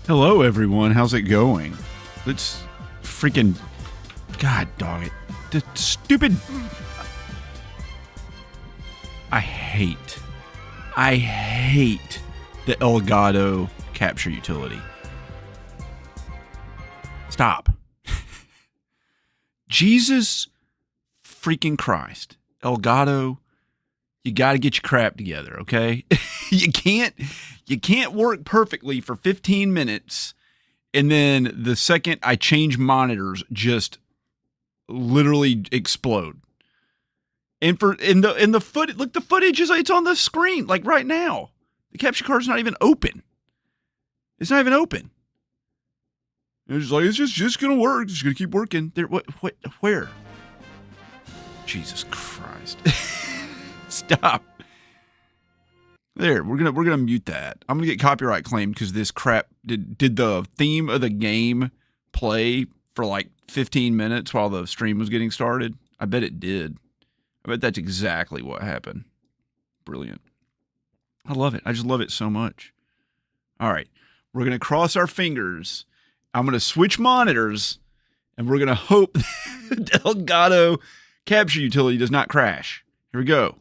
Hello, everyone. How's it going? Let's freaking... God dog it. The stupid... I hate the Elgato capture utility. Stop. Jesus freaking Christ. Elgato, you got to get your crap together, okay? You can't work perfectly for 15 minutes and then the second I change monitors just literally explode. And the footage, look, the footage it's on the screen like right now. The capture card's not even open. It's not even open. It's like it's just gonna work. It's gonna keep working. There, where? Jesus Christ! Stop. There, we're gonna mute that. I'm gonna get copyright claimed because this crap did the theme of the game play for like 15 minutes while the stream was getting started. I bet it did. I bet that's exactly what happened. Brilliant. I love it. I just love it so much. All right, we're gonna cross our fingers. I'm gonna switch monitors, and we're gonna hope the Elgato capture utility does not crash. Here we go.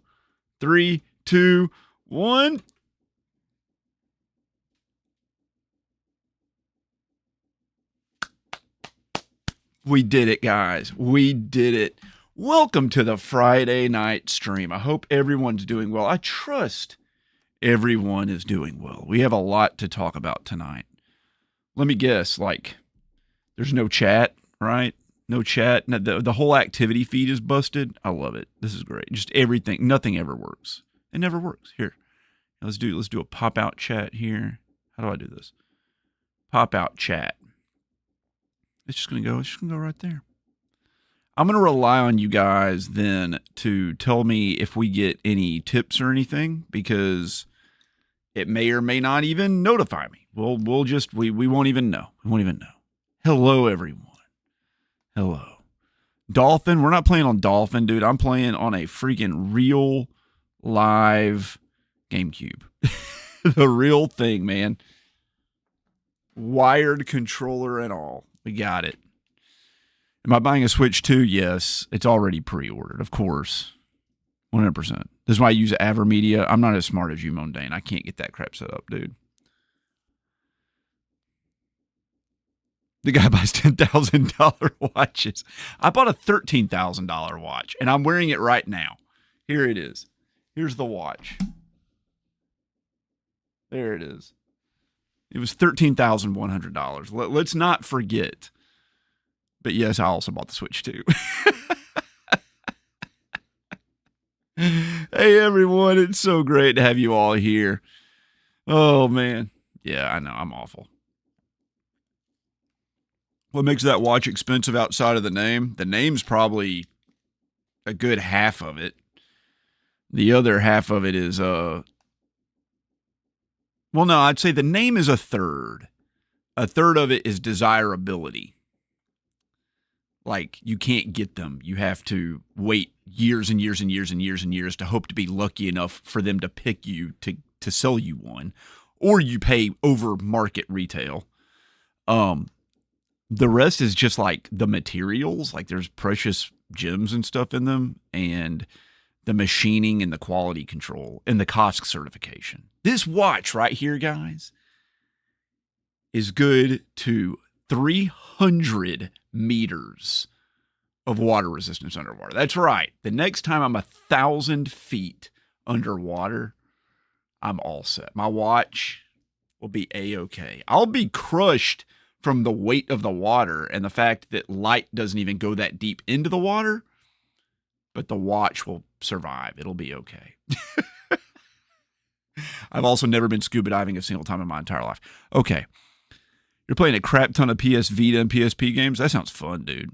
3, 2, 1. We did it, guys. We did it. Welcome to the Friday night stream. I hope everyone's doing well. I trust everyone is doing well. We have a lot to talk about tonight. Let me guess, like, there's no chat, right? No chat. The whole activity feed is busted. I love it. This is great. Just everything. Nothing ever works. It never works. Here. Let's do a pop-out chat here. How do I do this? Pop-out chat. It's just gonna go right there. I'm gonna rely on you guys then to tell me if we get any tips or anything, because it may or may not even notify me. We won't even know. We won't even know. Hello, everyone. Hello. Dolphin. We're not playing on Dolphin, dude. I'm playing on a freaking real live GameCube. The real thing, man. Wired controller and all. We got it. Am I buying a Switch 2? Yes. It's already pre-ordered, of course. 100%. This is why I use Avermedia. I'm not as smart as you, Mondane. I can't get that crap set up, dude. The guy buys $10,000 watches. I bought a $13,000 watch, and I'm wearing it right now. Here it is. Here's the watch. There it is. It was $13,100. Let's not forget. But yes, I also bought the Switch too. Hey everyone, it's so great to have you all here. Oh man. Yeah, I know, I'm awful. What makes that watch expensive outside of the name? The name's probably a good half of it. The other half of it is well, no, I'd say the name is a third. A third of it is desirability. Like, you can't get them. You have to wait years and years and years and years and years to hope to be lucky enough for them to pick you to sell you one. Or you pay over market retail. The rest is just like the materials. Like, there's precious gems and stuff in them. And the machining and the quality control and the cost certification. This watch right here, guys, is good to 300 meters of water resistance underwater. That's right. The next time I'm 1,000 feet underwater, I'm all set. My watch will be A-okay. I'll be crushed from the weight of the water and the fact that light doesn't even go that deep into the water, but the watch will survive. It'll be okay. I've also never been scuba diving a single time in my entire life. Okay. You're playing a crap ton of PS Vita and PSP games? That sounds fun, dude.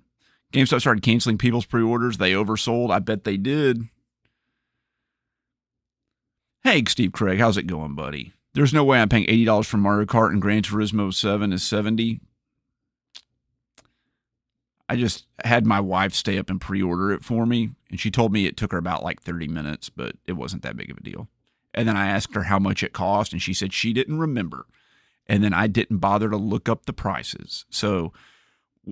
GameStop started canceling people's pre-orders. They oversold. I bet they did. Hey, Steve Craig, how's it going, buddy? There's no way I'm paying $80 for Mario Kart and Gran Turismo 7 is $70. I just had my wife stay up and pre-order it for me, and she told me it took her about like 30 minutes, but it wasn't that big of a deal. And then I asked her how much it cost, and she said she didn't remember. And then I didn't bother to look up the prices. So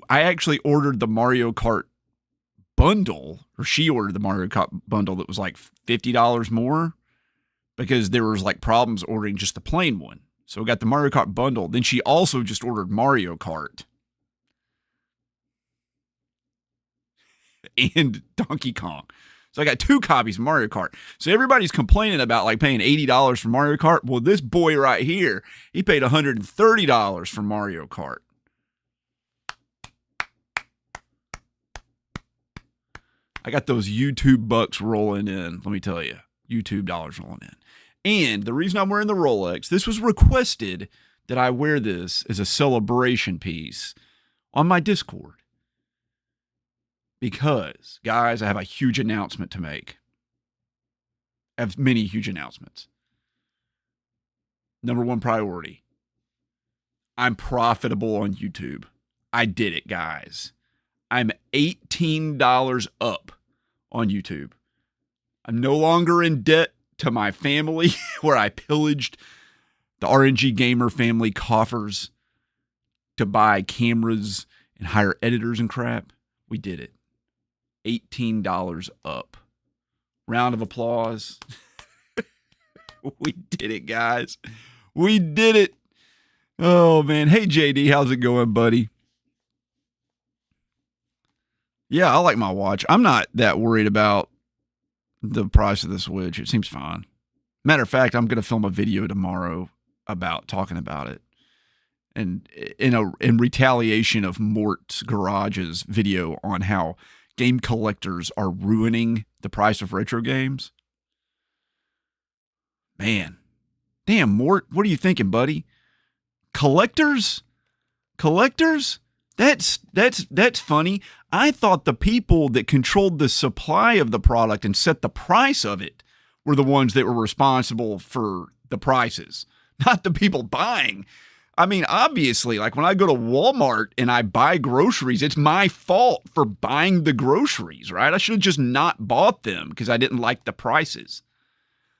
I actually ordered the Mario Kart bundle, or she ordered the Mario Kart bundle that was like $50 more because there was like problems ordering just the plain one. So we got the Mario Kart bundle. Then she also just ordered Mario Kart and Donkey Kong. So I got 2 copies of Mario Kart. So everybody's complaining about like paying $80 for Mario Kart. Well, this boy right here, he paid $130 for Mario Kart. I got those YouTube bucks rolling in. Let me tell you, YouTube dollars rolling in. And the reason I'm wearing the Rolex, this was requested that I wear this as a celebration piece on my Discord. Because, guys, I have a huge announcement to make. I have many huge announcements. Number 1 priority. I'm profitable on YouTube. I did it, guys. I'm $18 up on YouTube. I'm no longer in debt to my family where I pillaged the RNG Gamer family coffers to buy cameras and hire editors and crap. We did it. $18 up. Round of applause. We did it, guys. We did it. Oh, man. Hey, JD, how's it going, buddy? Yeah, I like my watch. I'm not that worried about the price of the Switch. It seems fine. Matter of fact, I'm going to film a video tomorrow about talking about it. And in retaliation of Mort's Garage's video on how game collectors are ruining the price of retro games. Man. Damn, Mort, what are you thinking, buddy? Collectors? That's funny. I thought the people that controlled the supply of the product and set the price of it were the ones that were responsible for the prices, not the people buying. I mean, obviously, like when I go to Walmart and I buy groceries, it's my fault for buying the groceries, right? I should have just not bought them because I didn't like the prices.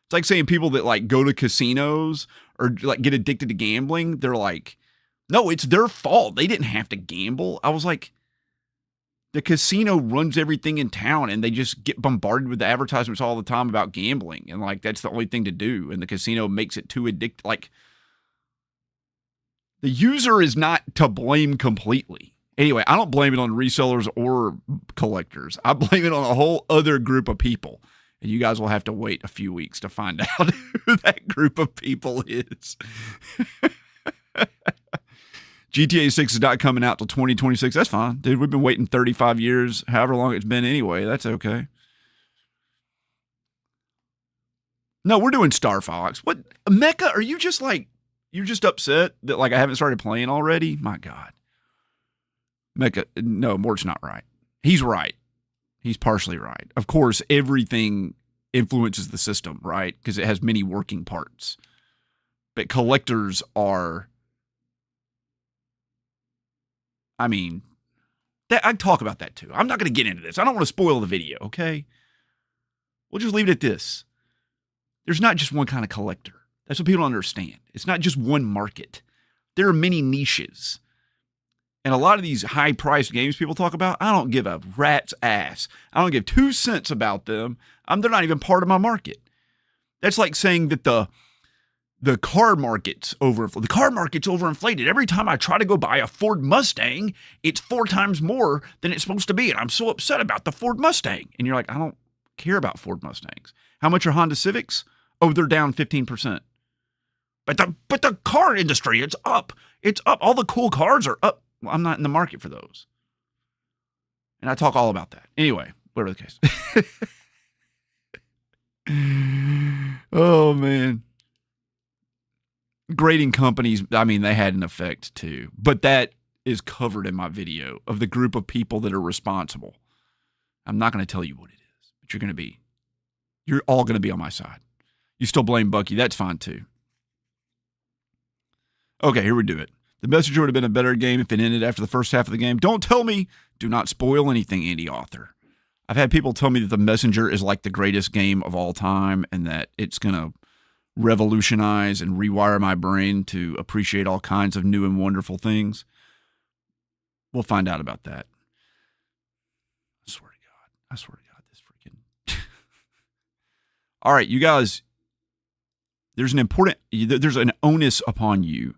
It's like saying people that like go to casinos or like get addicted to gambling. They're like, no, it's their fault. They didn't have to gamble. I was like, the casino runs everything in town and they just get bombarded with the advertisements all the time about gambling. And like, that's the only thing to do. And the casino makes it too addictive. Like, the user is not to blame completely. Anyway, I don't blame it on resellers or collectors. I blame it on a whole other group of people. And you guys will have to wait a few weeks to find out who that group of people is. GTA 6 is not coming out till 2026. That's fine. Dude, we've been waiting 35 years, however long it's been anyway. That's okay. No, we're doing Starfox. What? Mecca, are you just like, you're just upset that like I haven't started playing already? My God. Mecca, no, Mort's not right. He's right. He's partially right. Of course, everything influences the system, right? Because it has many working parts. But collectors are, I mean, I'd talk about that too. I'm not going to get into this. I don't want to spoil the video, okay? We'll just leave it at this. There's not just one kind of collector. That's what people don't understand. It's not just one market. There are many niches. And a lot of these high-priced games people talk about, I don't give a rat's ass. I don't give 2 cents about them. They're not even part of my market. That's like saying that the car market's overinflated. The car market's overinflated. Every time I try to go buy a Ford Mustang, it's 4 times more than it's supposed to be. And I'm so upset about the Ford Mustang. And you're like, I don't care about Ford Mustangs. How much are Honda Civics? Oh, they're down 15%. But the car industry, it's up. It's up. All the cool cars are up. Well, I'm not in the market for those. And I talk all about that. Anyway, whatever the case. Oh, man. Grading companies, I mean, they had an effect too. But that is covered in my video of the group of people that are responsible. I'm not going to tell you what it is, but you're all going to be on my side. You still blame Bucky. That's fine too. Okay, here we do it. The Messenger would have been a better game if it ended after the first half of the game. Don't tell me. Do not spoil anything, Indie Author. I've had people tell me that The Messenger is like the greatest game of all time and that it's going to revolutionize and rewire my brain to appreciate all kinds of new and wonderful things. We'll find out about that. I swear to God, this freaking... All right, you guys, there's an onus upon you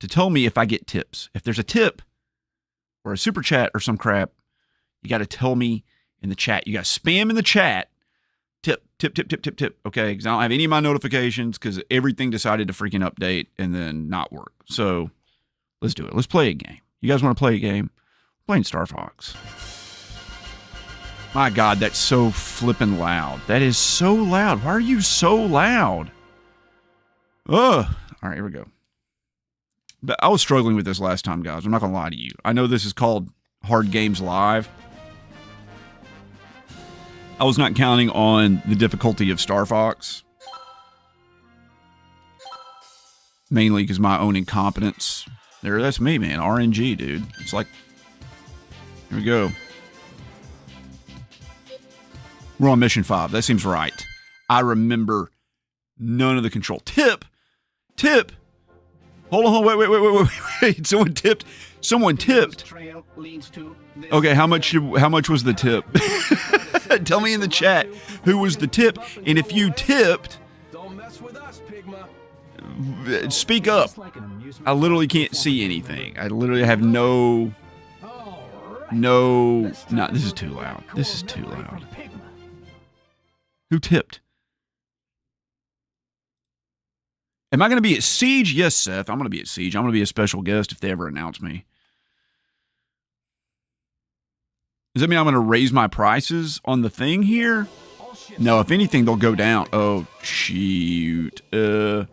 to tell me if I get tips. If there's a tip or a super chat or some crap, you got to tell me in the chat. You got to spam in the chat. Tip. Okay, because I don't have any of my notifications because everything decided to freaking update and then not work. So let's do it. Let's play a game. You guys want to play a game? We're playing Starfox. My God, that's so flippin' loud. That is so loud. Why are you so loud? Ugh. All right, here we go. But I was struggling with this last time, guys. I'm not going to lie to you. I know this is called Hard Games Live. I was not counting on the difficulty of Starfox. Mainly because my own incompetence. That's me, man. RNG, dude. It's like... Here we go. We're on mission 5. That seems right. I remember none of the control. Tip! Hold on, wait. Someone tipped. Okay, how much was the tip? Tell me in the chat who was the tip. And if you tipped, speak up. I literally can't see anything. I literally have no, this is too loud. This is too loud. Who tipped? Am I going to be at Siege? Yes, Seth. I'm going to be at Siege. I'm going to be a special guest if they ever announce me. Does that mean I'm going to raise my prices on the thing here? No, if anything, they'll go down. Oh, shoot. Oh,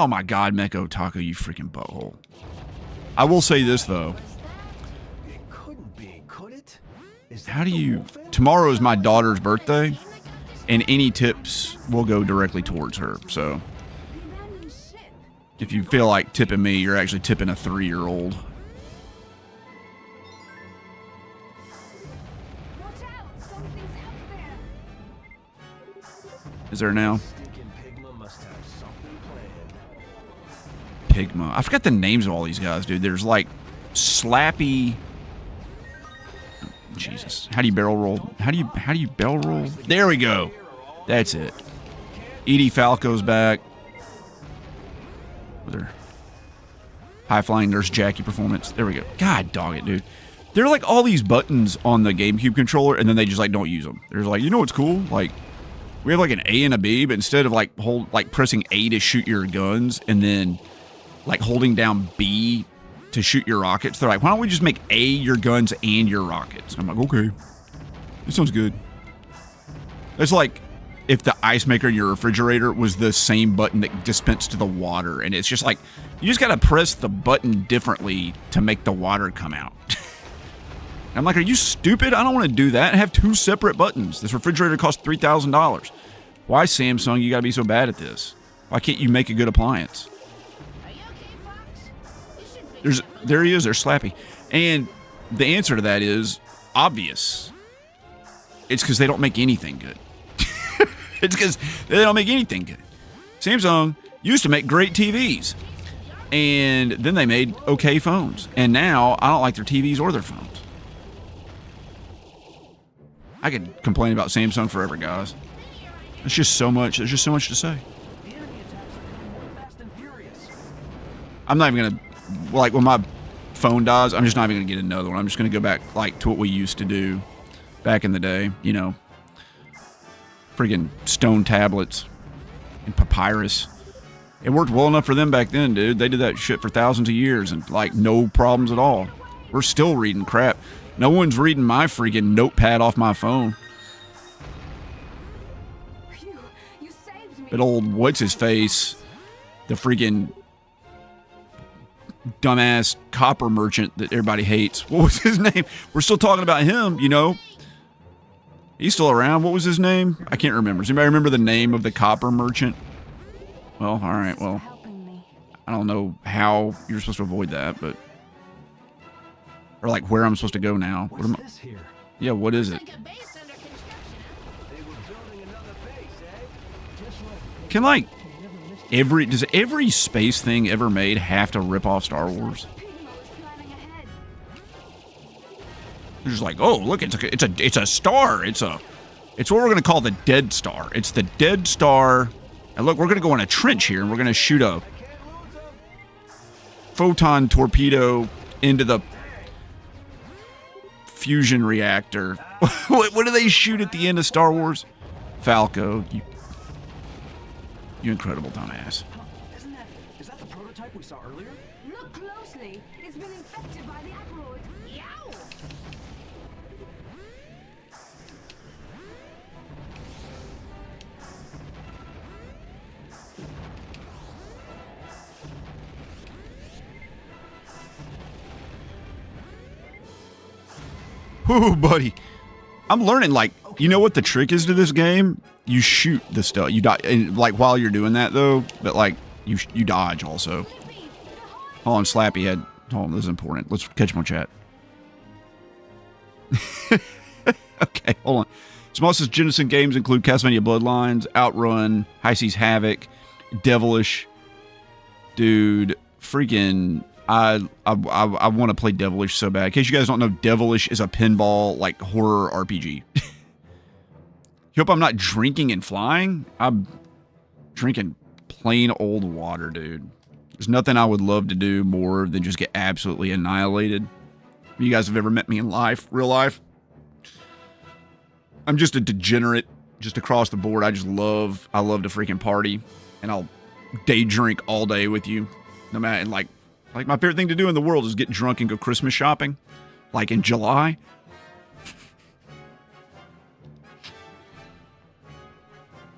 my God, Meko Taco, you freaking butthole. I will say this, though. How do you... Tomorrow is my daughter's birthday, and any tips will go directly towards her, so... If you feel like tipping me, you're actually tipping a 3-year-old. Is there now? Pigma. I forgot the names of all these guys, dude. There's like Slappy. Jesus. How do you barrel roll? How do you barrel roll? There we go. That's it. Edie Falco's back. With her high-flying Nurse Jackie performance. There we go. God dog it, dude. There are like all these buttons on the GameCube controller, and then they just like don't use them. There's like, you know what's cool? Like, we have like an A and a B, but instead of like pressing A to shoot your guns, and then like holding down B to shoot your rockets, they're like, why don't we just make A your guns and your rockets? I'm like, okay, this sounds good. It's like if the ice maker in your refrigerator was the same button that dispensed the water, and it's just like, you just gotta press the button differently to make the water come out. I'm like, are you stupid? I don't want to do that. I have 2 separate buttons. This refrigerator costs $3,000. Why, Samsung, you gotta be so bad at this? Why can't you make a good appliance? There he is, there's Slappy. And the answer to that is obvious. It's because they don't make anything good. It's because they don't make anything good. Samsung used to make great TVs. And then they made okay phones. And now I don't like their TVs or their phones. I could complain about Samsung forever, guys. There's just so much to say. I'm not even going to, like, when my phone dies, I'm just not even going to get another one. I'm just going to go back, like, to what we used to do back in the day, you know. Friggin' stone tablets and papyrus. It worked well enough for them back then, dude. They did that shit for thousands of years and, like, no problems at all. We're still reading crap. No one's reading my freaking notepad off my phone. You saved me. But old what's-his-face, the freaking dumbass copper merchant that everybody hates. What was his name? We're still talking about him, you know. He's still around. What was his name? I can't remember. Does anybody remember the name of the copper merchant? Well, all right. Well, I don't know how you're supposed to avoid that, but... Or, like, where I'm supposed to go now. What's this here? Yeah, what is it? Can, like... Does every space thing ever made have to rip off Star Wars? They're just like, oh, look, it's a star. It's what we're gonna call the Dead Star. It's the Dead Star. And look, we're gonna go in a trench here, and we're gonna shoot a photon torpedo into the fusion reactor. What do they shoot at the end of Star Wars? Falco, you incredible dumbass. Is that the prototype we saw earlier? Look closely. It's been infected by the asteroid. Yow! Whoo, buddy. I'm learning, like, you know what the trick is to this game? You shoot the stuff. You die, and, like, while you're doing that, though, but, like, you dodge also. Hold on, Slappy Head. Hold on, this is important. Let's catch him on chat. Okay, hold on. Smallest Genesis games include Castlevania Bloodlines, Outrun, High Seas Havoc, Devilish. Dude, freaking... I want to play Devilish so bad. In case you guys don't know, Devilish is a pinball, like, horror RPG. You hope I'm not drinking and flying? I'm drinking plain old water, dude. There's nothing I would love to do more than just get absolutely annihilated. If you guys have ever met me in life, real life, I'm just a degenerate, just across the board. I love to freaking party, and I'll day drink all day with you. No matter, and like my favorite thing to do in the world is get drunk and go Christmas shopping, like in July.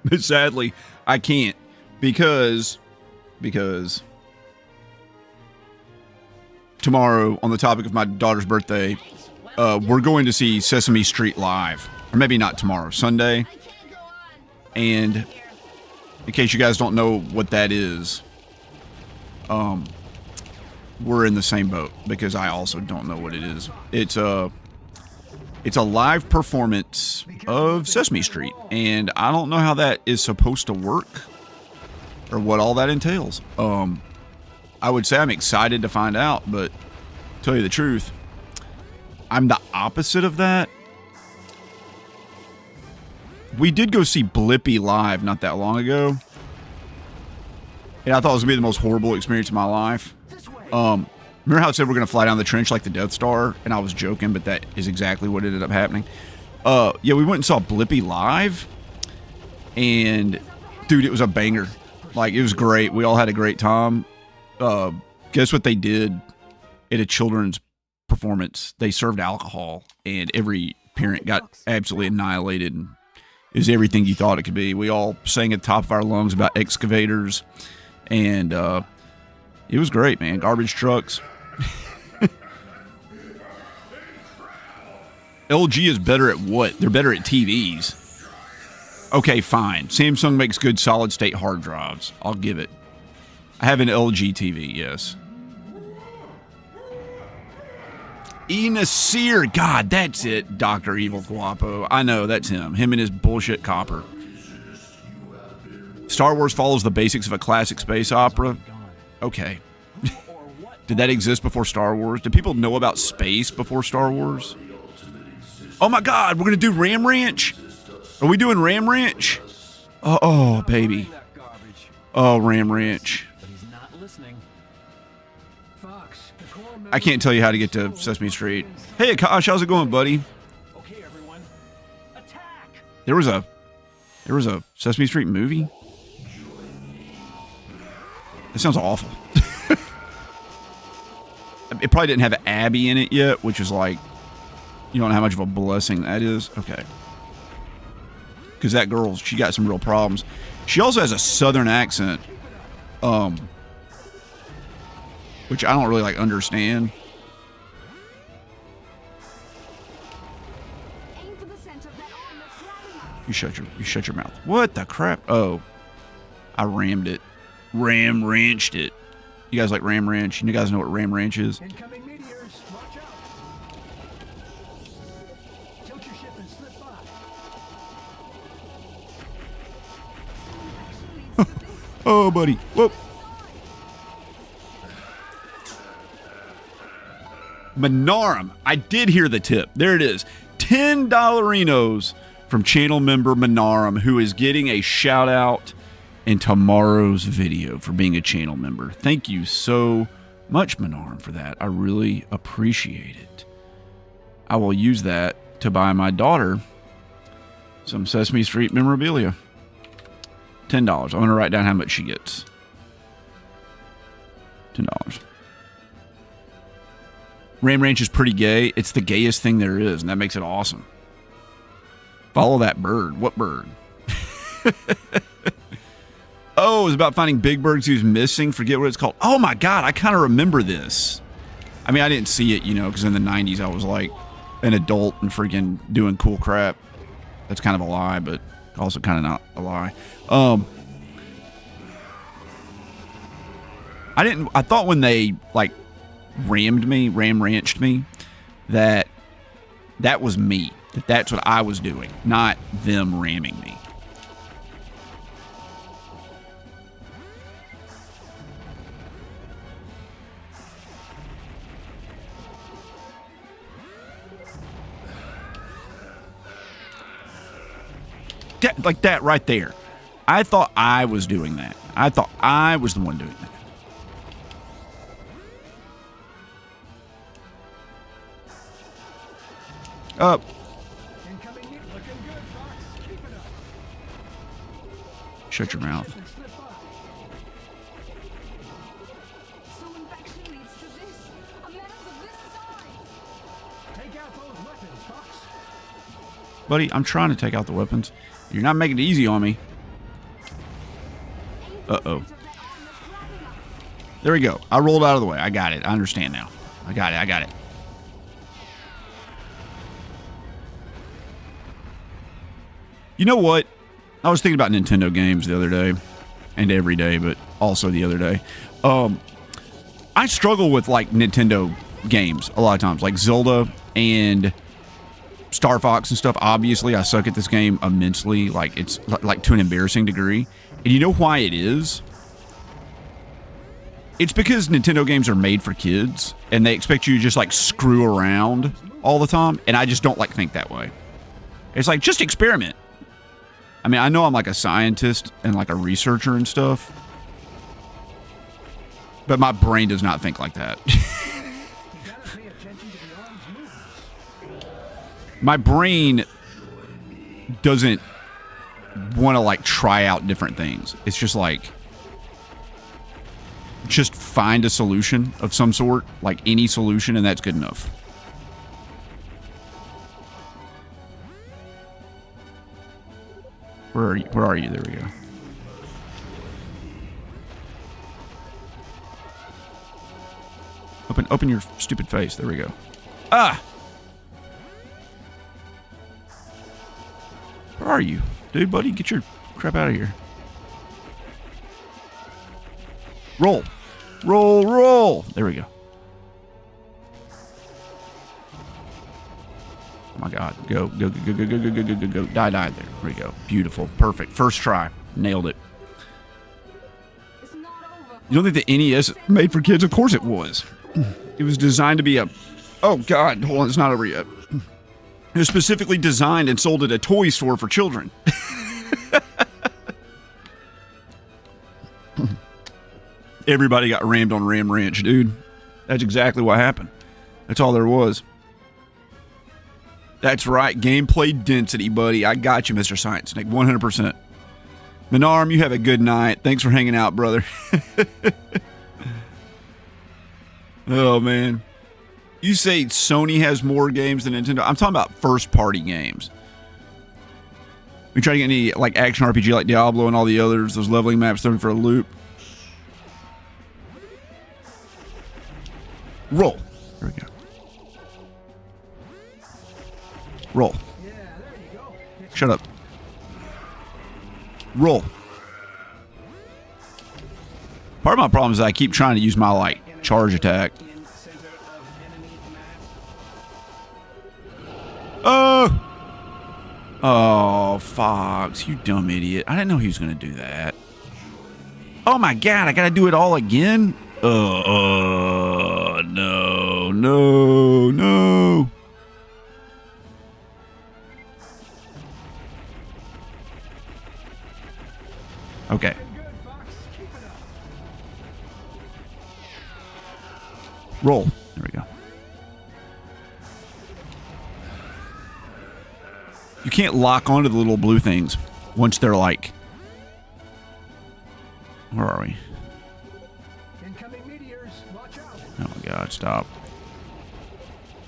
But sadly, I can't because tomorrow, on the topic of my daughter's birthday, we're going to see Sesame Street live. Or maybe not tomorrow, Sunday. And in case you guys don't know what that is, we're in the same boat because I also don't know what it is. It's a live performance of Sesame Street, and I don't know how that is supposed to work or what all that entails. I would say I'm excited to find out, but to tell you the truth, I'm the opposite of that. We did go see Blippi live not that long ago, and I thought it was going to be the most horrible experience of my life. Remember how I said we're going to fly down the trench like the Death Star? And I was joking, but that is exactly what ended up happening. Yeah, we went and saw Blippi live. And, dude, it was a banger. Like, it was great. We all had a great time. Guess what they did at a children's performance? They served alcohol, and every parent got absolutely annihilated. And it was everything you thought it could be. We all sang at the top of our lungs about excavators. And, it was great, man. Garbage trucks. LG is better at what? They're better at TVs. Okay, fine. Samsung makes good solid-state hard drives. I'll give it. I have an LG TV, yes. E. Nasir. God, that's it. Dr. Evil Guapo. I know, that's him. Him and his bullshit copper. Star Wars follows the basics of a classic space opera. Okay. Did that exist before Star Wars? Did people know about space before Star Wars? Oh my God, we're going to do Ram Ranch. Are we doing Ram Ranch? Oh, baby. Oh, Ram Ranch. I can't tell you how to get to Sesame Street. Hey, Akash, how's it going, buddy? Okay, everyone. Attack! There was a Sesame Street movie? That sounds awful. It probably didn't have Abby in it yet, which is like, you don't know how much of a blessing that is. Okay. Because that girl, she got some real problems. She also has a southern accent. which I don't really like understand. Aim for the center of that arm that's grabbing us. You shut your mouth. What the crap? Oh, I rammed it. Ram ranched it. You guys like Ram Ranch? You guys know what Ram Ranch is? Incoming meteors. Watch out. Tilt your ship and slip by. Action leads to this. Oh, buddy. Whoop. Minarum. I did hear the tip. There it is. $10 from channel member Minarum, who is getting a shout out in tomorrow's video for being a channel member. Thank you so much, Minarum, for that. I really appreciate it. I will use that to buy my daughter some Sesame Street memorabilia. $10. I'm going to write down how much she gets. $10. Ram Ranch is pretty gay. It's the gayest thing there is, and that makes it awesome. Follow that bird. What bird? Oh, it was about finding Big Bird who's missing. Forget what it's called. Oh my God, I kind of remember this. I mean, I didn't see it, because in the 90s I was like an adult and freaking doing cool crap. That's kind of a lie, but also kind of not a lie. I thought when they like ram ranched me, that was me. That's what I was doing, not them ramming me. Like that right there. I thought I was doing that. I thought I was the one doing that. Up. Incoming meteor. Looking good, Fox. Keep it up. Shut your mouth. And slip by. So infection leads to this. A menace of this size. Take out those weapons, Fox. Buddy, I'm trying to take out the weapons. You're not making it easy on me. Uh-oh. There we go. I rolled out of the way. I got it. I understand now. I got it. You know what? I was thinking about Nintendo games the other day. And every day, but also the other day. I struggle with, like, Nintendo games a lot of times. Like Zelda and Starfox and stuff. Obviously, I suck at this game immensely. Like, it's like to an embarrassing degree. And you know why it is? It's because Nintendo games are made for kids, and they expect you to just like screw around all the time. And I just don't like think that way. It's like, just experiment. I mean, I know I'm like a scientist and like a researcher and stuff, but my brain does not think like that. My brain doesn't want to like try out different things. It's just like, just find a solution of some sort, like any solution, and that's good enough. Where are you? Where are you? There we go. Open your stupid face. There we go. Ah! Where are you? Dude, buddy, get your crap out of here. Roll. Roll, roll. There we go. Oh my God. Go, go, go, go, go, go, go, go, go, go. Die. There we go. Beautiful. Perfect. First try. Nailed it. It's not over. You don't think the NES made for kids? Of course it was. It was designed to be a... Oh, God. Hold on. It's not over yet. It was specifically designed and sold at a toy store for children. Everybody got rammed on Ram Ranch, dude. That's exactly what happened. That's all there was. That's right. Gameplay density, buddy. I got you, Mr. Science Snake. 100%. Menarm, you have a good night. Thanks for hanging out, brother. Oh, man. You say Sony has more games than Nintendo? I'm talking about first-party games. We try to get any like action RPG like Diablo and all the others, those leveling maps, throwing for a loop. Roll. There we go. Roll. Yeah, there you go. Shut up. Roll. Part of my problem is I keep trying to use my, like, charge attack. In center of enemy map. Oh! Oh, Fox, you dumb idiot. I didn't know he was going to do that. Oh, my God. I got to do it all again? No, no, no. Okay. Good, Fox. Keep it up. Roll. There we go. You can't lock onto the little blue things once they're like... Where are we? Incoming meteors. Watch out. Oh my God, stop.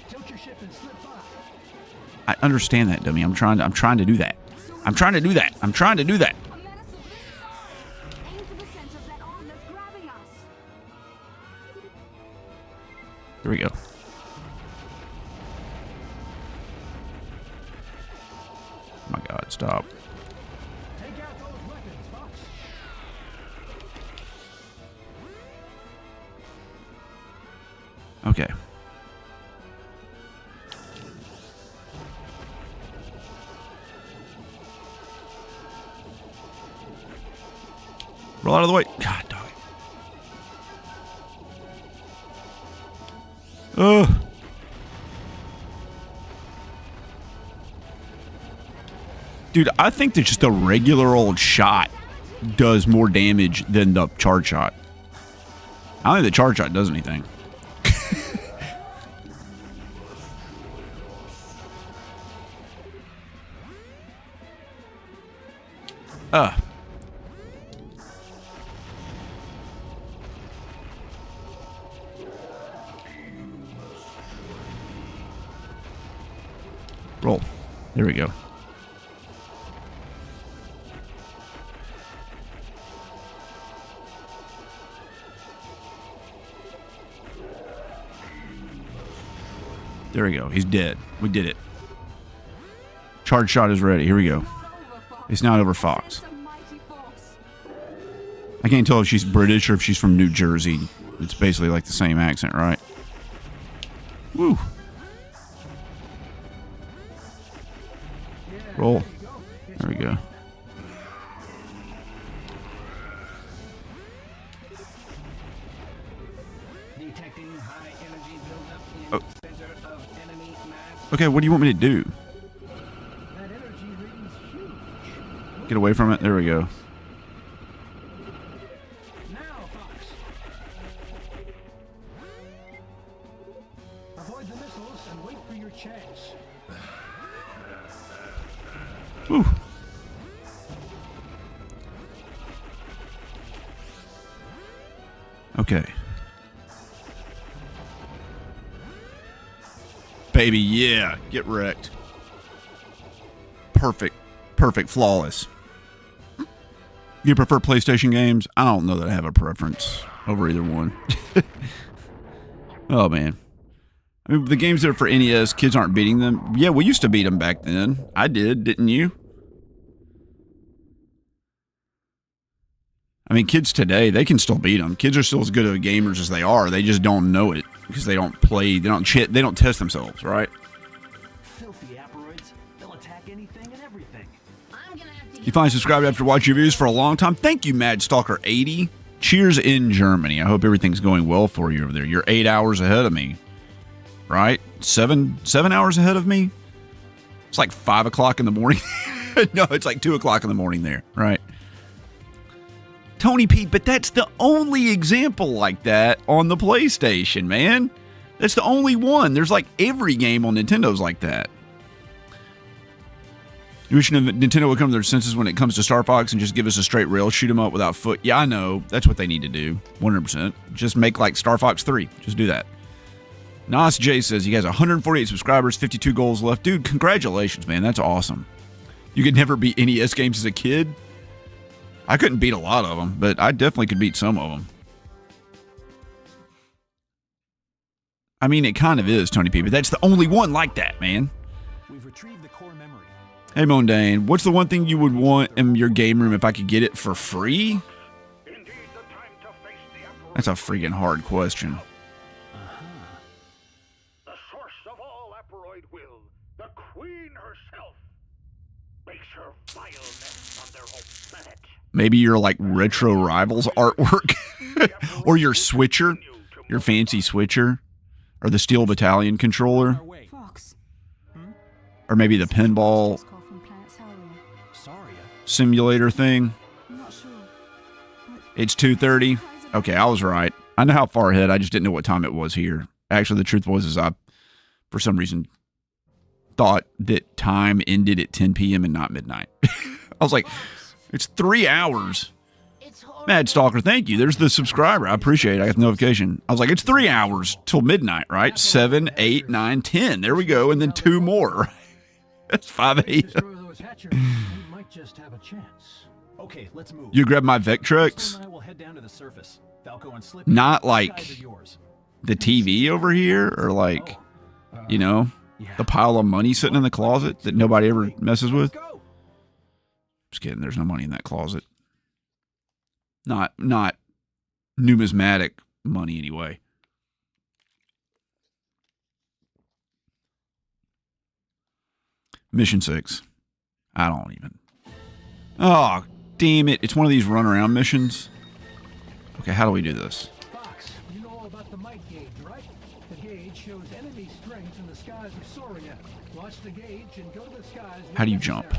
Tilt your ship and slip by. I understand that, dummy. I'm trying to do that. I'm trying to do that. I'm trying to do that. A menace of this size. Aim for the center of that arm that's grabbing us. There we go. Oh my God, stop. Take out those weapons, Fox. Okay. Roll out of the way. God, dog. Ugh. Dude, I think that just a regular old shot does more damage than the charge shot. I don't think the charge shot does anything. Roll. There we go. There we go. He's dead. We did it. Charge shot is ready. Here we go. It's not over, Fox. It's a mighty force. I can't tell if she's British or if she's from New Jersey. It's basically like the same accent, right? Woo. Roll. There we go. Detecting high energy buildup in center of enemy map. Okay, what do you want me to do? That energy reading's huge. Get away from it? There we go. Now, Fox. Avoid the missiles and wait for your chance. Woo. Okay. Baby, yeah. Get wrecked. Perfect. Perfect. Flawless. You prefer PlayStation games? I don't know that I have a preference over either one. Oh, man. I mean, the games that are for NES, kids aren't beating them. Yeah, we used to beat them back then. I did, didn't you? I mean, kids today, they can still beat them. Kids are still as good of gamers as they are. They just don't know it because they don't play, they don't test themselves, right? Filthy aporoids. They'll attack anything and everything. I'm gonna have to You finally subscribed after watching reviews for a long time. Thank you, Mad Stalker 80. Cheers in Germany. I hope everything's going well for you over there. You're 8 hours ahead of me, right? Seven hours ahead of me. It's like 5 o'clock in the morning. No, it's like 2 o'clock in the morning there, right? Tony P, but that's the only example like that on the PlayStation, man. That's the only one. There's like every game on Nintendo's like that. You wish Nintendo would come to their senses when it comes to Starfox and just give us a straight rail shoot 'em up without foot. Yeah, I know. That's what they need to do. 100%. Just make like Starfox 3. Just do that. Nas J says he has 148 subscribers, 52 goals left. Dude, congratulations, man. That's awesome. You could never beat NES games as a kid. I couldn't beat a lot of them, but I definitely could beat some of them. I mean, it kind of is, Tony P, but that's the only one like that, man. We've retrieved the core memory. Hey, Mondane, what's the one thing you would want in your game room if I could get it for free? That's a freaking hard question. The source of all Aparoid will, the queen herself, makes her vileness on their home planet. Maybe your, like, retro rivals artwork? Or your switcher? Your fancy switcher? Or the Steel Battalion controller? Our way. Fox. Or maybe the pinball Just call from planet Sauria. Sorry. simulator thing? I'm not sure. It's 2:30. Okay, I was right. I know how far ahead. I just didn't know what time it was here. Actually, the truth was is I, for some reason, thought that time ended at 10 p.m. and not midnight. I was like, it's 3 hours. Mad Stalker, thank you. There's the subscriber. I appreciate it. I got the notification. I was like, it's 3 hours till midnight, right? 7, 8, 9, 10. There we go. And then 2 more. That's 5 a.m. Destroy those hatcheries. We might just have a chance. Okay, let's move. You grab my Vectrex? And I will head down to the surface. Falco and Slippy, Not the like skies are yours. the TV over here, or like, you know, Yeah. the pile of money sitting in the closet that nobody ever messes with. Let's go. Just kidding. There's no money in that closet. Not numismatic money anyway. Mission 6. I don't even. Oh, damn it. It's one of these run around missions. Okay, how do we do this? Fox, you know all about the might gauge, right? The gauge shows enemy strength in the skies of Soria. Watch the gauge and go to the skies. How do you jump?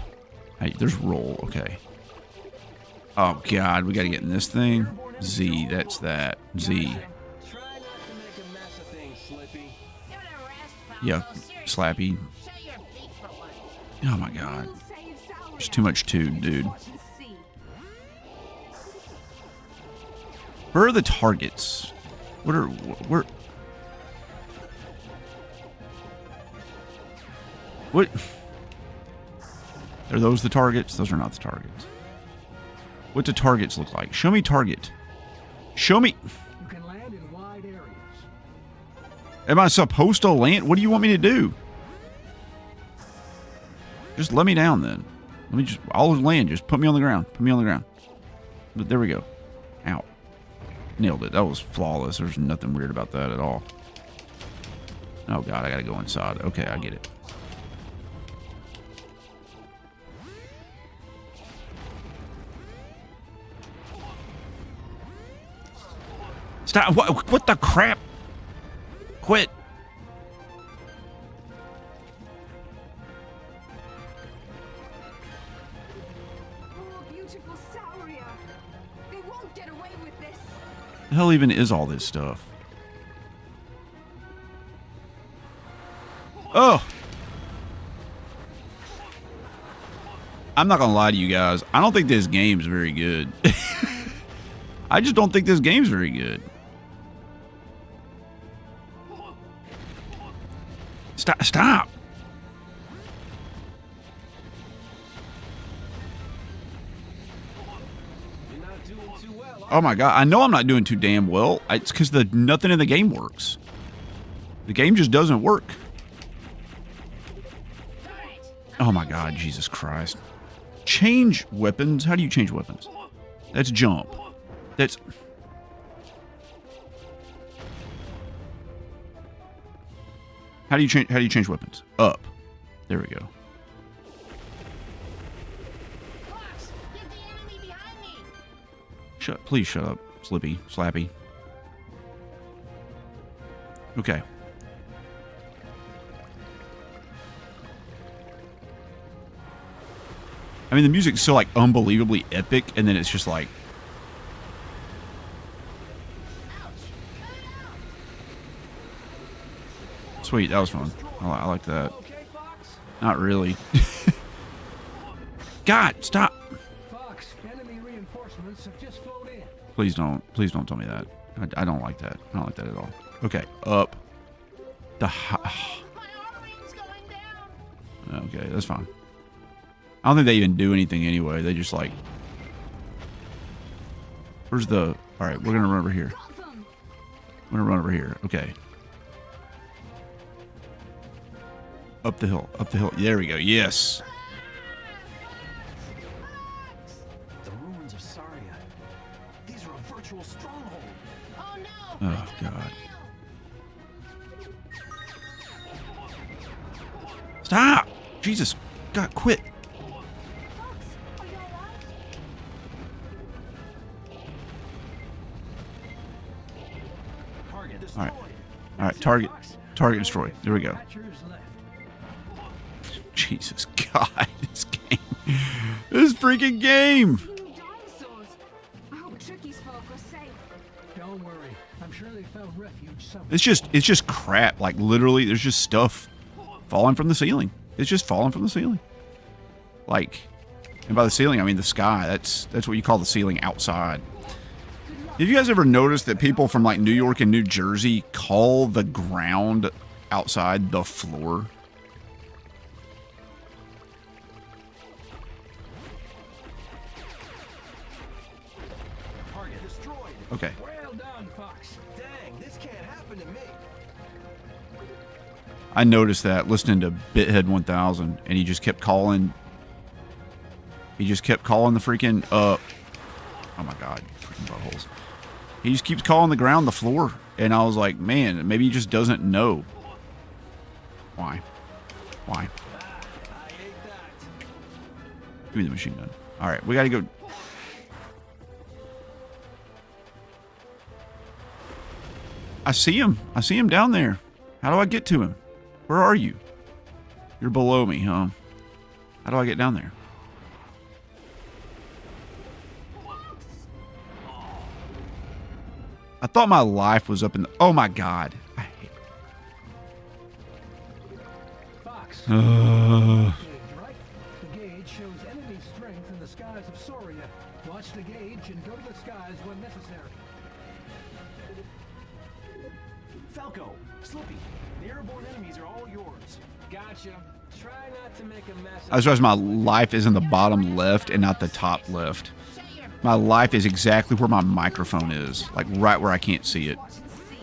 Hey, there's roll. Okay. Oh, God. We got to get in this thing. Z. That's that. Z. Try not to make a mess of things, Slippy. Yeah, Slappy. Oh, my God. We'll save Sauria. There's too much tood, dude. Watch and see. Where are the targets? Where? What? Are those the targets? Those are not the targets. What do targets look like? Show me target. Show me. You can land in wide areas. Am I supposed to land? What do you want me to do? Just let me down then. I'll land. Just put me on the ground. Put me on the ground. But there we go. Ow. Nailed it. That was flawless. There's nothing weird about that at all. Oh, God. I got to go inside. Okay, I get it. Stop. What the crap? Quit. Oh, beautiful Sauria. They won't get away with this. The hell even is all this stuff? Oh. I'm not gonna lie to you guys. I don't think this game's very good. I just don't think this game's very good. Stop. You're not doing too well. Oh my God. I know I'm not doing too damn well. It's because nothing in the game works. The game just doesn't work. Oh my God, Jesus Christ. Change weapons? How do you change weapons? That's jump. That's... How do you change weapons? Up. There we go. Fox, get the enemy behind me. Please shut up, Slippy, Slappy. Okay. I mean, the music's so, like, unbelievably epic, and then it's just like... Sweet, that was fun. I like that. Okay, Fox? Not really. God, stop. Fox, enemy reinforcements have just flowed in. Please don't tell me that. I don't like that. I don't like that at all. Okay, up. The My arming's going down. Okay, that's fine. I don't think they even do anything anyway. They just like... Where's the... Alright, we're gonna run over here. Got them. We're gonna run over here. Okay. Up the hill. Up the hill. There we go. Yes. The ruins of Saria. These are a virtual stronghold. Oh no! Oh, God. Stop! Jesus. God, quit. Fox, are you alright? Target All destroyed. right. All right. Target destroyed. There we go. Hatchers left. Jesus God. This game. This freaking game. See new dinosaurs. I hope Tricky's folk are safe. Don't worry. I'm sure they found refuge somewhere. It's just crap. Like literally, there's just stuff falling from the ceiling. It's just falling from the ceiling. Like, and by the ceiling, I mean the sky. That's what you call the ceiling outside. Have you guys ever noticed that people from like New York and New Jersey call the ground outside the floor? Target destroyed. Okay. Well done, Fox. Dang, this can't happen to me. I noticed that listening to Bithead 1000, and he just kept calling. He just kept calling the freaking oh my God, freaking buttholes. He just keeps calling the ground the floor, and I was like, man, maybe he just doesn't know. Why? I ate that. Give me the machine gun. All right, we got to go. I see him. I see him down there. How do I get to him? Where are you? You're below me, huh? How do I get down there? I thought my life was up in the... Oh, my God. I hate... Fox. Uh, Gauge, right? The gauge shows enemy strength in the skies of Soria. Watch the gauge and go to the skies when necessary. Falco, Slippy, the airborne enemies are all yours. Gotcha. Try not to make a mess. I just realized my life is in the bottom left and not the top left. My life is exactly where my microphone is. Like, right where I can't see it. Watch and see.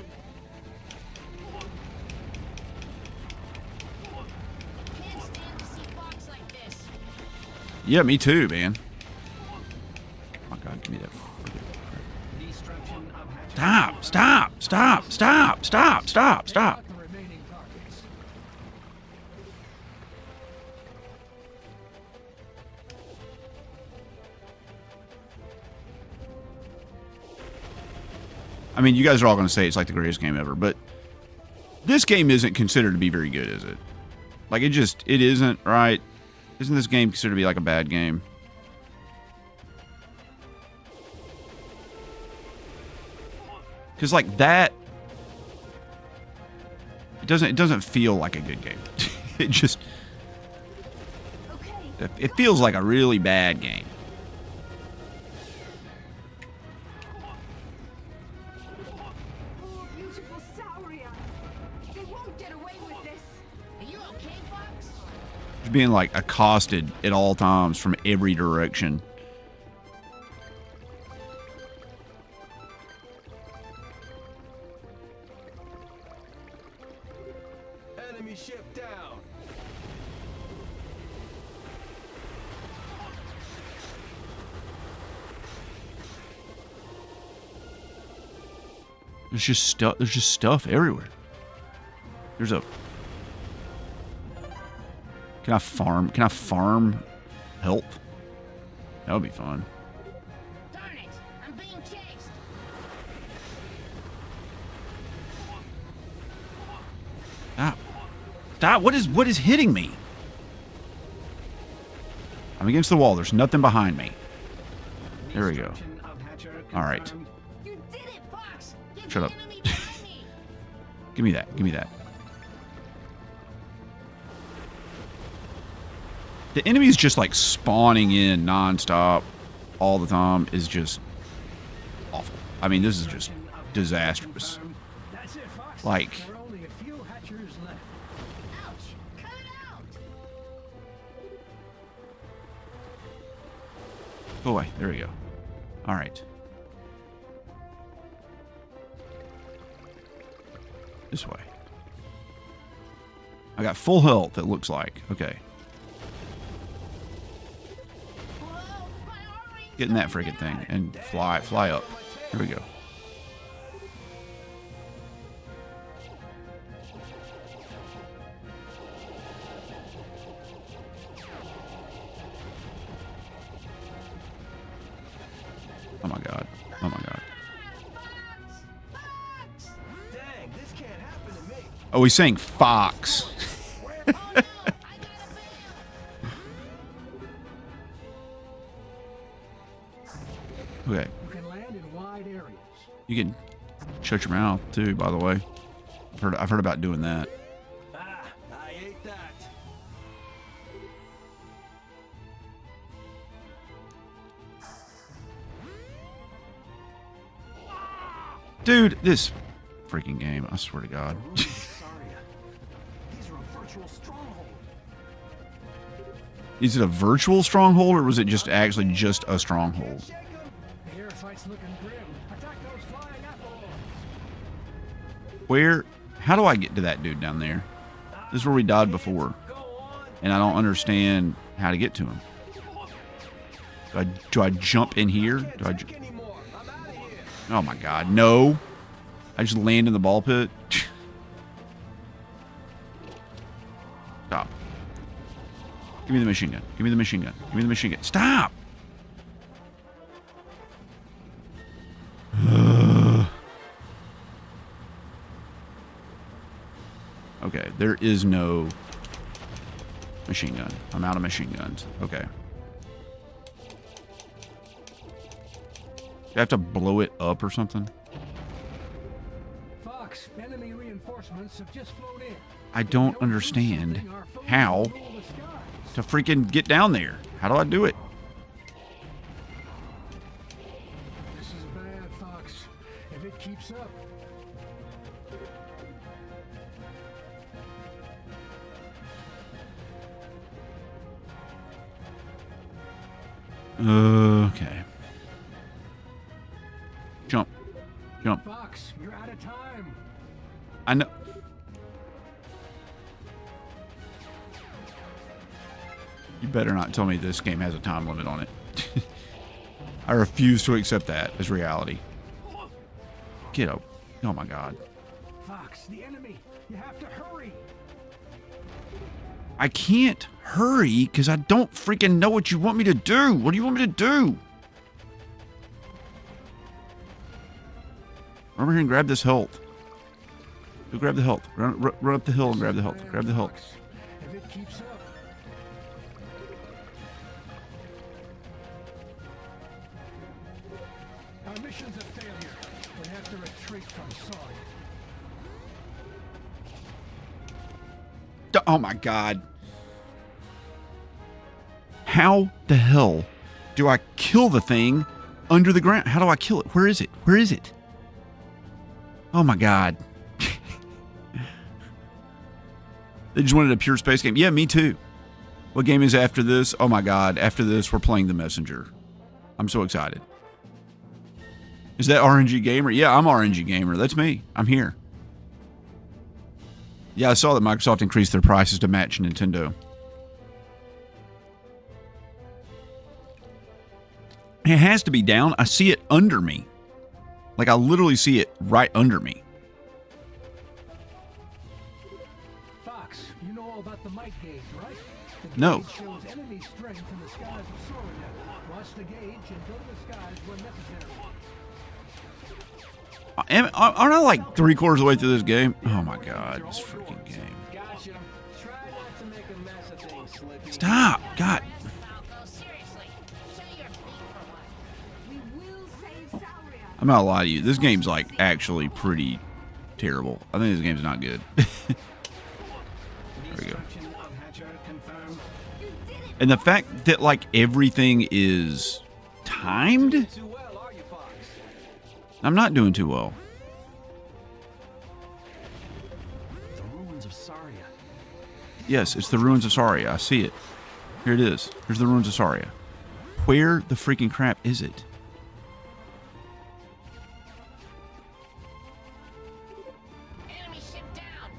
Can't stand to see Fox like this. Yeah, me too, man. Oh, my God, give me that. freaking- Destruction of hatchery. Stop, stop, stop, stop, stop, stop, stop. The remaining targets. I mean, you guys are all going to say it's like the greatest game ever, but this game isn't considered to be very good, is it? Like, it isn't, right? Isn't this game considered to be like a bad game? Because like that, it doesn't feel like a good game. It just, Okay. it feels like a really bad game. Oh, beautiful Sauria. They won't get away with this. Are you okay, Fox? Just being like accosted at all times from every direction. Enemy ship down. There's just stuff. There's just stuff everywhere. There's a. Can I farm? Can I farm help? That would be fun. Darn it. I'm being chased. Stop. Stop. What is hitting me? I'm against the wall. There's nothing behind me. There we go. Destruction of hatchery All right. confirmed. You did it, Fox. Get Shut the up. enemy behind me. Give me that. Give me that. The enemies just like spawning in nonstop all the time is just awful. I mean, this is just disastrous. That's it, Fox. Like, There are only a few hatchers left. Ouch. Cut it out. go away. There we go. All right. This way. I got full health, it looks like. Okay. Get in that freaking thing and fly up. Here we go. Oh my god. Oh my god. Dang, this can't happen to me. Oh, he's saying Fox. Okay. You can land in wide areas. You can shut your mouth too, by the way. I've heard about doing that. Ah, I ate that. Dude, this freaking game, I swear to God. Saria. These are a virtual stronghold. Is it a virtual stronghold or was it just actually just a stronghold? Shake 'em. The air fight's looking grim. Attack those flying apples. Where? How do I get to that dude down there? This is where we died before. Go on. And I don't understand how to get to him. Do I jump in here? Do I? Take any more. I'm out of here. Oh my god, no. I just land in the ball pit. Stop. Give me the machine gun. Give me the machine gun. Give me the machine gun. Stop! Okay, there is no machine gun. I'm out of machine guns. Okay. Do I have to blow it up or something? Fox, enemy reinforcements have just flown in. I don't understand how to freaking get down there. How do I do it? This is bad, Fox. If it keeps up. Okay. Jump. Jump. Fox, you're out of time. I know. You better not tell me this game has a time limit on it. I refuse to accept that as reality. Get up. Oh my god. Fox, the enemy. You have to hurry. I can't hurry because I don't freaking know what you want me to do. What do you want me to do? Run over here and grab this health. Go grab the health. Run up the hill and grab the health. Grab the health. Fox, if it keeps up. Our mission's a failure. We have to retreat from Saria. Oh my god. How the hell do I kill the thing under the ground? How do I kill it? Where is it? Where is it? Oh my god. They just wanted a pure space game. Yeah, me too. What game is after this? Oh my god. After this, we're playing The Messenger. I'm so excited. Is that RNG Gamer? Yeah, I'm RNG Gamer. That's me. I'm here. Yeah, I saw that Microsoft increased their prices to match Nintendo. It has to be down. I see it under me. Like, I literally see it right under me. Fox, you know all about the might gauge, right? The No. gauge shows enemy strength in the skies of Saria. Watch the gauge and go to the skies when necessary. Aren't I like 3/4 of the way through this game? Oh my god, this freaking game. Gotcha. Try not to make a mess of things, Slippy. Stop! God. Falco, seriously. Show your feet for once. We will save Saria. I'm not gonna lie to you. This game's like actually pretty terrible. I think this game's not good. There we go. Destruction of Hatcher confirmed. You did it. And the fact that like everything is timed, Too well, are you, Fox? I'm not doing too well. The ruins of Saria. Yes, it's the ruins of Saria. I see it. Here it is. Here's the ruins of Saria. Where the freaking crap is it? Enemy ship down.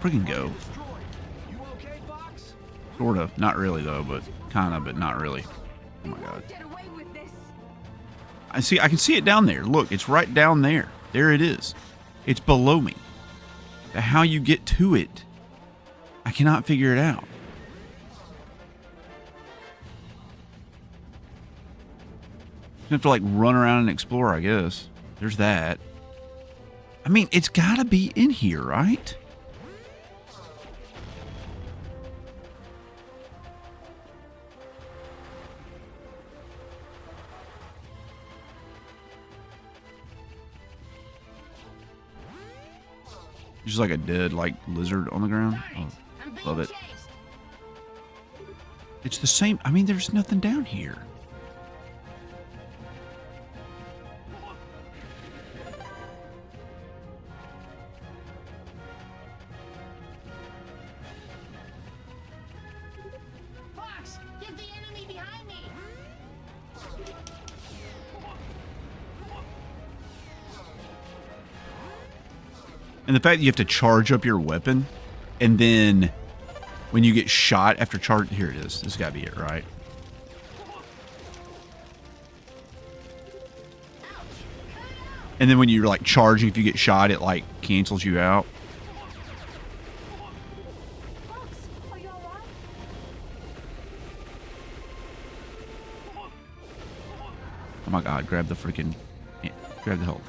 Freaking go. Destroyed. You okay, Fox? Sort of. Not really, though, but kind of, but not really. Oh, my God. Get away with this. I can see it down there. Look, it's right down there. There it is. It's below me. But how you get to it, I cannot figure it out. You have to like run around and explore, I guess. There's that. I mean, it's got to be in here, right? Just like a dead, like, lizard on the ground. Oh, I'm being love it. chased. It's the same. I mean, there's nothing down here. Fox, get the enemy behind me. And the fact that you have to charge up your weapon, and then when you get shot after charge, here it is. This got to be it, right? And then when you're like charging, if you get shot, it like cancels you out. Fox, are you alright? Oh my God! Grab the freaking, grab the health.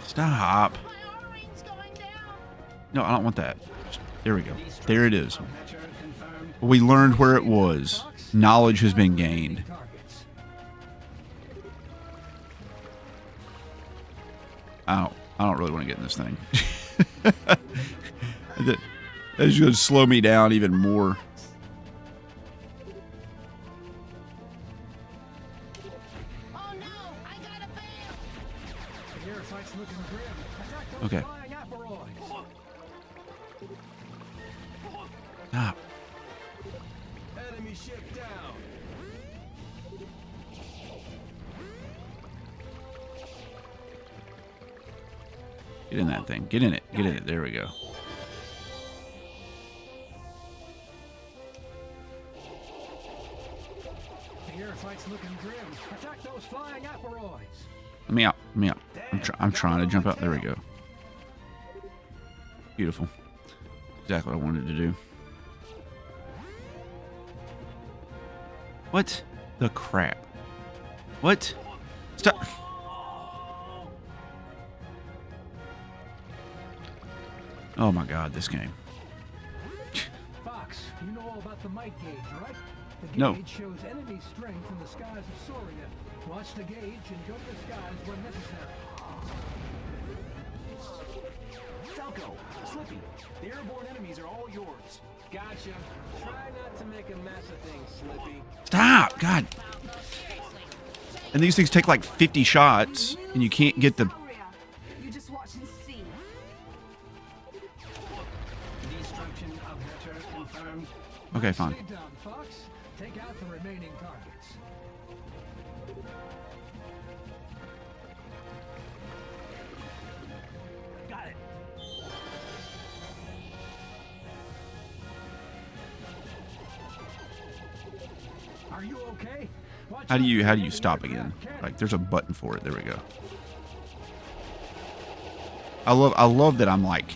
Stop! My R-ring's going down. No, I don't want that. There we go. There it is. Better confirmed. We learned where it was. Knowledge has been gained. Targets. I don't really want to get in this thing. That's going to slow me down even more. Oh no, I gotta bail. The air fight's looking grim. Attack those Okay. flying asteroids. Stop. Enemy ship down. Get in that thing. Get in it. Get in it. There we go. The air fight's looking grim. Attack those flying asteroids. Let me out. Let me out. I'm trying to jump out. There we go. Beautiful. Exactly what I wanted to do. What the crap? What? Stop. Oh my God, this game. Fox, you know all about the might gauge, right? The gauge No. shows enemy strength in the skies of Soria. Watch the gauge and go to the skies when necessary. Falco, Slippy, the airborne enemies are all yours. Gotcha. Try not to make a mess of things, Slippy. Stop. God. And these things take like 50 shots, and you can't get the. You just watch and see. Destruction of Better confirmed. Okay, fine. Stay down, Fox. Take out the remaining targets. Got it. Are you okay? Watch How do out you for how do you enemy stop again? aircraft cannon. Like there's a button for it. There we go. I love that I'm like.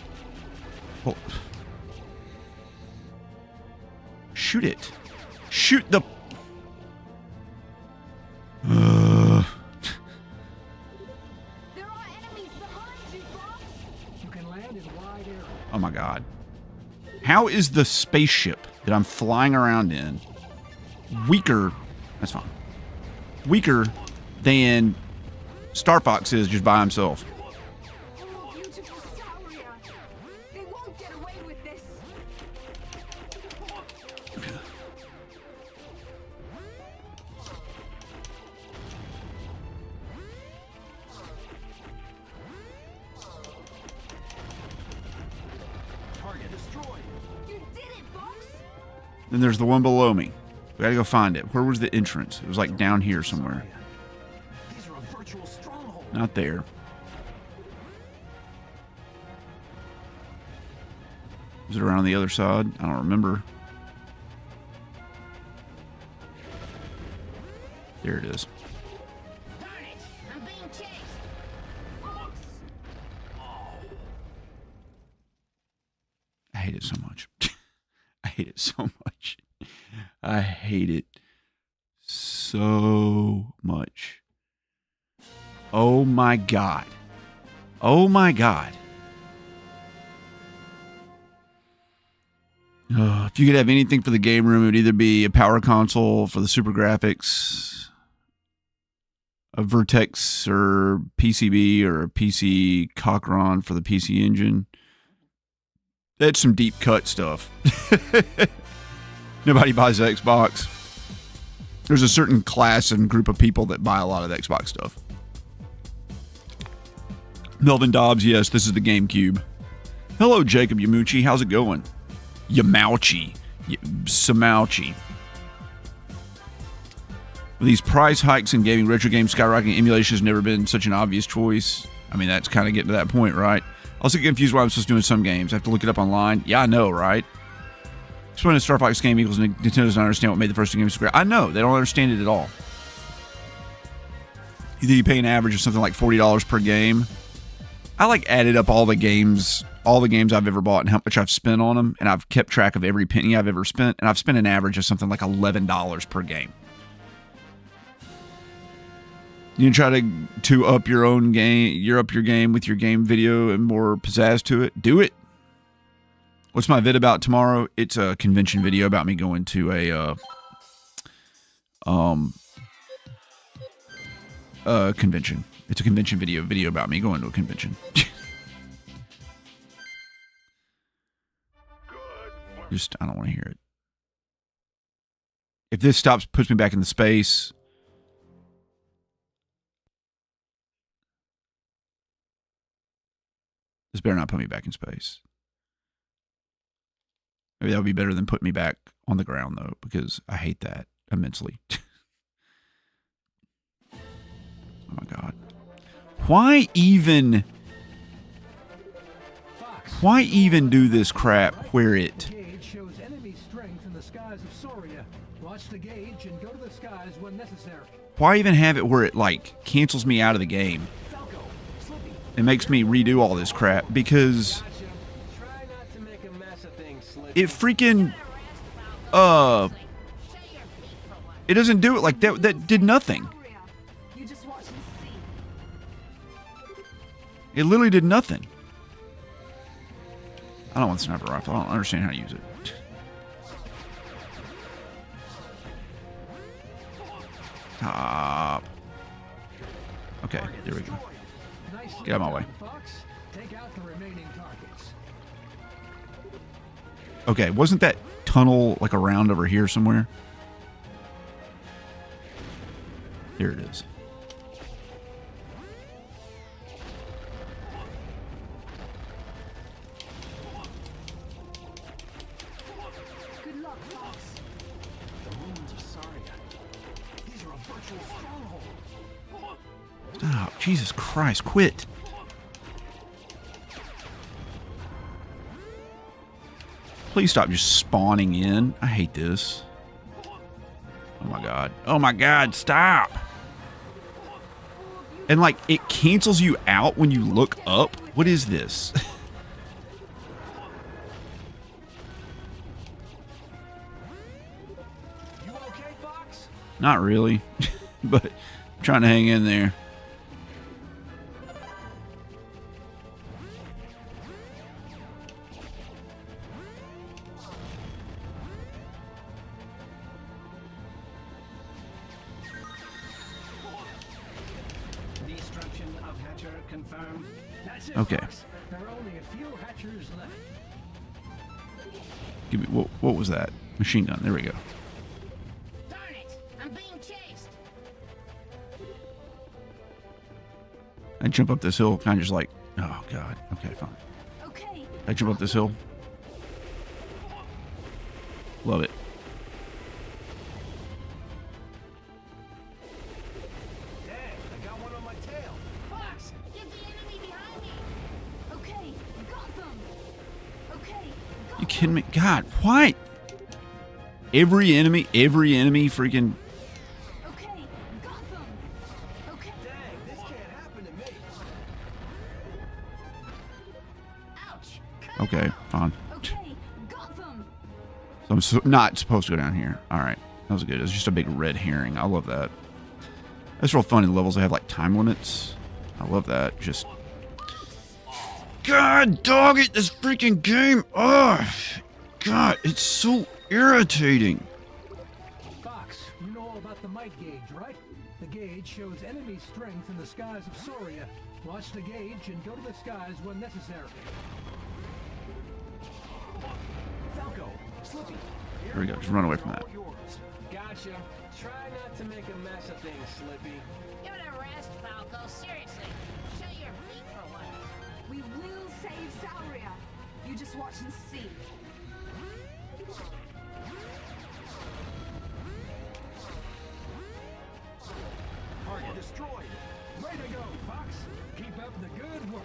Well, shoot it. Shoot the. There are enemies behind you, Fox. You can land in wide area. Oh my God. How is the spaceship that I'm flying around in weaker? That's fine. Weaker than Starfox is just by himself. Oh, beautiful Sauria. They won't get away with this. Target destroyed. You did it, Fox. Then there's the one below me. We gotta go find it. Where was the entrance? It was like down here somewhere. These are a virtual stronghold. Not there. Is it around on the other side? I don't remember. There it is. Darn it! I'm being chased. I hate it so much. I hate it so much. I hate it so much. Oh my God. Oh my God. If you could have anything for the game room, it would either be a power console for the super graphics, a Vertex or PCB, or a PC Cochran for the PC Engine. That's some deep cut stuff. Nobody buys the Xbox. There's a certain class and group of people that buy a lot of the Xbox stuff. Melvin Dobbs, yes, this is the GameCube. Hello, Jacob Yamuchi. How's it going? Yamauchi. Samauchi. With these price hikes in gaming, retro games skyrocketing, emulation has never been such an obvious choice. I mean, that's kind of getting to that point, right? I also get confused why I'm supposed to do in some games. I have to look it up online. Yeah, I know, right? Explaining a Starfox game equals Nintendo doesn't understand what made the first two games so great. I know. They don't understand it at all. You think you pay an average of something like $40 per game? I added up all the games I've ever bought and how much I've spent on them, and I've kept track of every penny I've ever spent, and I've spent an average of something like $11 per game. You try to up your own game, up your game with your game video and more pizzazz to it. Do it. What's my vid about tomorrow? It's a convention video about me going to a convention. It's a convention video about me going to a convention. Just, I don't want to hear it. If this puts me back into space. This better not put me back in space. Maybe that would be better than putting me back on the ground, though, because I hate that immensely. Oh my God. Why even do this crap where it... Gauge shows enemy strength in the skies of Soria. Watch the gauge and go to the skies when necessary. Why even have it where it, cancels me out of the game? It makes me redo all this crap, because it freaking... It doesn't do it like that. That did nothing. You just watch and see. It literally did nothing. I don't want the sniper rifle. I don't understand how to use it. Top. Okay, there we go. Get out of my way. Take out the remaining targets. Okay, wasn't that tunnel around over here somewhere? Here it is. Good luck, Fox. The ruins of Saria. These are a virtual stronghold. Oh, Jesus Christ, quit. Please stop just spawning in. I hate this. Oh my God. Oh my God, stop. And it cancels you out when you look up. What is this? You okay, Fox? Not really, but I'm trying to hang in there. Destruction of Hatcher confirmed. That's it, Okay. Fox. There are only a few hatchers left. Give me what was that? Machine gun. There we go. Darn it! I'm being chased. I jump up this hill, kind of just oh God. Okay, fine. Okay. I jump up this hill. Love it. Dang, I got one on my tail. Fox, get the enemy behind me. Okay, got them. You kidding me? God, why? Every enemy freaking... Okay, got them. Okay. Dang, this can't happen to me. Ouch. Okay, fine. Okay, got them. So I'm not supposed to go down here. All right, that was good. It was just a big red herring. I love that. That's real fun in levels. They have like time limits. I love that. Just... God, dog it, this freaking game. Oh, God, it's so irritating. Fox, you know all about the might gauge, right? The gauge shows enemy strength in the skies of Soria. Watch the gauge and go to the skies when necessary. Falco, Slippy. Here we go. Just run away from that. All yours. Gotcha. Try not to make a mess of things, Slippy. Give it a rest, Falco. Seriously. Show your feet for once. We will save Sauria. You just watch and see. Target destroyed. Way to go, Fox. Keep up the good work.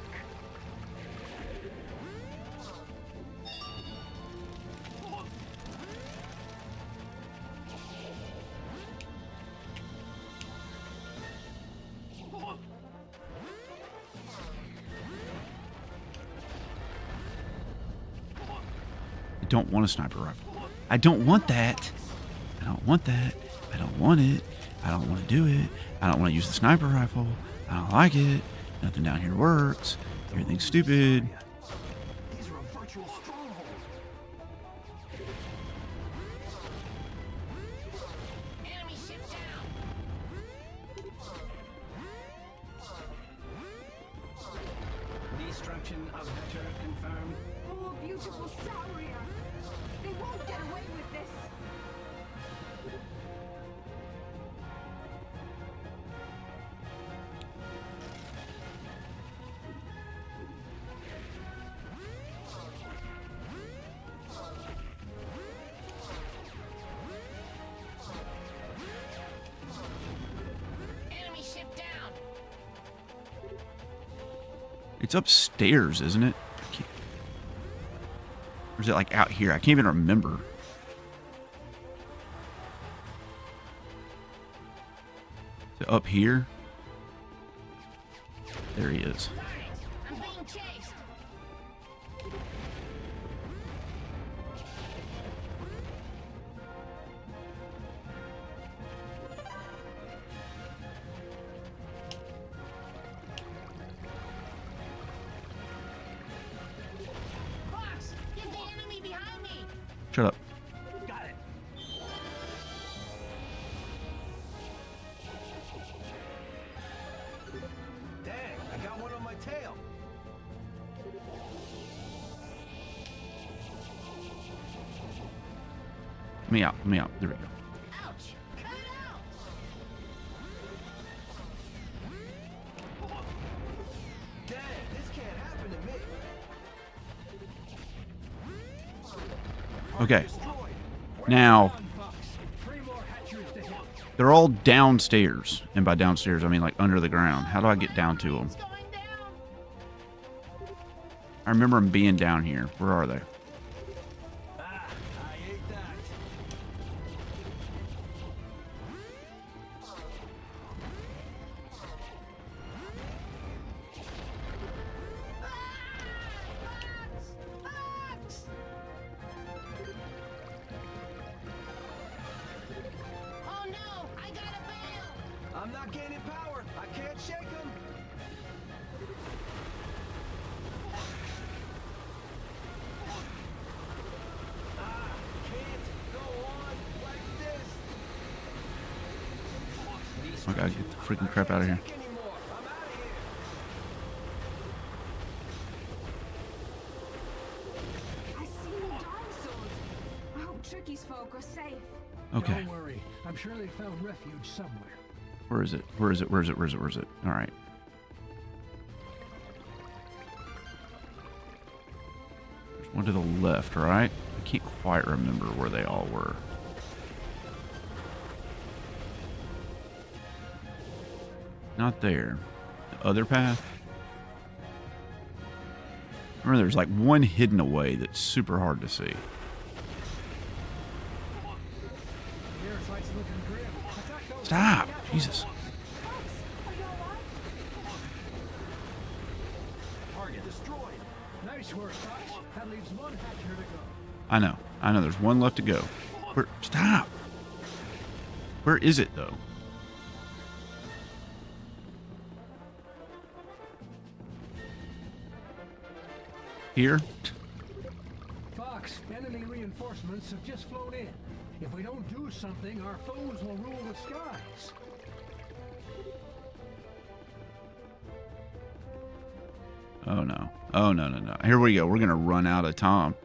I don't want a sniper rifle. I don't want that. I don't want that. I don't want it. I don't want to do it. I don't want to use the sniper rifle. I don't like it. Nothing down here works. Everything's stupid. These are a virtual stronghold. Enemy ship down. Destruction of Vetter confirmed. Oh, beautiful Sauria. They won't get away with this. Enemy ship down. It's upstairs, isn't it? I can't... Or is it like out here? I can't even remember. Is it up here? There he is. Darn it. I'm being chased. Fox, get the enemy behind me. Shut up. Got it. Dang, I got one on my tail. Let me out. Let me out. There we go. Ouch. Cut it out. Dang, this can't happen to me. Okay. Destroyed. Now, Done, Fox. 3 more hatcheries to hit. they're all downstairs. And by downstairs, I mean like under the ground. How do I get down to them? It's going down. I remember them being down here. Where are they? Ah, I ate that. Fox! Oh no, I gotta bail! I'm not gaining power. I can't shake him. Ah, can't go on like this. I gotta get the freaking crap out of here. Take anymore. I'm out of here. I see new dinosaurs. I hope Tricky's folk are safe. Okay. Don't worry. I'm sure they found refuge somewhere. Where is it? Where is it? Where is it? Where is it? Where is it? All right. There's one to the left, right? I can't quite remember where they all were. Not there. The other path? Remember, there's like one hidden away that's super hard to see. The air site's looking grim. Attack those. Stop! Jesus. Target destroyed. Nice work, Fox. That leaves one hatcher to go. I know. I know. There's one left to go. Stop. Where is it though? Here. Fox, enemy reinforcements have just flown in. If we don't do something, our foes will rule the skies. Oh no. Oh no, no, no. Here we go. We're gonna run out of time.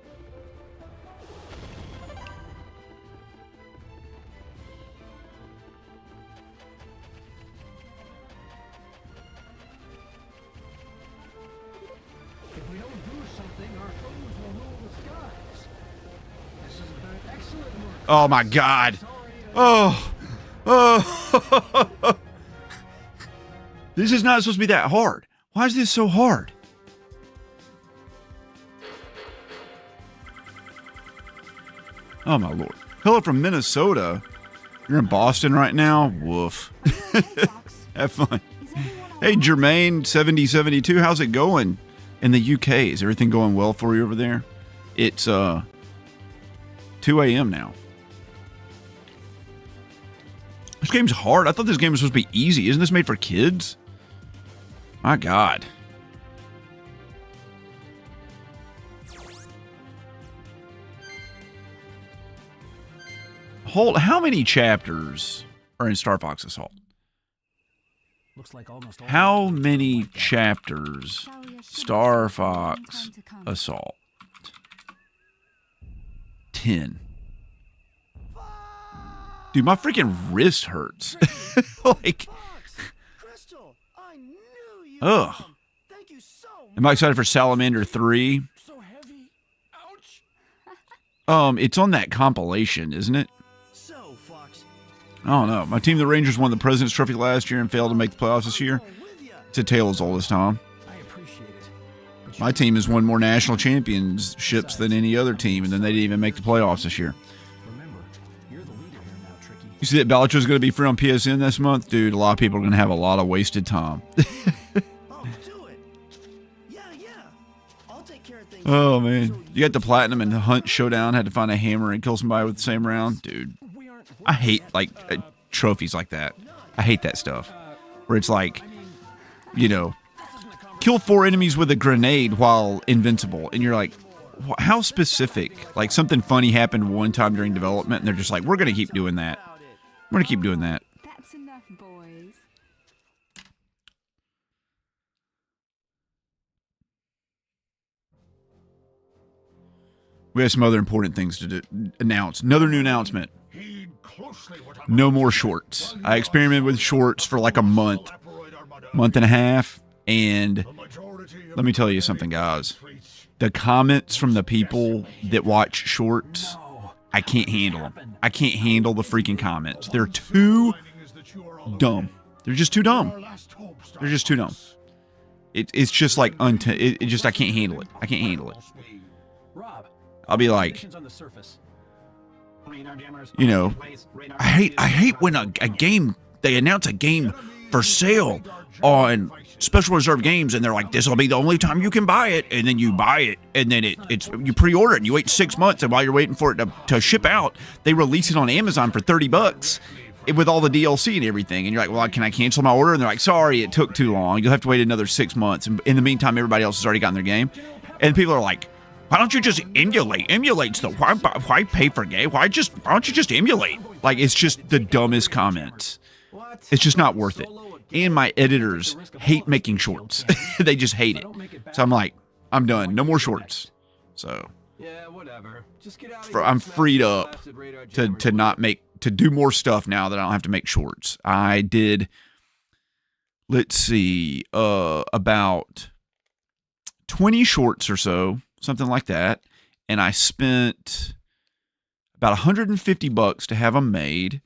If we don't do something, our foes will rule the skies. This has been excellent work. Oh my God. Oh. Oh. This is not supposed to be that hard. Why is this so hard? Oh my Lord. Hello from Minnesota. You're in Boston right now? Woof. Have fun. Hey Jermaine 7072, how's it going in the UK? Is everything going well for you over there? It's 2 a.m. now. This game's hard. I thought this game was supposed to be easy. Isn't this made for kids? My God. How many chapters are in Starfox Assault? Looks like almost all. How many chapters Starfox Assault? 10. Dude, my freaking wrist hurts. Like, Crystal, I knew you. ugh. Thank you so much. Am I excited for Salamander 3? So heavy. Ouch. It's on that compilation, isn't it? So, Fox. I don't know. My team, the Rangers, won the President's Trophy last year and failed to make the playoffs this year. With ya. It's a tale as old as time. I appreciate it. But My team has won more national championships than any other team, and then they didn't even make the playoffs this year. remember, you're the leader here now, Tricky. You see that Bellator's going to be free on PSN this month? Dude, a lot of people are going to have a lot of wasted time. Oh, do it. Yeah. I'll take care of things. Oh, man. You got the Platinum and the Hunt Showdown, had to find a hammer and kill somebody with the same round. Dude, We aren't. I hate, like, trophies like that. I hate that stuff. Where it's like, you know, kill 4 enemies with a grenade while invincible. And you're like, how specific? Like, something funny happened one time during development, and they're just like, we're going to keep doing that. We're going to keep doing that. That's enough, boys. We have some other important things to announce. Another new announcement. Heed closely what I'm No more shorts. I experimented with shorts for like a month and a half, and let me tell you something, guys. The comments from the people that watch shorts, I can't handle them. I can't handle the freaking comments. They're too dumb. They're just too dumb. They're just too dumb. It's just like I can't handle it. I can't handle it. Rob, I'll be like, conditions on the surface. Radar jammers. you know, Radar I hate when a game, they announce a game for sale on special reserve games, and they're like, this will be the only time you can buy it, and then you buy it, and then it's you pre-order it, and you wait 6 months, and while you're waiting for it to ship out, they release it on Amazon for $30 with all the DLC and everything, and you're like, well, can I cancel my order? And they're like, sorry, it took too long. You'll have to wait another 6 months, and in the meantime, everybody else has already gotten their game, and people are like, why don't you just emulate? Emulate's the why pay for game? Why don't you just emulate? Like, it's just the dumbest comments. It's just not worth it. And my editors hate making shorts. They just hate it. So I'm like, I'm done. No more shorts. So Yeah, whatever. Just get out of I'm freed up to do more stuff now that I don't have to make shorts. I did, let's see, about 20 shorts or so, something like that. And I spent about $150 to have them made.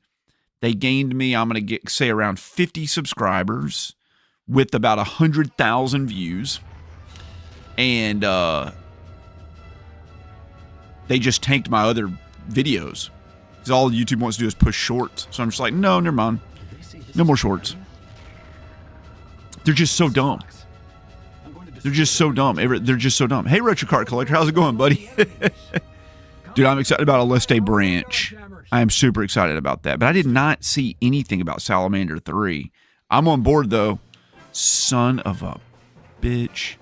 They gained me, I'm going to say around 50 subscribers with about 100,000 views. and they just tanked my other videos. Because all YouTube wants to do is push shorts. So I'm just like, no, never mind. No more shorts. They're just so dumb. They're just so dumb. They're just so dumb. Hey, Retro Card Collector, how's it going, buddy? Dude, I'm excited about Aleste Branch. I am super excited about that. But I did not see anything about Salamander 3. I'm on board, though. Son of a bitch.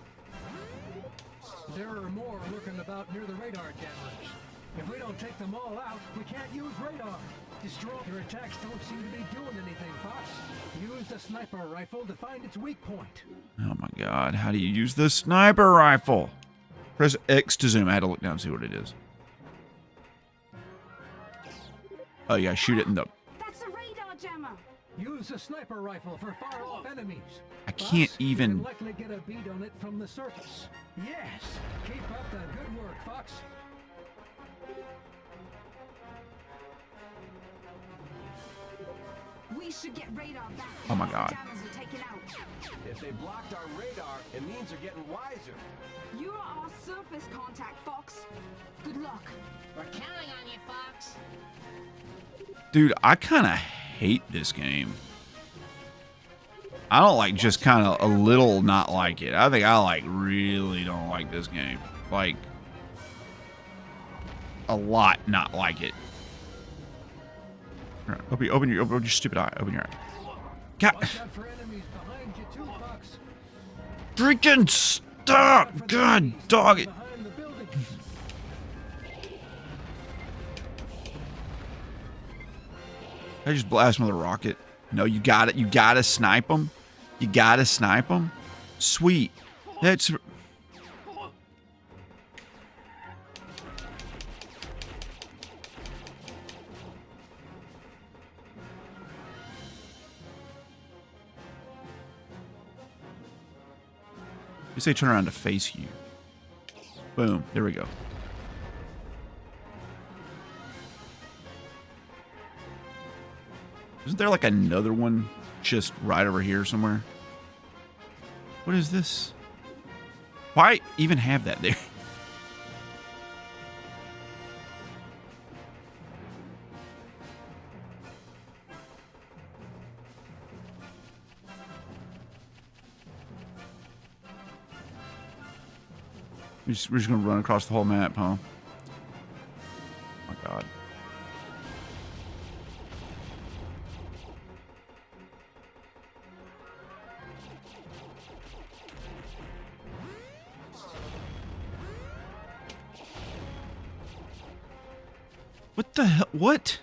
There are more lurking about near the radar jammers. If we don't take them all out, we can't use radar. Destroy your attacks don't seem to be doing anything, Fox. Use the sniper rifle to find its weak point. Oh my god, how do you use the sniper rifle? Press X to zoom. I had to look down and see what it is. Oh, you gotta shoot it in the... That's a radar jammer. Use the sniper rifle for far-off enemies. I can't Fox, even... You can likely get a beat on it from the surface. Yes! Keep up the good work, Fox. We should get radar back. Oh my god. Jammers are taken out. If they blocked our radar, it means they're getting wiser. You are our surface contact, Fox. Good luck. We're counting on you, Fox. Dude, I kind of hate this game. I don't like just kind of a little not like it. I think I like really don't like this game. Like, a lot not like it. All right, open your stupid eye. Open your eye. God. Watch out for enemies behind you too, Fox. Freaking stop! God, dog it. Behind the buildings. I just blast him with a rocket. No, you got it. You gotta snipe him. You gotta snipe him. Sweet. That's... You say turn around to face you. Boom. There we go. Isn't there like another one just right over here somewhere? What is this? Why even have that there? We're just going to run across the whole map, huh? Oh my god. What the hell? What?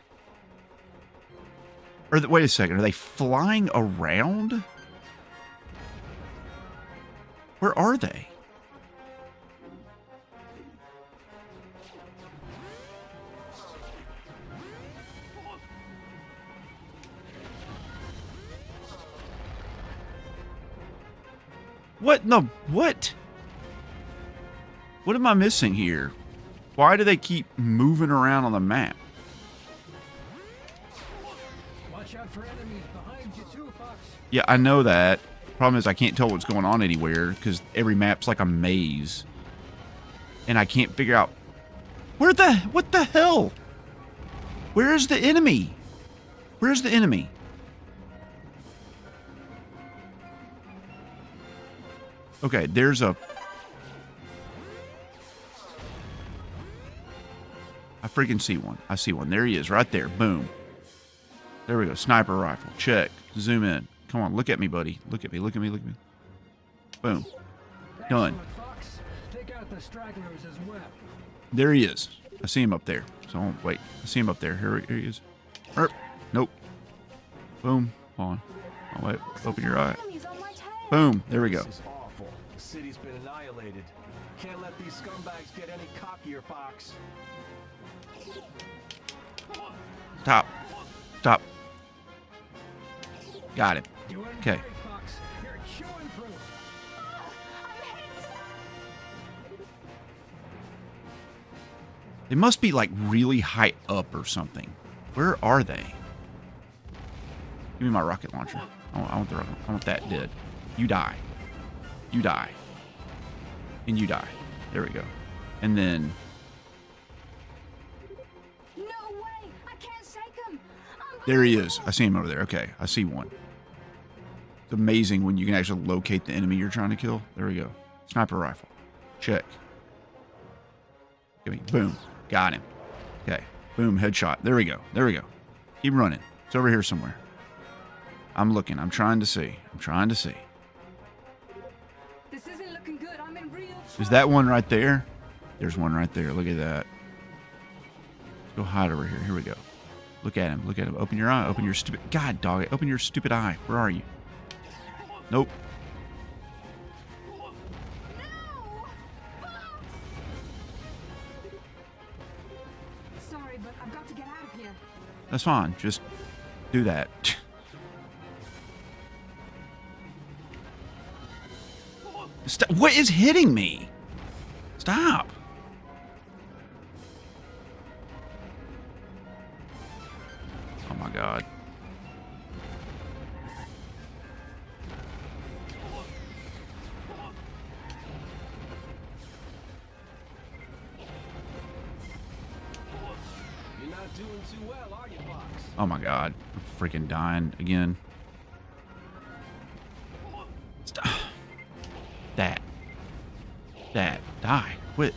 Wait a second. Are they flying around? Where are they? What? No, what? What am I missing here? Why do they keep moving around on the map? Watch out for enemies behind you too, Fox. Yeah, I know that. Problem is I can't tell what's going on anywhere because every map's like a maze. And I can't figure out... what the hell? Where is the enemy? Where's the enemy? Okay, there's a... I freaking see one. I see one. There he is, right there. Boom. There we go. Sniper rifle. Check. Zoom in. Come on, look at me, buddy. Look at me, look at me, look at me. Boom. Done. Excellent, Fox. Take out the stragglers as well. There he is. I see him up there. So, wait. I see him up there. Here he is. Nope. Boom. Hold on. Oh, wait. Open your eye. Enemies on my tail. Boom. There we go. This is awful. The city's been annihilated. Can't let these scumbags get any cockier, Fox. Stop. Stop. Got it. Doing Okay. great, Fox. You're chewing through. I'm hit. They must be like really high up or something. Where are they? Give me my rocket launcher. I want the rocket. I want that dead. You die. You die. And you die. There we go. And then... No way! I can't shake him! There he is. I see him over there. Okay, I see one. It's amazing when you can actually locate the enemy you're trying to kill. There we go. Sniper rifle. Check. Give me. Boom. Got him. Okay. Boom. Headshot. There we go. There we go. Keep running. It's over here somewhere. I'm looking. I'm trying to see. I'm trying to see. This isn't looking good. I'm in real trouble. Is that one right there? There's one right there. Look at that. Let's go hide over here. Here we go. Look at him. Look at him. Open your eye. Open your stupid... God, dog. Open your stupid eye. Where are you? Nope. No! Sorry, but I've got to get out of here. That's fine. Just do that. Stop. What is hitting me? Stop. Oh my God. You're not doing too well, are you, Fox? Oh my God. I'm freaking dying again. Stop. That. Die. Quit.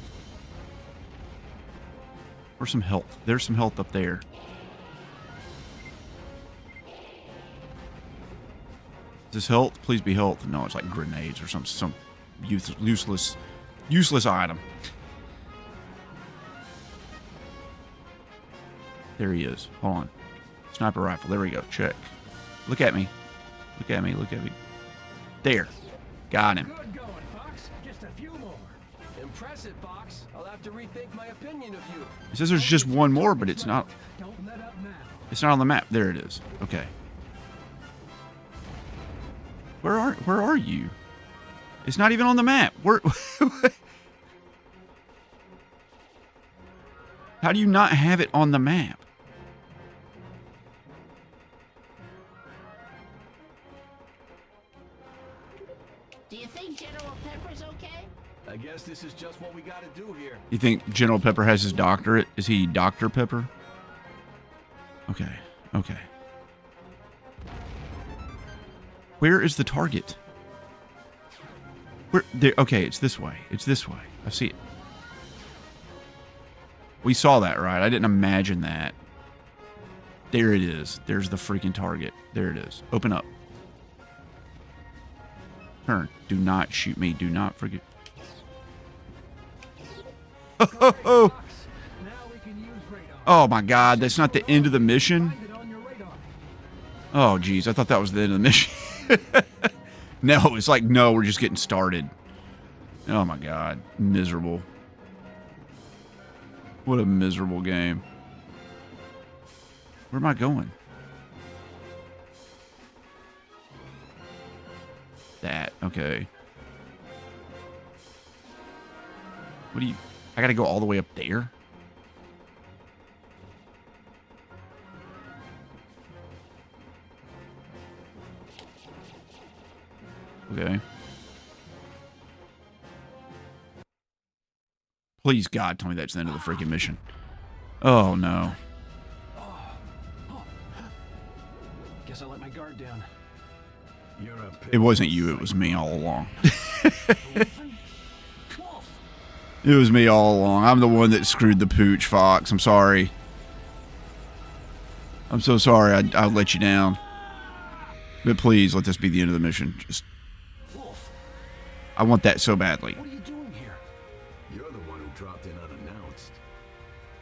Where's some health? There's some health up there. Is this health? Please be health. No, it's like grenades or some useless item. There he is. Hold on. Sniper rifle. There we go. Check. Look at me. Look at me. Look at me. There. Got him. Good going, Fox. Just a few more. Impressive, Fox. I'll have to rethink my opinion of you. It says there's just one more, but it's not. Don't let up now. It's not on the map. There it is. Okay. Where are you? It's not even on the map. Where? How do you not have it on the map? Do you think General Pepper's okay? I guess this is just what we gotta do here. You think General Pepper has his doctorate? Is he Dr. Pepper? Okay. Okay. Where is the target? Where? There. Okay, it's this way. It's this way. I see it. We saw that, right? I didn't imagine that. There it is. There's the freaking target. There it is. Open up. Turn. Do not shoot me. Do not forget. Oh, Fox, now we can use radar. oh my God. That's not the end of the mission. Find it on your radar. Oh, geez. I thought that was the end of the mission. No, it's like, no, we're just getting started. Oh my God. Miserable. What a miserable game. Where am I going? That. Okay. What do you... I gotta go all the way up there? Okay. Please, God, tell me that's the end of the freaking mission. Oh, no. Guess I let my guard down. You're a It wasn't you, it was me all along. It was me all along. I'm the one that screwed the pooch, Fox. I'm sorry. I'm so sorry I let you down. But please, let this be the end of the mission. Just... I want that so badly. What are you doing here? You're the one who dropped in unannounced.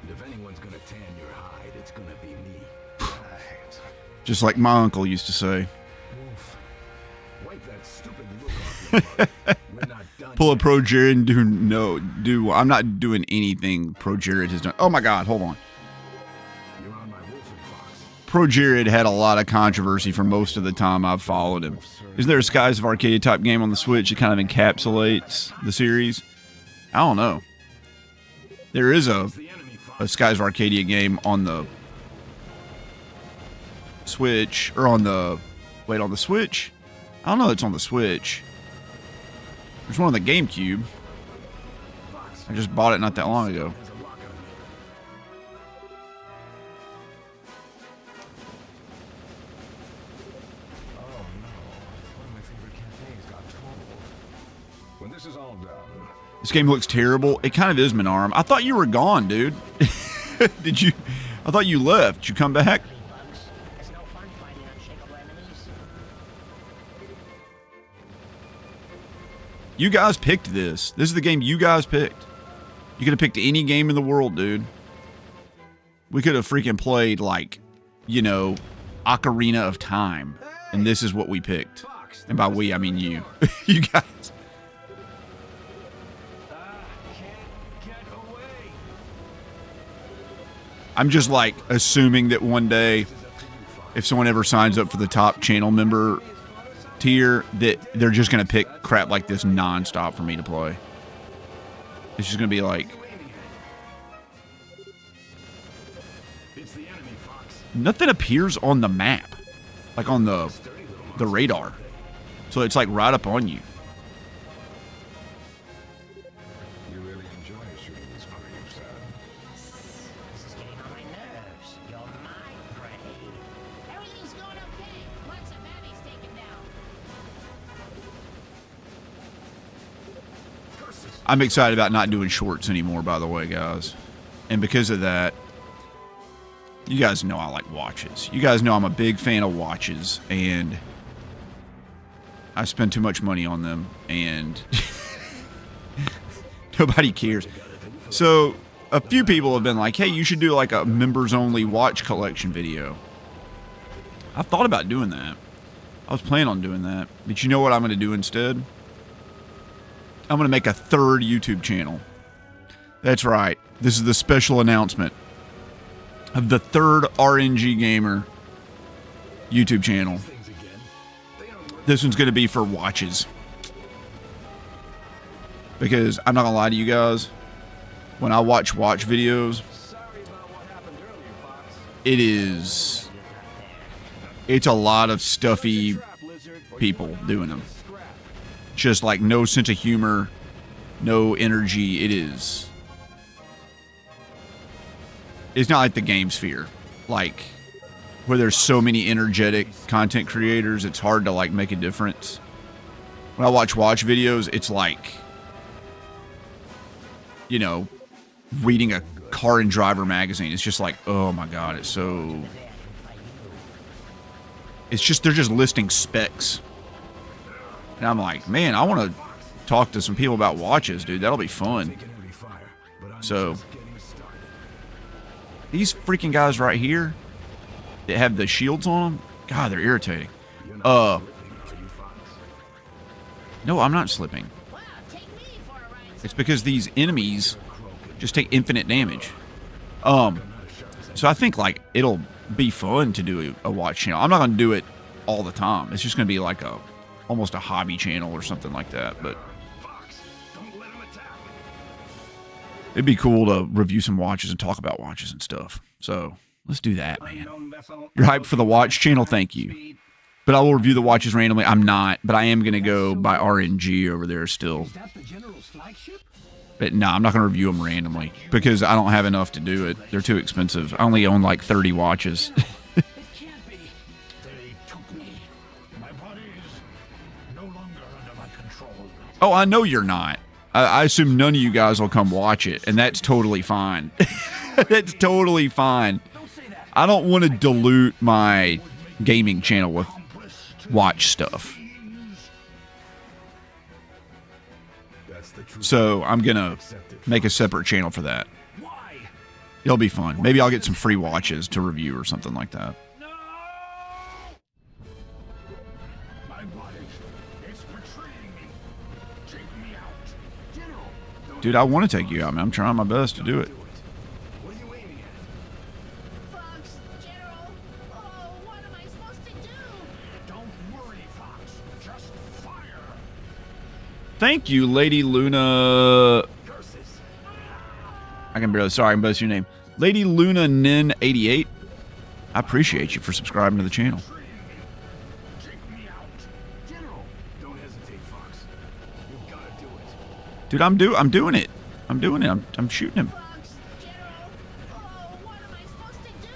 And if anyone's gonna tan your hide, it's gonna be me. Right. Just like my uncle used to say. Wolf. Wipe that stupid look off your mouth. We're not done. Pull a yet. Pro Jared and I'm not doing anything Pro Jared has done. Oh my God, hold on. You're on my Wolfen Fox. Pro Jared had a lot of controversy for most of the time I've followed him. Is there a Skies of Arcadia type game on the Switch that kind of encapsulates the series? I don't know. There is a The enemy Fox. Skies of Arcadia game on the Switch, or on the... Wait, on the Switch? I don't know, it's on the Switch. There's one on the GameCube. I just bought it not that long ago. Has a lock on me. Oh no. One of my favorite cafes got totaled. When this is all done, This game looks terrible. It kind of is, Menarm. I thought you were gone, dude. Did you? I thought you left. Did you come back? Bugs. It's no fun fighting unshakable enemies. You guys picked this. This is the game you guys picked. You could have picked any game in the world, dude. We could have freaking played, like, you know, Ocarina of Time. And this is what we picked. Fox. And by we, I mean you. You guys. Can't get away. I'm just, like, assuming that one day, if someone ever signs up for the top channel member tier, that they're just going to pick crap like this nonstop for me to play. It's just going to be like, It's the enemy, Fox. nothing appears on the map. Like on the radar. So it's like right up on you. You really enjoy shooting this part, you said. This is getting on my nerves. You're my prey. Everything's going okay. Lots of baddies taken down. Curses. I'm excited about not doing shorts anymore, by the way, guys. And because of that, you guys know I like watches. You guys know I'm a big fan of watches, and I spend too much money on them, and nobody cares. So a few people have been like, hey, you should do like a members-only watch collection video. I've thought about doing that. I was planning on doing that. But you know what I'm going to do instead? I'm going to make a third YouTube channel. That's right. This is the special announcement of the third RNG Gamer YouTube channel. Things again. They are worth This one's going to be for watches. Because I'm not going to lie to you guys. When I watch videos, sorry about what happened earlier, Fox. it's a lot of stuffy Trap, lizard, or people you will doing not them. scrap. Just like no sense of humor, no energy. It's not like the game sphere, like where there's so many energetic content creators, it's hard to like make a difference. When I watch videos, it's like, you know, reading a car and driver magazine. It's just like, oh my god, it's just they're just listing specs. And I'm like, man, I want to talk to some people about watches, dude. That'll be fun. Taking heavy fire, but I'm So just getting started. these freaking guys right here that have the shields on them, God, they're irritating. No, I'm not slipping. Wow, take me for a ride. It's because these enemies just take infinite damage. So I think like it'll be fun to do a watch channel. I'm not going to do it all the time. It's just going to be like almost a hobby channel or something like that. But Fox, don't let him attack. it'd be cool to review some watches and talk about watches and stuff. So let's do that, man. Unknown vessel. You're hyped for the watch channel? Thank you. Speed. But I will review the watches randomly. I'm not, but I am going to go by RNG over there still. Is that the General's flagship? But no, I'm not going to review them randomly because I don't have enough to do it. They're too expensive. I only own like 30 watches. It can't be. They took me. My body is no longer under my control. Oh, I know you're not. I assume none of you guys will come watch it, and that's totally fine. That's totally fine. I don't want to dilute my gaming channel with watch stuff. That's the truth. So I'm going to make a separate channel for that. Why? It'll be fun. Maybe I'll get some free watches to review or something like that. My body is betraying me. Take me out. General, Dude, I want to take you out, man. I'm trying my best to do it. What are you aiming at? Fox, General. Oh, what am I supposed to do? don't worry, Fox. Just fire. Thank you, Lady Luna. Curses. I can barely your name. Lady Luna Nin 88. I appreciate you for subscribing to the channel. Take me out. General, don't hesitate, Fox. You've got to do it. Dude, I'm doing it. I'm doing it. I'm shooting him. Fox, General. Oh, what am I supposed to do?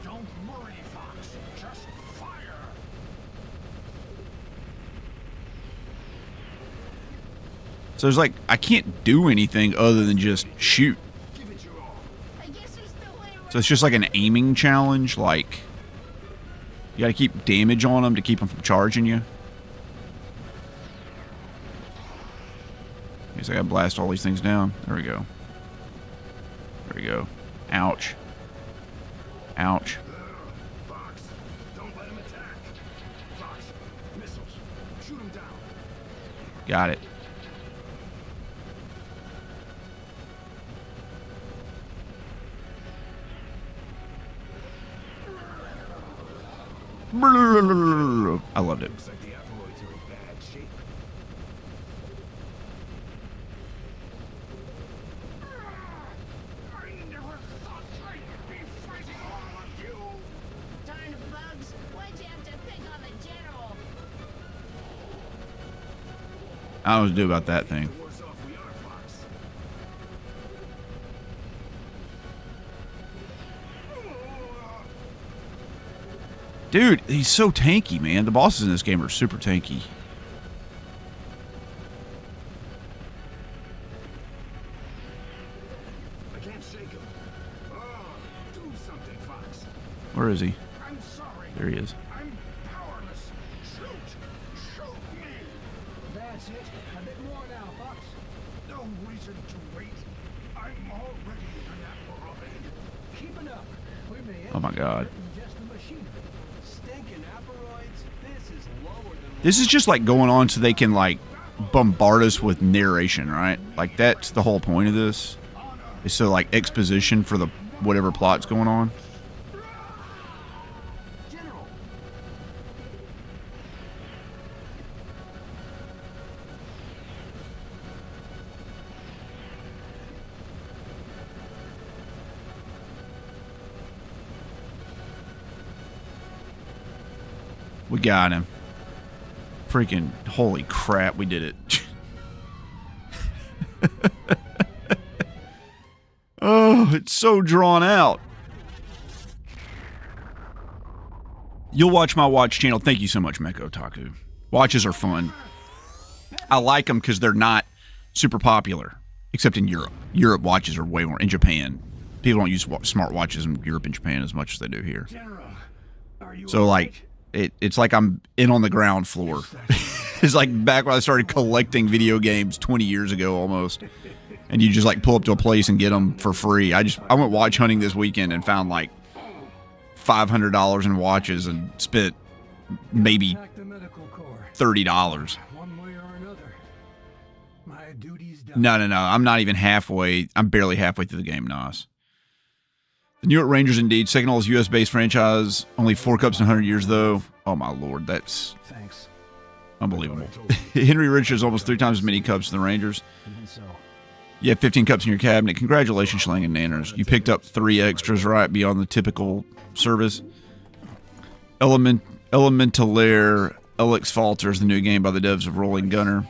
Don't worry, Fox. Just fire. So there's like, I can't do anything other than just shoot. Give it your all. I guess there's no way around. So it's just like an aiming challenge. Like, you gotta keep damage on them to keep them from charging you. Guess I gotta blast all these things down. There we go. There we go. Ouch. Ouch. Fox, don't let him attack. Fox, missiles. Shoot him down. Got it. I loved it. Looks like the asteroids are in bad shape. I never thought I'd be fighting all of you. Darn bugs. Why'd you have to pick on the general? I don't know what to do about that thing. The worse off we are, Fox. Dude, he's so tanky, man. The bosses in this game are super tanky. I can't shake him. Oh, do something, Fox. Where is he? I'm sorry. There he is. I'm powerless. Shoot me. That's it. A bit more now, Fox. No reason to wait. I'm already an asteroid. Keep it up. We may Oh my God. end up just the machinery. Stinking aperoids? This is lower than... This is just like going on so they can like bombard us with narration, right? Like that's the whole point of this. Is so like exposition for the whatever plot's going on. General. We got him. Freaking holy crap, we did it. Oh, it's so drawn out. You'll watch my watch channel. Thank you so much, Meko Otaku. Watches are fun. I like them because they're not super popular, except in Europe. Europe watches are way more. In Japan, people don't use smart watches in Europe and Japan as much as they do here. General, are you So like, it's like I'm in on the ground floor. It's like back when I started collecting video games 20 years ago almost. And you just like pull up to a place and get them for free. I went watch hunting this weekend and found like $500 in watches and spent maybe Attack the medical corps. $30. One way or another. My duty's done. No. I'm not even halfway. I'm barely halfway through the game, Nas. The New York Rangers, indeed. Second oldest U.S.-based franchise. Only 4 cups in 100 years, though. Oh, my Lord. That's Thanks. unbelievable. Henry Rich has almost 3 times as many cups than the Rangers. Even so. You have 15 cups in your cabinet. Congratulations, Schlang and Nanners. You picked up 3 extras right beyond the typical service. Elementalaire Elix Falter is the new game by the devs of Rolling Gunner.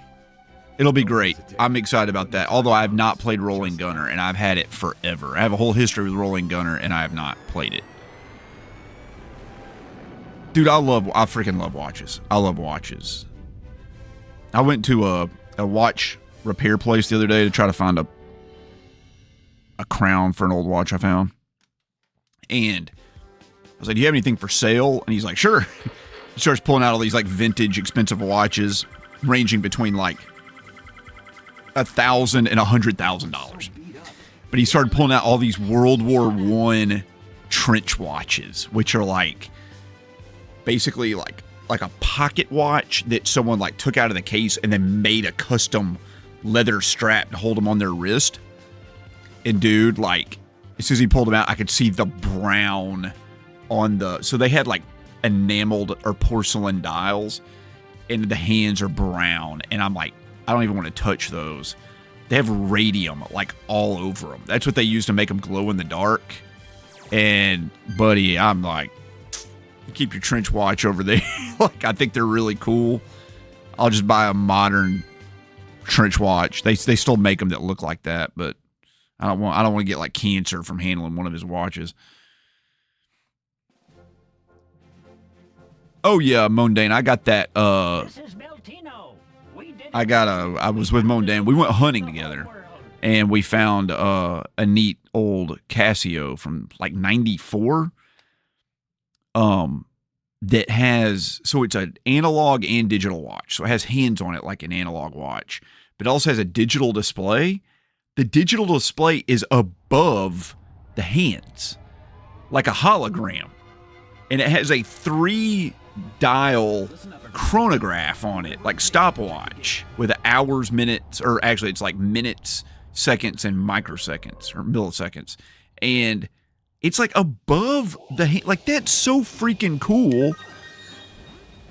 It'll be great. I'm excited about that. Although I have not played Rolling Gunner, and I've had it forever. I have a whole history with Rolling Gunner, and I have not played it. Dude, I freaking love watches. I love watches. I went to a watch repair place the other day to try to find a crown for an old watch I found. And I was like, do you have anything for sale? And he's like, sure. He starts pulling out all these like vintage expensive watches ranging between like $1,000 and $100,000. But he started pulling out all these World War I trench watches, which are like basically like a pocket watch that someone like took out of the case and then made a custom leather strap to hold them on their wrist. And dude, like as soon as he pulled them out, I could see the brown on the, so they had like enameled or porcelain dials and the hands are brown. And I'm like, I don't even want to touch those. They have radium like all over them. That's what they use to make them glow in the dark. And buddy, I'm like, keep your trench watch over there. Like, I think they're really cool. I'll just buy a modern trench watch. They still make them that look like that, but I don't want to get like cancer from handling one of his watches. Oh yeah, Mondane, I got that. This is Beltino. We did I was with Mondane. We went hunting together, and we found a neat old Casio from like '94. That has, so it's an analog and digital watch. So it has hands on it like an analog watch, but it also has a digital display. The digital display is above the hands, like a hologram. And it has a 3-dial chronograph on it, like stopwatch, with hours, minutes, or actually it's like minutes, seconds, and microseconds or milliseconds. And it's like above the hand. Like, that's so freaking cool.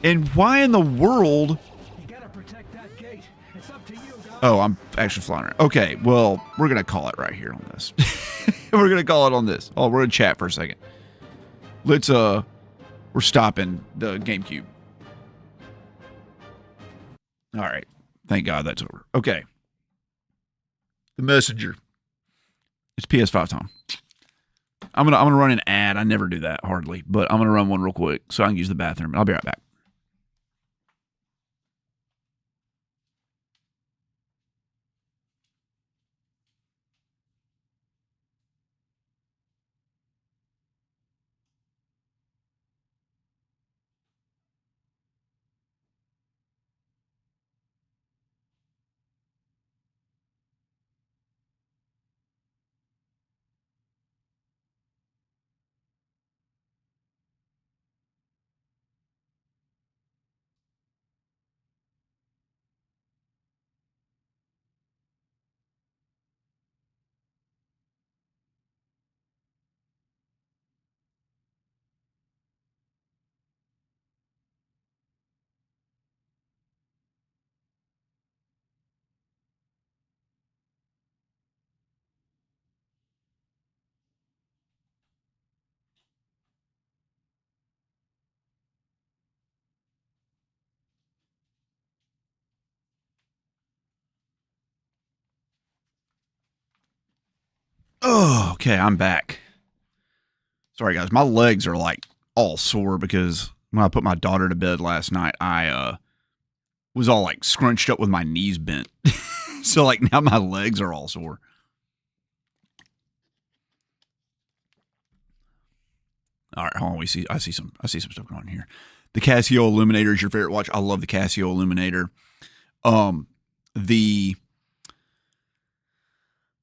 And why in the world? You gotta protect that gate. It's up to you, guys. Oh, I'm actually flying around. Okay, well, we're going to call it right here on this. We're going to call it on this. Oh, we're going to chat for a second. Let's, we're stopping the GameCube. All right. Thank God that's over. Okay. The Messenger. It's PS5 time. I'm gonna run an ad. I never do that hardly, but I'm gonna run one real quick so I can use the bathroom. I'll be right back. Oh, okay, I'm back. Sorry, guys. My legs are like all sore because when I put my daughter to bed last night, I was all like scrunched up with my knees bent. So like now my legs are all sore. All right, hold on. I see some stuff going on here. The Casio Illuminator is your favorite watch. I love the Casio Illuminator.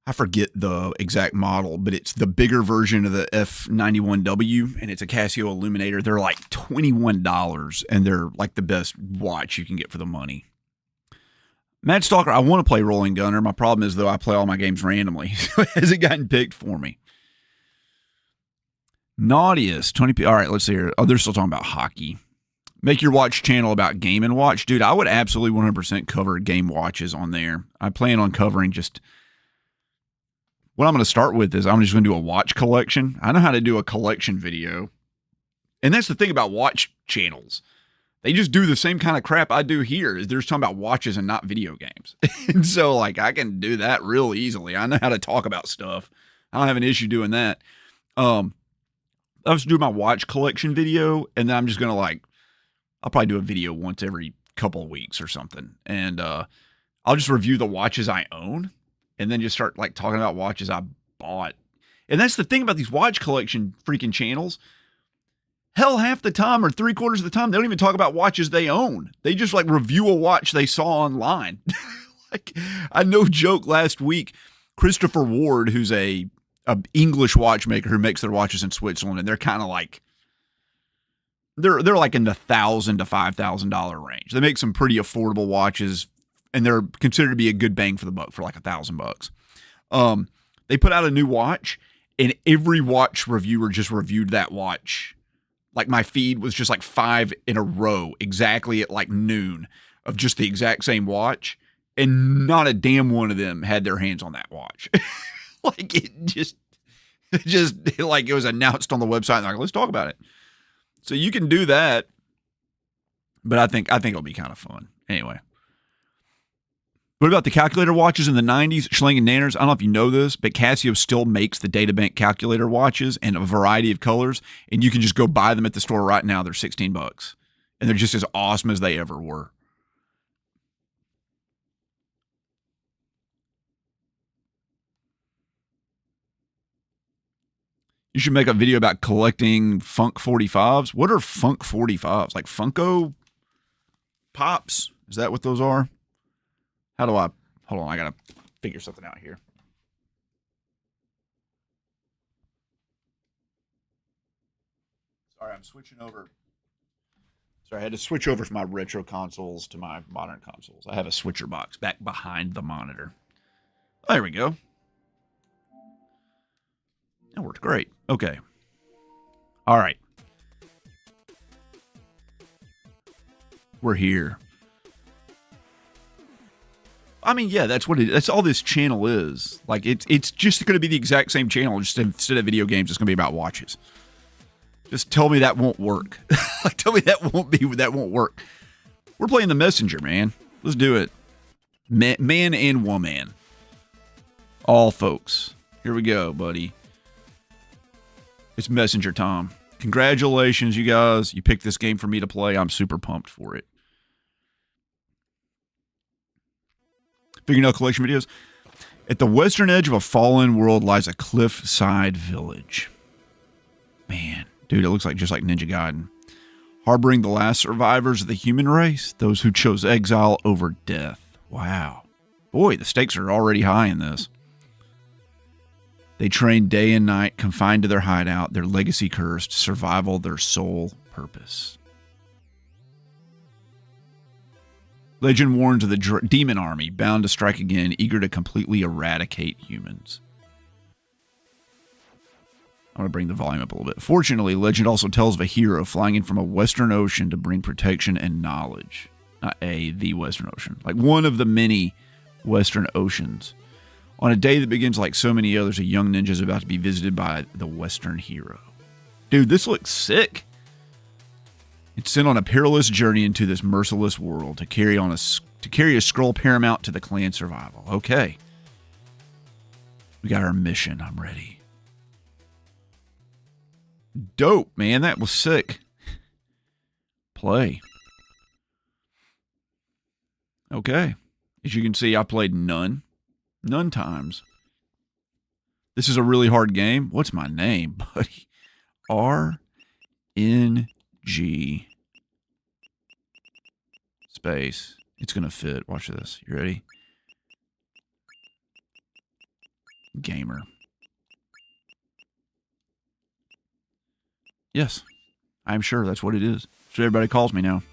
I forget the exact model, but it's the bigger version of the F91W, and it's a Casio Illuminator. They're like $21, and they're like the best watch you can get for the money. Mad Stalker, I want to play Rolling Gunner. My problem is, though, I play all my games randomly, so it hasn't gotten picked for me. Naughtiest, 20p. All right, let's see here. Oh, they're still talking about hockey. Make your watch channel about Game & Watch. Dude, I would absolutely 100% cover game watches on there. I plan on covering just... What I'm going to start with is I'm just going to do a watch collection. I know how to do a collection video. And that's the thing about watch channels. They just do the same kind of crap I do here. They're just talking about watches and not video games. And so, like, I can do that real easily. I know how to talk about stuff. I don't have an issue doing that. I was doing my watch collection video, and then I'm just going to, like, I'll probably do a video once every couple of weeks or something. And I'll just review the watches I own. And then just start like talking about watches I bought. And that's the thing about these watch collection freaking channels. Hell, half the time or 3/4 of the time, they don't even talk about watches they own. They just like review a watch they saw online. Like, I no joke, last week, Christopher Ward, who's a English watchmaker who makes their watches in Switzerland, and they're kind of like, they're like in the $1,000 to $5,000 range. They make some pretty affordable watches, and they're considered to be a good bang for the buck for like $1,000. They put out a new watch, and every watch reviewer just reviewed that watch. Like, my feed was just like 5 in a row, exactly at like noon, of just the exact same watch, and not a damn one of them had their hands on that watch. Like, it just like it was announced on the website, and like, let's talk about it. So you can do that, but I think it'll be kind of fun anyway. What about the calculator watches in the 90s? Schling and Nanners, I don't know if you know this, but Casio still makes the Databank calculator watches in a variety of colors, and you can just go buy them at the store right now. They're $16, and they're just as awesome as they ever were. You should make a video about collecting Funk 45s. What are Funk 45s? Like Funko Pops? Is that what those are? How do I... Hold on, I got to figure something out here. Sorry, I'm switching over. Sorry, I had to switch over from my retro consoles to my modern consoles. I have a switcher box back behind the monitor. There we go. That worked great. Okay. All right. We're here. I mean, yeah, that's what that's all this channel is. Like, it's just going to be the exact same channel. Just instead of video games, it's going to be about watches. Just tell me that won't work. Like, tell me that won't work. We're playing the Messenger, man. Let's do it. Man and woman. All folks. Here we go, buddy. It's Messenger Tom. Congratulations, you guys. You picked this game for me to play. I'm super pumped for it. Fingernail collection videos. At the western edge of a fallen world lies a cliffside village. Man, dude, it looks like just like Ninja Gaiden. Harboring the last survivors of the human race, those who chose exile over death. Wow. Boy, the stakes are already high in this. They train day and night, confined to their hideout, their legacy cursed, survival their sole purpose. Legend warns of the demon army, bound to strike again, eager to completely eradicate humans. I'm going to bring the volume up a little bit. Fortunately, legend also tells of a hero flying in from a western ocean to bring protection and knowledge. Not the western ocean. Like one of the many western oceans. On a day that begins like so many others, a young ninja is about to be visited by the western hero. Dude, this looks sick. It's sent on a perilous journey into this merciless world to carry a scroll paramount to the clan survival. Okay. We got our mission. I'm ready. Dope, man. That was sick. Play. Okay. As you can see, I played none times. This is a really hard game. What's my name, buddy? RNG space. It's going to fit. Watch this. You ready? Gamer. Yes. I'm sure that's what it is. That's what everybody calls me now.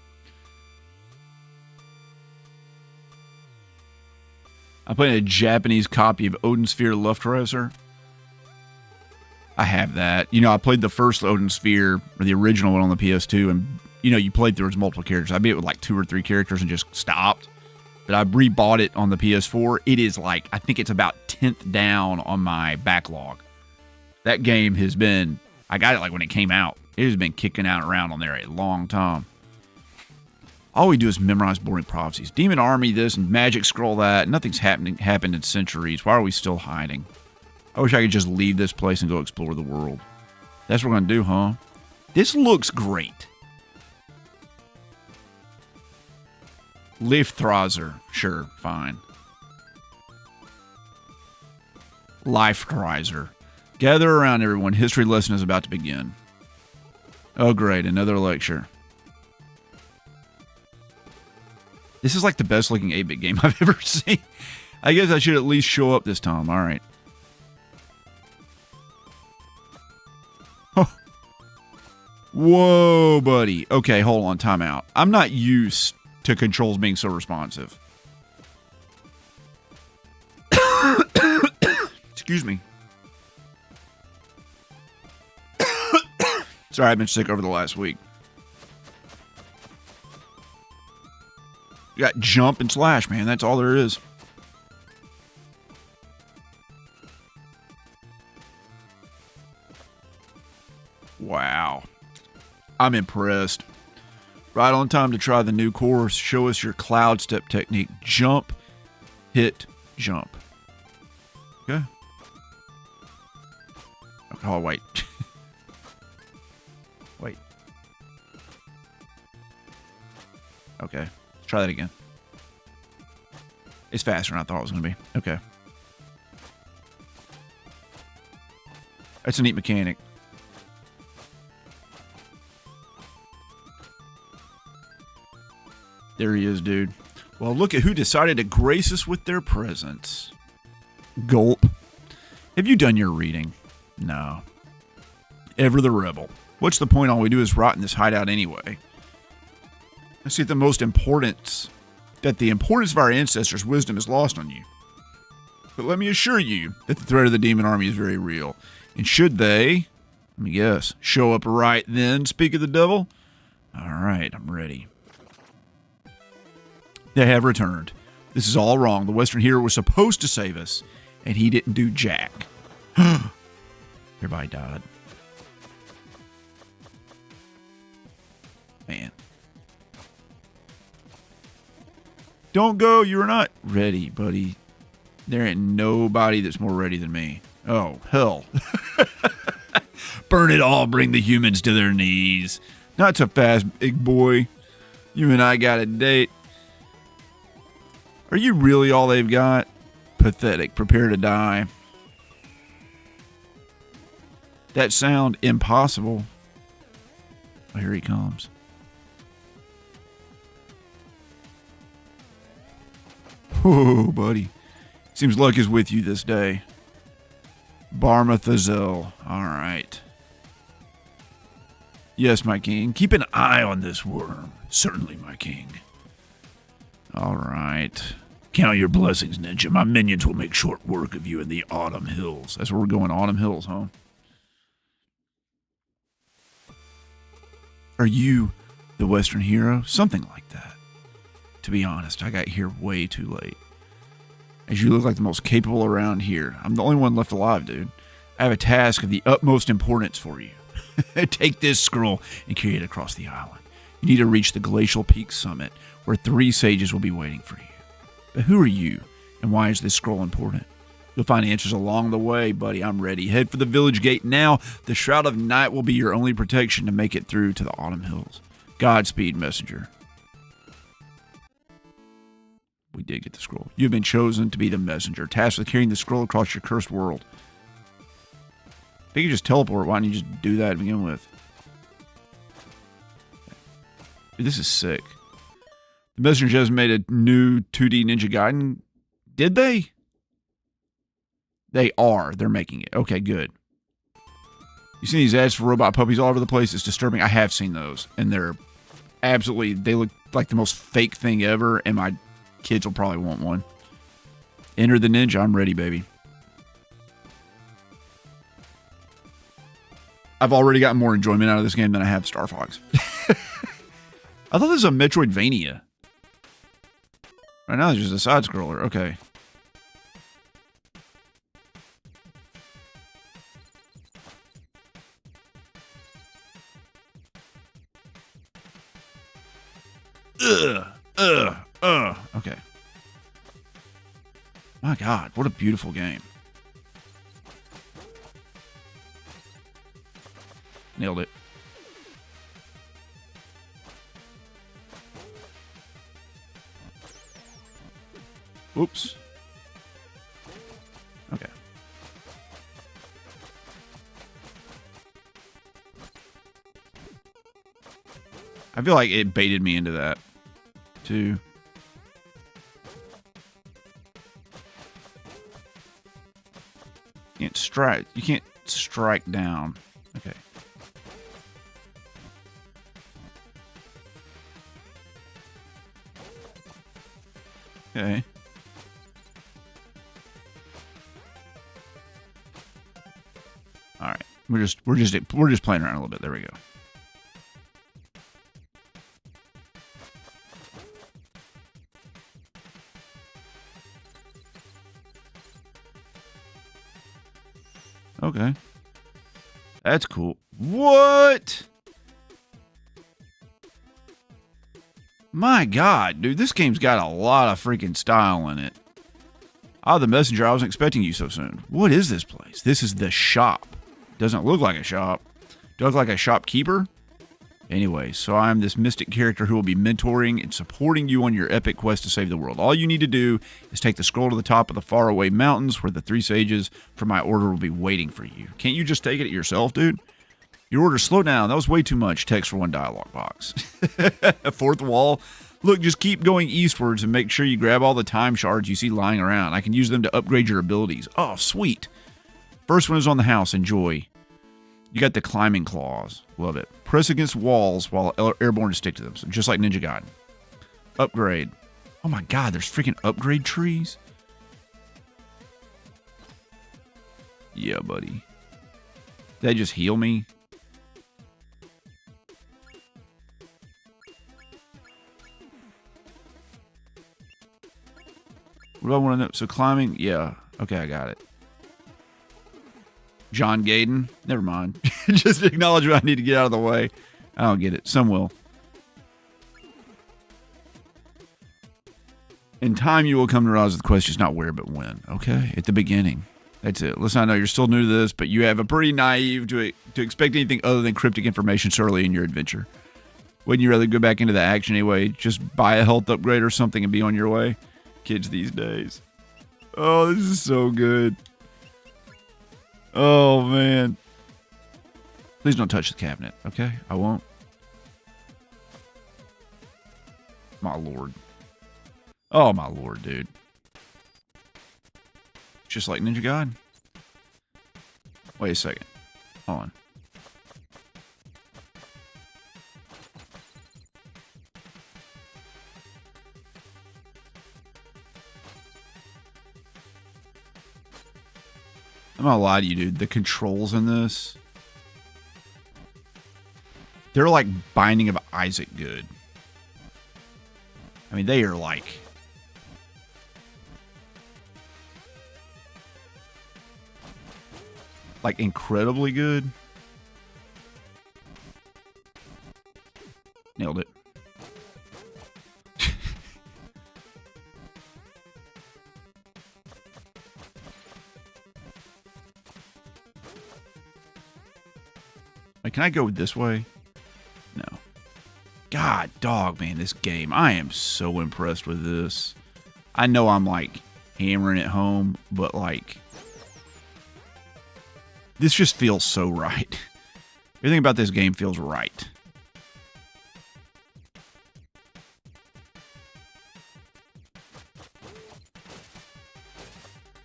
I played a Japanese copy of Odin Sphere Luftracer. I have that. You know, I played the first Odin Sphere, or the original one on the PS2, and, you know, you played through its multiple characters. I beat it with like 2 or 3 characters and just stopped. But I rebought it on the PS4. It is like, I think it's about 10th down on my backlog. That game has been, I got it like when it came out. It has been kicking out around on there a long time. All we do is memorize boring prophecies. Demon army this and magic scroll that. Nothing's happened in centuries. Why are we still hiding? I wish I could just leave this place and go explore the world. That's what we're going to do, huh? This looks great. Liftrazer. Sure, fine. Liftrazer. Gather around, everyone. History lesson is about to begin. Oh, great. Another lecture. This is like the best looking 8-bit game I've ever seen. I guess I should at least show up this time. All right. Oh. Whoa, buddy. Okay, hold on. Time out. I'm not used to controls being so responsive. Excuse me. Sorry, I've been sick over the last week. You got jump and slash, man. That's all there is. Wow. I'm impressed. Right on time to try the new course. Show us your cloud step technique. Jump hit, jump. Okay. Oh, wait. Wait. Okay. Let's try that again. It's faster than I thought it was going to be. Okay. That's a neat mechanic. There he is, dude. Well, look at who decided to grace us with their presence. Gulp. Have you done your reading? No. Ever the rebel. What's the point? All we do is rot in this hideout anyway. I see the importance of our ancestors' wisdom is lost on you. But let me assure you that the threat of the demon army is very real. And should they, let me guess, show up right then, speak of the devil? All right, I'm ready. They have returned. This is all wrong. The Western hero was supposed to save us, and he didn't do jack. Everybody died. Man. Don't go. You're not ready, buddy. There ain't nobody that's more ready than me. Oh, hell. Burn it all. Bring the humans to their knees. Not so fast, big boy. You and I got a date. Are you really all they've got? Pathetic. Prepare to die. That sound impossible. Oh, here he comes. Whoa, buddy. Seems luck is with you this day. Barmathazel. All right. Yes, my king. Keep an eye on this worm. Certainly, my king. All right. Count your blessings, Ninja. My minions will make short work of you in the Autumn Hills. That's where we're going, Autumn Hills, huh? Are you the Western hero? Something like that. To be honest, I got here way too late. As you look like the most capable around here, I'm the only one left alive, dude. I have a task of the utmost importance for you. Take this scroll and carry it across the island. You need to reach the Glacial Peak summit, where 3 sages will be waiting for you. But who are you, and why is this scroll important? You'll find answers along the way, buddy. I'm ready. Head for the village gate now. The Shroud of Night will be your only protection to make it through to the Autumn Hills. Godspeed, messenger. We did get the scroll. You've been chosen to be the messenger, tasked with carrying the scroll across your cursed world. If you could just teleport, why don't you just do that to begin with? Dude, this is sick. The messenger just made a new 2D Ninja Gaiden. Did they? They are. They're making it. Okay, good. You see these ads for robot puppies all over the place? It's disturbing. I have seen those. And they're absolutely, they look like the most fake thing ever. And my kids will probably want one. Enter the ninja. I'm ready, baby. I've already gotten more enjoyment out of this game than I have Starfox. I thought this was a Metroidvania. Right now, it's just a side-scroller. Okay. Okay. My God, what a beautiful game. Nailed it. Oops. Okay. I feel like it baited me into that, too. You can't strike down. Okay. Okay. All right. We're just playing around a little bit. There we go. Okay. That's cool. What? My God, dude, this game's got a lot of freaking style in it. Ah, the messenger. I wasn't expecting you so soon. What is this place? This is the shop. Doesn't look like a shop. Do I look like a shopkeeper? Anyway, so I'm this mystic character who will be mentoring and supporting you on your epic quest to save the world. All you need to do is take the scroll to the top of the faraway mountains where the 3 sages from my order will be waiting for you. Can't you just take it yourself, dude? Your order, slow down. That was way too much text for one dialogue box. Fourth wall. Look, just keep going eastwards and make sure you grab all the time shards you see lying around. I can use them to upgrade your abilities. Oh, sweet. First one is on the house. Enjoy. You got the climbing claws. Love it. Press against walls while airborne to stick to them. So just like Ninja Gaiden. Upgrade. Oh my god, there's freaking upgrade trees. Yeah, buddy. Did they just heal me? What do I want to know? So climbing, yeah. Okay, I got it. John Gaden. Never mind. Just acknowledge what I need to get out of the way. I don't get it. Some will. In time, you will come to realize the question is not where, but when. Okay? At the beginning. That's it. Listen, I know you're still new to this, but you have a pretty naive to expect anything other than cryptic information so early in your adventure. Wouldn't you rather go back into the action anyway? Just buy a health upgrade or something and be on your way? Kids these days. Oh, this is so good. Oh, man. Please don't touch the cabinet, okay? I won't. My lord. Oh, my lord, dude. Just like Ninja Gaiden. Wait a second. Hold on. I'm not gonna lie to you, dude. The controls in this, they're like Binding of Isaac good. I mean, they are like incredibly good. Nailed it. Like, can I go this way? No. God, dog, man, this game. I am so impressed with this. I know I'm, like, hammering it home, but, like, this just feels so right. Everything about this game feels right.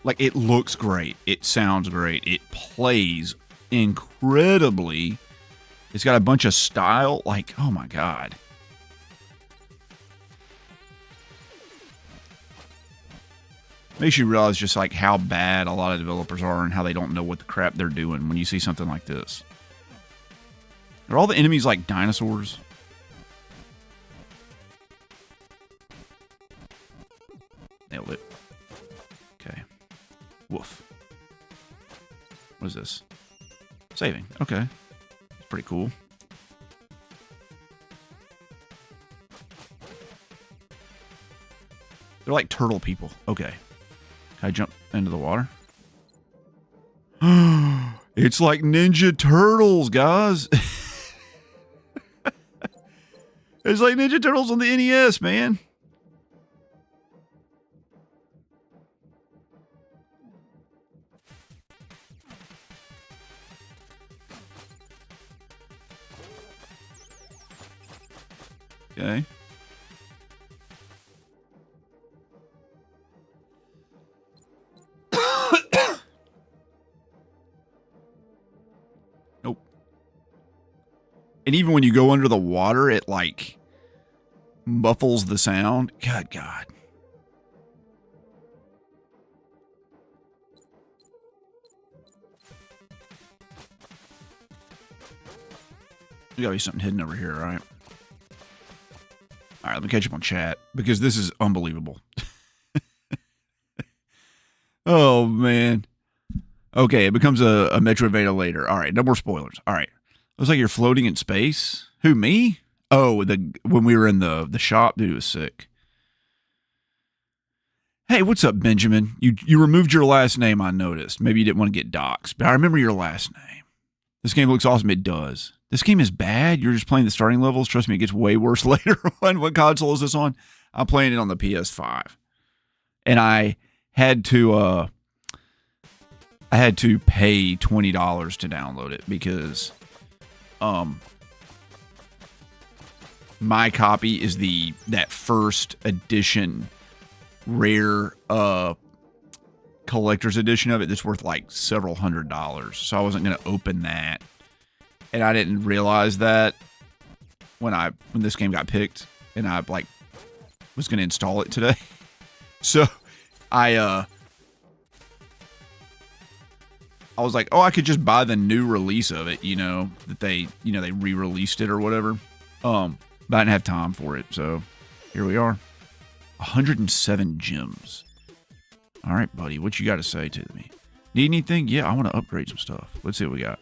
Like, it looks great. It sounds great. It plays incredibly. It's got a bunch of style. Like, oh my god. Makes you realize just like how bad a lot of developers are and how they don't know what the crap they're doing when you see something like this. Are all the enemies like dinosaurs? Nailed it. Okay. Woof. What is this? Saving. Okay. That's pretty cool. They're like turtle people. Okay. Can I jump into the water? It's like Ninja Turtles, guys. It's like Ninja Turtles on the NES, man. Okay. Nope. And even when you go under the water, it like muffles the sound. God. There's gotta be something hidden over here, right? All right, let me catch up on chat because this is unbelievable. Oh, man. Okay, it becomes a Metroidvania later. All right, no more spoilers. All right. Looks like you're floating in space. Who, me? Oh, when we were in the shop, dude, it was sick. Hey, what's up, Benjamin? You removed your last name, I noticed. Maybe you didn't want to get doxxed, but I remember your last name. This game looks awesome. It does. This game is bad. You're just playing the starting levels. Trust me, it gets way worse later on. What console is this on? I'm playing it on the PS5. And I had to pay $20 to download it because my copy is that first edition rare collector's edition of it that's worth like several $100s. So I wasn't going to open that. And I didn't realize that when this game got picked and I like was going to install it today. So I was like, oh, I could just buy the new release of it, that they re-released it or whatever. But I didn't have time for it. So here we are. 107 gems. All right, buddy. What you got to say to me? Need anything? Yeah, I want to upgrade some stuff. Let's see what we got.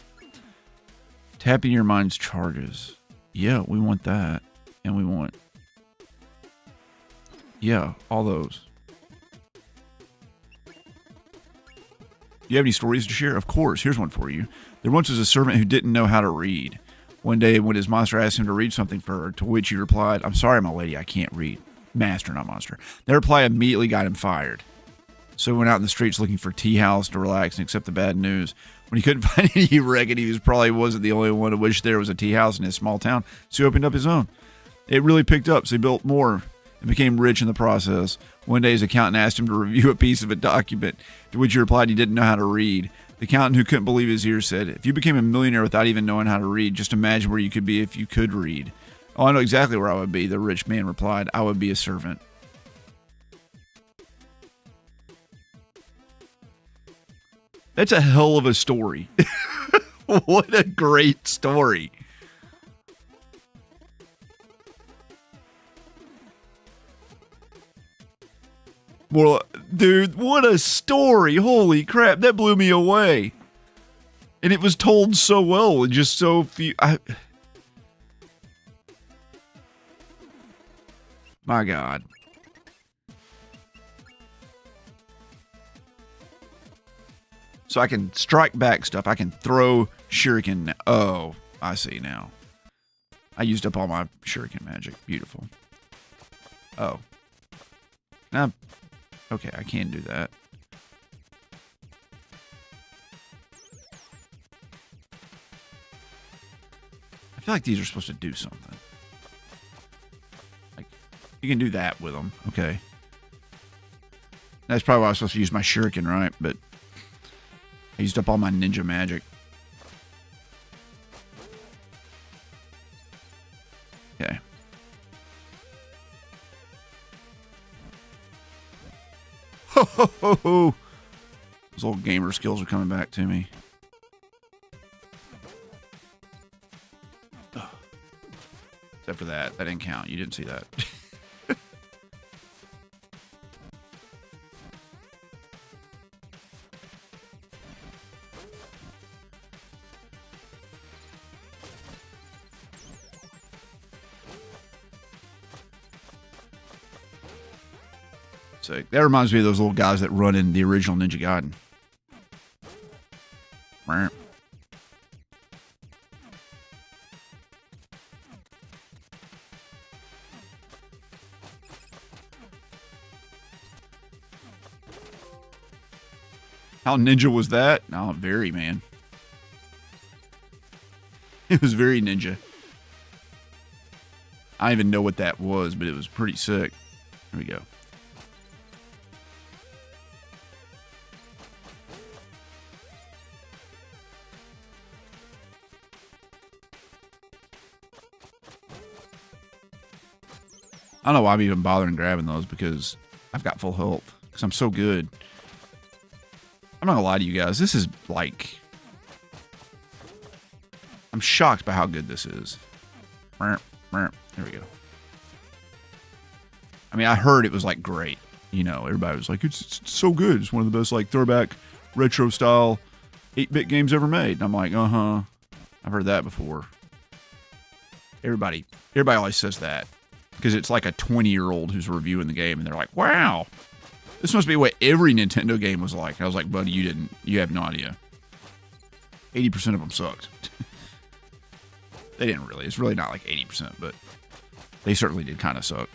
Tapping your mind's charges. Yeah, we want that. And we want... Yeah, all those. Do you have any stories to share? Of course. Here's one for you. There once was a servant who didn't know how to read. One day, when his master asked him to read something for her, to which he replied, "I'm sorry, my lady, I can't read." Master, not monster. Their reply immediately got him fired. So he went out in the streets looking for a tea house to relax and accept the bad news. When he couldn't find any, he reckoned he probably wasn't the only one to wish there was a tea house in his small town, so he opened up his own. It really picked up, so he built more and became rich in the process. One day his accountant asked him to review a piece of a document, to which he replied he didn't know how to read. The accountant, who couldn't believe his ears, said, "If you became a millionaire without even knowing how to read, just imagine where you could be if you could read." "Oh, I know exactly where I would be," the rich man replied. "I would be a servant." That's a hell of a story. What a great story. Well, dude, what a story. Holy crap, that blew me away. And it was told so well and just so few... My God. So I can strike back stuff. I can throw shuriken. Oh, I see now. I used up all my shuriken magic. Beautiful. Oh. Now, okay, I can do that. I feel like these are supposed to do something. Like, you can do that with them. Okay. That's probably why I was supposed to use my shuriken, right? But I used up all my ninja magic. Okay. Ho, ho, ho, ho. Those old gamer skills are coming back to me. Ugh. Except for that. That didn't count. You didn't see that. So that reminds me of those little guys that run in the original Ninja Gaiden. How ninja was that? Oh, very, man. It was very ninja. I don't even know what that was, but it was pretty sick. Here we go. I don't know why I'm even bothering grabbing those because I've got full health. Because I'm so good. I'm not gonna lie to you guys. This is like... I'm shocked by how good this is. There we go. I mean, I heard it was like great. You know, everybody was like, it's so good. It's one of the best like throwback retro style 8-bit games ever made. And I'm like, uh-huh. I've heard that before. Everybody always says that. Because it's like a 20-year-old who's reviewing the game, and they're like, wow. This must be what every Nintendo game was like. I was like, buddy, you have no idea. 80% of them sucked. They didn't really. It's really not like 80%, but they certainly did kind of suck.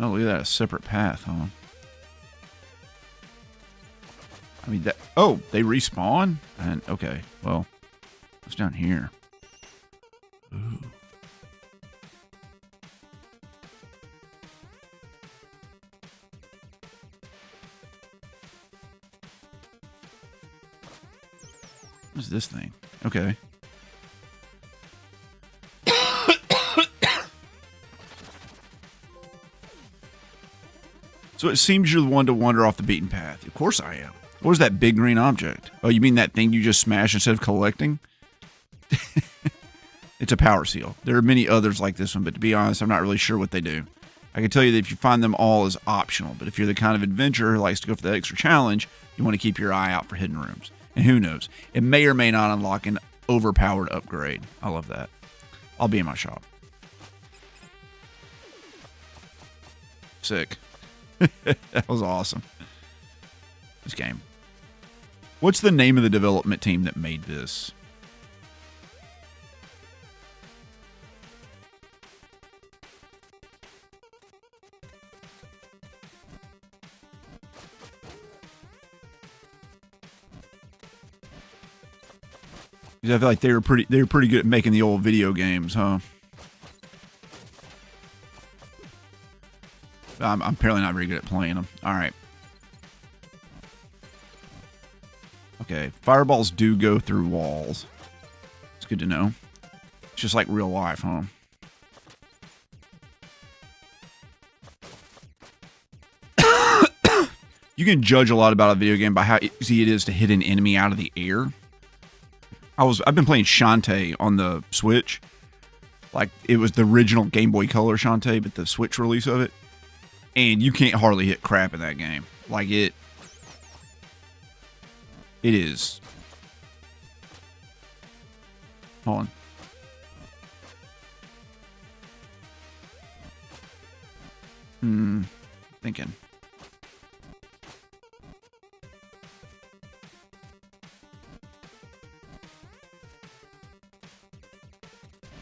Oh, look at that. A separate path, huh? I mean, that... Oh, they respawn? And okay, well, what's down here? Ooh. What's this thing? Okay. So it seems you're the one to wander off the beaten path. Of course I am. What is that big green object? Oh, you mean that thing you just smashed instead of collecting? It's a power seal. There are many others like this one, but to be honest, I'm not really sure what they do. I can tell you that if you find them all is optional, but if you're the kind of adventurer who likes to go for the extra challenge, you want to keep your eye out for hidden rooms. And who knows, it may or may not unlock an overpowered upgrade. I love that. I'll be in my shop. Sick. That was awesome. This game. What's the name of the development team that made this? Because I feel like they were pretty good at making the old video games, huh? I'm apparently not very good at playing them. All right. Okay, fireballs do go through walls. It's good to know. It's just like real life, huh? You can judge a lot about a video game by how easy it is to hit an enemy out of the air. I've been playing Shantae on the Switch. Like, it was the original Game Boy Color Shantae, but the Switch release of it. And you can't hardly hit crap in that game. Like, it is. Hold on. Thinking.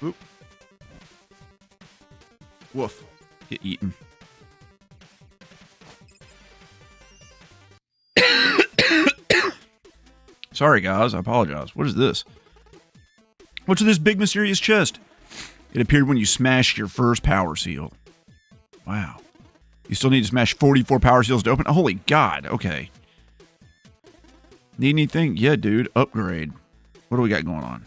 Oop. Woof. Get eaten. Sorry, guys. I apologize. What is this? What's in this big mysterious chest? It appeared when you smashed your first power seal. Wow. You still need to smash 44 power seals to open? Holy God. Okay. Need anything? Yeah, dude. Upgrade. What do we got going on?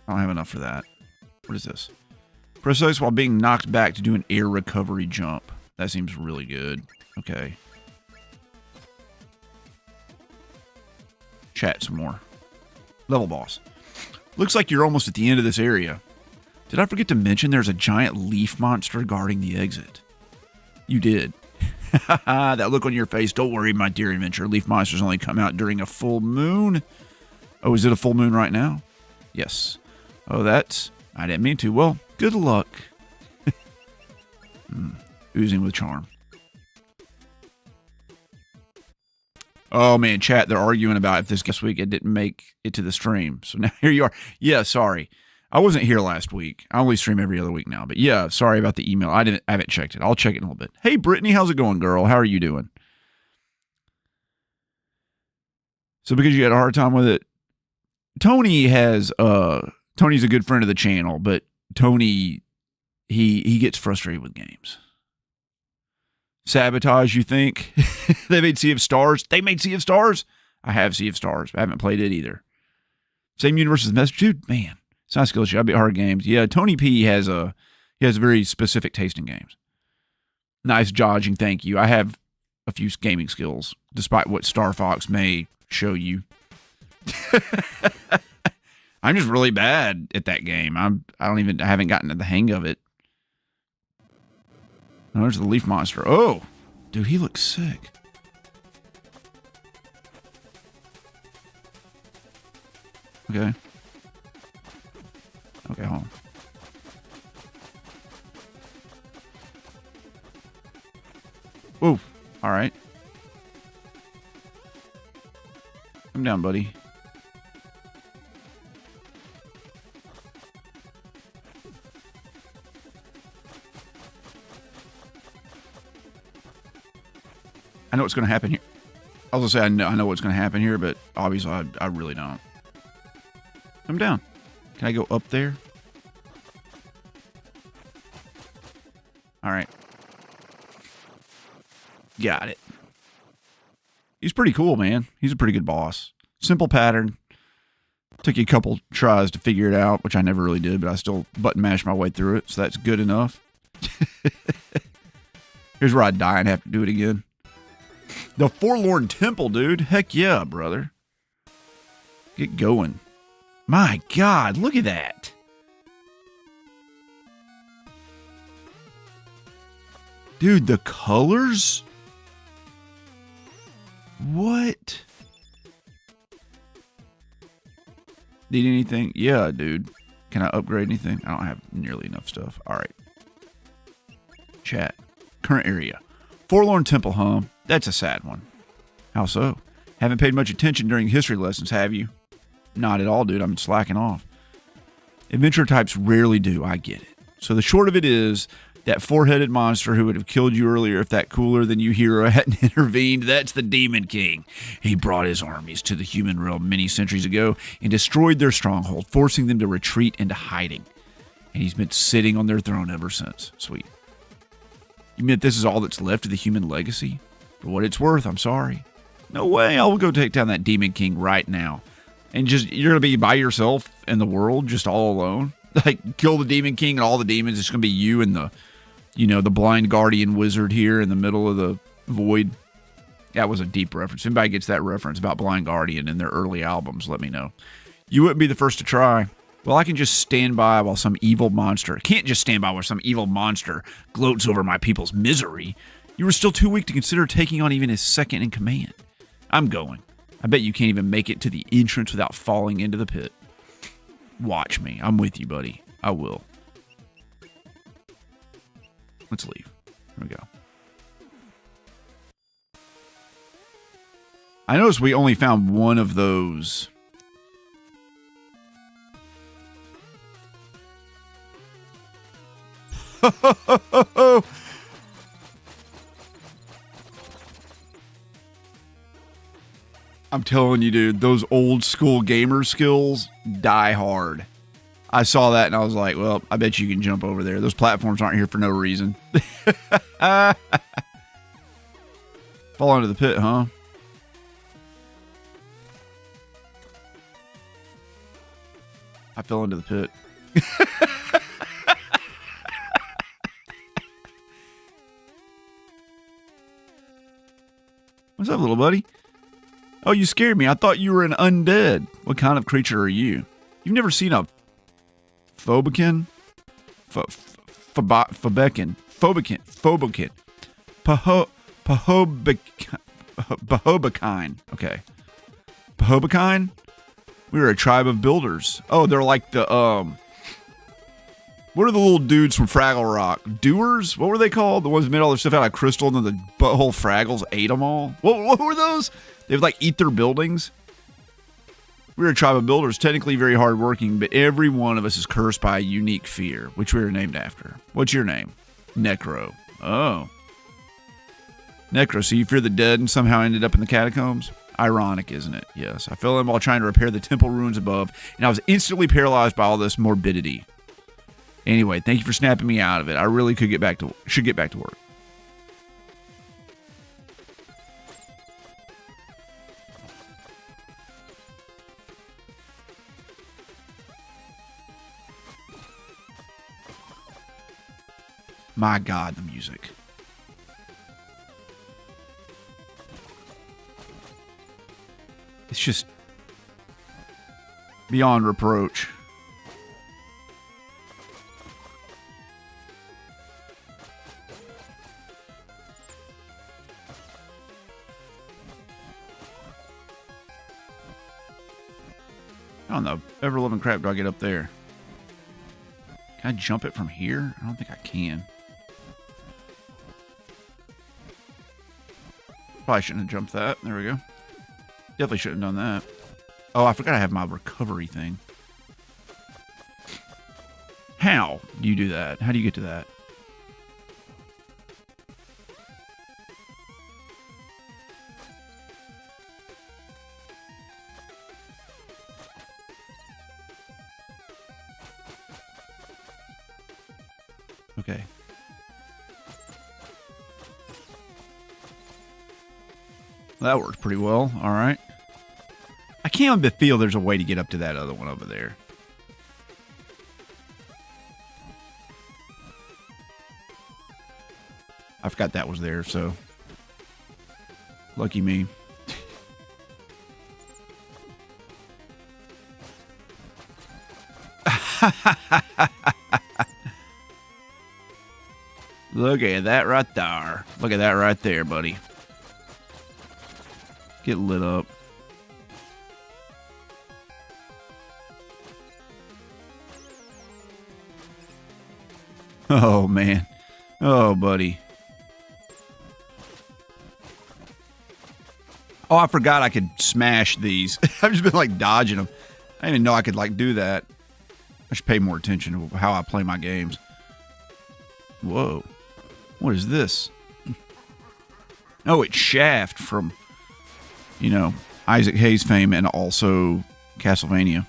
I don't have enough for that. What is this? Press X while being knocked back to do an air recovery jump. That seems really good. Okay. Chat some more. Level boss. Looks like you're almost at the end of this area. Did I forget to mention there's a giant leaf monster guarding the exit? You did. That look on your face. Don't worry, my dear adventurer. Leaf monsters only come out during a full moon. Oh, is it a full moon right now? Yes. Oh, I didn't mean to. Well, good luck. Oozing with charm. Oh, man, chat, they're arguing about if this week it didn't make it to the stream. So now here you are. Yeah, sorry. I wasn't here last week. I only stream every other week now. But yeah, sorry about the email. I haven't checked it. I'll check it in a little bit. Hey, Brittany, how's it going, girl? How are you doing? So because you had a hard time with it, Tony's a good friend of the channel, but Tony, he gets frustrated with games. Sabotage, you think? They made Sea of Stars? They made Sea of Stars? I have Sea of Stars, but I haven't played it either. Same universe as Message. Dude, man. It's not skill shit. I beat hard games. Yeah, Tony P has a very specific taste in games. Nice dodging, thank you. I have a few gaming skills, despite what Starfox may show you. I'm just really bad at that game. I haven't gotten to the hang of it. Oh, there's the leaf monster. Oh, dude, he looks sick. Okay. Whoa. All right. Come down, buddy. I know what's going to happen here. I was going to say I know what's going to happen here, but obviously I really don't. Come down. Can I go up there? All right. Got it. He's pretty cool, man. He's a pretty good boss. Simple pattern. Took you a couple tries to figure it out, which I never really did, but I still button mashed my way through it, so that's good enough. Here's where I'd die and have to do it again. The Forlorn Temple, dude. Heck yeah, brother. Get going. My God, look at that. Dude, the colors? What? Need anything? Yeah, dude. Can I upgrade anything? I don't have nearly enough stuff. All right. Chat. Current area. Forlorn Temple, huh? That's a sad one. How so? Haven't paid much attention during history lessons, have you? Not at all, dude. I'm slacking off. Adventure types rarely do. I get it. So the short of it is, that four-headed monster who would have killed you earlier if that cooler than you hero hadn't intervened, that's the Demon King. He brought his armies to the human realm many centuries ago and destroyed their stronghold, forcing them to retreat into hiding. And he's been sitting on their throne ever since. Sweet. You mean this is all that's left of the human legacy? For what it's worth, I'm sorry. No way, I'll go take down that Demon King right now. And just, you're going to be by yourself in the world, just all alone? Like, kill the Demon King and all the demons, it's going to be you and the, you know, the blind guardian wizard here in the middle of the void. That was a deep reference. If anybody gets that reference about Blind Guardian in their early albums, let me know. You wouldn't be the first to try. Well, I can just stand by while some evil monster... Can't just stand by while some evil monster gloats over my people's misery. You were still too weak to consider taking on even his second in command. I'm going. I bet you can't even make it to the entrance without falling into the pit. Watch me. I'm with you, buddy. I will. Let's leave. Here we go. I noticed we only found one of those. I'm telling you, dude, those old school gamer skills die hard. I saw that and I was like, well, I bet you can jump over there. Those platforms aren't here for no reason. Fall into the pit, huh? I fell into the pit. What's up, little buddy? Oh, you scared me. I thought you were an undead. What kind of creature are you? You've never seen a Phobican? Phobican. Pahobakine. Okay. Pahobakine? We were a tribe of builders. Oh, they're like the, what are the little dudes from Fraggle Rock? Doers? What were they called? The ones that made all their stuff out of crystal and then the butthole Fraggles ate them all? What were those? They would like eat their buildings? We're a tribe of builders, technically very hardworking, but every one of us is cursed by a unique fear, which we are named after. What's your name? Necro. Oh. Necro, so you fear the dead and somehow ended up in the catacombs? Ironic, isn't it? Yes. I fell in while trying to repair the temple ruins above, and I was instantly paralyzed by all this morbidity. Anyway, thank you for snapping me out of it. I really should get back to work. My God, the music. It's just beyond reproach. How in the ever-loving crap do I get up there? Can I jump it from here? I don't think I can. Probably shouldn't have jumped that. There we go. Definitely shouldn't have done that. Oh, I forgot I have my recovery thing. How do you do that? How do you get to that? Okay. That works pretty well. All right. I can't but feel there's a way to get up to that other one over there. I forgot that was there, so lucky me. Look at that right there. Look at that right there, buddy. Get lit up. Oh, man. Oh, buddy. Oh, I forgot I could smash these. I've just been, like, dodging them. I didn't even know I could, like, do that. I should pay more attention to how I play my games. Whoa. What is this? Oh, it's Shaft from, you know, Isaac Hayes fame and also Castlevania.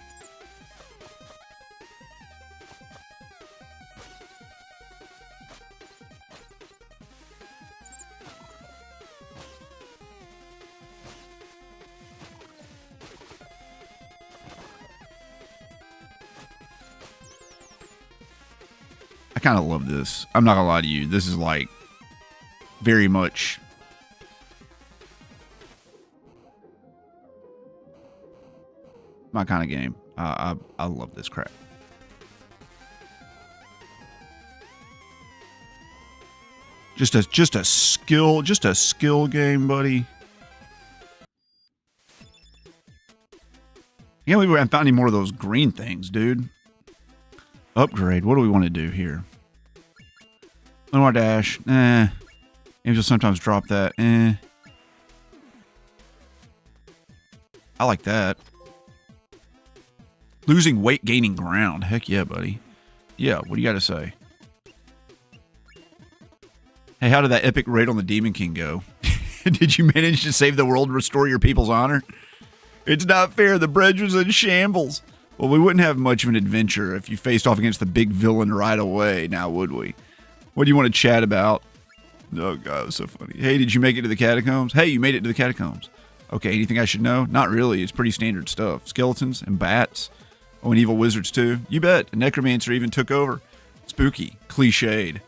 I kind of love this. I'm not gonna lie to you. This is like very much my kind of game. I love this crap. Just a skill game, buddy. Yeah, we haven't found any more of those green things, dude. Upgrade. What do we want to do here? Lenore dash. Games will sometimes drop that. I like that. Losing weight, gaining ground. Heck yeah, buddy. Yeah, what do you got to say? Hey, how did that epic raid on the Demon King go? Did you manage to save the world and restore your people's honor? It's not fair. The bridge was in shambles. Well, we wouldn't have much of an adventure if you faced off against the big villain right away, now would we? What do you want to chat about? Oh, God, it was so funny. Hey, did you make it to the catacombs? Hey, you made it to the catacombs. Okay, anything I should know? Not really. It's pretty standard stuff. Skeletons and bats. Oh, and evil wizards, too. You bet. A necromancer even took over. Spooky. Cliched.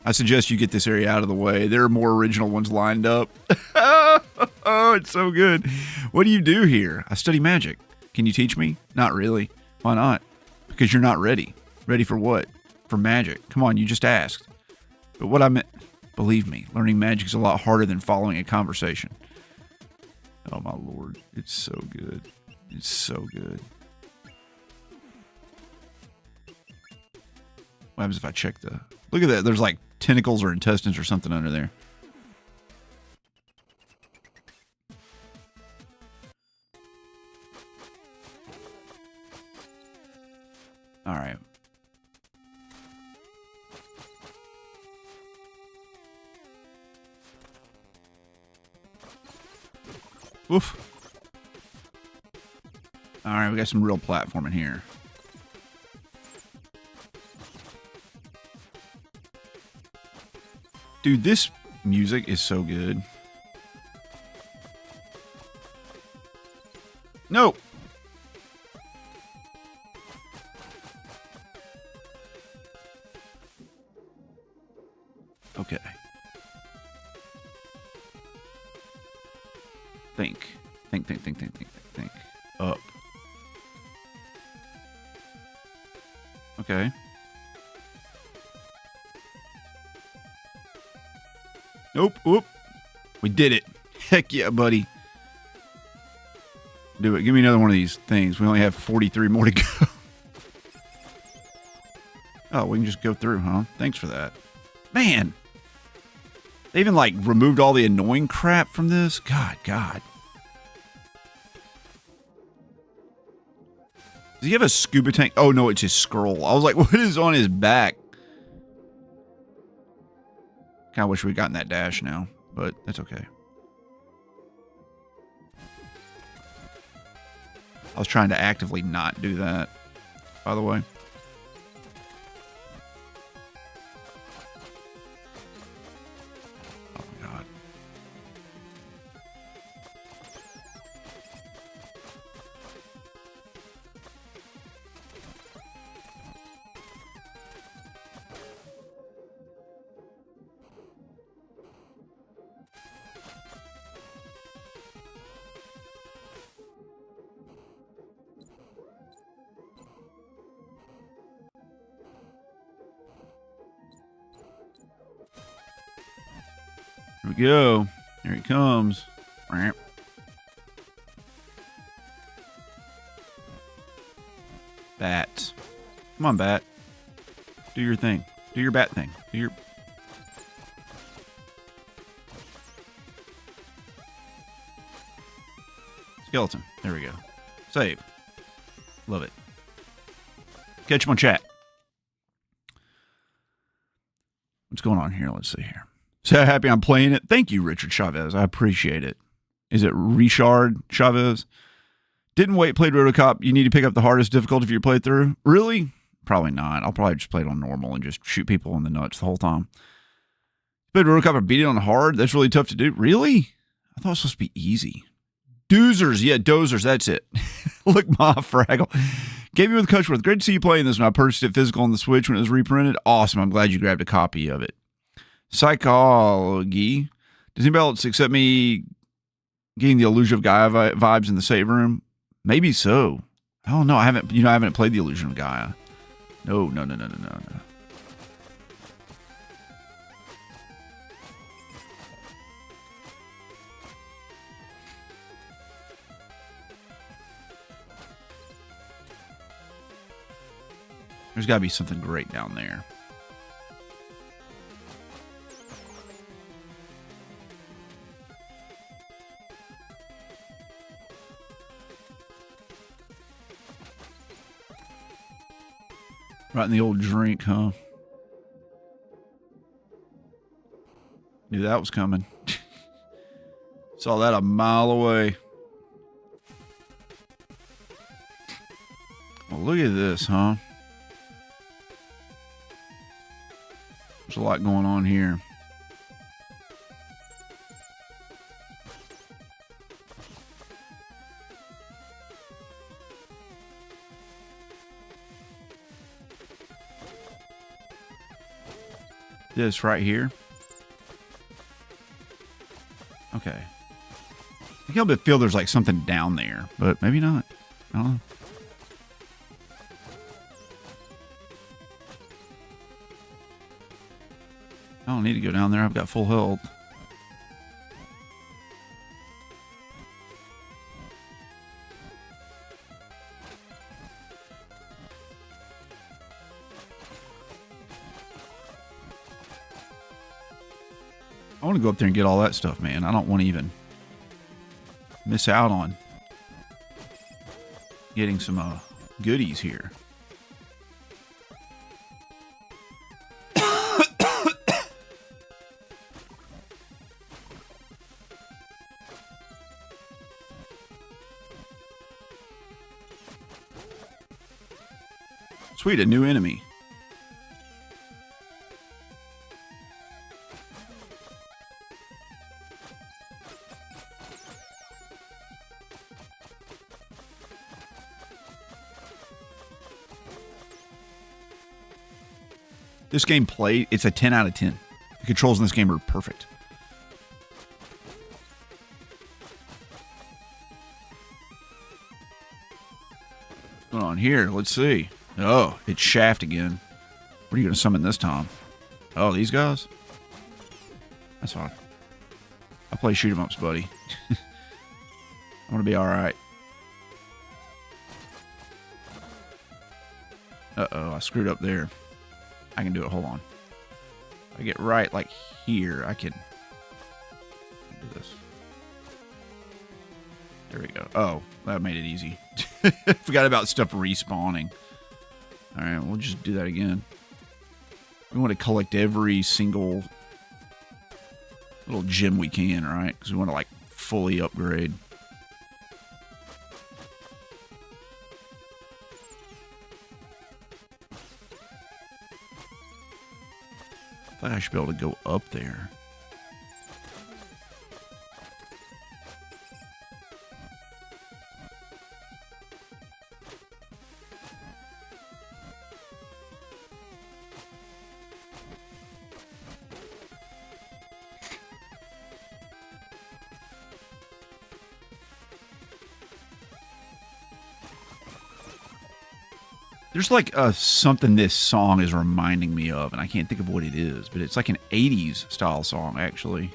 I suggest you get this area out of the way. There are more original ones lined up. Oh, it's so good. What do you do here? I study magic. Can you teach me? Not really. Why not? Because you're not ready. Ready for what? For magic. Come on, you just asked. But what I meant, believe me, learning magic is a lot harder than following a conversation. Oh, my Lord. It's so good. It's so good. What happens if I check the... Look at that. There's like tentacles or intestines or something under there. All right. Woof. All right, we got some real platforming here. Dude, this music is so good. No. Okay. Think. Up. Okay. Nope. Whoop. We did it. Heck yeah, buddy. Do it. Give me another one of these things. We only have 43 more to go. Oh, we can just go through, huh? Thanks for that. Man. They even, like, removed all the annoying crap from this. God. Does he have a scuba tank? Oh, no, it's his scroll. I was like, what is on his back? Kind of wish we'd gotten that dash now, but that's okay. I was trying to actively not do that, by the way. Oh, my God. Here we go. Here he comes. Bat. Come on, Bat. Do your thing. Do your bat thing. Do your... Skeleton. There we go. Save. Love it. Catch him on chat. What's going on here? Let's see here. So happy I'm playing it. Thank you, Richard Chavez. I appreciate it. Is it Richard Chavez? Didn't wait, played Rotocop. You need to pick up the hardest difficulty for your playthrough. Really? Probably not. I'll probably just play it on normal and just shoot people in the nuts the whole time. Played Rotocop and beat it on hard. That's really tough to do. Really? I thought it was supposed to be easy. Doozers. Yeah, dozers. That's it. Look, Ma Fraggle. Gave me with Cushworth. Great to see you playing this when I purchased it physical on the Switch when it was reprinted. Awesome. I'm glad you grabbed a copy of it. Psychology. Does anybody else except me getting the Illusion of Gaia vibes in the save room? Maybe so. Oh no, I haven't played the Illusion of Gaia. No. There's got to be something great down there. Right in the old drink, huh? Knew that was coming. Saw that a mile away. Well, look at this, huh? There's a lot going on here. This right here. Okay. I can help feel there's like something down there, but maybe not. I don't know. I don't need to go down there. I've got full health. I want to go up there and get all that stuff, man. I don't want to even miss out on getting some goodies here. Sweet, a new enemy. This game played, it's a 10 out of 10. The controls in this game are perfect. What's going on here? Let's see. Oh, it's Shaft again. What are you going to summon this time? Oh, these guys? That's fine. I play shoot 'em ups, buddy. I'm going to be alright. Uh-oh, I screwed up there. I can do it. Hold on. If I get right like here, I can... do this. There we go. Oh, that made it easy. Forgot about stuff respawning. All right, we'll just do that again. We want to collect every single little gem we can, right? Because we want to, like, fully upgrade. I thought I should be able to go up there. There's like something this song is reminding me of, and I can't think of what it is, but it's like an 80s style song, actually.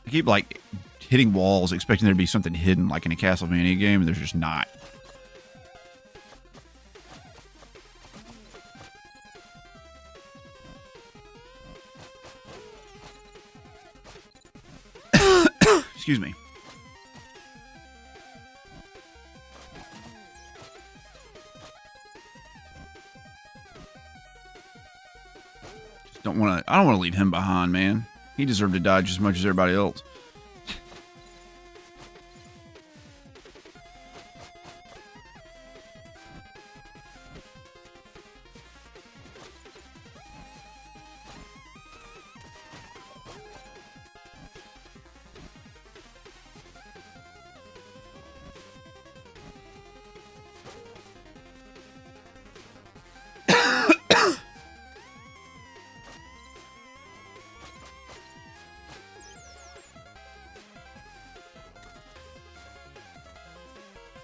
I keep, like, hitting walls expecting there to be something hidden, like in a Castlevania game, and there's just not. Excuse me. Just don't want to. I don't want to leave him behind, man. He deserved to die just as much as everybody else.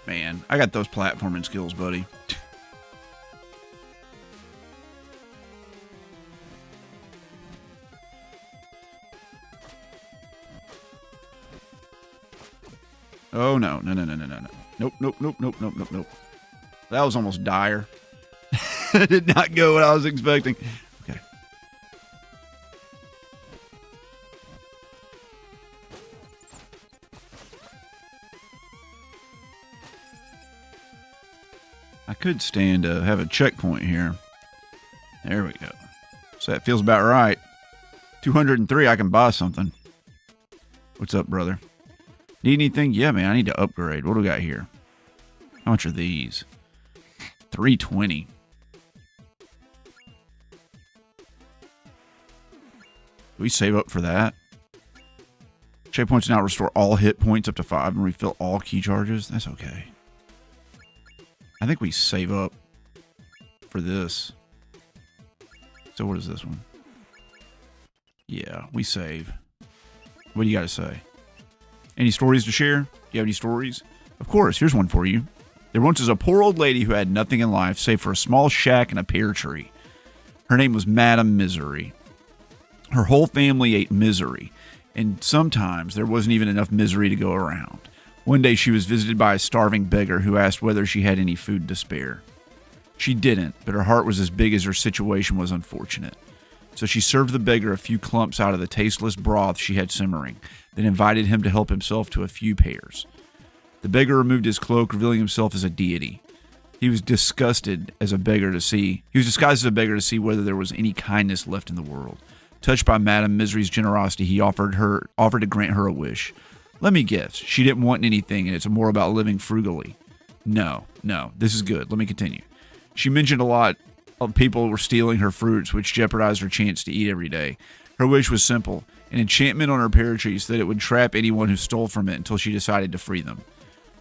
Man, I got those platforming skills, buddy. Oh, no. No, no, no, no, no, no. Nope, nope, nope, nope, nope, nope, nope. That was almost dire. Did not go what I was expecting. Okay. I could stand to have a checkpoint here. There we go. So that feels about right. 203, I can buy something. What's up, brother? Need anything? Yeah, man, I need to upgrade. What do we got here? How much are these? 320. Do we save up for that? Checkpoints now restore all hit points up to 5 and refill all key charges. That's okay. I think we save up for this. So what is this one? Yeah, we save. What do you got to say? Any stories to share? Do you have any stories? Of course, here's one for you. There once was a poor old lady who had nothing in life save for a small shack and a pear tree. Her name was Madame Misery. Her whole family ate misery, and sometimes there wasn't even enough misery to go around. One day she was visited by a starving beggar who asked whether she had any food to spare. She didn't, but her heart was as big as her situation was unfortunate. So she served the beggar a few clumps out of the tasteless broth she had simmering, then invited him to help himself to a few pears. The beggar removed his cloak, revealing himself as a deity. He was disguised as a beggar to see whether there was any kindness left in the world. Touched by Madame Misery's generosity, he offered to grant her a wish. Let me guess, she didn't want anything, and it's more about living frugally. No, this is good. Let me continue. She mentioned a lot of people were stealing her fruits, which jeopardized her chance to eat every day. Her wish was simple, an enchantment on her pear tree so that it would trap anyone who stole from it until she decided to free them.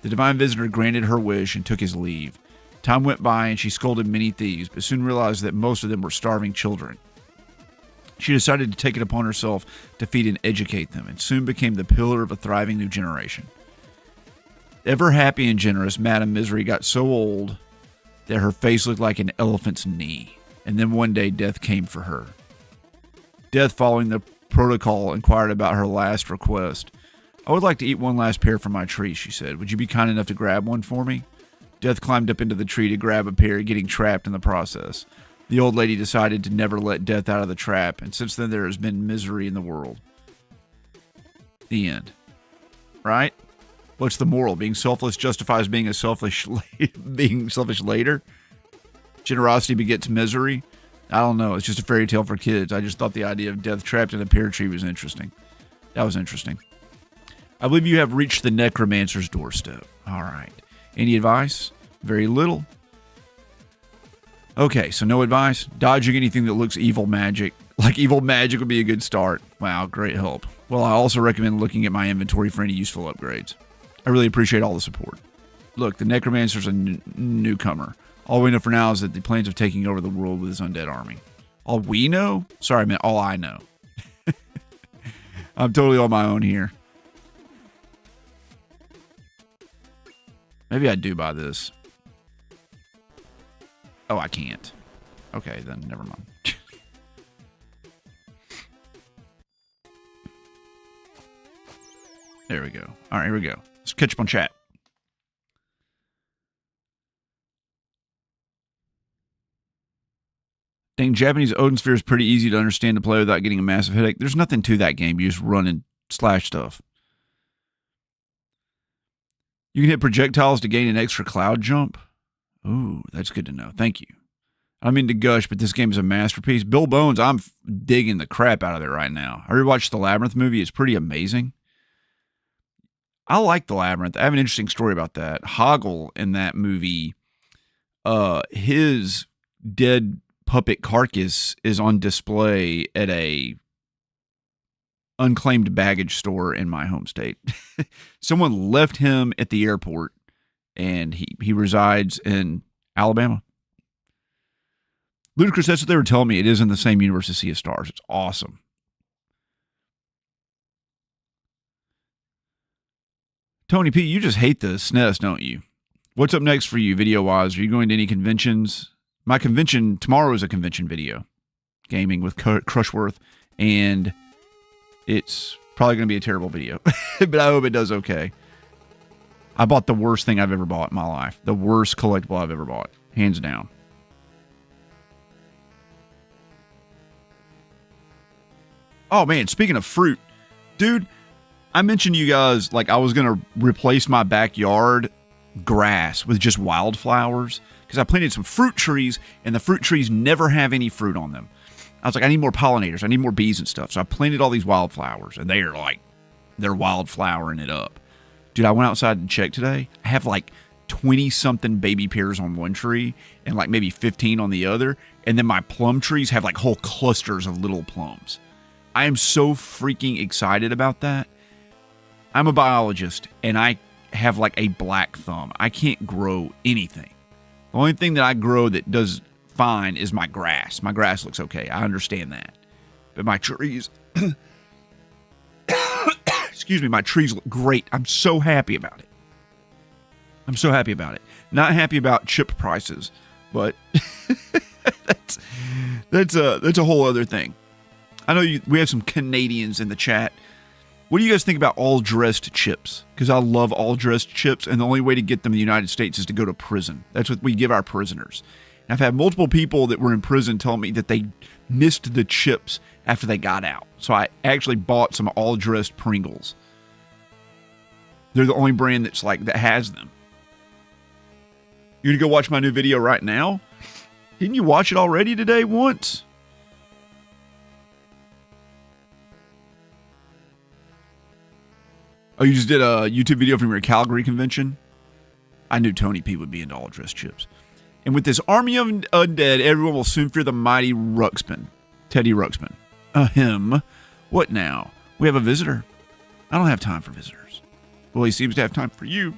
The divine visitor granted her wish and took his leave. Time went by and she scolded many thieves, but soon realized that most of them were starving children. She decided to take it upon herself to feed and educate them, and soon became the pillar of a thriving new generation. Ever happy and generous, Madame Misery got so old that her face looked like an elephant's knee. And then one day, death came for her. Death, following the protocol, inquired about her last request. I would like to eat one last pear from my tree, she said. Would you be kind enough to grab one for me? Death climbed up into the tree to grab a pear, getting trapped in the process. The old lady decided to never let Death out of the trap, and since then there has been misery in the world. The end. Right? What's the moral? Being selfless justifies being selfish later? Generosity begets misery? I don't know. It's just a fairy tale for kids. I just thought the idea of Death trapped in a pear tree was interesting. That was interesting. I believe you have reached the necromancer's doorstep. All right. Any advice? Very little. Okay, so no advice. Dodging anything that looks evil magic. Like evil magic would be a good start. Wow, great help. Well, I also recommend looking at my inventory for any useful upgrades. I really appreciate all the support. Look, the necromancer's a newcomer. All we know for now is that the plans of taking over the world with his undead army. All we know? Sorry, I meant all I know. I'm totally on my own here. Maybe I do buy this. Oh, I can't. Okay, then never mind. There we go. All right, here we go. Let's catch up on chat. Dang, Japanese Odin Sphere is pretty easy to understand to play without getting a massive headache. There's nothing to that game. You just run and slash stuff. You can hit projectiles to gain an extra cloud jump. Ooh, that's good to know. Thank you. I mean to gush, but this game is a masterpiece. Bill Bones, I'm digging the crap out of it right now. I rewatched the Labyrinth movie. It's pretty amazing. I like the Labyrinth. I have an interesting story about that. Hoggle in that movie, his dead puppet carcass is on display at a unclaimed baggage store in my home state. Someone left him at the airport, and he resides in Alabama. Ludicrous, that's what they were telling me. It is in the same universe as Sea of Stars. It's awesome. Tony P, you just hate the SNES, don't you? What's up next for you, video-wise? Are you going to any conventions? My convention, tomorrow is a convention video. Gaming with Crushworth, and it's probably going to be a terrible video. But I hope it does okay. I bought the worst thing I've ever bought in my life. The worst collectible I've ever bought. Hands down. Oh, man, speaking of fruit. Dude, I mentioned to you guys, like, I was going to replace my backyard grass with just wildflowers because I planted some fruit trees, and the fruit trees never have any fruit on them. I was like, I need more pollinators. I need more bees and stuff. So I planted all these wildflowers, and they're wildflowering it up. Dude, I went outside and checked today. I have like 20-something baby pears on one tree and like maybe 15 on the other. And then my plum trees have like whole clusters of little plums. I am so freaking excited about that. I'm a biologist, and I have like a black thumb. I can't grow anything. The only thing that I grow that does fine is my grass. My grass looks okay. I understand that. But my trees, excuse me, my trees look great. I'm so happy about it. I'm so happy about it. Not happy about chip prices, but that's a whole other thing. I know we have some Canadians in the chat. What do you guys think about all-dressed chips? Because I love all-dressed chips, and the only way to get them in the United States is to go to prison. That's what we give our prisoners. And I've had multiple people that were in prison tell me that they missed the chips after they got out. So I actually bought some all-dressed Pringles. They're the only brand that has them. You're going to go watch my new video right now? Didn't you watch it already today once? Oh, you just did a YouTube video from your Calgary convention? I knew Tony P would be into all-dressed chips. And with this army of undead, everyone will soon fear the mighty Ruxpin. Teddy Ruxpin. Him. What now? We have a visitor. I don't have time for visitors. Well, he seems to have time for you.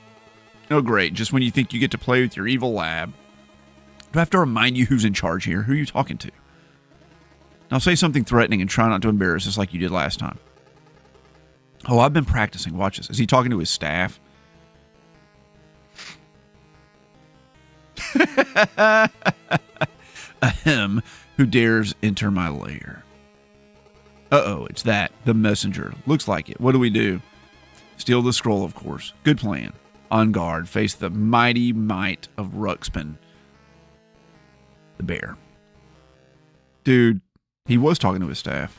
Oh, great. Just when you think you get to play with your evil lab. Do I have to remind you who's in charge here? Who are you talking to? Now say something threatening and try not to embarrass us like you did last time. Oh, I've been practicing. Watch this. Is he talking to his staff? Ahem. Who dares enter my lair? Uh-oh, it's that. The messenger. Looks like it. What do we do? Steal the scroll, of course. Good plan. On guard. Face the mighty might of Ruxpin. The bear. Dude, he was talking to his staff.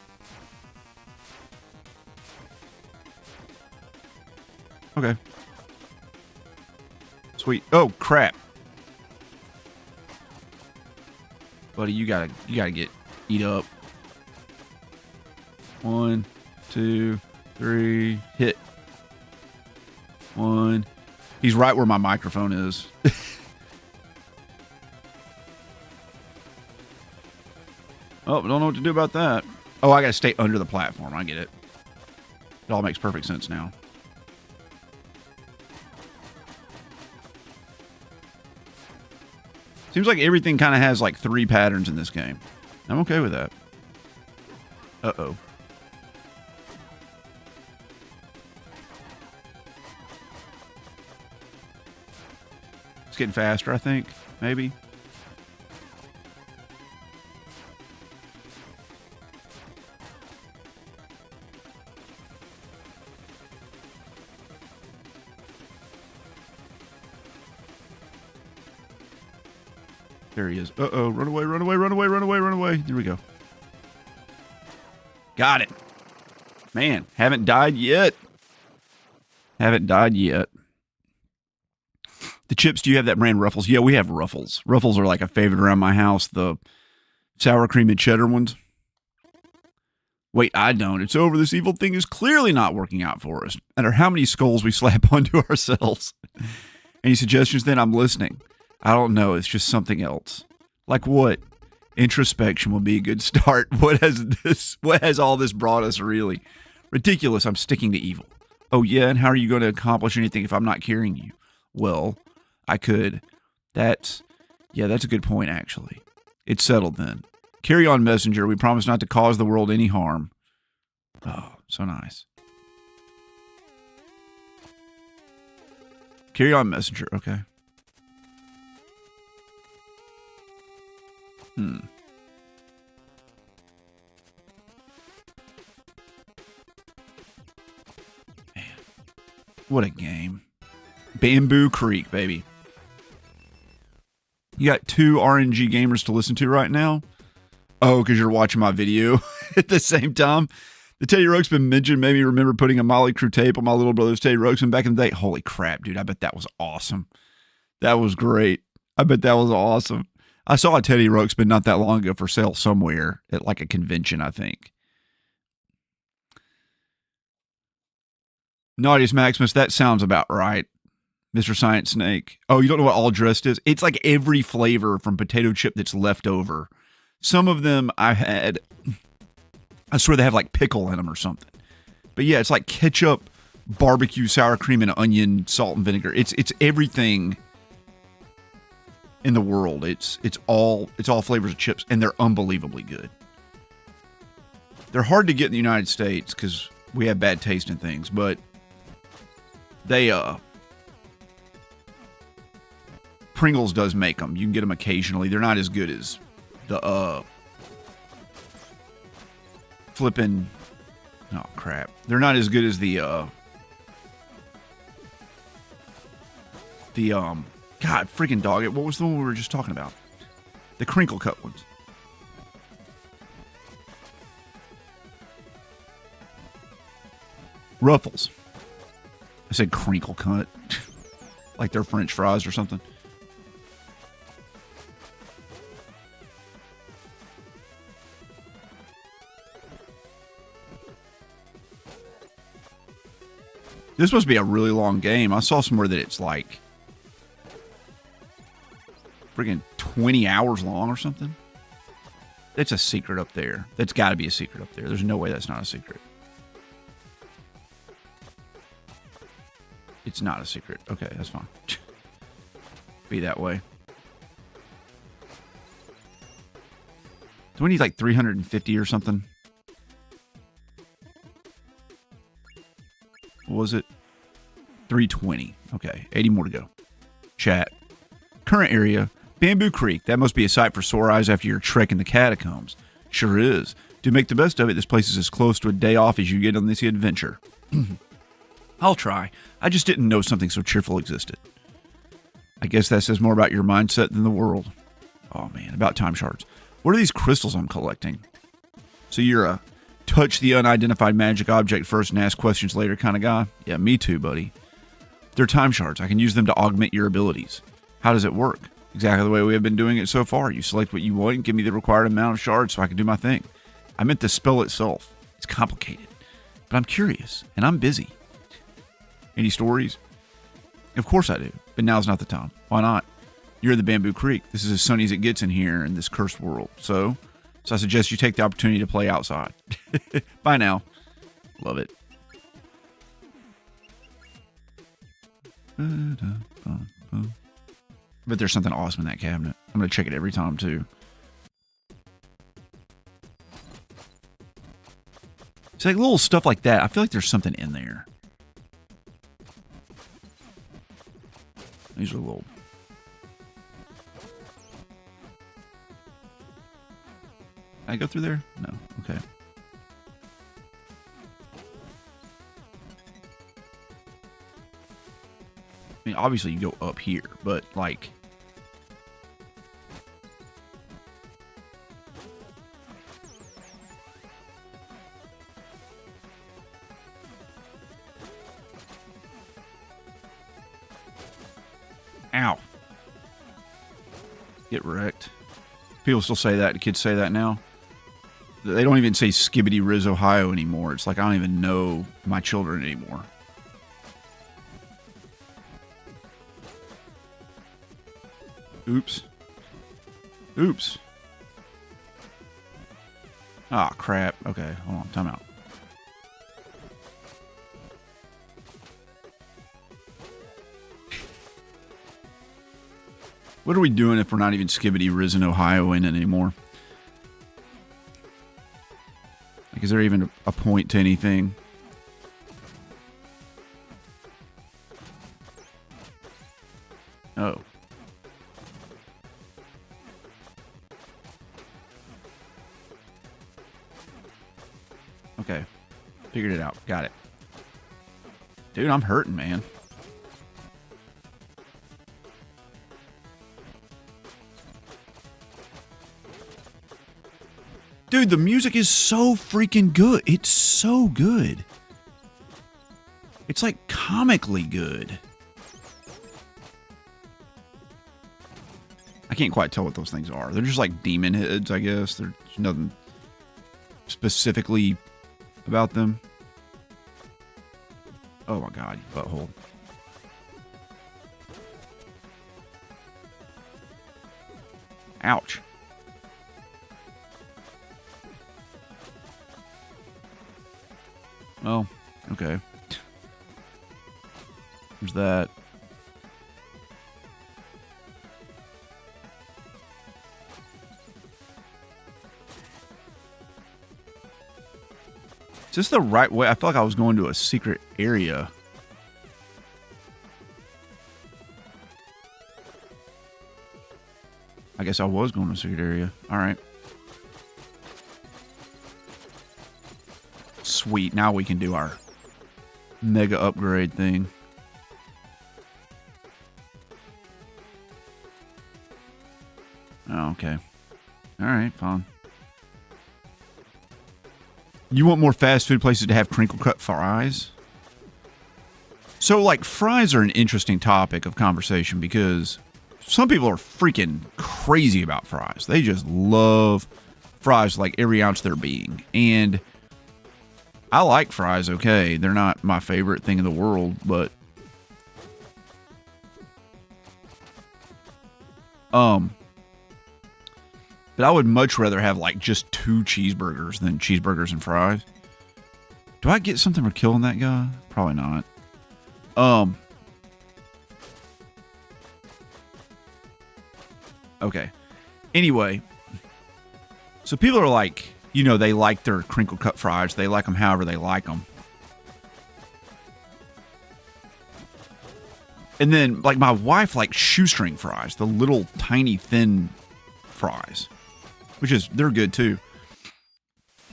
Okay. Sweet. Oh, crap. Buddy, you gotta get eat up. 1, 2, 3, hit. 1. He's right where my microphone is. Oh, don't know what to do about that. Oh, I gotta stay under the platform. I get it. It all makes perfect sense now. Seems like everything kind of has like 3 patterns in this game. I'm okay with that. Uh-oh. It's getting faster, I think. Maybe. There he is. Uh-oh. Run away, run away, run away, run away, run away. There we go. Got it. Man, haven't died yet. Haven't died yet. The chips, do you have that brand Ruffles? Yeah, we have Ruffles. Ruffles are like a favorite around my house. The sour cream and cheddar ones. Wait, I don't. It's over. This evil thing is clearly not working out for us. No matter how many skulls we slap onto ourselves. Any suggestions then? I'm listening. I don't know. It's just something else. Like what? Introspection will be a good start. What has all this brought us, really? Ridiculous. I'm sticking to evil. Oh, yeah? And how are you going to accomplish anything if I'm not carrying you? Well, I could. That's a good point, actually. It's settled then. Carry on, messenger. We promise not to cause the world any harm. Oh, so nice. Carry on, messenger. Okay. Man, what a game. Bamboo Creek, baby. You got 2 RNG gamers to listen to right now? Oh, because you're watching my video at the same time? The Teddy Ruxpin mention made me remember putting a Molly Crew tape on my little brother's Teddy Ruxpin back in the day. Holy crap, dude. I bet that was awesome. That was great. I bet that was awesome. I saw a Teddy Ruxpin not that long ago for sale somewhere at like a convention, I think. Naughtiest Maximus, that sounds about right. Mr. Science Snake. Oh, you don't know what all dressed is? It's like every flavor from potato chip that's left over. Some of them I had, I swear they have like pickle in them or something. But yeah, it's like ketchup, barbecue, sour cream, and onion, salt, and vinegar. It's everything in the world. It's all flavors of chips, and they're unbelievably good. They're hard to get in the United States because we have bad taste in things, but they Pringles does make them. You can get them occasionally. They're not as good as the flipping. Oh crap! They're not as good as the God, freaking dog it. What was the one we were just talking about? The crinkle cut ones. Ruffles. I said crinkle cut. Like they're French fries or something. This must be a really long game. I saw somewhere that it's like friggin' 20 hours long or something. It's a secret up there. That's got to be a secret up there. There's no way that's not a secret. It's not a secret. Okay, that's fine. Be that way. Do we need like 350 or something? What was it? 320. Okay, 80 more to go. Chat. Current area, Bamboo Creek. That must be a sight for sore eyes after your trek in the catacombs. Sure is. To make the best of it, this place is as close to a day off as you get on this adventure. I'll try. I just didn't know something so cheerful existed. I guess that says more about your mindset than the world. Oh man, about time shards. What are these crystals I'm collecting? So you're a touch the unidentified magic object first and ask questions later kind of guy? Yeah, me too, buddy. They're time shards. I can use them to augment your abilities. How does it work? Exactly the way we have been doing it so far. You select what you want and give me the required amount of shards so I can do my thing. I meant the spell itself. It's complicated. But I'm curious, and I'm busy. Any stories? Of course I do, but now's not the time. Why not? You're in the Bamboo Creek. This is as sunny as it gets in here in this cursed world. So I suggest you take the opportunity to play outside. Bye now. Love it. But there's something awesome in that cabinet. I'm going to check it every time, too. It's like little stuff like that. I feel like there's something in there. These are little... Can I go through there? No. Okay. I mean, obviously you go up here, but like... Ow. Get wrecked. People still say that. The kids say that now. They don't even say Skibbity Riz, Ohio anymore. It's like I don't even know my children anymore. Oops. Oops. Ah, crap. Okay, hold on. Time out. What are we doing if we're not even Skibbity Risen, Ohio in it anymore? Like, is there even a point to anything? Oh. Okay. Figured it out. Got it. Dude, I'm hurting, man. Dude, the music is so freaking good. It's so good. It's like comically good. I can't quite tell what those things are. They're just like demon heads, I guess. There's nothing specifically about them. Oh my god, you butthole. Ouch. Oh, okay. There's that. Is this the right way? I feel like I was going to a secret area. I guess I was going to a secret area. All right. Sweet. Now we can do our mega upgrade thing. Oh, okay. All right, fine. You want more fast food places to have crinkle cut fries? So, like, fries are an interesting topic of conversation because some people are freaking crazy about fries. They just love fries like every ounce of their being. And I like fries, okay. They're not my favorite thing in the world, but I would much rather have like just 2 cheeseburgers than cheeseburgers and fries. Do I get something for killing that guy? Probably not. Okay. Anyway, so people are like, you know, they like their crinkle cut fries. They like them however they like them. And then, like, my wife likes shoestring fries, the little tiny thin fries, which is, they're good too.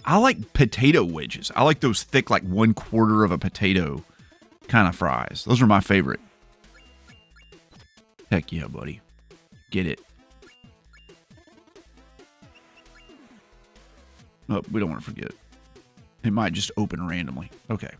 I like potato wedges. I like those thick, like 1/4 of a potato kind of fries. Those are my favorite. Heck yeah, buddy. Get it. Oh, we don't want to forget. It might just open randomly. Okay.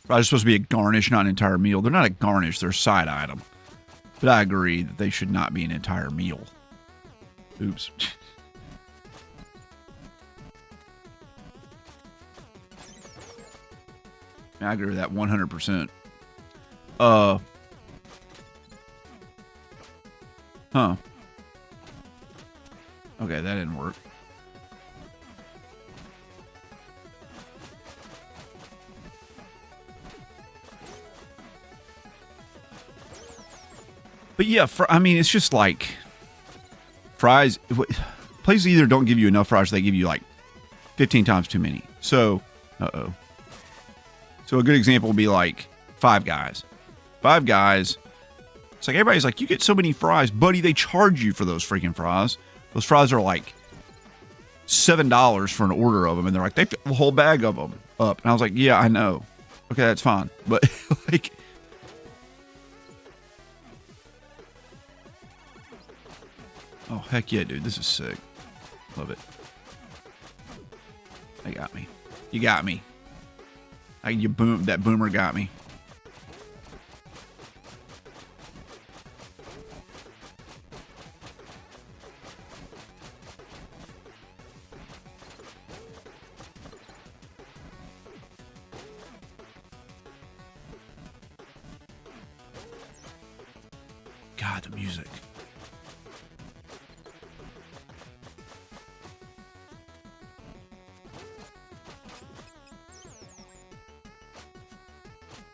Fries are supposed to be a garnish, not an entire meal. They're not a garnish, they're a side item. But I agree that they should not be an entire meal. Oops. I agree with that 100%. Huh. Okay, that didn't work. But yeah, I mean, it's just like fries. Places either don't give you enough fries, they give you like 15 times too many. So, So a good example would be like Five Guys. Five Guys, it's like everybody's like, you get so many fries, buddy. They charge you for those freaking fries. Those fries are like $7 for an order of them, and they're like, they fill a whole bag of them up. And I was like, yeah, I know. Okay, that's fine, but like. Oh, heck yeah, dude. This is sick. Love it. They got me. You got me. That boomer got me. God, the music.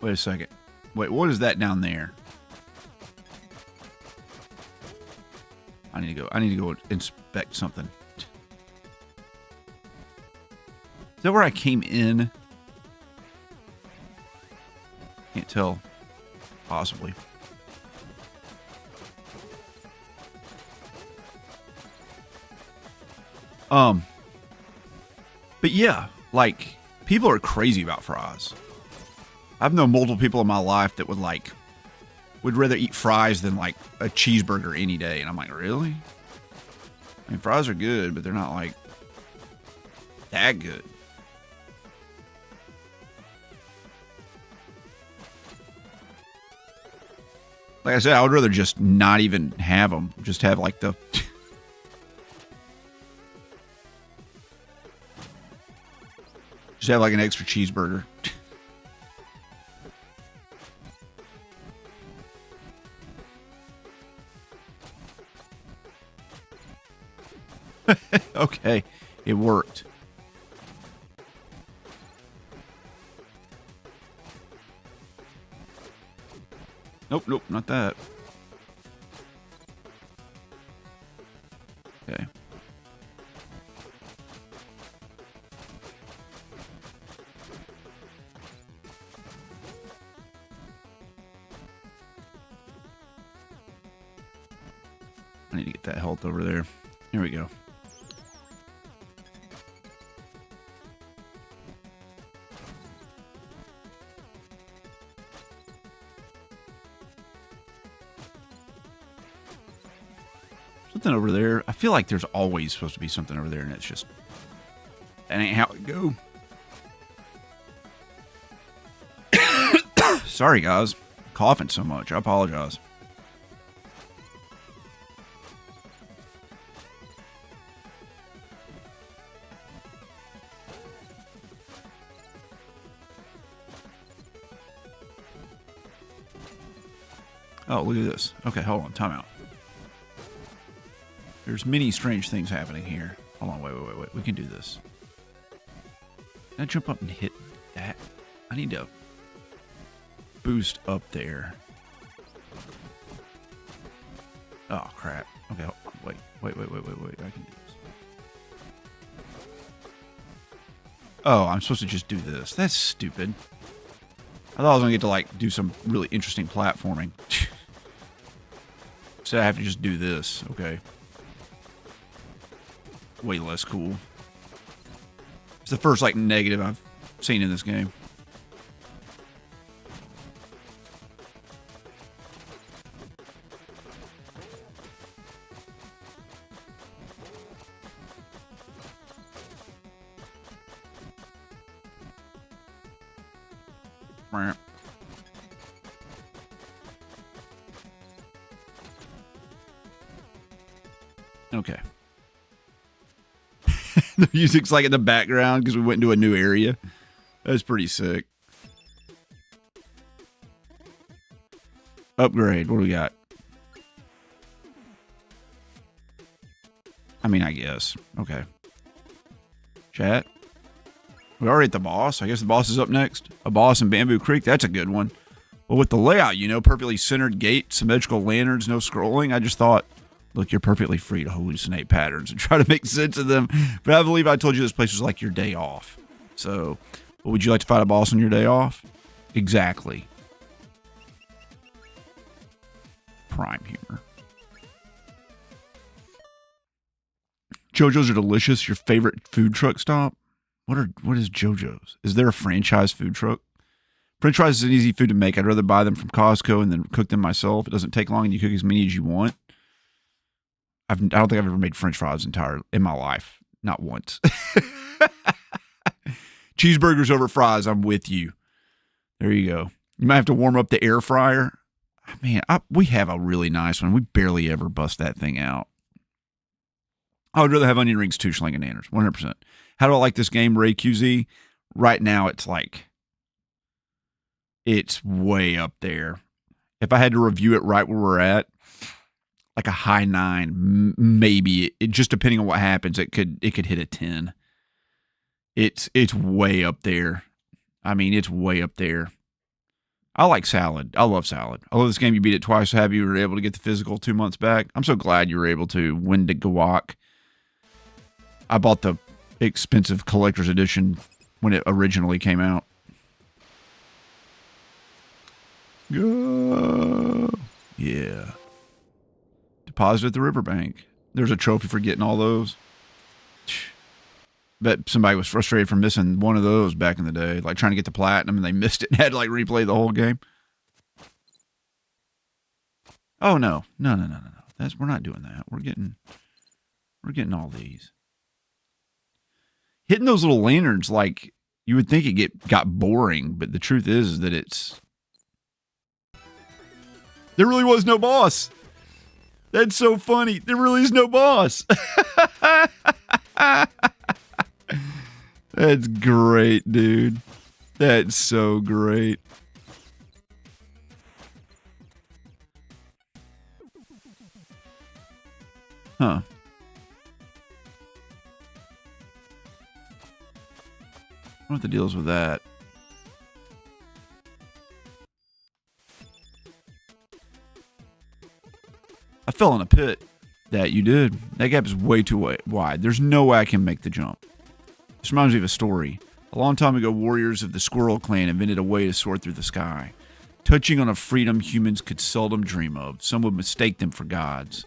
Wait a second. Wait, what is that down there? I need to go inspect something. Is that where I came in? Can't tell. Possibly. But yeah, like, people are crazy about fries. I've known multiple people in my life that would rather eat fries than like a cheeseburger any day. And I'm like, really? I mean, fries are good, but they're not like that good. Like I said, I would rather just not even have them. Just have like the... just have like an extra cheeseburger. Okay, it worked. Nope, not that. Okay. I need to get that health over there. Here we go. Something over there. I feel like there's always supposed to be something over there, and it's just... that ain't how it go. Sorry, guys. I'm coughing so much. I apologize. Oh, look at this. Okay, hold on. Time out. There's many strange things happening here. Hold on, wait. We can do this. Can I jump up and hit that? I need to boost up there. Oh, crap. Okay, wait. I can do this. Oh, I'm supposed to just do this. That's stupid. I thought I was going to get to, like, do some really interesting platforming. So I have to just do this. Okay. Way less cool. It's the first, like, negative I've seen in this game. Okay. The music's like in the background because we went into a new area. That's pretty sick. Upgrade. What do we got? I mean, I guess. Okay. Chat. We already at the boss. I guess the boss is up next. A boss in Bamboo Creek. That's a good one. Well, with the layout, you know, perfectly centered gate, symmetrical lanterns, no scrolling. I just thought, look, you're perfectly free to hallucinate patterns and try to make sense of them. But I believe I told you this place was like your day off. So, would you like to fight a boss on your day off? Exactly. Prime humor. JoJo's are delicious. Your favorite food truck stop? What is JoJo's? Is there a franchise food truck? French fries is an easy food to make. I'd rather buy them from Costco and then cook them myself. It doesn't take long and you cook as many as you want. I don't think I've ever made French fries in my life. Not once. Cheeseburgers over fries. I'm with you. There you go. You might have to warm up the air fryer. Man, we have a really nice one. We barely ever bust that thing out. I would rather have onion rings too, Schlangen Anders. 100%. How do I like this game, Ray QZ? Right now, it's way up there. If I had to review it right where we're at, like a high 9, maybe. It just depending on what happens, it could hit a 10. It's way up there. I mean, it's way up there. I like salad. I love salad. I love this game. You beat it twice. So happy you were able to get the physical 2 months back. I'm so glad you were able to win the Gawak. I bought the expensive collector's edition when it originally came out. Go. Yeah. Deposit at the riverbank. There's a trophy for getting all those. Bet somebody was frustrated from missing one of those back in the day, like trying to get the platinum and they missed it and had to like replay the whole game. Oh no. We're not doing that. We're getting all these. Hitting those little lanterns, like you would think it got boring, but the truth is that there really was no boss. That's so funny. There really is no boss. That's great, dude. That's so great. Huh. I wonder what the deal is with that. I fell in a pit. That you did. That gap is way too wide. There's no way I can make the jump. This reminds me of a story. A long time ago, warriors of the Squirrel Clan invented a way to soar through the sky, touching on a freedom humans could seldom dream of. Some would mistake them for gods.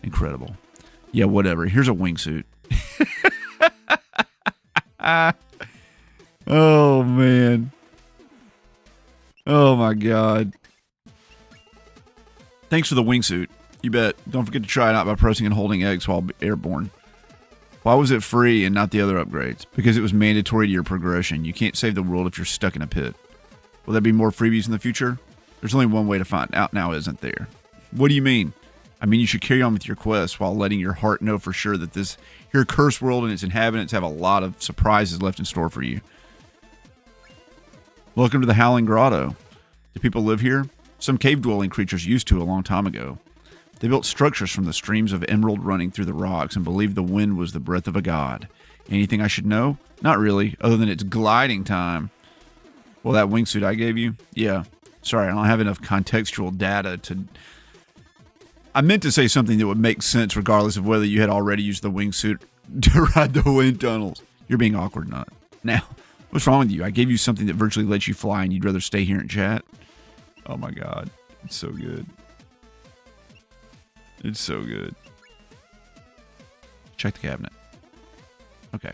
Incredible. Yeah, whatever. Here's a wingsuit. Oh, man. Oh, my God. Thanks for the wingsuit. You bet. Don't forget to try it out by pressing and holding X while airborne. Why was it free and not the other upgrades? Because it was mandatory to your progression. You can't save the world if you're stuck in a pit. Will there be more freebies in the future? There's only one way to find out now, isn't there? What do you mean? I mean, you should carry on with your quest while letting your heart know for sure that this here cursed world and its inhabitants have a lot of surprises left in store for you. Welcome to the Howling Grotto. Do people live here? Some cave-dwelling creatures used to a long time ago. They built structures from the streams of emerald running through the rocks and believed the wind was the breath of a god. Anything I should know? Not really, other than it's gliding time. Well, that wingsuit I gave you? Yeah. Sorry, I don't have enough contextual data to... I meant to say something that would make sense regardless of whether you had already used the wingsuit to ride the wind tunnels. You're being awkward, Nut. Now, what's wrong with you? I gave you something that virtually lets you fly and you'd rather stay here and chat? Oh my god. It's so good. It's so good. Check the cabinet. Okay.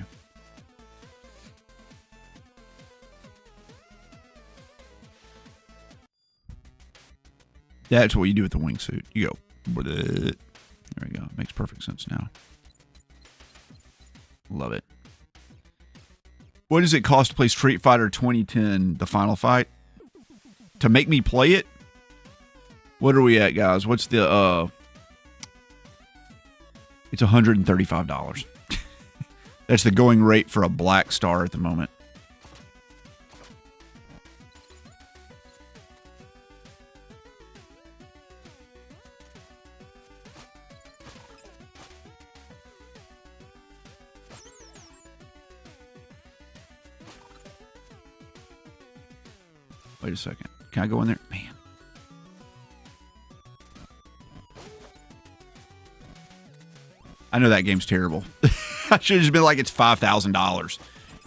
That's what you do with the wingsuit. You go. There we go. Makes perfect sense now. Love it. What does it cost to play Street Fighter 2010, the final fight? To make me play it? What are we at, guys? What's the, It's $135. That's the going rate for a black star at the moment. Wait a second. Can I go in there? Man. I know that game's terrible. I should have just been like, it's $5,000.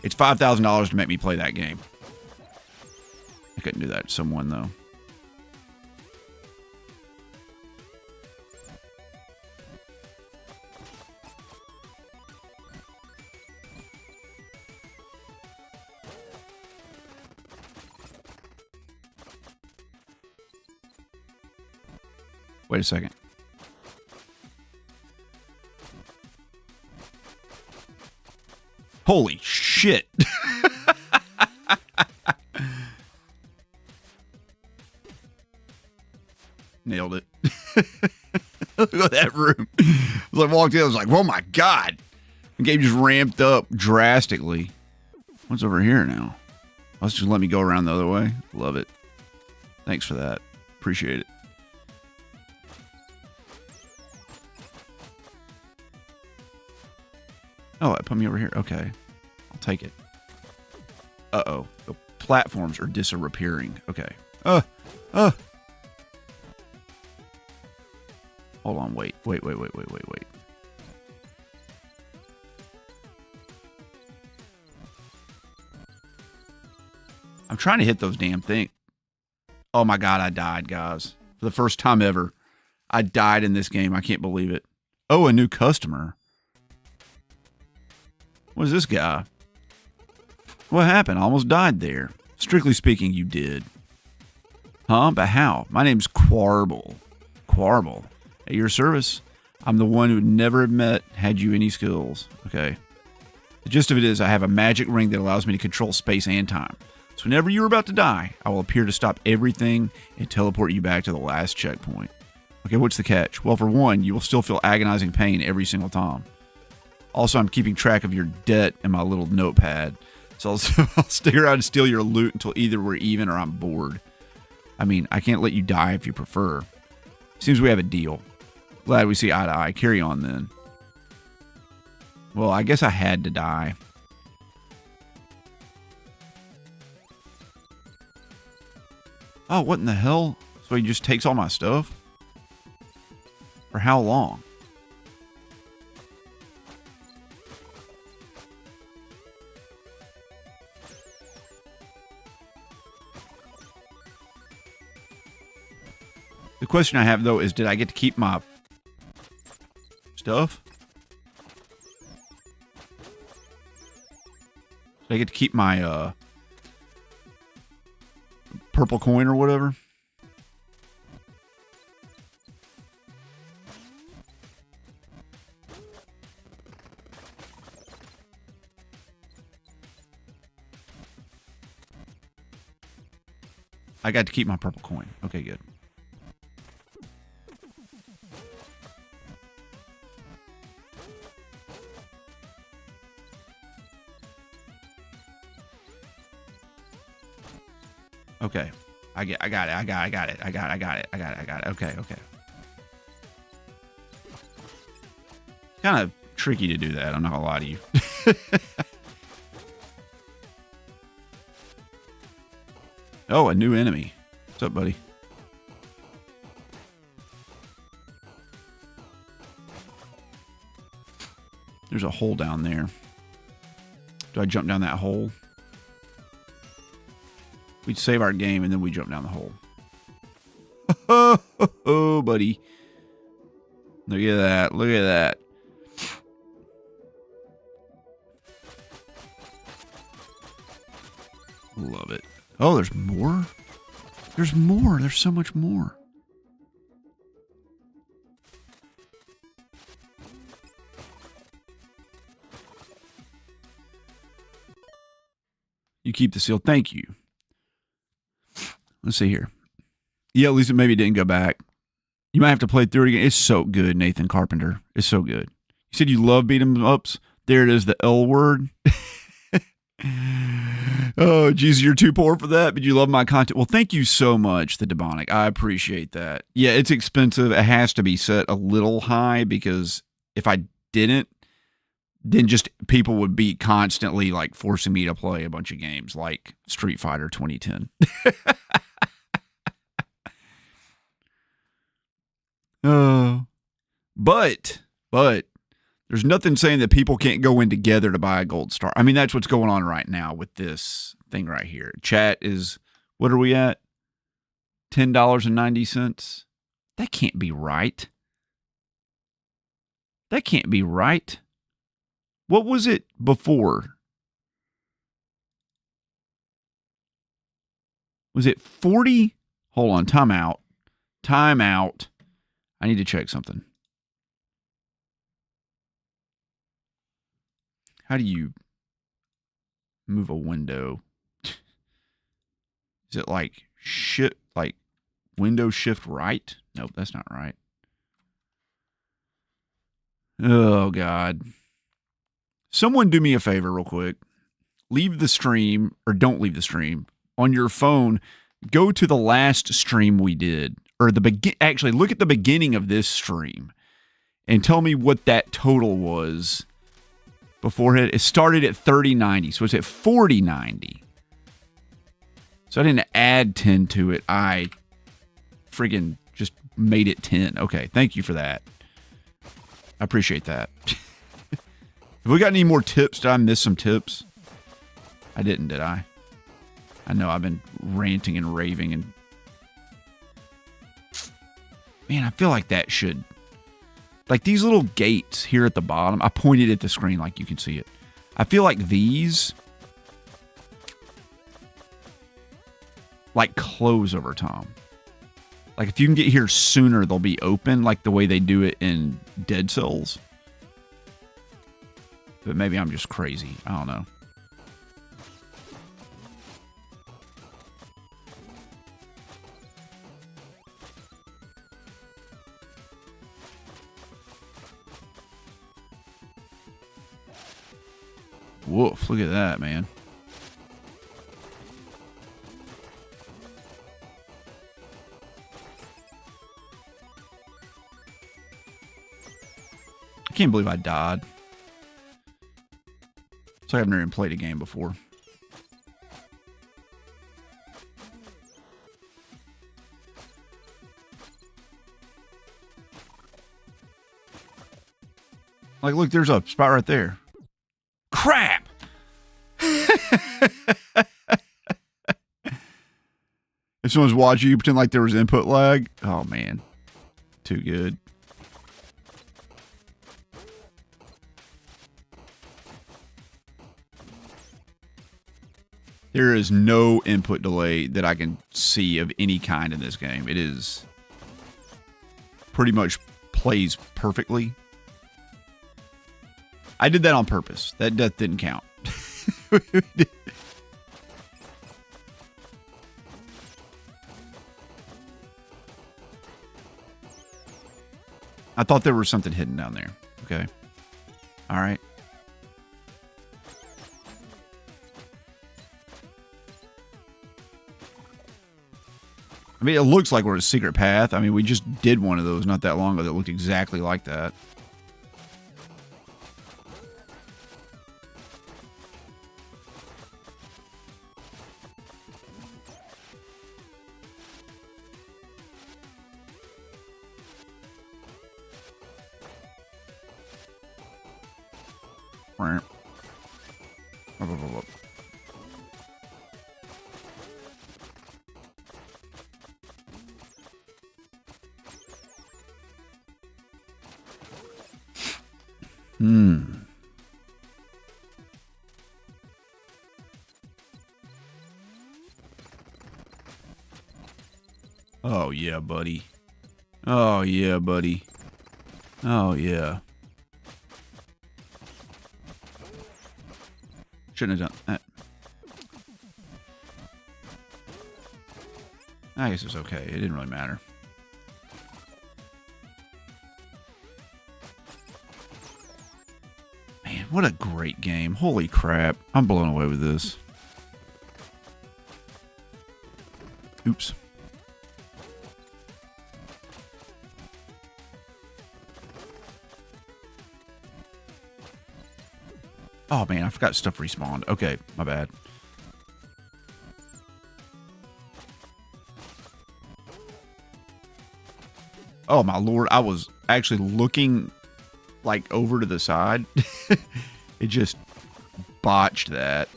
It's $5,000 to make me play that game. I couldn't do that to someone, though. Wait a second. Holy shit. Nailed it. Look at that room. As I walked in, I was like, oh my God. The game just ramped up drastically. What's over here now? Let's just let me go around the other way. Love it. Thanks for that. Appreciate it. Oh, it put me over here. Okay. I'll take it. Uh-oh. The platforms are disappearing. Okay. Hold on. Wait. I'm trying to hit those damn things. Oh my God, I died, guys. For the first time ever. I died in this game. I can't believe it. Oh, a new customer. What is this guy? What happened? I almost died there. Strictly speaking, you did. Huh? But how? My name's Quarble. Quarble. At your service. I'm the one who would never have met had you any skills. Okay. The gist of it is I have a magic ring that allows me to control space and time. So whenever you're about to die, I will appear to stop everything and teleport you back to the last checkpoint. Okay, what's the catch? Well, for one, you will still feel agonizing pain every single time. Also, I'm keeping track of your debt in my little notepad. So I'll stick around and steal your loot until either we're even or I'm bored. I mean, I can't let you die if you prefer. Seems we have a deal. Glad we see eye to eye. Carry on then. Well, I guess I had to die. Oh, what in the hell? So he just takes all my stuff? For how long? The question I have, though, is did I get to keep my stuff? Did I get to keep my purple coin or whatever? I got to keep my purple coin. Okay, good. Okay. I got it. Okay. Kind of tricky to do that, I'm not gonna lie to you. Oh, a new enemy. What's up, buddy? There's a hole down there. Do I jump down that hole? We'd save our game and then we jump down the hole. Oh, buddy. Look at that. Look at that. Love it. Oh, there's more? There's more. There's so much more. You keep the seal. Thank you. Let's see here. Yeah, at least it maybe didn't go back. You might have to play through it again. It's so good, Nathan Carpenter. It's so good. You said you love beat 'em ups. There it is, the L word. Oh, geez, you're too poor for that, but you love my content. Well, thank you so much, the Demonic. I appreciate that. Yeah, it's expensive. It has to be set a little high because if I didn't, then just people would be constantly like forcing me to play a bunch of games like Street Fighter 2010. But there's nothing saying that people can't go in together to buy a gold star. I mean, that's what's going on right now with this thing right here. Chat is, what are we at? $10.90. That can't be right. That can't be right. What was it before? Was it 40? Hold on, time out. Time out. I need to check something. How do you move a window? Is it like shift, like window shift right? Nope, that's not right. Oh, God. Someone do me a favor real quick. Leave the stream, or don't leave the stream. On your phone, go to the last stream we did. Or actually, look at the beginning of this stream. And tell me what that total was beforehand. It started at 3090, so it's at 4090. So I didn't add 10 to it. I friggin' just made it 10. Okay, thank you for that. I appreciate that. Have we got any more tips? Did I miss some tips? I didn't, did I? I know I've been ranting and raving and... Man, I feel like that should... Like these little gates here at the bottom. I pointed at the screen like you can see it. I feel like these... like close over time. Like if you can get here sooner, they'll be open like the way they do it in Dead Cells. But maybe I'm just crazy. I don't know. Woof, look at that, man. I can't believe I died. It's like I've never even played a game before. Like, look, there's a spot right there. Crap! If someone's watching you, pretend like there was input lag. Oh, man. Too good. There is no input delay that I can see of any kind in this game. It is pretty much plays perfectly. I did that on purpose. That death didn't count. I thought there was something hidden down there. Okay. All right. I mean, it looks like we're a secret path. I mean, we just did one of those not that long ago that looked exactly like that. Oh, yeah, buddy. Oh, yeah, buddy. Oh, yeah. Shouldn't have done that. I guess it's okay. It didn't really matter. Man, what a great game. Holy crap. I'm blown away with this. Oops. Oh, man, I forgot stuff respawned. Okay, my bad. Oh, my lord. I was actually looking, like, over to the side. It just botched that.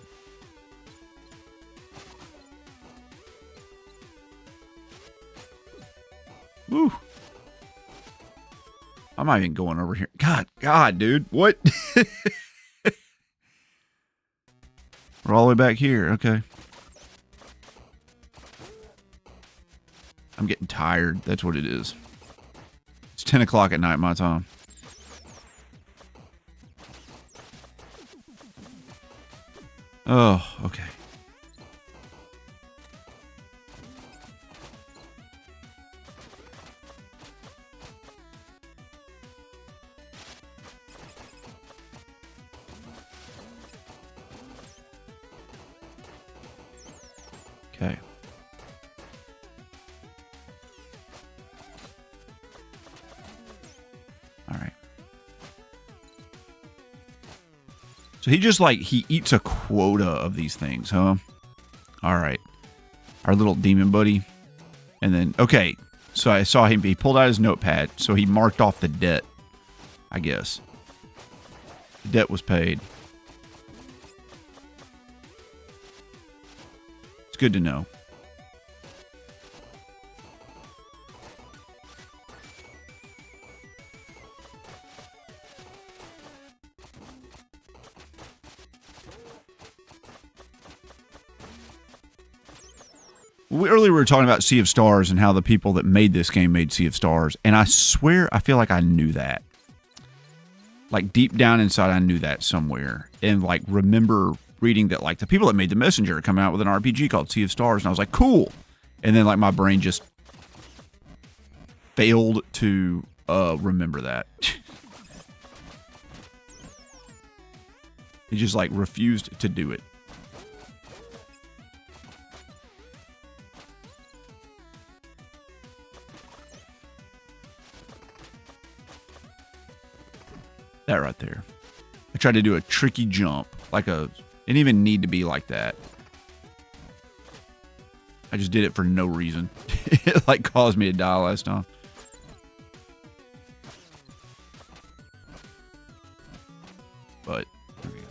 Woo. I'm not even going over here. God, dude. What? We're all the way back here. Okay. I'm getting tired. That's what it is. It's 10 o'clock at night my time. Oh, okay. Okay. All right. So he just he eats a quota of these things, huh? All right. Our little demon buddy. And then, okay. So I saw him, he pulled out his notepad. So he marked off the debt, I guess. The debt was paid. It's good to know. Earlier we were talking about Sea of Stars and how the people that made this game made Sea of Stars. And I swear, I feel like I knew that. Like, deep down inside, I knew that somewhere. And, like, remember reading that, like, the people that made The Messenger are coming out with an RPG called Sea of Stars. And I was like, cool. And then, like, my brain just failed to remember that. It just, like, refused to do it. That right there. I tried to do a tricky jump. It didn't even need to be like that. I just did it for no reason. It like caused me to die last time. But here we go.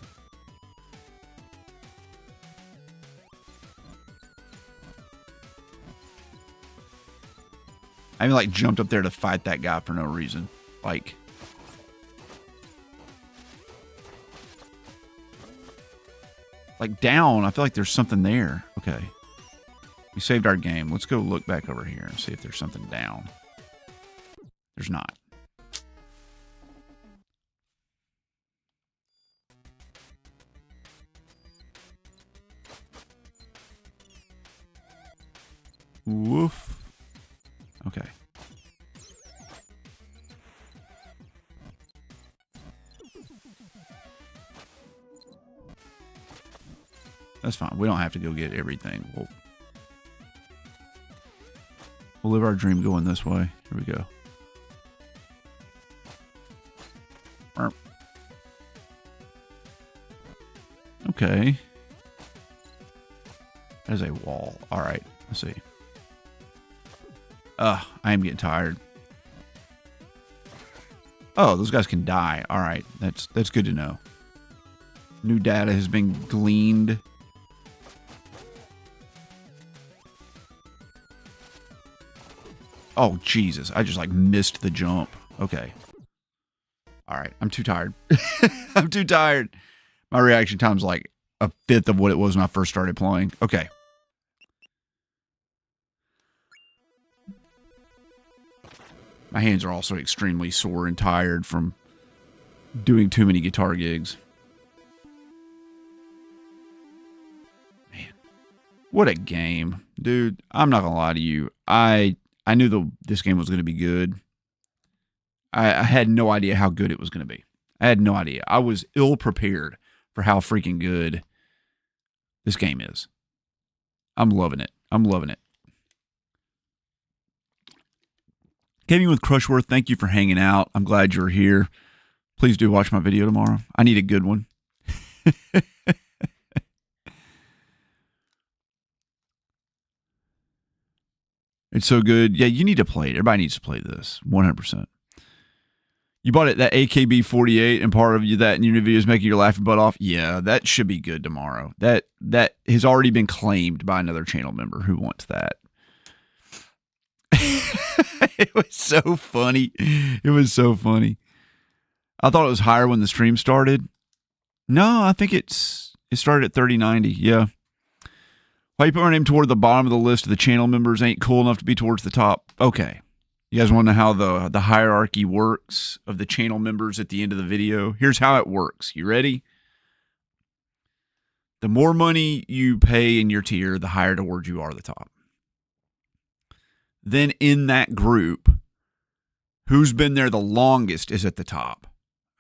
I even like jumped up there to fight that guy for no reason. Like down, I feel like there's something there. Okay. We saved our game. Let's go look back over here and see if there's something down. There's not. Woof. Okay. That's fine. We don't have to go get everything. We'll live our dream going this way. Here we go. Okay. There's a wall. All right. Let's see. I am getting tired. Oh, those guys can die. All right. That's good to know. New data has been gleaned. Oh, Jesus. I just, like, missed the jump. Okay. All right. I'm too tired. I'm too tired. My reaction time's like a fifth of what it was when I first started playing. Okay. My hands are also extremely sore and tired from doing too many guitar gigs. Man. What a game. Dude, I'm not going to lie to you. I knew this game was going to be good. I had no idea how good it was going to be. I had no idea. I was ill prepared for how freaking good this game is. I'm loving it. I'm loving it. Gaming with Crushworth, thank you for hanging out. I'm glad you're here. Please do watch my video tomorrow. I need a good one. It's so good. Yeah, you need to play it. Everybody needs to play this. 100%. You bought it, that AKB48, and part of you that in your new video is making your laughing butt off. Yeah, that should be good tomorrow. That has already been claimed by another channel member who wants that. It was so funny. It was so funny. I thought it was higher when the stream started. No, I think it started at 3090. Yeah. Why you put my name toward the bottom of the list of the channel members ain't cool enough to be towards the top. Okay. You guys want to know how the hierarchy works of the channel members at the end of the video? Here's how it works. You ready? The more money you pay in your tier, the higher towards you are the top. Then in that group, who's been there the longest is at the top.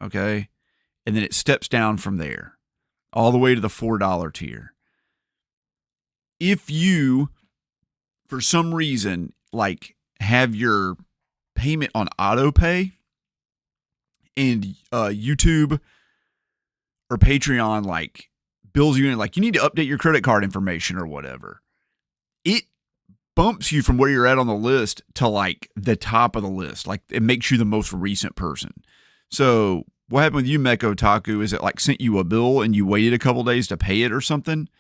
Okay? And then it steps down from there all the way to the $4 tier. If you, for some reason, like, have your payment on auto pay and YouTube or Patreon like bills you in, like you need to update your credit card information or whatever, it bumps you from where you're at on the list to like the top of the list. Like it makes you the most recent person. So what happened with you, Mecha Otaku, is it like sent you a bill and you waited a couple days to pay it or something,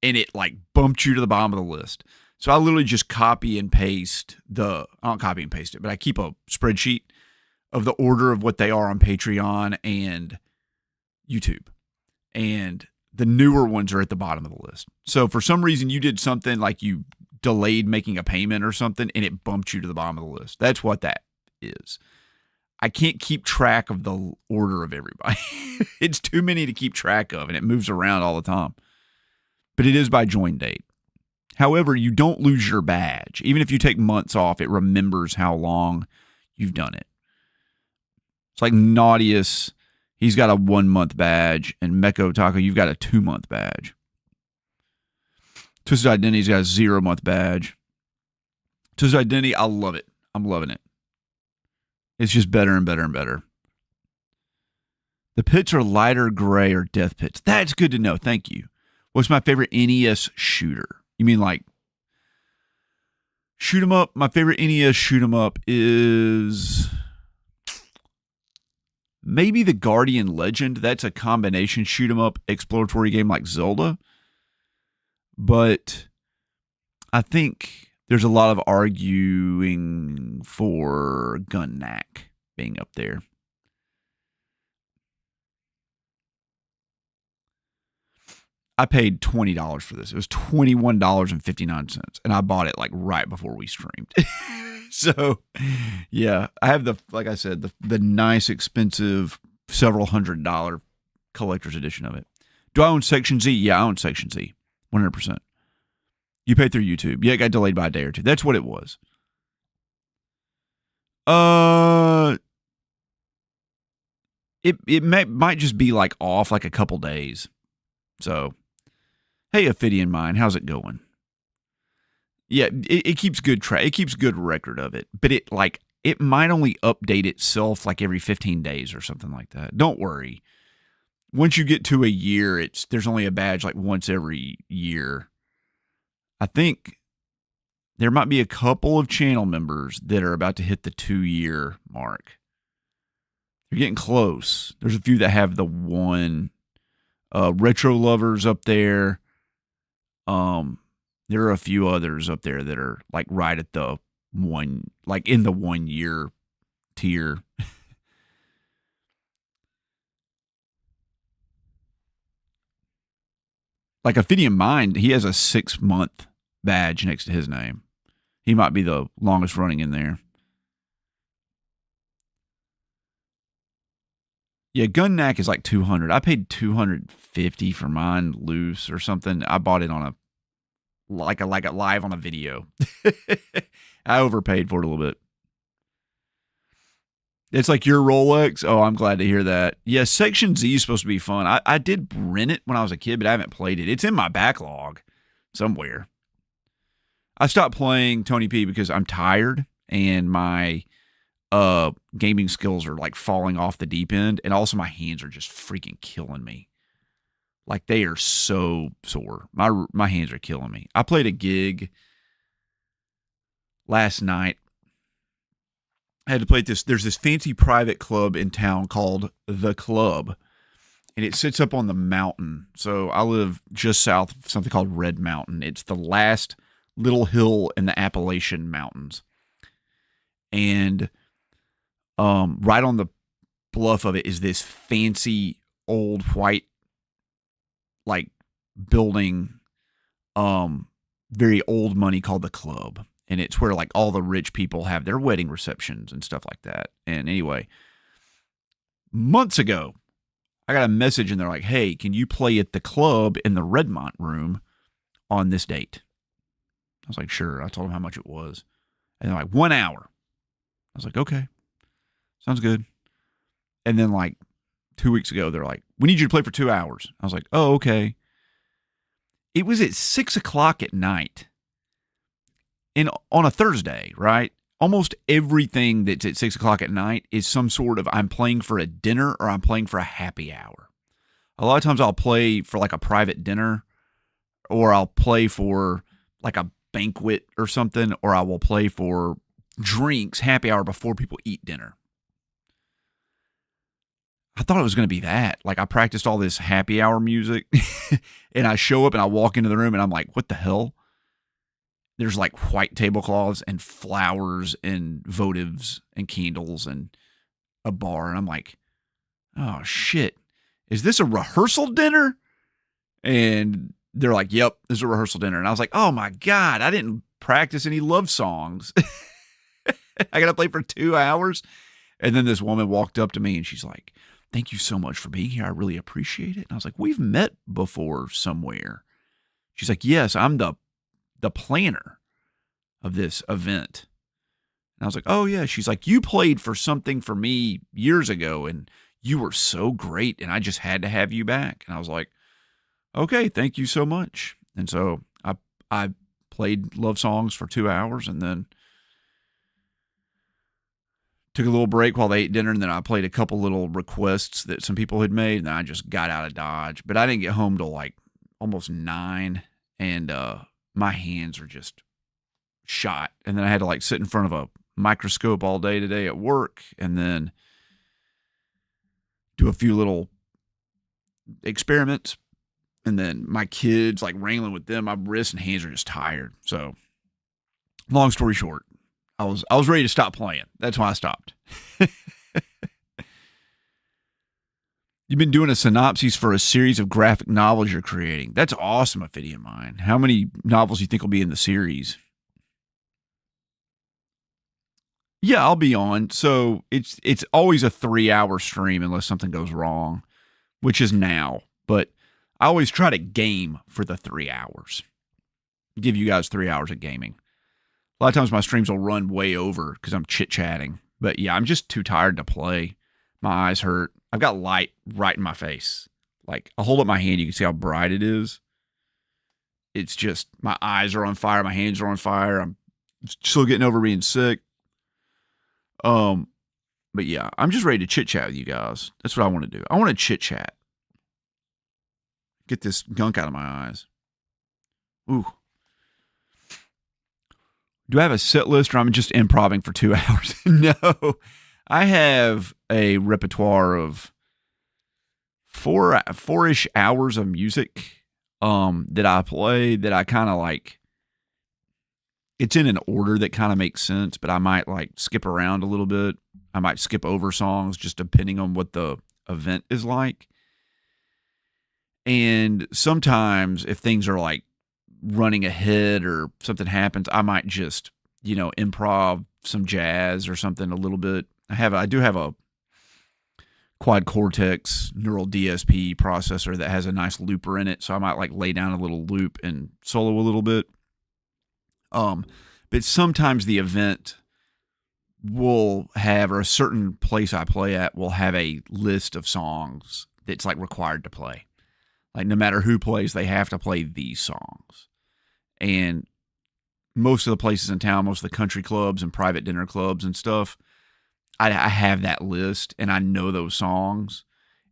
and it like bumped you to the bottom of the list. So I literally just copy and paste I don't copy and paste it, but I keep a spreadsheet of the order of what they are on Patreon and YouTube. And the newer ones are at the bottom of the list. So for some reason you did something like you delayed making a payment or something and it bumped you to the bottom of the list. That's what that is. I can't keep track of the order of everybody. It's too many to keep track of and it moves around all the time. But it is by join date. However, you don't lose your badge. Even if you take months off, it remembers how long you've done it. It's like Naughtius, he's got a 1 month badge, and Mecha Otaku, you've got a 2 month badge. Twisted Identity's got a 0 month badge. Twisted Identity, I love it. I'm loving it. It's just better and better and better. The pits are lighter gray or death pits. That's good to know. Thank you. What's my favorite NES shooter? You mean like shoot 'em up? My favorite NES shoot 'em up is maybe the Guardian Legend. That's a combination shoot 'em up exploratory game like Zelda. But I think there's a lot of arguing for Gun Knack being up there. I paid $20 for this. It was $21.59, and I bought it like right before we streamed. So, yeah, I have like I said, the nice, expensive, several $100 collector's edition of it. Do I own Section Z? Yeah, I own Section Z, 100%. You paid through YouTube. Yeah, it got delayed by a day or two. That's what it was. It might just be like off like a couple days. So. Hey, Ophidian Mine, how's it going? Yeah, it keeps good track. It keeps good record of it, but it might only update itself like every 15 days or something like that. Don't worry. Once you get to a year, there's only a badge like once every year. I think there might be a couple of channel members that are about to hit the 2-year mark. They're getting close. There's a few that have the 1 Retro Lovers up there. There are a few others up there that are like right at the one, like in the 1 year tier. Like Ophidian Mind, he has a 6-month badge next to his name. He might be the longest running in there. Yeah, Gun Knack is like 200. I paid 250 for mine loose or something. I bought it on a live on a video. I overpaid for it a little bit. It's like your Rolex. Oh, I'm glad to hear that. Yeah, Section Z is supposed to be fun. I did rent it when I was a kid, but I haven't played it. It's in my backlog somewhere. I stopped playing Tony P because I'm tired and my gaming skills are like falling off the deep end, and also my hands are just freaking killing me. Like they are so sore. My hands are killing me. I played a gig last night. I had to play this. There's this fancy private club in town called The Club, and it sits up on the mountain. So I live just south of something called Red Mountain. It's the last little hill in the Appalachian Mountains. And right on the bluff of it is this fancy old white like building, very old money called The Club. And it's where like all the rich people have their wedding receptions and stuff like that. And anyway, months ago, I got a message and they're like, hey, can you play at The Club in the Redmont room on this date? I was like, sure. I told them how much it was. And they're like, 1 hour. I was like, okay, sounds good. And then like 2 weeks ago, they're like, we need you to play for 2 hours. I was like, oh, okay. It was at 6 o'clock at night. And on a Thursday, right? Almost everything that's at 6 o'clock at night is some sort of I'm playing for a dinner or I'm playing for a happy hour. A lot of times I'll play for like a private dinner, or I'll play for like a banquet or something, or I will play for drinks, happy hour before people eat dinner. I thought it was going to be that. Like I practiced all this happy hour music and I show up and I walk into the room and I'm like, what the hell? There's like white tablecloths and flowers and votives and candles and a bar. And I'm like, oh shit, is this a rehearsal dinner? And they're like, yep, this is a rehearsal dinner. And I was like, oh my God, I didn't practice any love songs. I got to play for 2 hours. And then this woman walked up to me and she's like, thank you so much for being here. I really appreciate it. And I was like, we've met before somewhere. She's like, yes, I'm the planner of this event. And I was like, oh yeah. She's like, you played for something for me years ago and you were so great and I just had to have you back. And I was like, okay, thank you so much. And so I played love songs for 2 hours and then took a little break while they ate dinner, and then I played a couple little requests that some people had made, and then I just got out of Dodge. But I didn't get home till like almost 9, and my hands are just shot. And then I had to like sit in front of a microscope all day today at work, and then do a few little experiments. And then my kids, like wrangling with them, my wrists and hands are just tired. So long story short, I was ready to stop playing. That's why I stopped. You've been doing a synopsis for a series of graphic novels you're creating. That's awesome, Ophidian Mind. How many novels do you think will be in the series? Yeah, I'll be on. So it's always a 3-hour stream unless something goes wrong, which is now. But I always try to game for the 3 hours. Give you guys 3 hours of gaming. A lot of times my streams will run way over because I'm chit-chatting. But yeah, I'm just too tired to play. My eyes hurt. I've got light right in my face. Like, I'll hold up my hand. You can see how bright it is. It's just, my eyes are on fire. My hands are on fire. I'm still getting over being sick. But yeah, I'm just ready to chit-chat with you guys. That's what I want to do. I want to chit-chat. Get this gunk out of my eyes. Ooh. Do I have a set list or I'm just improvising for 2 hours? No. I have a repertoire of four-ish hours of music that I play that I kind of like. It's in an order that kind of makes sense, but I might like skip around a little bit. I might skip over songs just depending on what the event is like. And sometimes if things are like running ahead or something happens, I might just, improv some jazz or something a little bit. I do have a quad cortex neural DSP processor that has a nice looper in it, so I might like lay down a little loop and solo a little bit. But sometimes the event will have, or a certain place I play at will have a list of songs that's like required to play. Like no matter who plays, they have to play these songs. And most of the places in town, most of the country clubs and private dinner clubs and stuff, I have that list and I know those songs.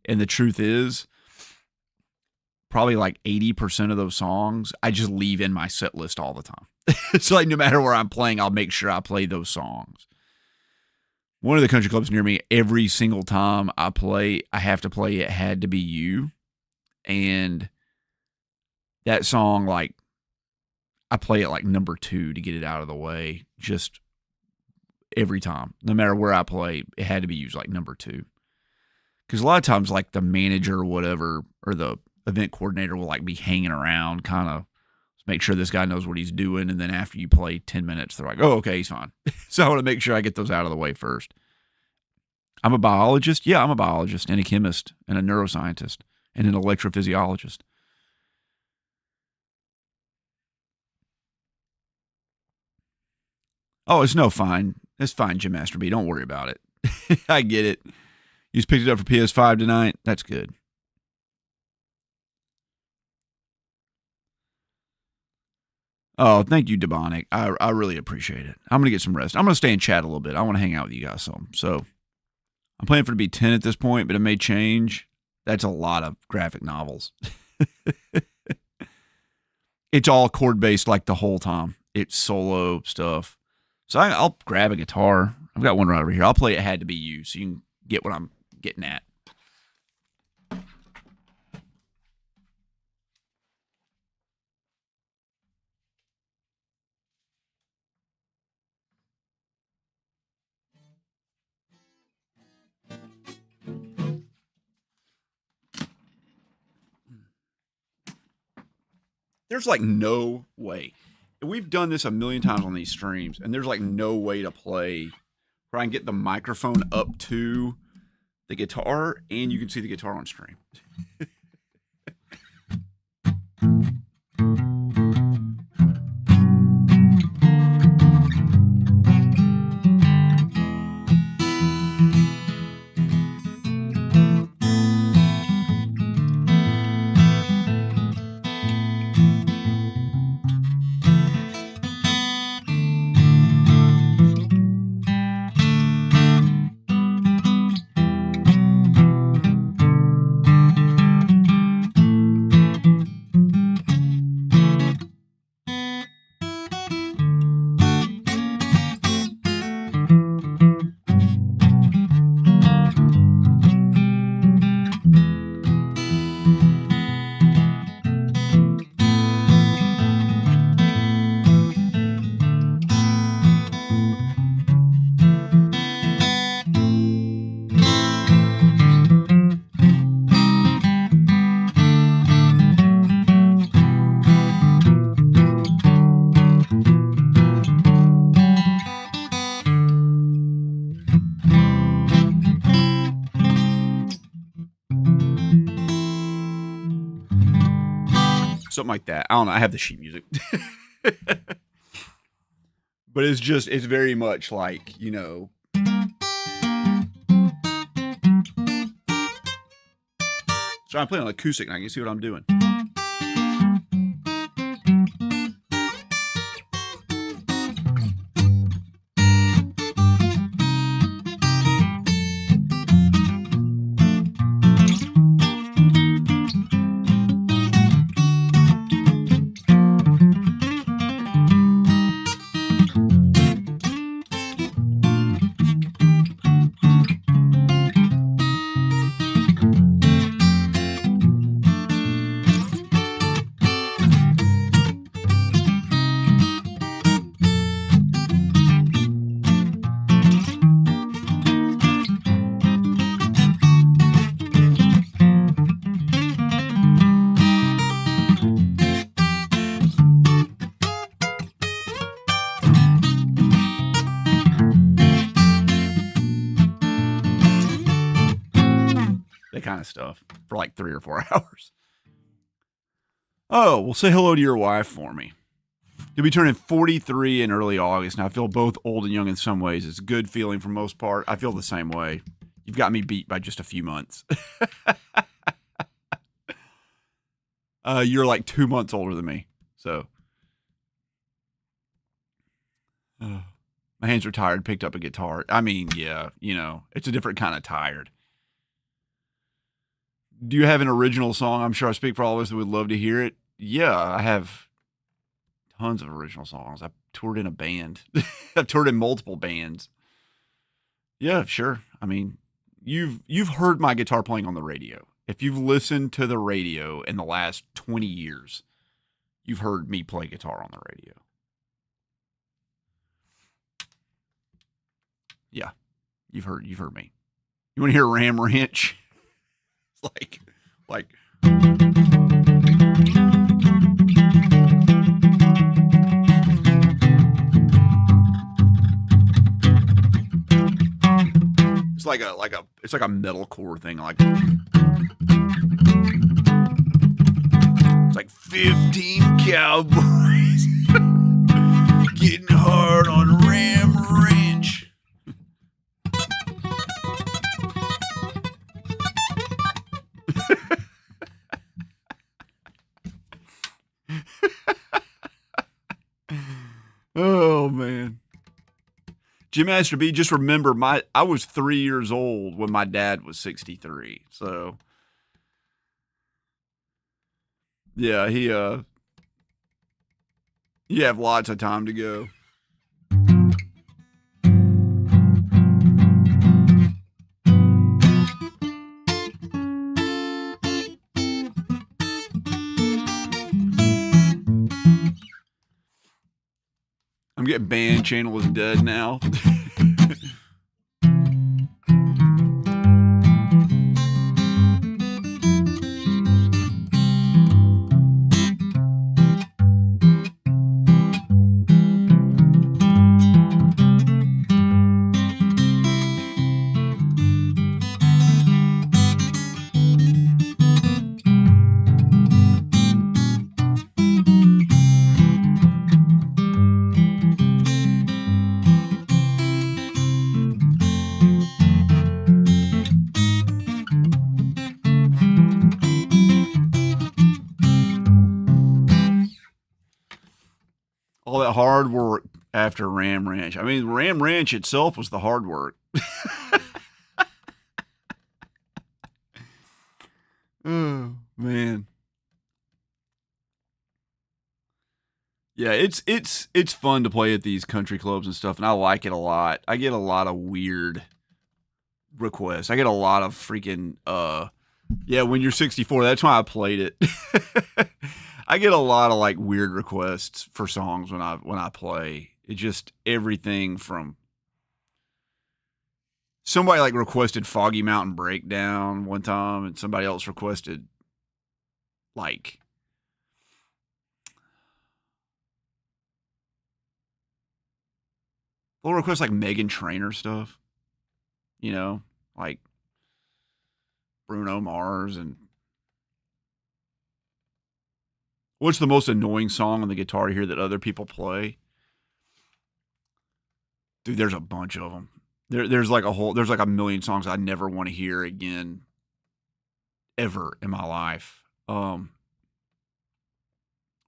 And the truth is, probably like 80% of those songs, I just leave in my set list all the time. It's like no matter where I'm playing, I'll make sure I play those songs. One of the country clubs near me, every single time I play, I have to play It Had to Be You. And that song, like, I play it like number 2 to get it out of the way. Just every time. No matter where I play, It Had to Be used like number 2. Because a lot of times, like, the manager or whatever, or the event coordinator will, like, be hanging around, kind of make sure this guy knows what he's doing. And then after you play 10 minutes, they're like, oh, okay, he's fine. So I want to make sure I get those out of the way first. I'm a biologist. Yeah, I'm a biologist and a chemist and a neuroscientist and an electrophysiologist. Oh, it's no fine. It's fine, Jim Master B. Don't worry about it. I get it. You just picked it up for PS5 tonight. That's good. Oh, thank you, Demonic. I really appreciate it. I'm going to get some rest. I'm going to stay and chat a little bit. I want to hang out with you guys some. So I'm planning for it to be 10 at this point, but it may change. That's a lot of graphic novels. It's all chord-based like the whole time. It's solo stuff. So I'll grab a guitar. I've got one right over here. I'll play It Had to Be You so you can get what I'm getting at. There's like no way. We've done this a million times on these streams, and there's like no way to play where I can get the microphone up to the guitar and you can see the guitar on stream. Something like that. I don't know. I have the sheet music. But it's very much like, you know. So I'm playing on acoustic and I can see what I'm doing. kind of stuff for like 3 or 4 hours. Oh, well, say hello to your wife for me. You'll be turning 43 in early August, and I feel both old and young in some ways. It's a good feeling for most part. I feel the same way. You've got me beat by just a few months. You're like 2 months older than me, so. My hands are tired, picked up a guitar. I mean, yeah, it's a different kind of tired. Do you have an original song? I'm sure I speak for all of us that would love to hear it. Yeah, I have tons of original songs. I've toured in a band. I've toured in multiple bands. Yeah, sure. I mean, you've heard my guitar playing on the radio. If you've listened to the radio in the last 20 years, you've heard me play guitar on the radio. Yeah, you've heard me. You want to hear Ram Ranch? It's like. It's like a metalcore thing. Like it's like 15 cowboys getting hard on Ram Ranch. Oh man. Jim Master B, just remember I was 3 years old when my dad was 63. So yeah, you have lots of time to go. I'm getting banned. Channel is dead now. All that hard work after Ram Ranch. I mean, Ram Ranch itself was the hard work. Oh, man. Yeah, it's fun to play at these country clubs and stuff, and I like it a lot. I get a lot of weird requests. I get a lot of freaking yeah, when you're 64, that's why I played it. I get a lot of like weird requests for songs when I play. It just everything from somebody like requested Foggy Mountain Breakdown one time, and somebody else requested like they'll request like Meghan Trainor stuff, like Bruno Mars. And what's the most annoying song on the guitar here that other people play? Dude, there's a bunch of them. There's like a million songs I never want to hear again ever in my life.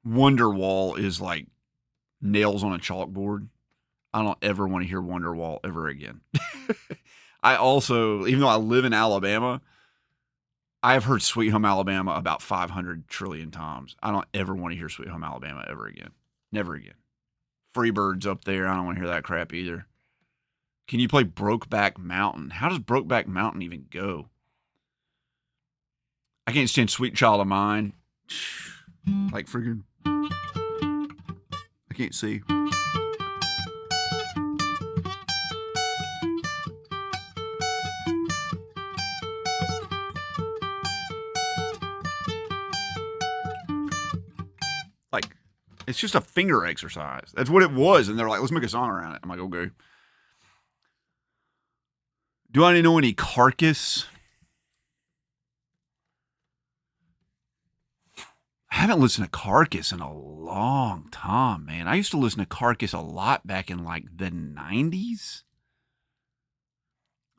Wonderwall is like nails on a chalkboard. I don't ever want to hear Wonderwall ever again. I also, even though I live in Alabama, I've heard Sweet Home Alabama about 500 trillion times. I don't ever want to hear Sweet Home Alabama ever again. Never again. Freebird's up there. I don't want to hear that crap either. Can you play Brokeback Mountain? How does Brokeback Mountain even go? I can't stand Sweet Child of Mine. Like friggin'. I can't see. Like, it's just a finger exercise. That's what it was. And they're like, let's make a song around it. I'm like, okay. Do I know any Carcass? haven't listened to Carcass in a long time, man. I used to listen to Carcass a lot back in like the 90s.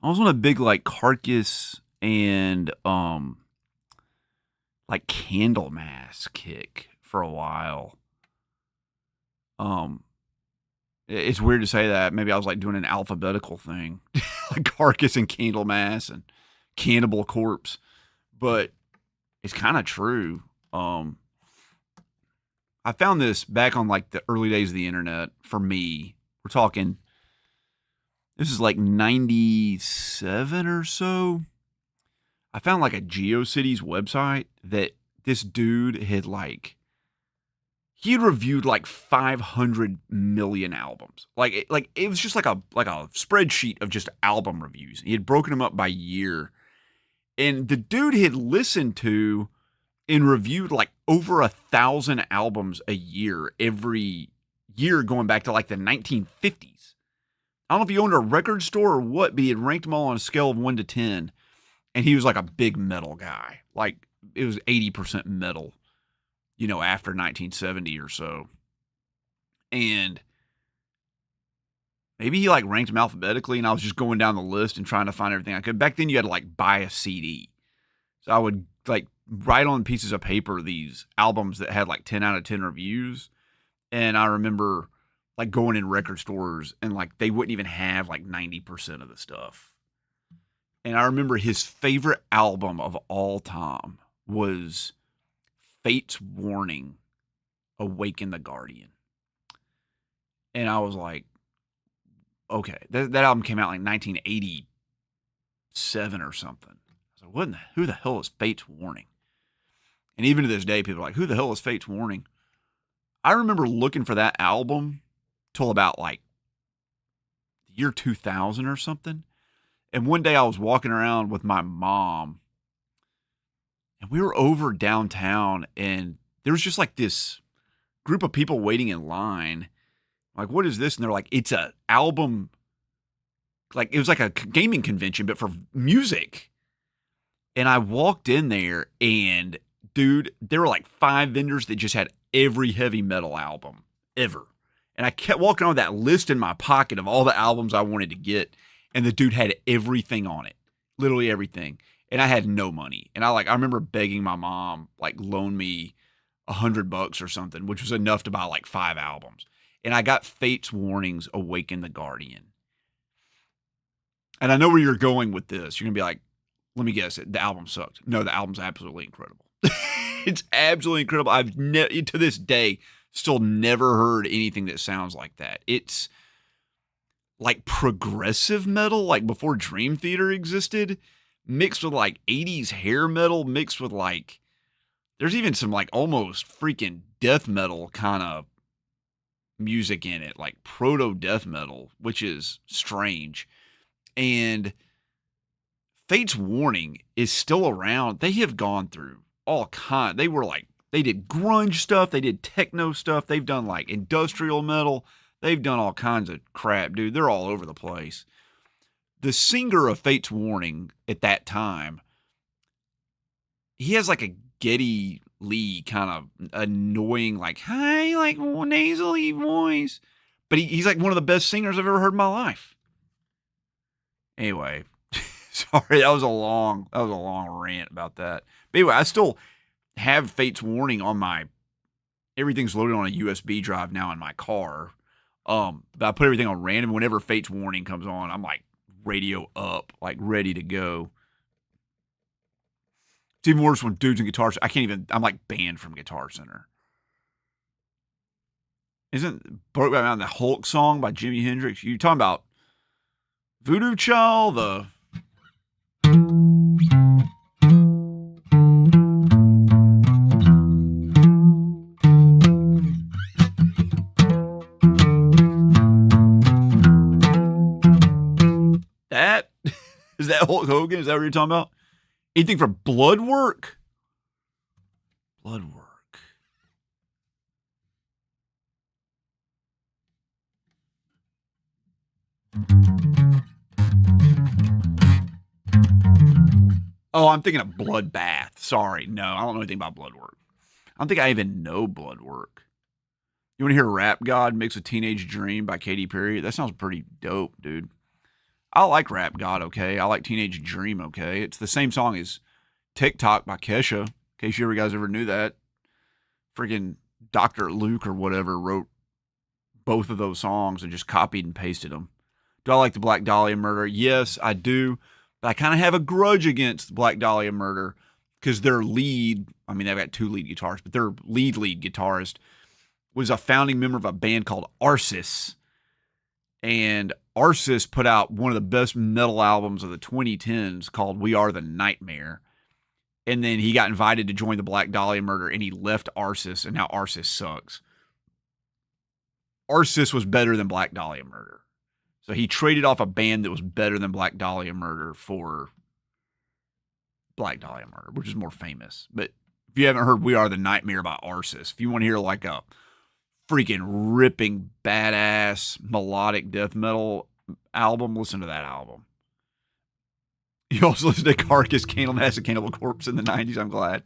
I was on a big like Carcass and like Candlemass kick for a while. It's weird to say that. Maybe I was like doing an alphabetical thing, like Carcass and Candlemass and Cannibal Corpse, but it's kind of true. I found this back on like the early days of the internet. For me, we're talking. This is like 97 or so. I found like a GeoCities website that this dude had like. He had reviewed like 500 million albums. Like it was just like a spreadsheet of just album reviews. He had broken them up by year. And the dude had listened to and reviewed like over 1,000 albums a year every year going back to like the 1950s. I don't know if he owned a record store or what, but he had ranked them all on a scale of 1 to 10. And he was like a big metal guy. Like it was 80% metal. After 1970 or so. And maybe he like ranked them alphabetically and I was just going down the list and trying to find everything I could. Back then you had to like buy a CD. So I would like write on pieces of paper these albums that had like 10 out of 10 reviews. And I remember like going in record stores and like they wouldn't even have like 90% of the stuff. And I remember his favorite album of all time was Fate's Warning, Awaken the Guardian. And I was like, okay, that album came out like 1987 or something. I was like, who the hell is Fate's Warning? And even to this day, people are like, who the hell is Fate's Warning? I remember looking for that album till about like the year 2000 or something. And one day I was walking around with my mom and we were over downtown and there was just like this group of people waiting in line. Like, what is this? And they're like, it's a album. Like, it was like a gaming convention, but for music. And I walked in there and, dude, there were like 5 vendors that just had every heavy metal album ever. And I kept walking on with that list in my pocket of all the albums I wanted to get. And the dude had everything on it. Literally everything. And I had no money. And I remember begging my mom, like, loan me $100 or something, which was enough to buy like 5 albums. And I got Fate's Warnings, Awaken the Guardian. And I know where you're going with this. You're going to be like, let me guess it. The album sucked. No, the album's absolutely incredible. It's absolutely incredible. I've to this day still never heard anything that sounds like that. It's like progressive metal, like before Dream Theater existed, mixed with like 80s hair metal, mixed with like, there's even some like almost freaking death metal kind of music in it, like proto death metal, which is strange. And Fate's Warning is still around. They have gone through all kinds. They did grunge stuff. They did techno stuff. They've done like industrial metal. They've done all kinds of crap, dude. They're all over the place. The singer of Fate's Warning at that time, he has like a Geddy Lee kind of annoying, like, high, like nasally voice. But he's like one of the best singers I've ever heard in my life. Anyway, sorry, that was a long rant about that. But anyway, I still have Fate's Warning on everything's loaded on a USB drive now in my car. But I put everything on random. Whenever Fate's Warning comes on, I'm like radio up, like ready to go. It's even worse when dudes in Guitar Center. I'm like banned from Guitar Center. Isn't Broke by Mountain the Hulk song by Jimi Hendrix? You talking about Voodoo Child, that? Is that Hulk Hogan? Is that what you're talking about? Anything for Blood Work? Blood Work. Oh, I'm thinking of Bloodbath. Sorry. No, I don't know anything about Blood Work. I don't think I even know Blood Work. You want to hear Rap God mixed with Teenage Dream by Katy Perry? That sounds pretty dope, dude. I like Rap God, okay? I like Teenage Dream, okay? It's the same song as TikTok by Kesha, in case you guys ever knew that. Freaking Dr. Luke or whatever wrote both of those songs and just copied and pasted them. Do I like the Black Dahlia Murder? Yes, I do. But I kind of have a grudge against the Black Dahlia Murder because their lead, I mean, they've got two lead guitarists, but their lead guitarist was a founding member of a band called Arsis. And Arsis put out one of the best metal albums of the 2010s called We Are the Nightmare. And then he got invited to join the Black Dahlia Murder, and he left Arsis, and now Arsis sucks. Arsis was better than Black Dahlia Murder. So he traded off a band that was better than Black Dahlia Murder for Black Dahlia Murder, which is more famous. But if you haven't heard We Are the Nightmare by Arsis, if you want to hear like a freaking ripping, badass, melodic death metal album, listen to that album. You also listen to Carcass, Candlemass, and Cannibal Corpse in the 90s, I'm glad.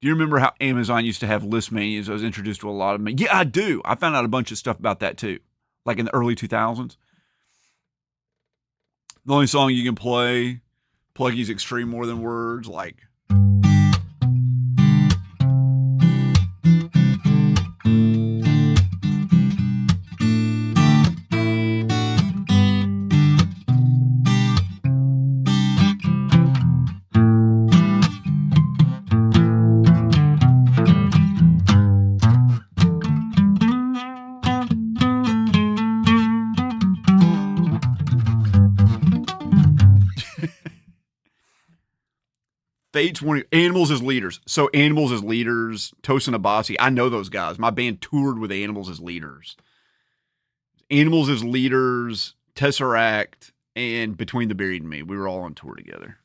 Do you remember how Amazon used to have list menus? I was introduced to a lot of them. Yeah, I do. I found out a bunch of stuff about that too. Like in the early 2000s. The only song you can play, Pluggy's Extreme More Than Words, like... Fate's Warning, Animals as Leaders. So Animals as Leaders, Tosin Abasi, I know those guys. My band toured with Animals as Leaders. Animals as Leaders, Tesseract, and Between the Buried and Me. We were all on tour together.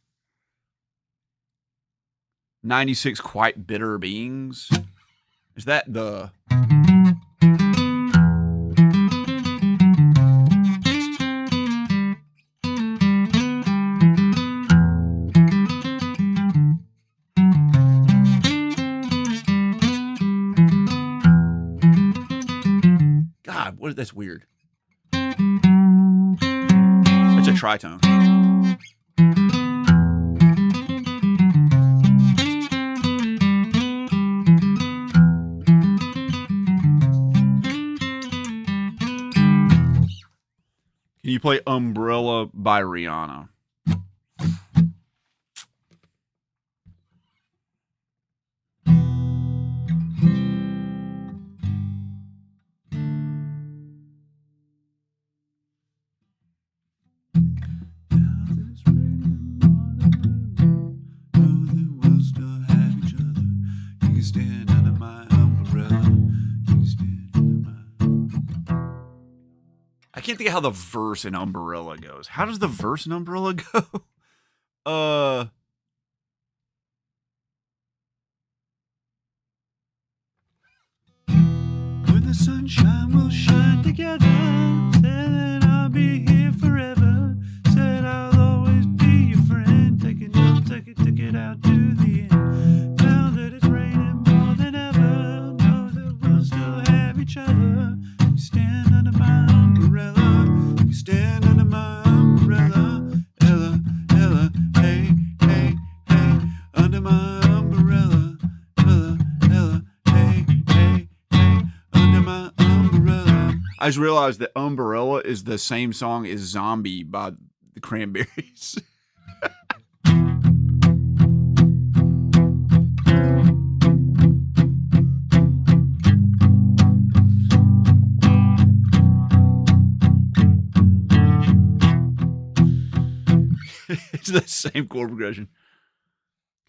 96 Quite Bitter Beings. Is that the... God, that's weird. It's a tritone. Can you play Umbrella by Rihanna? I can't think of how the verse in Umbrella goes. How does the verse in Umbrella go? When the sunshine will shine together, said that I'll be here forever. Said I'll always be your friend. Take it out to the end. Now that it's raining more than ever, know that we'll still have each other. You stand under my umbrella. You stand under my umbrella. Ella, Ella, hey, hey, hey. Under my umbrella. Ella, Ella, hey, hey, hey. Under my umbrella. I just realized that Umbrella is the same song as Zombie by the Cranberries. It's the same chord progression.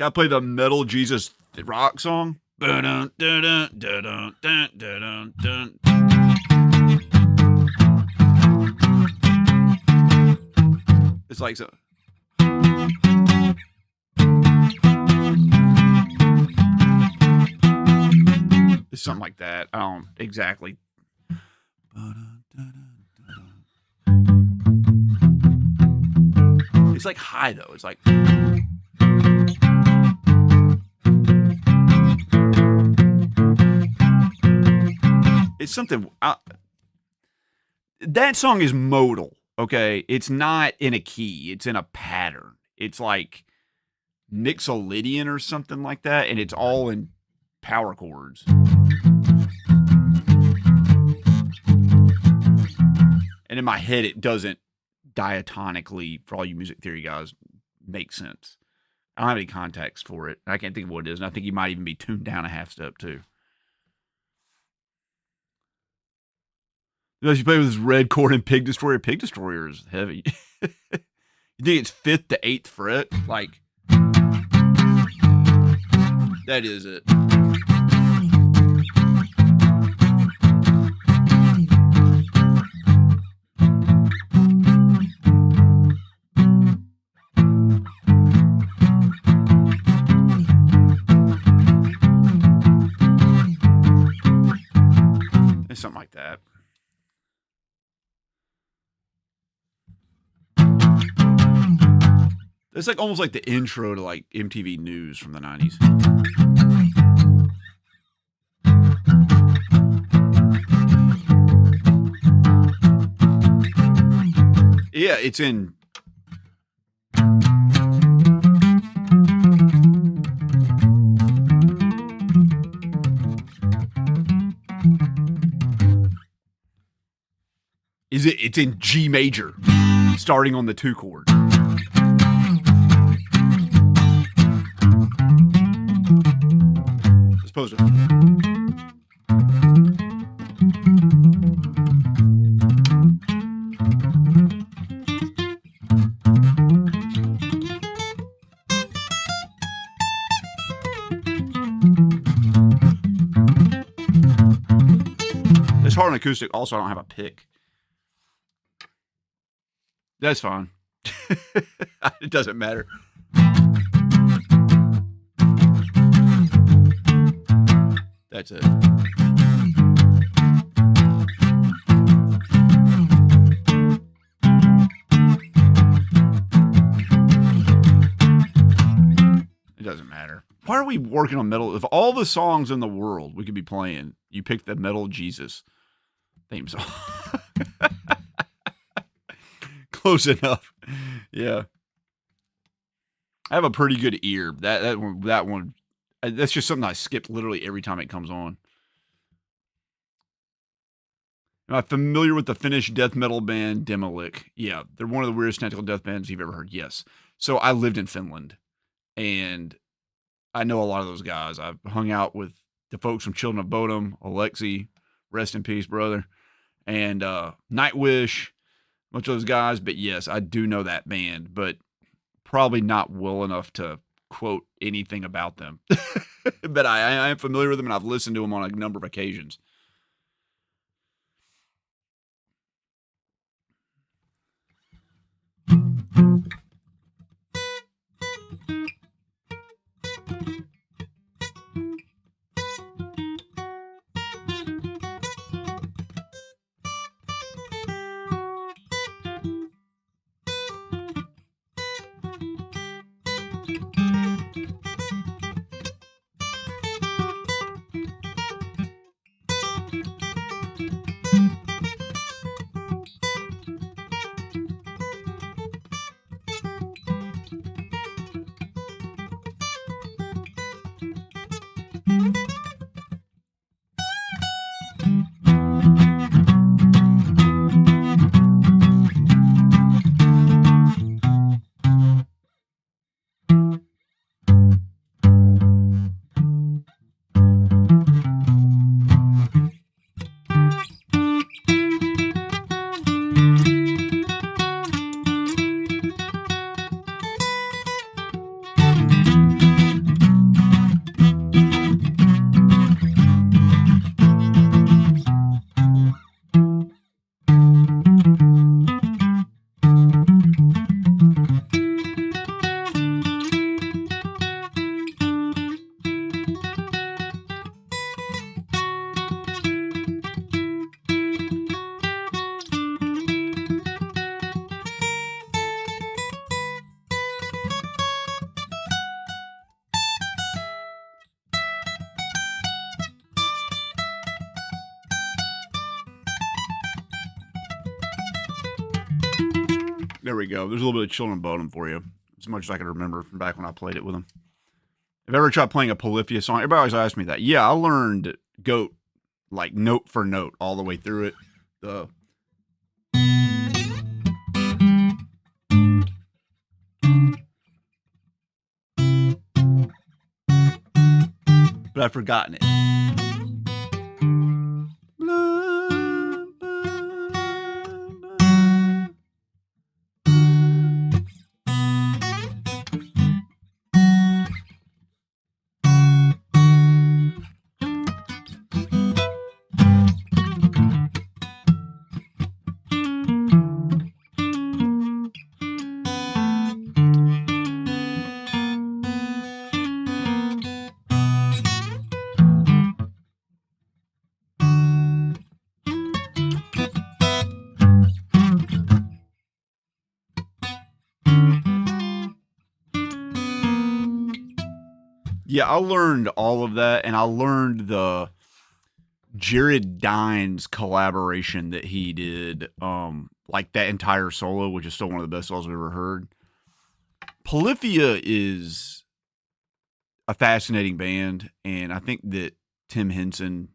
Gotta play the Metal Jesus rock song. Dun, dun, dun, dun, dun, dun, dun. It's like so. It's something like that. I don't exactly. It's like high though. It's like. It's something. That song is modal. Okay, it's not in a key. It's in a pattern. It's like Mixolydian or something like that, and it's all in power chords. And in my head, it doesn't diatonically, for all you music theory guys, make sense. I don't have any context for it. I can't think of what it is, and I think he might even be tuned down a half step too. You play with this red chord and Pig Destroyer. Pig Destroyer is heavy. You think it's 5th to 8th fret? Like, that is it. It's something like that. It's like almost like the intro to like MTV News from the 90s. Yeah, it's in. It's in G major, starting on the 2 chord. As opposed to. It's hard on acoustic. Also, I don't have a pick. That's fine. It doesn't matter. That's it. It doesn't matter. Why are we working on metal? Of all the songs in the world we could be playing, you picked the Metal Jesus theme song. Close enough. Yeah. I have a pretty good ear. That one, that's just something I skip literally every time it comes on. Am I familiar with the Finnish death metal band Demolik? Yeah, they're one of the weirdest technical death bands you've ever heard. Yes. So I lived in Finland, and I know a lot of those guys. I've hung out with the folks from Children of Bodom, Alexi, rest in peace, brother, and Nightwish, a bunch of those guys. But yes, I do know that band, but probably not well enough to quote anything about them. But I am familiar with them, and I've listened to them on a number of occasions. There we go. There's a little bit of Children Bodom for you. As much as I can remember from back when I played it with him. If I ever tried playing a Polyphia song, everybody always asks me that. Yeah, I learned Goat like note for note all the way through it. But I've forgotten it. Yeah, I learned all of that, and I learned the Jared Dines collaboration that he did, like that entire solo, which is still one of the best solos I've ever heard. Polyphia is a fascinating band, and I think that Tim Henson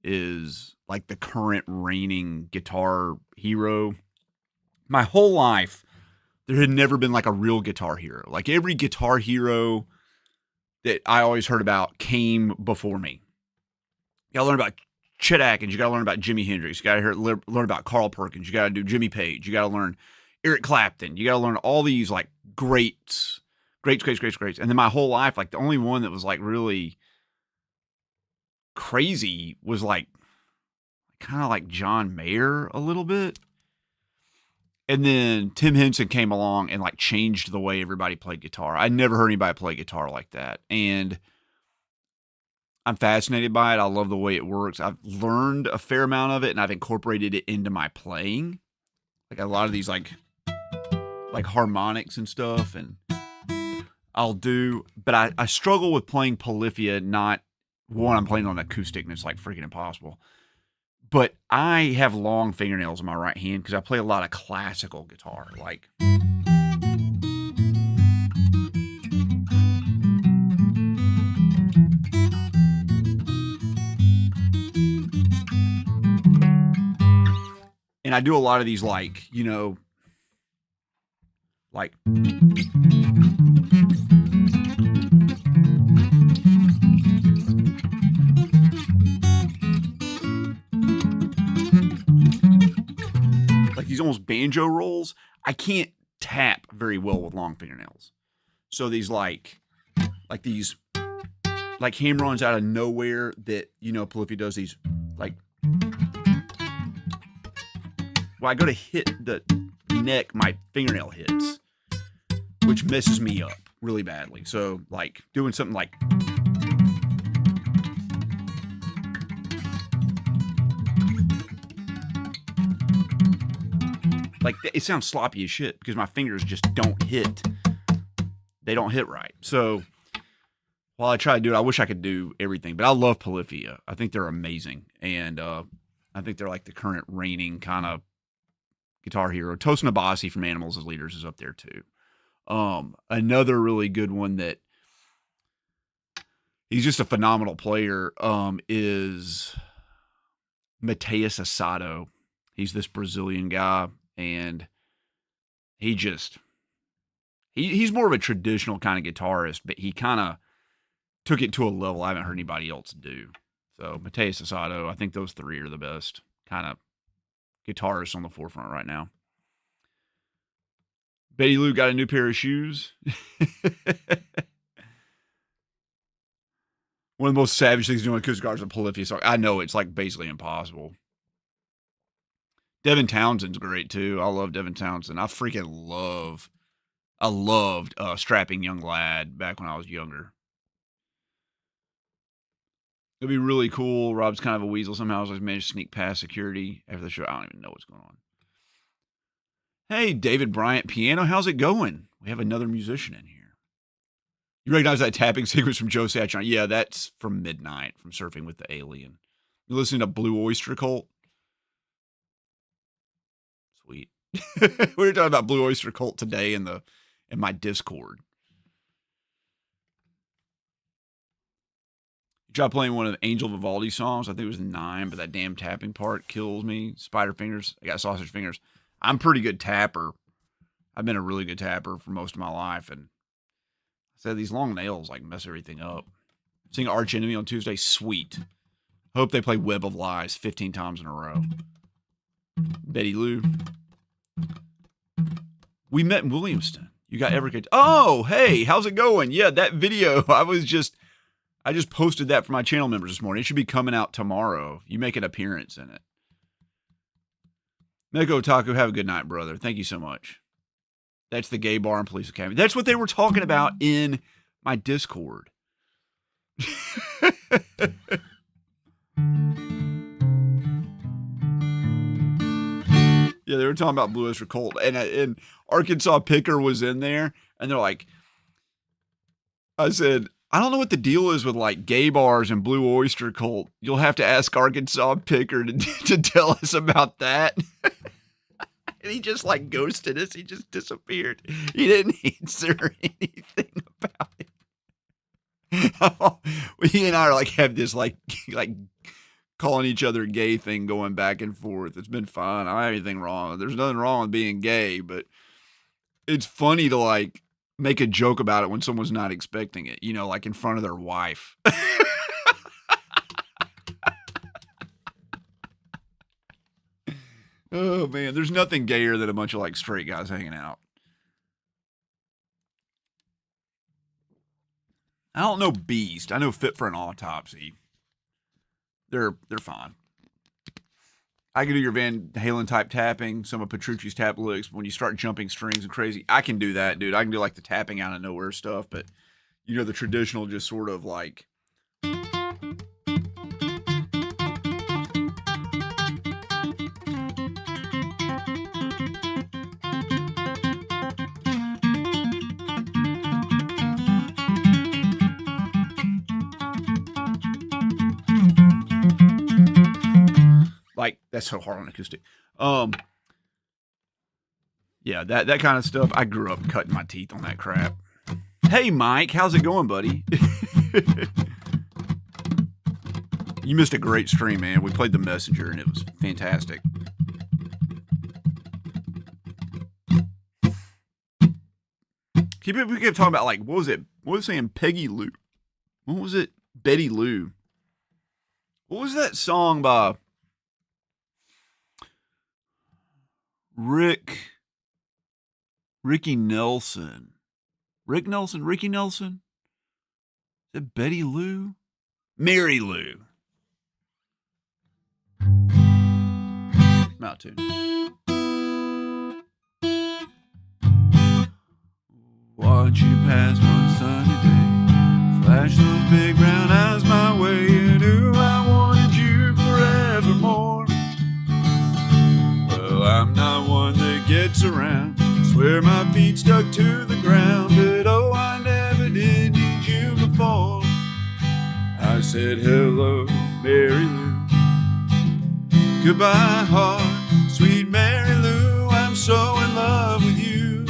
is like the current reigning guitar hero. My whole life, there had never been like a real guitar hero. Like every guitar hero that I always heard about came before me. You gotta learn about Chet Atkins. You gotta learn about Jimi Hendrix. You gotta learn about Carl Perkins. You gotta do Jimmy Page. You gotta learn Eric Clapton. You gotta learn all these like greats. And then my whole life, like the only one that was like really crazy was like kind of like John Mayer a little bit. And then Tim Henson came along and like changed the way everybody played guitar. I never heard anybody play guitar like that. And I'm fascinated by it. I love the way it works. I've learned a fair amount of it and I've incorporated it into my playing. Like a lot of these like harmonics and stuff and I'll do, but I struggle with playing Polyphia, not one, I'm playing on acoustic and it's like freaking impossible. But I have long fingernails in my right hand because I play a lot of classical guitar. Like, and I do a lot of these like, you know, like, these almost banjo rolls. I can't tap very well with long fingernails. So these like these like hammer-ons out of nowhere that, you know, Polyphia does these like, well, I go to hit the neck, my fingernail hits, which messes me up really badly. So like doing something like, it sounds sloppy as shit because my fingers just don't hit. They don't hit right. So while I try to do it, I wish I could do everything. But I love Polyphia. I think they're amazing. And I think they're like the current reigning kind of guitar hero. Tosin Abasi from Animals as Leaders is up there too. Another really good one that he's just a phenomenal player is Mateus Asado. He's this Brazilian guy. And he's more of a traditional kind of guitarist, but he kind of took it to a level I haven't heard anybody else do. So Mateus Asado, I think those three are the best kind of guitarists on the forefront right now. Betty Lou got a new pair of shoes. One of the most savage things to do on acoustic guitar is a Polyphia song. I know it's like basically impossible. Devin Townsend's great too. I love Devin Townsend. I loved Strapping Young Lad back when I was younger. It'd be really cool. Rob's kind of a weasel. Somehow I managed to sneak past security after the show. I don't even know what's going on. Hey, David Bryant Piano. How's it going? We have another musician in here. You recognize that tapping sequence from Joe Satriani? Yeah, that's from Midnight, from Surfing with the Alien. You listening to Blue Oyster Cult? Sweet. We were talking about Blue Oyster Cult today in my Discord. Try playing one of the Angel Vivaldi songs. I think it was 9, but that damn tapping part kills me. Spider fingers. I got sausage fingers. I'm a pretty good tapper. I've been a really good tapper for most of my life, and I said these long nails like mess everything up. Seeing Arch Enemy on Tuesday, sweet. Hope they play Web of Lies 15 times in a row. Betty Lou. We met in Williamston. You got Everett. Oh, hey, how's it going? Yeah, that video, I just posted that for my channel members this morning. It should be coming out tomorrow. You make an appearance in it. Neko Otaku, have a good night, brother. Thank you so much. That's the gay bar and police academy. That's what they were talking about in my Discord. Yeah, they were talking about Blue Oyster Cult, and Arkansas Picker was in there, and they're like, I said, I don't know what the deal is with like gay bars and Blue Oyster Cult. You'll have to ask Arkansas Picker to tell us about that. And he just like ghosted us. He just disappeared. He didn't answer anything about it. He and I are like have this like calling each other gay thing going back and forth. It's been fun. I don't have anything wrong. There's nothing wrong with being gay, but it's funny to like make a joke about it when someone's not expecting it, you know, like in front of their wife. Oh man, there's nothing gayer than a bunch of like straight guys hanging out. I don't know Beast. I know Fit for an Autopsy. They're fine. I can do your Van Halen type tapping, some of Petrucci's tap licks. When you start jumping strings and crazy, I can do that, dude. I can do like the tapping out of nowhere stuff, but you know, the traditional just sort of like. Like, that's so hard on acoustic. Yeah, that kind of stuff. I grew up cutting my teeth on that crap. Hey, Mike, how's it going, buddy? You missed a great stream, man. We played The Messenger, and it was fantastic. We kept talking about, like, what was it? What was it saying? Peggy Lou. What was it? Betty Lou. What was that song by Ricky Nelson? Rick Nelson? Ricky Nelson? Is it Betty Lou? Mary Lou. I'm out tune. Watch you pass one sunny day, flash those big brown eyes my way, and knew I wanted you forevermore. Well, I'm not one that gets around, swear my feet stuck to the ground, but oh, I never did need you before. I said hello, Mary Lou, goodbye heart, sweet Mary Lou, I'm so in love with you.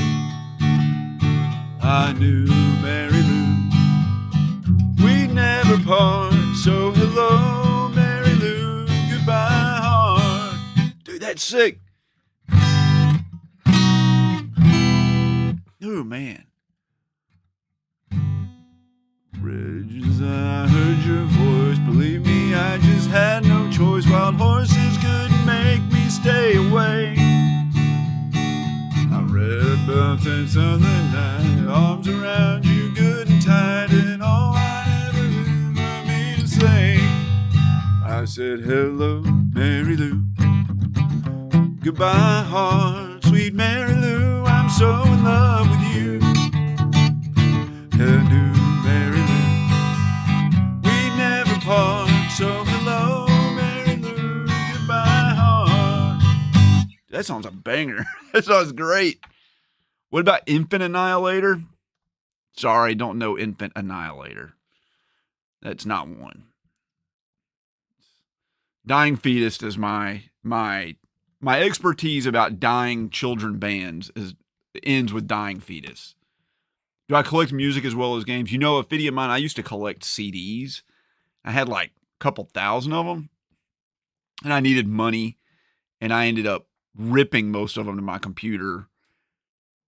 I knew Mary Lou, we'd never part, so hello Mary Lou, goodbye heart. Dude, that's sick. Oh man. Bridges, I heard your voice, believe me, I just had no choice. Wild horses couldn't make me stay away. I read about that other night, arms around you good and tight, and all I ever remember me to say, I said hello Mary Lou, goodbye heart, sweet Mary Lou, I'm so in love with you. Hello Mary Lou, we never part, so hello Mary Lou, goodbye heart. That song's a banger. That song's great. What about Infant Annihilator? Sorry, don't know Infant Annihilator. That's not one. Dying Fetus is my My expertise about dying children bands ends with dying fetus. Do I collect music as well as games? You know, a video of mine, I used to collect CDs. I had like a couple thousand of them, and I needed money, and I ended up ripping most of them to my computer,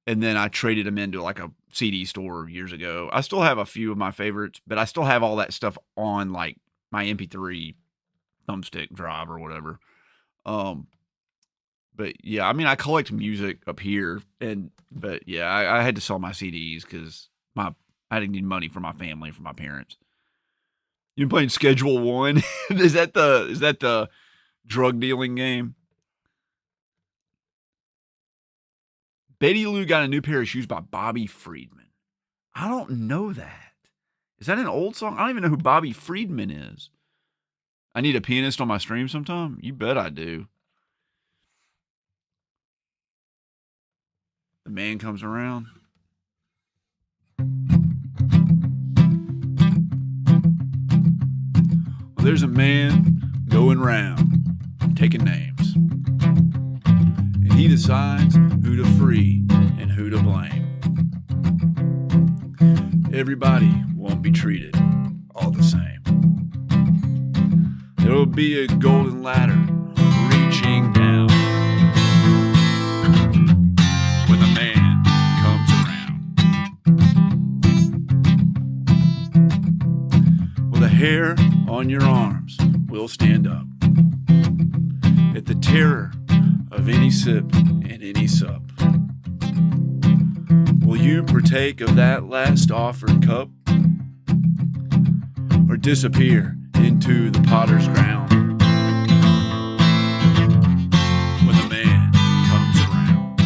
and then I traded them into like a CD store years ago. I still have a few of my favorites, but I still have all that stuff on like my MP3 thumbstick drive or whatever. But yeah, I mean, I collect music up here, but yeah, I had to sell my CDs because I didn't need money for my family, for my parents. You been playing Schedule One? Is that the drug dealing game? Betty Lou got a new pair of shoes by Bobby Friedman. I don't know that. Is that an old song? I don't even know who Bobby Friedman is. I need a pianist on my stream sometime? You bet I do. The man comes around. Well, there's a man going round taking names. And he decides who to free and who to blame. Everybody won't be treated all the same. There'll be a golden ladder reaching down when the man comes around. Well, the hair on your arms will stand up at the terror of any sip and any sup. Will you partake of that last offered cup, or disappear into the potter's ground when the man comes around?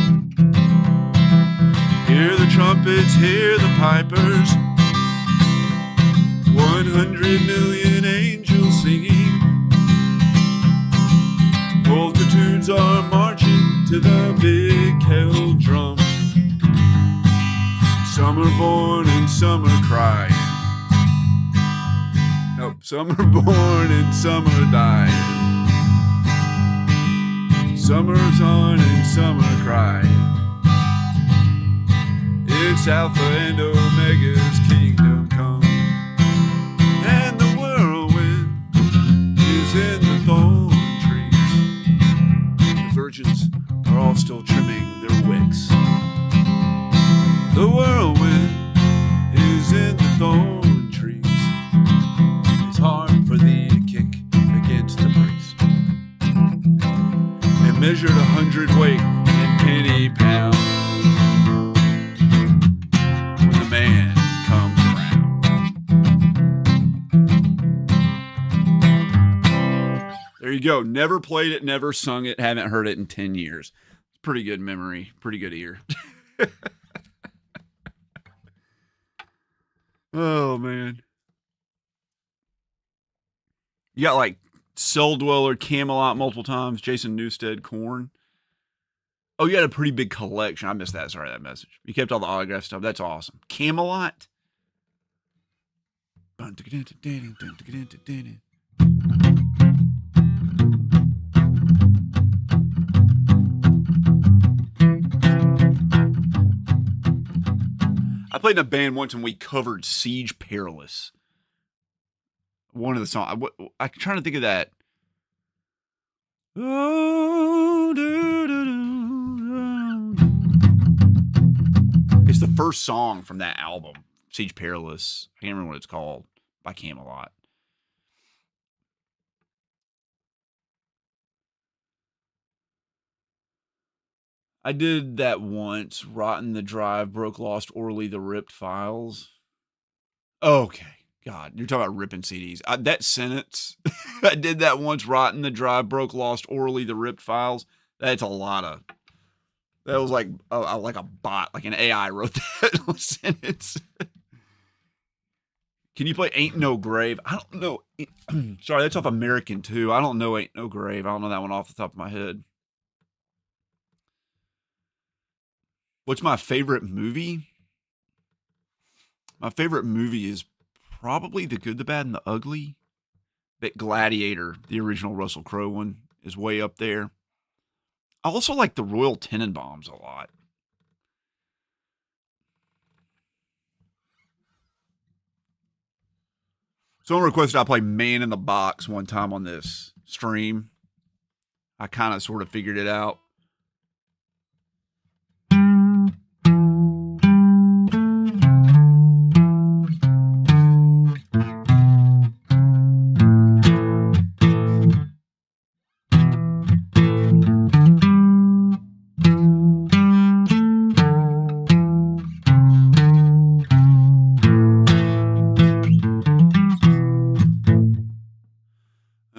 Hear the trumpets, hear the pipers, 100 million angels singing. Multitudes are marching to the big kettle drum. Some are born and some are crying. Nope, some are born and some are dying. Summer's on and some are crying. It's Alpha and Omega's kingdom come. And the whirlwind is in the thorn trees. The virgins are all still trimming their wicks. The whirlwind is in the thorn trees. It's hard for thee to kick against the priest. And measured 100 weight and penny pound when the man comes around. There you go. Never played it, never sung it, haven't heard it in 10 years. It's pretty good memory, pretty good ear. Oh, man. You got like Cell Dweller, Camelot multiple times, Jason Newsted, Korn. Oh, you had a pretty big collection. I missed that. Sorry, that message. You kept all the autograph stuff. That's awesome. Camelot. I played in a band once and we covered Siege Perilous. One of the songs. I'm trying to think of that. It's the first song from that album, Siege Perilous. I can't remember what it's called, by Camelot. I did that once. Rotten the Drive, Broke, Lost, Orly, the Ripped Files. Okay. God, you're talking about ripping CDs. That sentence, I did that once. Rotten the Drive, Broke, Lost, Orly, the Ripped Files. That's a lot of. That was like a bot, like an AI wrote that sentence. Can you play Ain't No Grave? I don't know. Sorry, that's off American too. I don't know Ain't No Grave. I don't know that one off the top of my head. What's my favorite movie? My favorite movie is probably The Good, the Bad, and the Ugly. But Gladiator, the original Russell Crowe one, is way up there. I also like the Royal Tenenbaums a lot. Someone requested I play Man in the Box one time on this stream. I kind of sort of figured it out.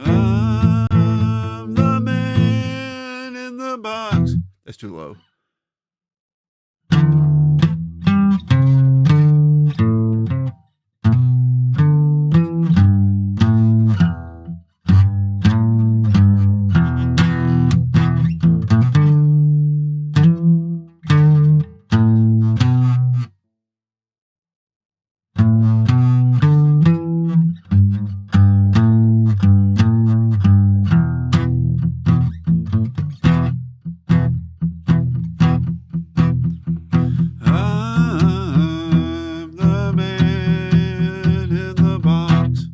I'm the man in the box. That's too low. I'm the man in the box.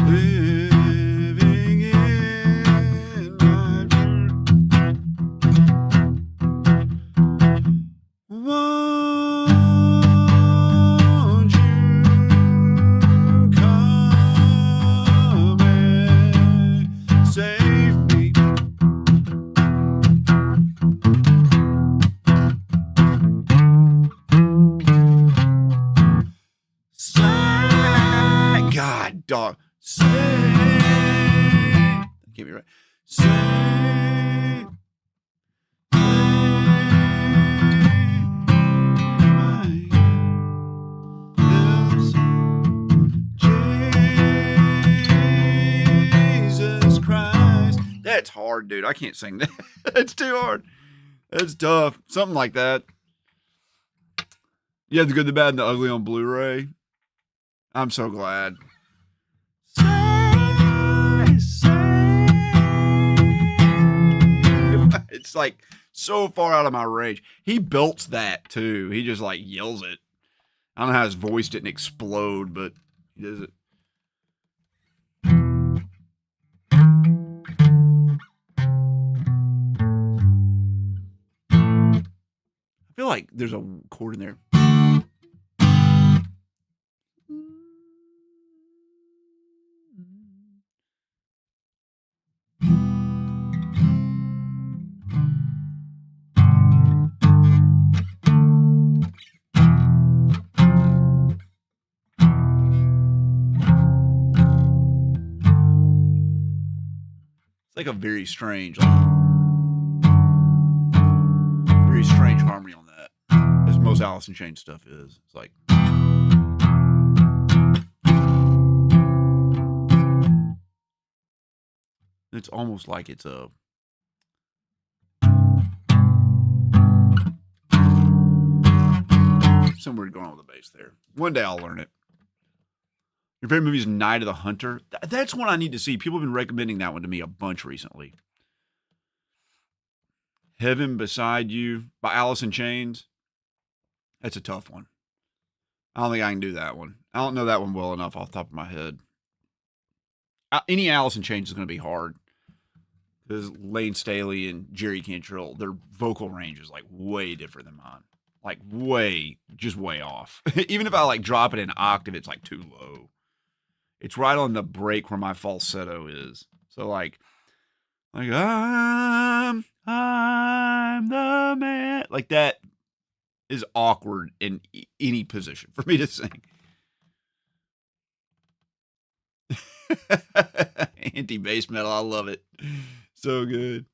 Living in my dream. Won't you come and save me? God, dog. Say, get me right. Say, Jesus Christ. That's hard, dude. I can't sing that. That's too hard. That's tough. Something like that. You have the good, the bad, and the ugly on Blu-ray. I'm so glad. It's like so far out of my range. He belts that too. He just like yells it. I don't know how his voice didn't explode, but he does it. I feel like there's a chord in there. It's like a very strange harmony on that. As most Alice in Chains stuff is. It's like it's almost like it's a somewhere going on with the bass there. One day I'll learn it. Your favorite movie is Night of the Hunter. That's one I need to see. People have been recommending that one to me a bunch recently. Heaven Beside You by Alice in Chains. That's a tough one. I don't think I can do that one. I don't know that one well enough off the top of my head. Any Alice in Chains is going to be hard. Because Lane Staley and Jerry Cantrell, their vocal range is like way different than mine. Like way off. Even if I like drop it an octave, it's like too low. It's right on the break where my falsetto is. So like I'm the man. Like that is awkward in any position for me to sing. Anti-bass metal, I love it. So good.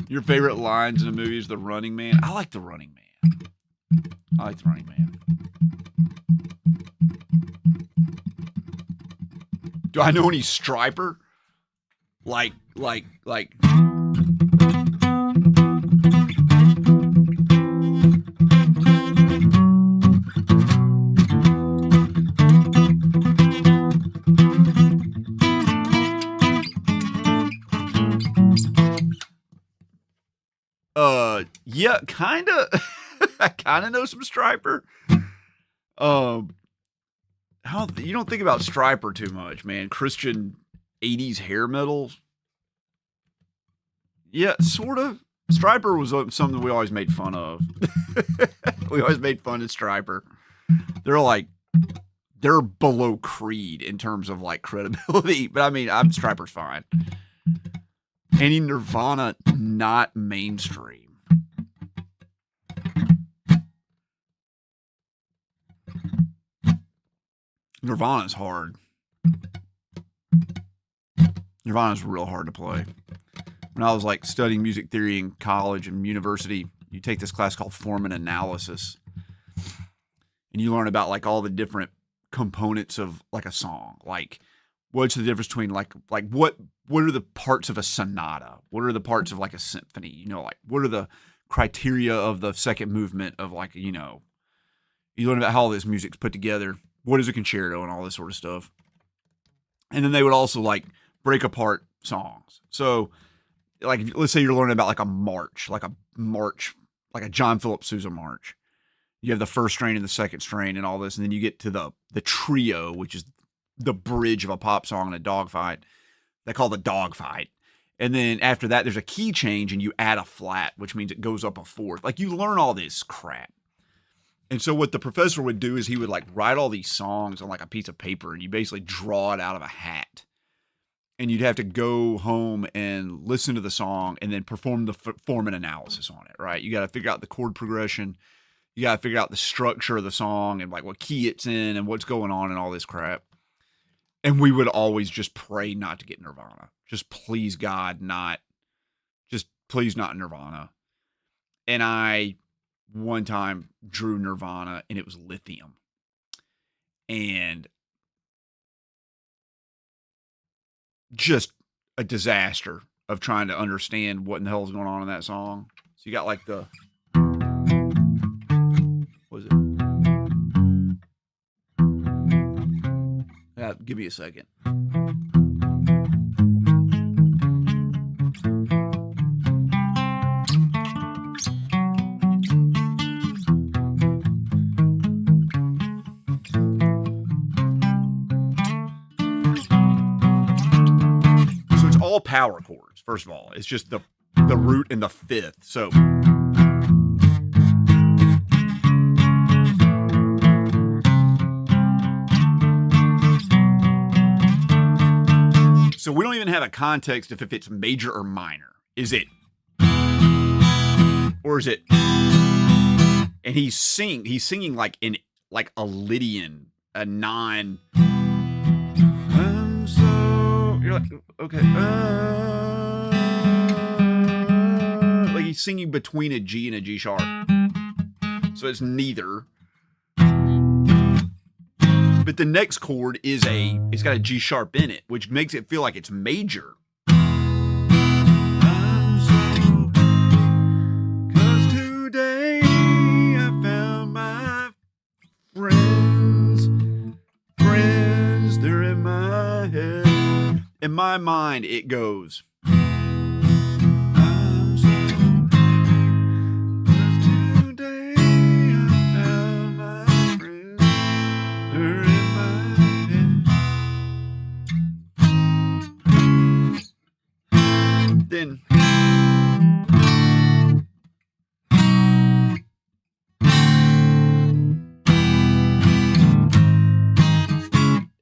Your favorite lines in a movie is The Running Man? I like The Running Man. Do I know any Striper? Like. Yeah, kind of. I kind of know some Striper. How you don't think about Striper too much, man? Christian 80s hair metal. Yeah, sort of. Striper was something we always made fun of. We always made fun of Striper. They're below Creed in terms of like credibility, but I mean, Striper's fine. Any Nirvana, not mainstream. Nirvana's hard. Nirvana's real hard to play. When I was like studying music theory in college and university, you take this class called form and analysis, and you learn about like all the different components of like a song. Like, what's the difference between like what are the parts of a sonata? What are the parts of like a symphony? You know, like what are the criteria of the second movement of like, you know, you learn about how all this music's put together. What is a concerto and all this sort of stuff. And then they would also like break apart songs. So like, let's say you're learning about like a march, like a John Philip Sousa march. You have the first strain and the second strain and all this. And then you get to the trio, which is the bridge of a pop song and a dogfight. They call the dogfight. And then after that, there's a key change and you add a flat, which means it goes up a fourth. Like you learn all this crap. And so what the professor would do is he would like write all these songs on like a piece of paper and you basically draw it out of a hat. And you'd have to go home and listen to the song and then perform the form and analysis on it, right? You got to figure out the chord progression. You got to figure out the structure of the song and like what key it's in and what's going on and all this crap. And we would always just pray not to get Nirvana. Just please God, please not Nirvana. And I one time drew Nirvana and it was lithium. And just a disaster of trying to understand what in the hell is going on in that song. So you got like the, what is it? Yeah, give me a second. All power chords, first of all. It's just the root and the fifth. So we don't even have a context if it's major or minor. Is it? Or is it? And he's singing like a Lydian, a non. You're like, okay. Like he's singing between a G and a G sharp. So it's neither. But the next chord is it's got a G sharp in it, which makes it feel like it's major. Cause today I found my friends, they're in my head. In my mind, it goes. I'm so happy, 'cause today I found my friends. They're in my head. Then.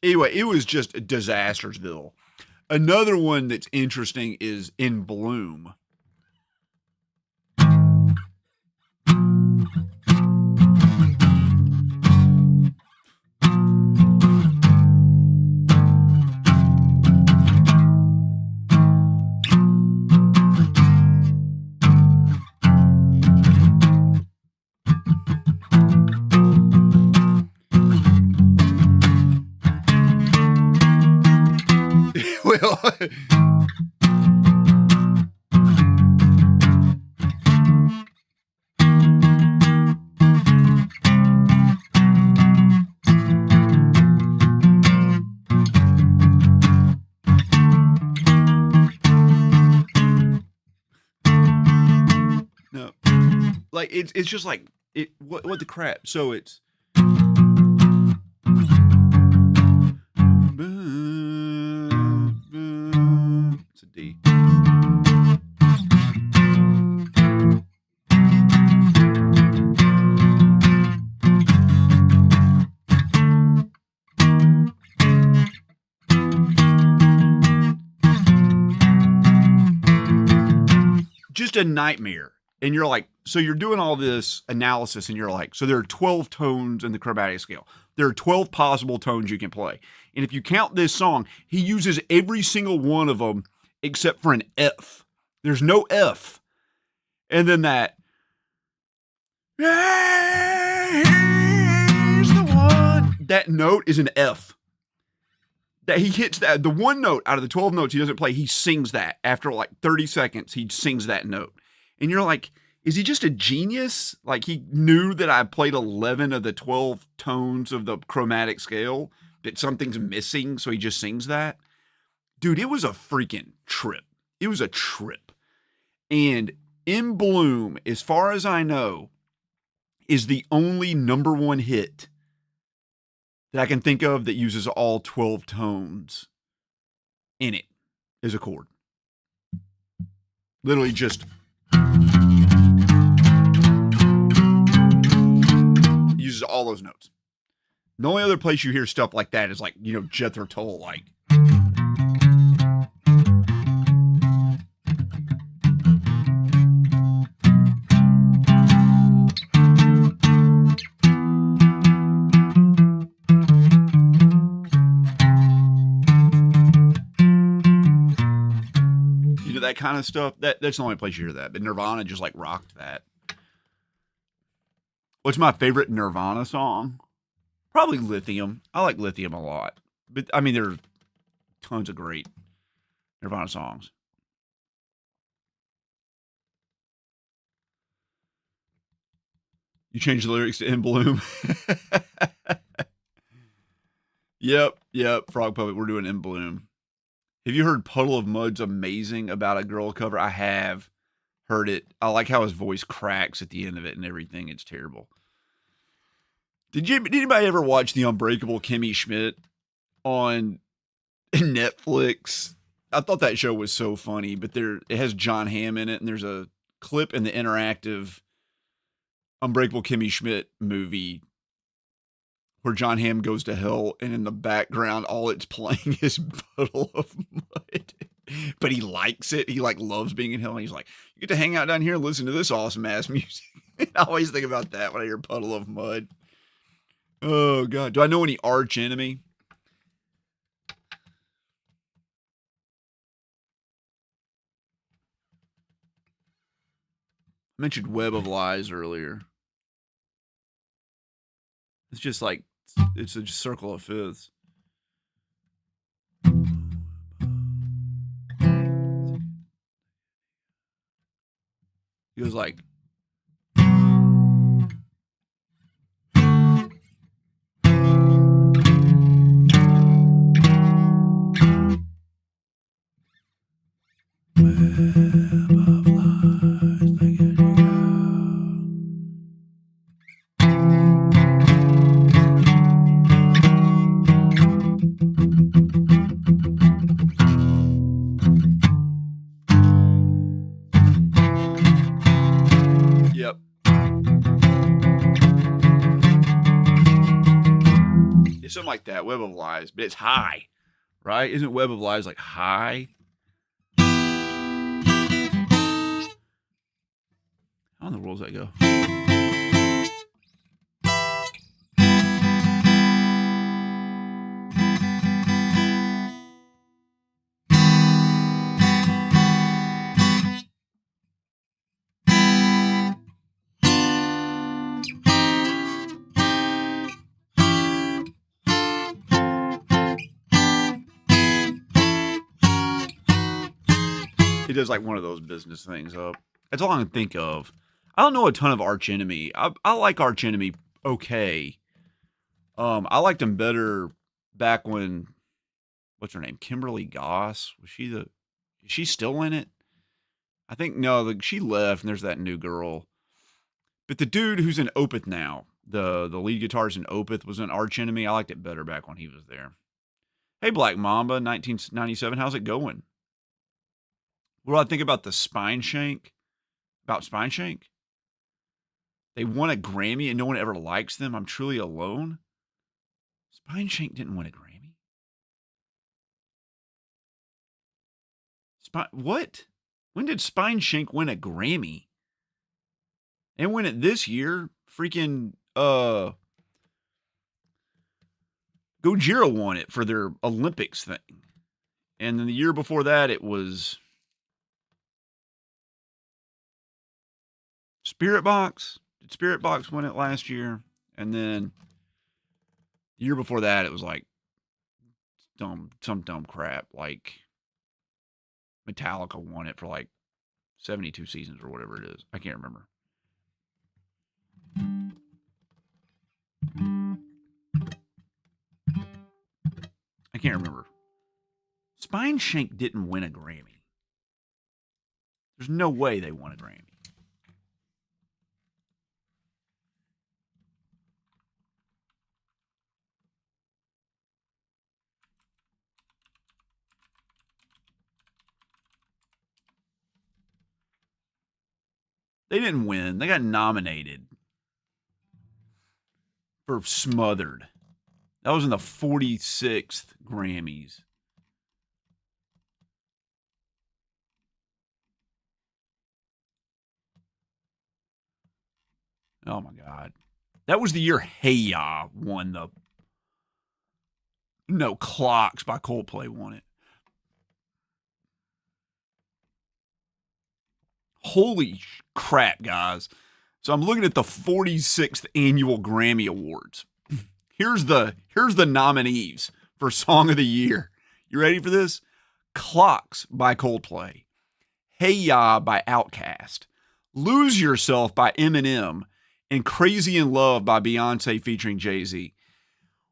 Anyway, it was just Disastersville. Another one that's interesting is In Bloom. Well, no. Like it's just like what the crap. So it's it's a D. Just a nightmare. And you're like, so you're doing all this analysis and you're like, so there are 12 tones in the chromatic scale. There are 12 possible tones you can play. And if you count this song, he uses every single one of them except for an F. There's no F. And then that, he's the one. That note is an F. That he hits that, the one note out of the 12 notes he doesn't play, he sings that. After like 30 seconds, he sings that note. And you're like, is he just a genius? Like he knew that I played 11 of the 12 tones of the chromatic scale, that something's missing, so he just sings that. Dude, it was a freaking trip. It was a trip. And In Bloom, as far as I know, is the only number one hit that I can think of that uses all 12 tones in it as a chord. Literally just uses all those notes. The only other place you hear stuff like that is like, you know, Jethro Tull, like. You know, that kind of stuff. That's the only place you hear that. But Nirvana just like rocked that. What's my favorite Nirvana song? Probably Lithium. I like Lithium a lot. But, I mean, there are tons of great Nirvana songs. You changed the lyrics to In Bloom. Yep. Frog Puppet, we're doing In Bloom. Have you heard Puddle of Mud's amazing about a girl cover? I have heard it. I like how his voice cracks at the end of it and everything. It's terrible. Did anybody ever watch The Unbreakable Kimmy Schmidt on Netflix? I thought that show was so funny, but it has John Hamm in it, and there's a clip in the interactive Unbreakable Kimmy Schmidt movie where John Hamm goes to hell, and in the background, all it's playing is Puddle of Mud. But he likes it. He like loves being in hell. And he's like, you get to hang out down here and listen to this awesome ass music. I always think about that when I hear Puddle of Mud. Oh, God. Do I know any Arch Enemy? I mentioned Web of Lies earlier. It's just like, it's a circle of fifths. He goes like, yep. It's something like that, Web of Lies, but it's high, right? Isn't Web of Lies like high? How in the world does that go? He does like one of those business things up. That's all I can think of. I don't know a ton of Arch Enemy. I like Arch Enemy okay. I liked him better back when, what's her name? Kimberly Goss. Is she still in it? I think no, she left and there's that new girl. But the dude who's in Opeth now, the lead guitarist in Opeth, was an arch enemy. I liked it better back when he was there. Hey, Black Mamba, 1997. How's it going? What do I think about the Spine Shank? About Spine Shank? They won a Grammy and no one ever likes them. I'm truly alone. Spine Shank didn't win a Grammy. What? When did Spine Shank win a Grammy? And win it this year. Freaking Gojira won it for their Olympics thing. And then the year before that, it was Spirit Box. Did Spirit Box win it last year? And then the year before that, it was like some dumb crap. Like Metallica won it for like 72 seasons or whatever it is. I can't remember. I can't remember. Spine Shank didn't win a Grammy. There's no way they won a Grammy. They didn't win. They got nominated for Smothered. That was in the 46th Grammys. Oh my God. That was the year Hey Ya won the. No, Clocks by Coldplay won it. Holy crap, guys. So I'm looking at the 46th annual Grammy Awards. Here's the nominees for Song of the Year. You ready for this? Clocks by Coldplay. Hey Ya by Outkast. Lose Yourself by Eminem. And Crazy in Love by Beyonce featuring Jay-Z.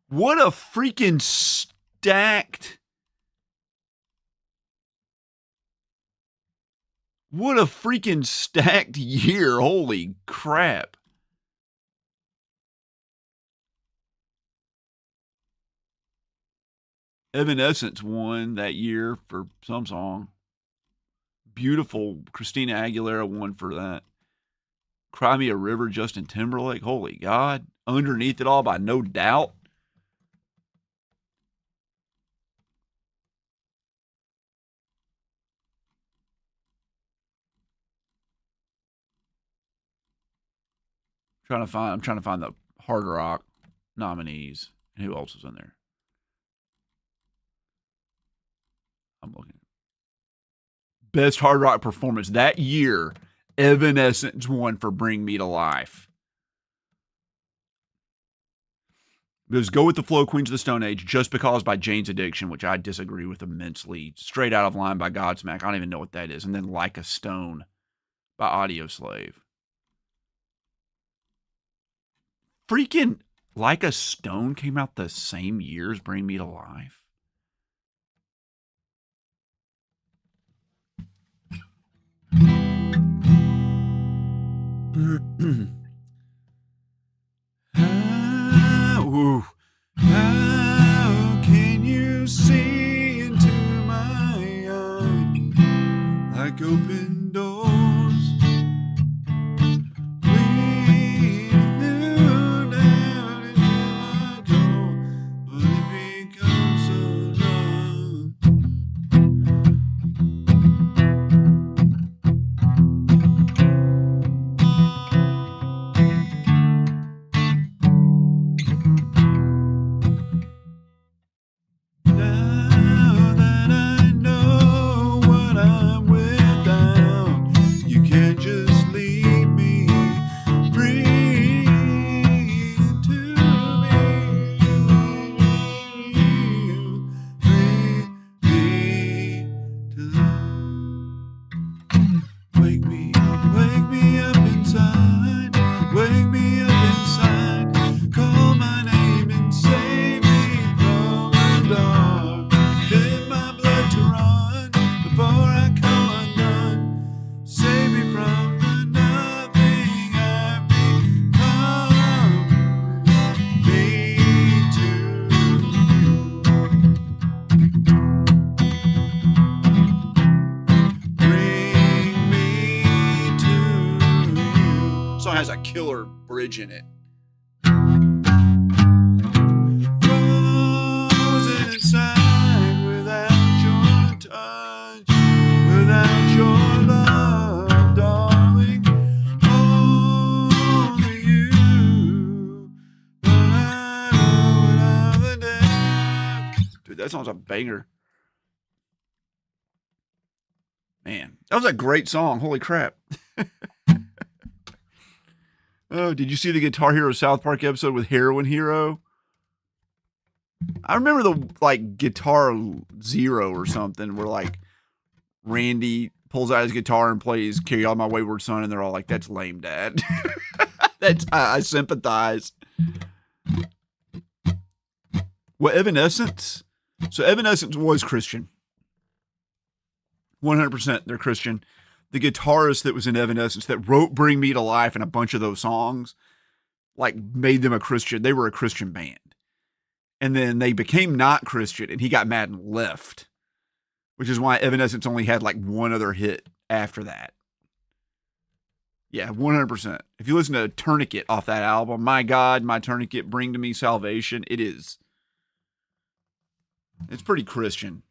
What a freaking stacked... What a freaking stacked year. Holy crap. Evanescence won that year for some song. Beautiful. Christina Aguilera won for that. Cry Me a River, Justin Timberlake. Holy God. Underneath It All by No Doubt. I'm trying to find the hard rock nominees. And who else is in there? I'm looking. Best hard rock performance that year. Evanescence won for Bring Me to Life. There's Go With the Flow, Queens of the Stone Age, Just Because by Jane's Addiction, which I disagree with immensely. Straight Out of Line by Godsmack. I don't even know what that is. And then Like a Stone by Audioslave. Freaking Like a Stone came out the same year as Bring Me to Life. How can you see into my eyes like open doors? Leading you down into my core, but it becomes so long. song has a killer bridge in it. Frozen inside without your touch, without your love, darling. Only you. Dude, that song's a banger. Man, that was a great song. Holy crap. Oh, did you see the Guitar Hero South Park episode with Heroin Hero? I remember the like Guitar Zero or something where like Randy pulls out his guitar and plays Carry On My Wayward Son, and they're all like, that's lame, Dad. That's I sympathize. Well, Evanescence. So Evanescence was Christian. 100% they're Christian. The guitarist that was in Evanescence that wrote Bring Me to Life and a bunch of those songs, like made them a Christian. They were a Christian band. And then they became not Christian and he got mad and left, which is why Evanescence only had like one other hit after that. Yeah, 100%. If you listen to Tourniquet off that album, My God, My Tourniquet, Bring to Me Salvation, it's pretty Christian.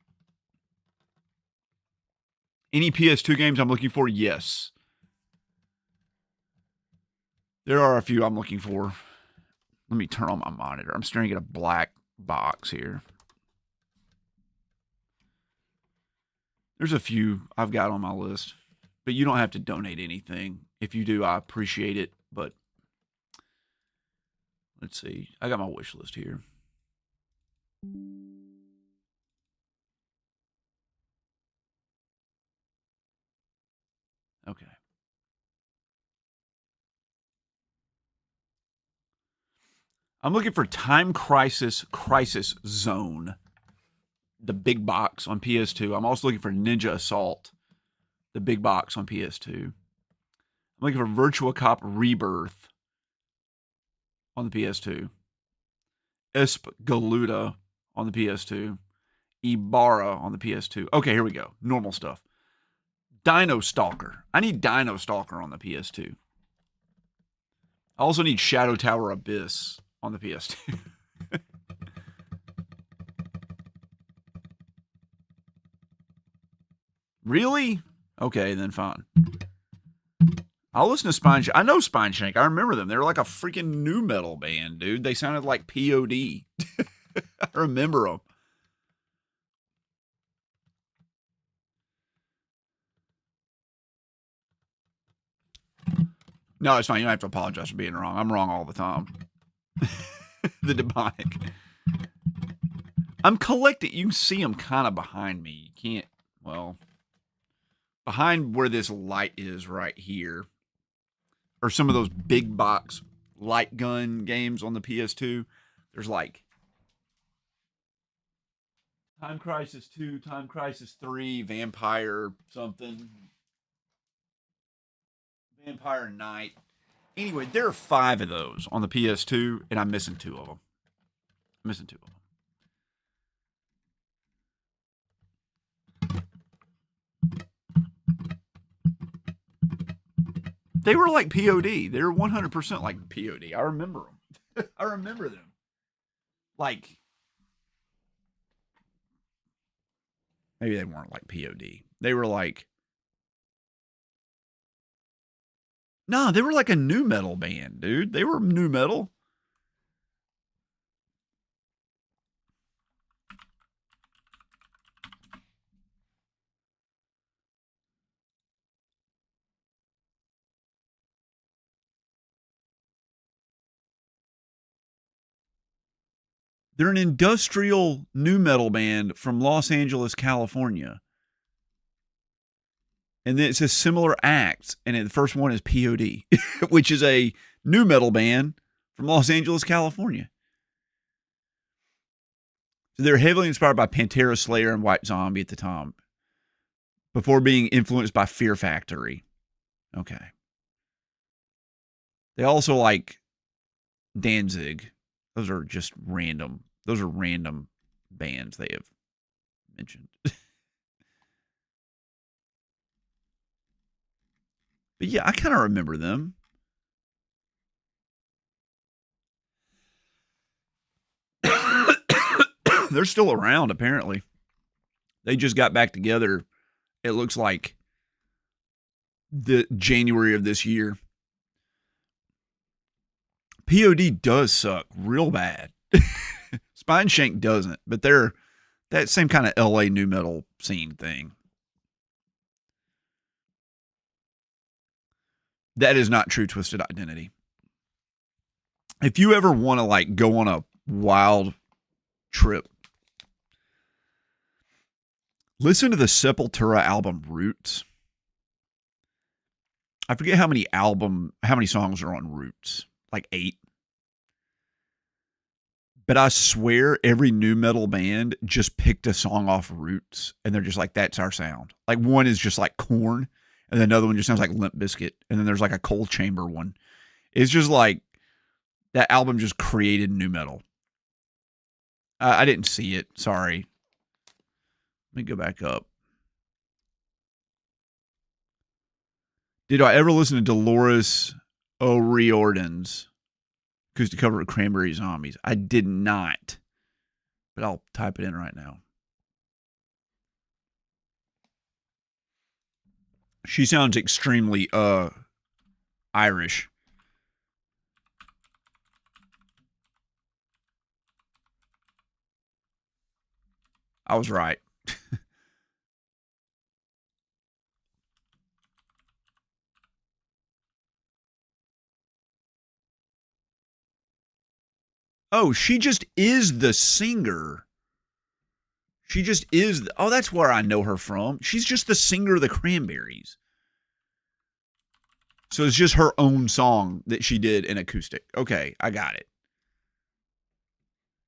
Any PS2 games I'm looking for? Yes. There are a few I'm looking for. Let me turn on my monitor. I'm staring at a black box here. There's a few I've got on my list, but you don't have to donate anything. If you do, I appreciate it, but let's see. I got my wish list here. Okay. I'm looking for Time Crisis Crisis Zone, the big box on PS2. I'm also looking for Ninja Assault, the big box on PS2. I'm looking for Virtua Cop Rebirth on the PS2. Esp Galuda on the PS2. Ibarra on the PS2. Okay, here we go. Normal stuff. Dino Stalker. I need Dino Stalker on the PS2. I also need Shadow Tower Abyss on the PS2. Really? Okay, then fine. I'll listen to Spineshank. I know Spineshank. I remember them. They were like a freaking new metal band, dude. They sounded like POD. I remember them. No, it's fine. You don't have to apologize for being wrong. I'm wrong all the time. The demonic. I'm collecting. You can see them kind of behind me. You can't, well, behind where this light is right here are some of those big box light gun games on the PS2. There's like Time Crisis 2, Time Crisis 3, Vampire something. Vampire Knight. Anyway, there are 5 of those on the PS2, and I'm missing 2 of them. They were like POD. They were 100% like POD. I remember them. I remember them. Like, maybe they weren't like POD. They were like, no, they were like a new metal band, dude. They were new metal. They're an industrial new metal band from Los Angeles, California. And then it says similar acts. And the first one is POD, which is a new metal band from Los Angeles, California. So they're heavily inspired by Pantera, Slayer, and White Zombie at the time, before being influenced by Fear Factory. Okay. They also like Danzig. Those are just random. Those are random bands they have mentioned. But yeah, I kind of remember them. They're still around, apparently. They just got back together, it looks like, the January of this year. POD does suck real bad. Spineshank doesn't, but they're that same kind of LA new metal scene thing. That is not true Twisted Identity. If you ever want to like go on a wild trip, listen to the Sepultura album Roots. I forget how many songs are on Roots, like 8. But I swear every new metal band just picked a song off Roots, and they're just like, that's our sound. Like one is just like Korn, and then another one just sounds like Limp Bizkit, and then there's like a Cold Chamber one. It's just like that album just created new metal. I didn't see it. Sorry. Let me go back up. Did I ever listen to Dolores O'Riordan's acoustic cover of Cranberry Zombies? I did not, but I'll type it in right now. She sounds extremely Irish. I was right. Oh, she just is the singer. She just is. Oh, that's where I know her from. She's just the singer of the Cranberries. So it's just her own song that she did in acoustic. Okay, I got it.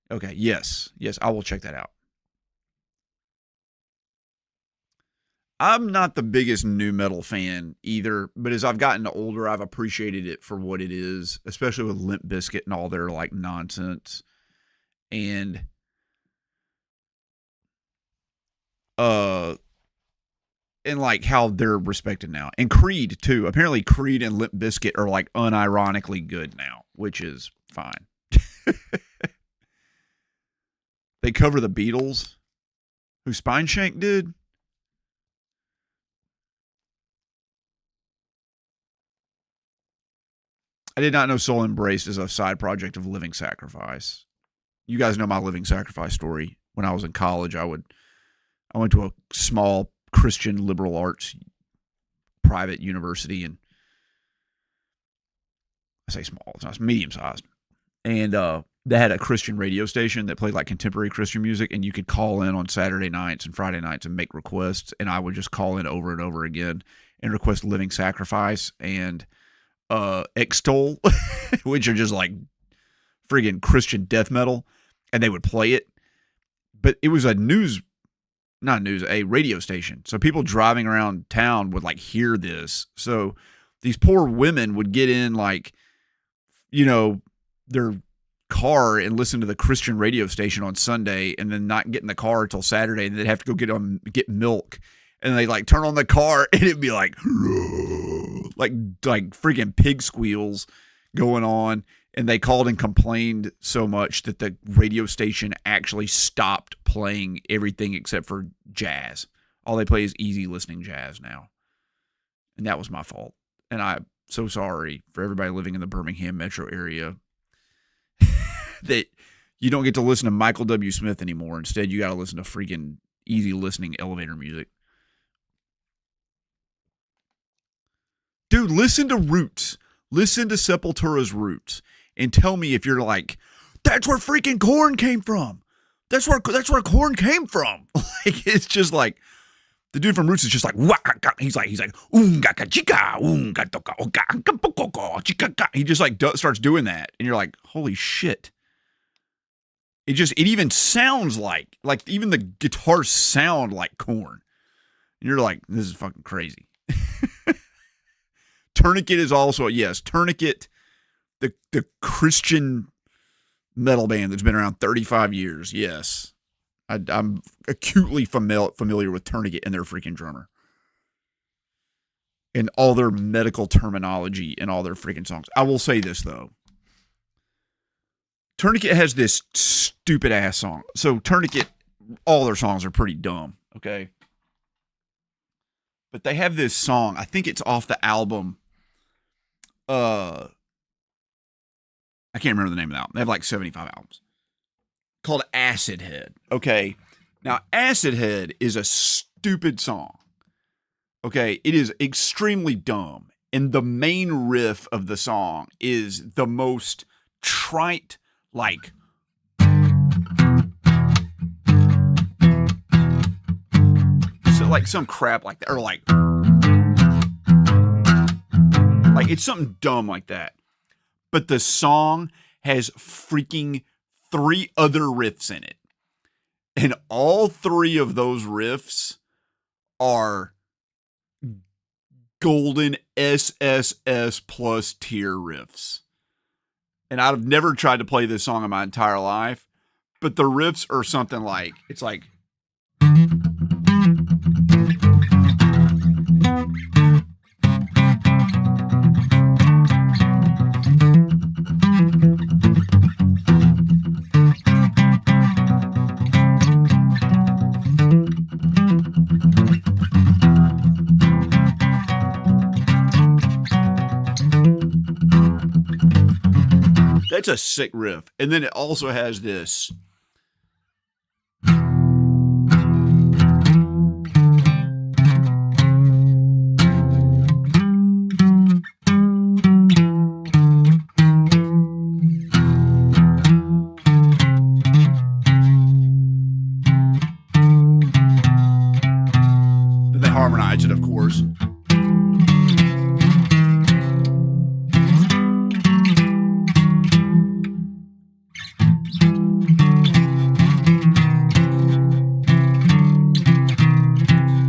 Okay, yes, I will check that out. I'm not the biggest new metal fan either, but as I've gotten older, I've appreciated it for what it is, especially with Limp Bizkit and all their like nonsense. And like how they're respected now. And Creed too. Apparently Creed and Limp Bizkit are like unironically good now, which is fine. They cover the Beatles, who Spineshank did. I did not know Soul Embraced is a side project of Living Sacrifice. You guys know my Living Sacrifice story. When I was in college, I went to a small Christian liberal arts private university, and I say small, it's not medium sized. And they had a Christian radio station that played like contemporary Christian music, and you could call in on Saturday nights and Friday nights and make requests. And I would just call in over and over again and request Living Sacrifice and Extol, which are just like friggin' Christian death metal, and they would play it. But it was a radio station. So people driving around town would like hear this. So these poor women would get in like, you know, their car and listen to the Christian radio station on Sunday, and then not get in the car until Saturday, and they'd have to go get milk. And they like turn on the car, and it'd be like freaking pig squeals going on. And they called and complained so much that the radio station actually stopped playing everything except for jazz. All they play is easy listening jazz now. And that was my fault. And I'm so sorry for everybody living in the Birmingham metro area that you don't get to listen to Michael W. Smith anymore. Instead, you got to listen to freaking easy listening elevator music. Dude, listen to Roots. Listen to Sepultura's Roots. And tell me if you're like, that's where freaking Korn came from. That's where Korn came from. Like, it's just like, the dude from Roots is just like, he's like, he just like starts doing that. And you're like, holy shit. It even sounds like even the guitars sound like Korn. And you're like, this is fucking crazy. Tourniquet is also, yes, Tourniquet, the Christian metal band that's been around 35 years. Yes. I'm acutely familiar with Tourniquet and their freaking drummer. And all their medical terminology and all their freaking songs. I will say this, though. Tourniquet has this stupid ass song. So Tourniquet, all their songs are pretty dumb, okay? But they have this song, I think it's off the album. I can't remember the name of the album. They have like 75 albums. Called Acid Head. Okay. Now, Acid Head is a stupid song. Okay. It is extremely dumb. And the main riff of the song is the most trite, like, so like some crap like that, or like it's something dumb like that. But the song has freaking 3 other riffs in it. And all 3 of those riffs are golden SSS plus tier riffs. And I've never tried to play this song in my entire life, but the riffs are something like, it's like, that's a sick riff. And then it also has this. Then they harmonize it, of course.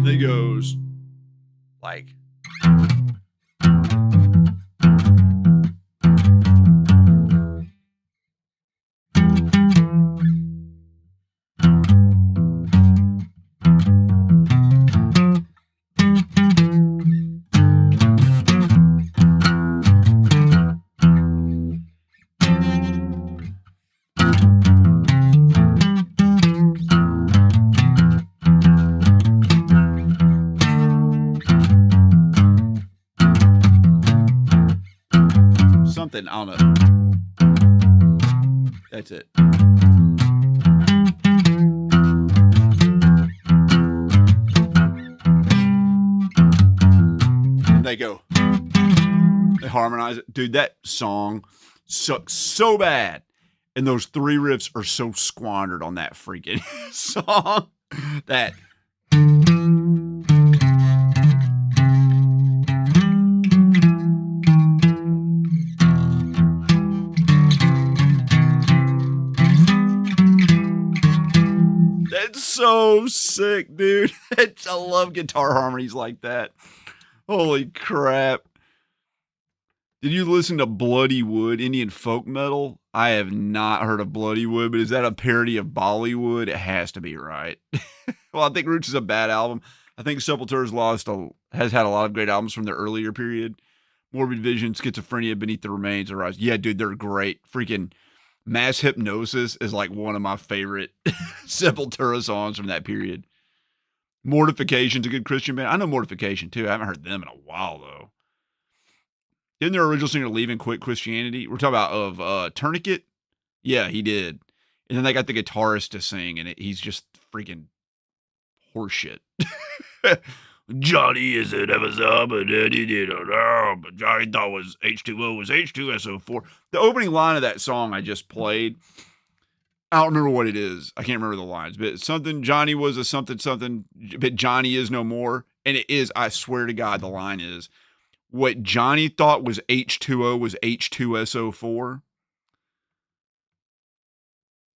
It goes like. Something, I don't know. That's it. And they go. They harmonize it. Dude, that song sucks so bad. And those 3 riffs are so squandered on that freaking song that. That's so sick, dude. I love guitar harmonies like that. Holy crap. Did you listen to Bloody Wood, Indian folk metal? I have not heard of Bloody Wood, but is that a parody of Bollywood? It has to be, right? Well, I think Roots is a bad album. I think Sepultura has had a lot of great albums from their earlier period. Morbid Vision, Schizophrenia, Beneath the Remains, or Rise. Yeah, dude, they're great. Freaking Mass Hypnosis is like one of my favorite Sepultura songs from that period. Mortification's a good Christian band. I know Mortification too. I haven't heard them in a while though. Didn't their original singer leave and quit Christianity? We're talking about of Tourniquet. Yeah, he did. And then they got the guitarist to sing, and he's just freaking horseshit. Johnny is an episode, but Johnny thought was H2O was H2SO4. The opening line of that song I just played, I don't remember what it is. I can't remember the lines, but something Johnny was a something, but Johnny is no more. And it is, I swear to God, the line is, what Johnny thought was H2O was H2SO4.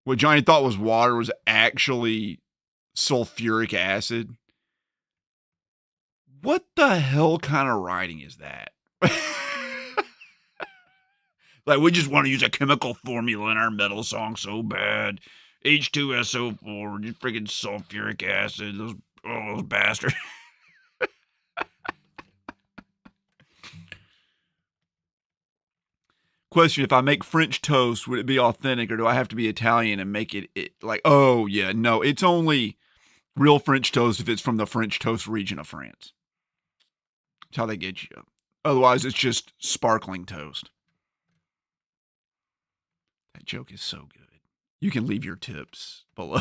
What Johnny thought was water was actually sulfuric acid. What the hell kind of writing is that? Like, we just want to use a chemical formula in our metal song so bad. H2SO4, just freaking sulfuric acid. Those bastards. Question: if I make French toast, would it be authentic, or do I have to be Italian and make it like? Oh yeah, no, it's only real French toast if it's from the French toast region of France. That's how they get you. Otherwise, it's just sparkling toast. That joke is so good. You can leave your tips below.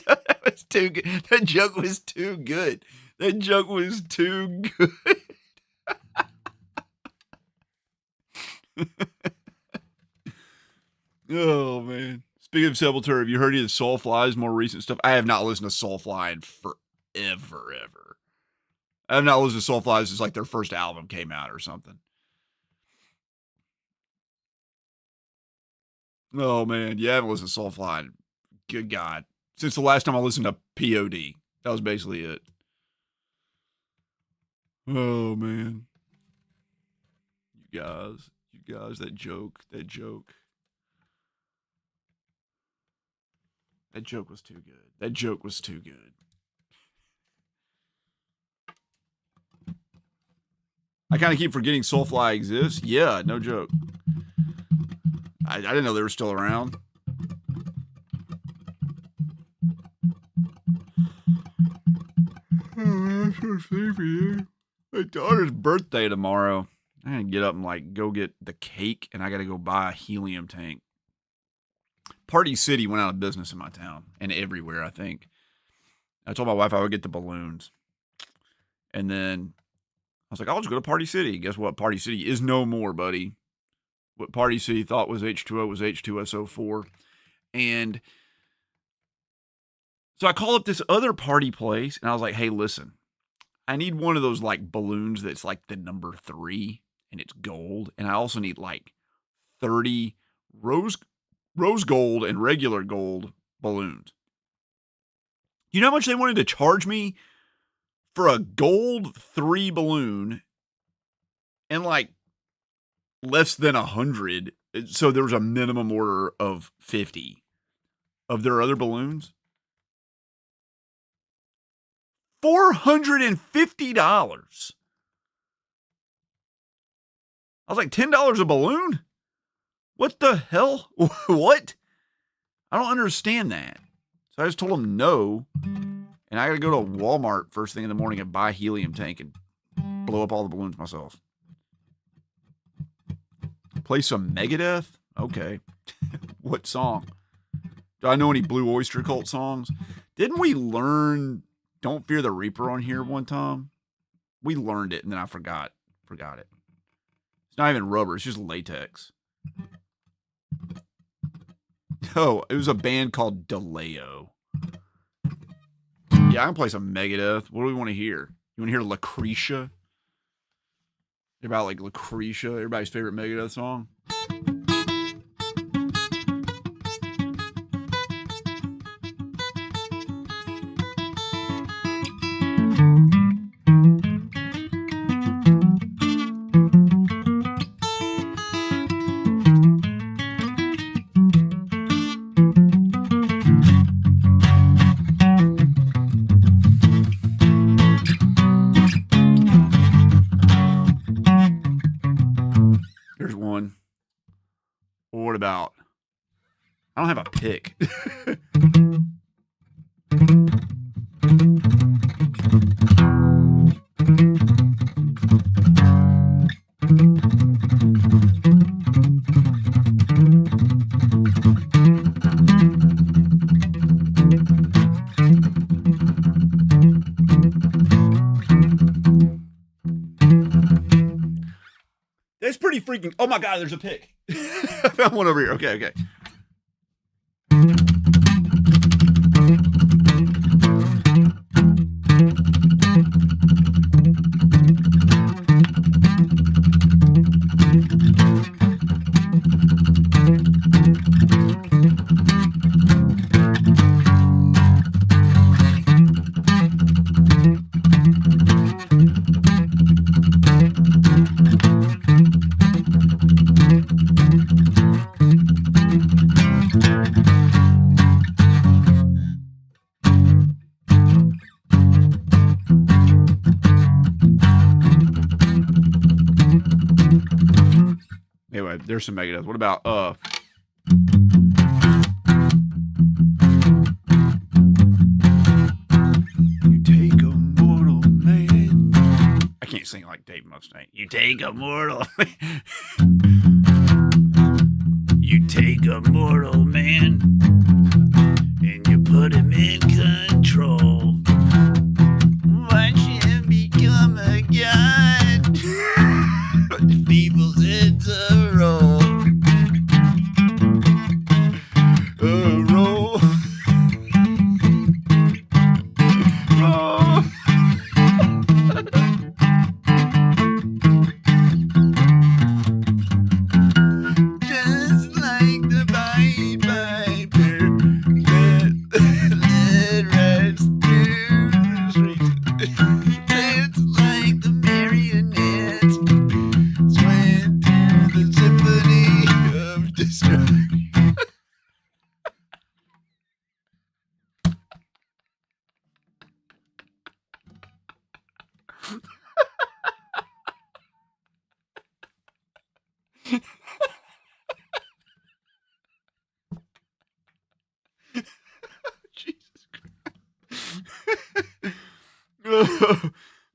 That was too good. That joke was too good. That joke was too good. Oh, man. Speaking of Sepultura, have you heard any of the Soulfly's more recent stuff? I have not listened to Soulfly in forever, ever. I have not listened to Soulfly since like their first album came out or something. Oh, man. Yeah, I haven't listened to Soulfly. Good God. Since the last time I listened to POD. That was basically it. Oh, man. You guys, that joke. That joke was too good. That joke was too good. I kind of keep forgetting Soulfly exists. Yeah, no joke. I didn't know they were still around. Oh, I'm so sleepy. My daughter's birthday tomorrow. I'm going to get up and like go get the cake, and I got to go buy a helium tank. Party City went out of business in my town and everywhere, I think. I told my wife I would get the balloons. And then I was like, I'll just go to Party City. Guess what? Party City is no more, buddy. What Party City thought was H2O was H2SO4. And so I called up this other party place, and I was like, hey, listen, I need one of those like balloons that's like the number 3, and it's gold. And I also need like 30 rose gold and regular gold balloons. You know how much they wanted to charge me for a gold 3 balloon and like less than 100? So there was a minimum order of 50 of their other balloons. $450. I was like, $10 a balloon? What the hell? What? I don't understand that. So I just told him no. And I got to go to Walmart first thing in the morning and buy a helium tank and blow up all the balloons myself. Play some Megadeth? Okay. What song? Do I know any Blue Oyster Cult songs? Didn't we learn Don't Fear the Reaper on here one time? We learned it and then I forgot it. It's not even rubber. It's just latex. Oh, it was a band called DeLeo. Yeah, I can play some Megadeth. What do we want to hear? You want to hear Lucretia? About like Lucretia, everybody's favorite Megadeth song. About I don't have a pick. That's pretty freaking. Oh my God, there's a pick. I found one over here. Okay. anyway, there's some Megadeth. What about you take a mortal man. I can't sing like Dave Mustaine. You take a mortal You take a mortal man and you put him in control. Watch him become a god. People's heads a roll. A roll. Roll. Just like the Pied Piper led rats through the streets. It's like the marionettes swam through the symphony of destruction. Jesus Christ.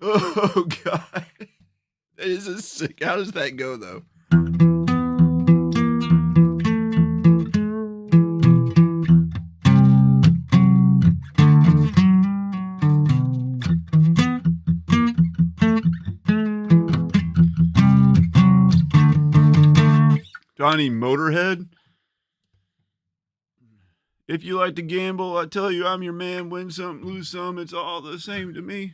Oh, God. That is a sick. How does that go, though? Johnny Motorhead. If you like to gamble, I tell you I'm your man. Win some, lose some. It's all the same to me.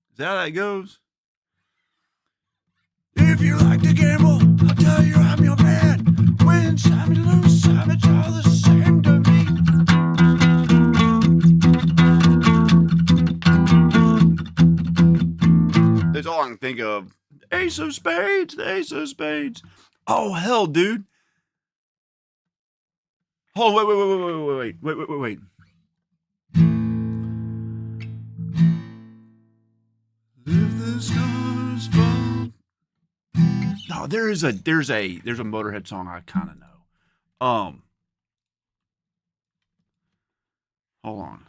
Is that how that goes? If you like to gamble, I'll tell you I'm your man. Win some, you lose some. It's all the same to me. That's all I can think of. Ace of Spades, the Ace of Spades. Oh, hell, dude. Oh, wait. If the stars fall. No, there's a Motorhead song I kind of know. Hold on.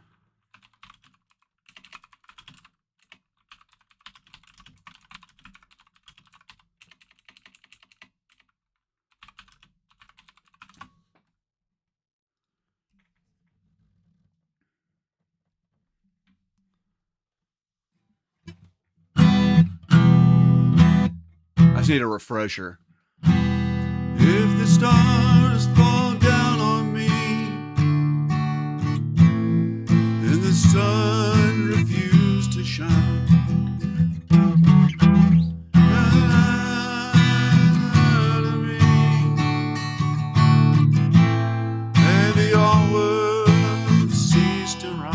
I just need a refresher. If the stars fall down on me and the sun refused to shine, out of me, maybe all words cease to rhyme.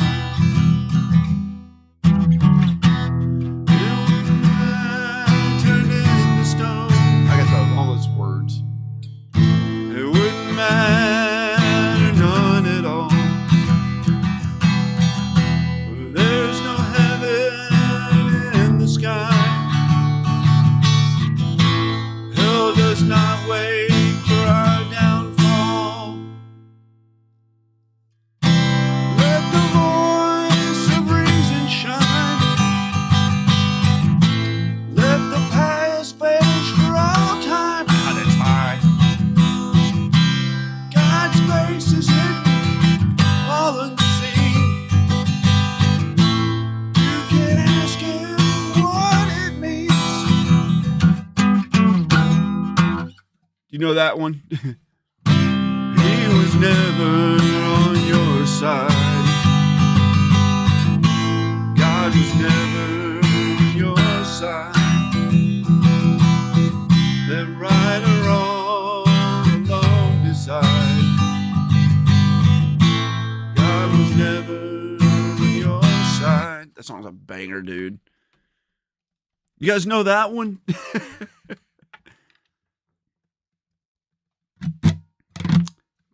You know that one? He was never on your side. God was never on your side. That right or wrong alone decide. God was never on your side. That song's a banger, dude. You guys know that one?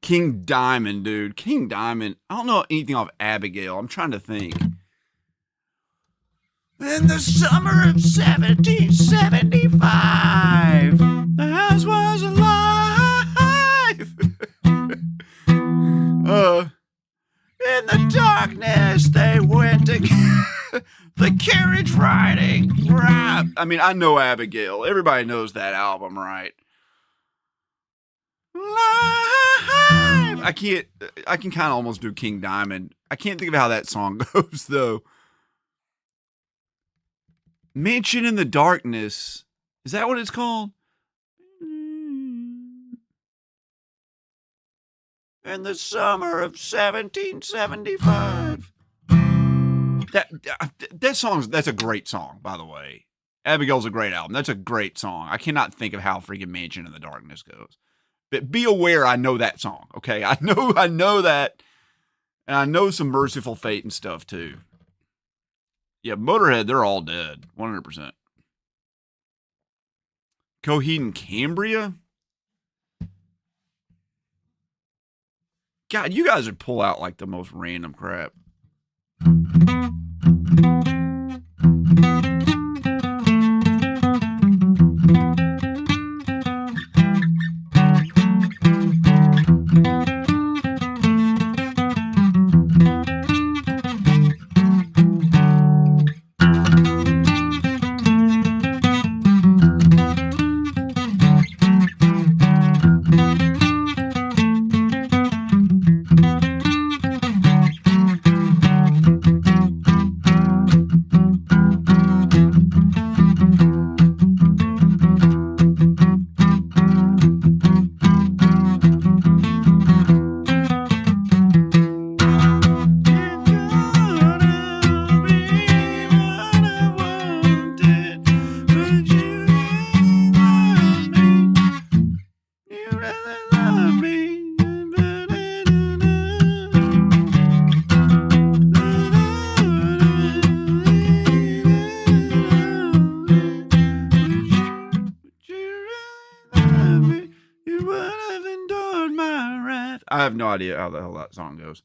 King Diamond, dude. King Diamond. I don't know anything off Abigail. I'm trying to think. In the summer of 1775, the house was alive. In the darkness, they went together. The carriage riding. Right. I mean, I know Abigail. Everybody knows that album, right? Live. I can kind of almost do King Diamond. I can't think of how that song goes, though. Mansion in the Darkness. Is that what it's called? In the summer of 1775. That's a great song, by the way. Abigail's a great album. That's a great song. I cannot think of how freaking Mansion in the Darkness goes. But be aware, I know that song. Okay, I know that, and I know some Merciful Fate and stuff too. Yeah, Motorhead, they're all dead, 100%. Coheed and Cambria. God, you guys would pull out like the most random crap. I have no idea how the hell that song goes.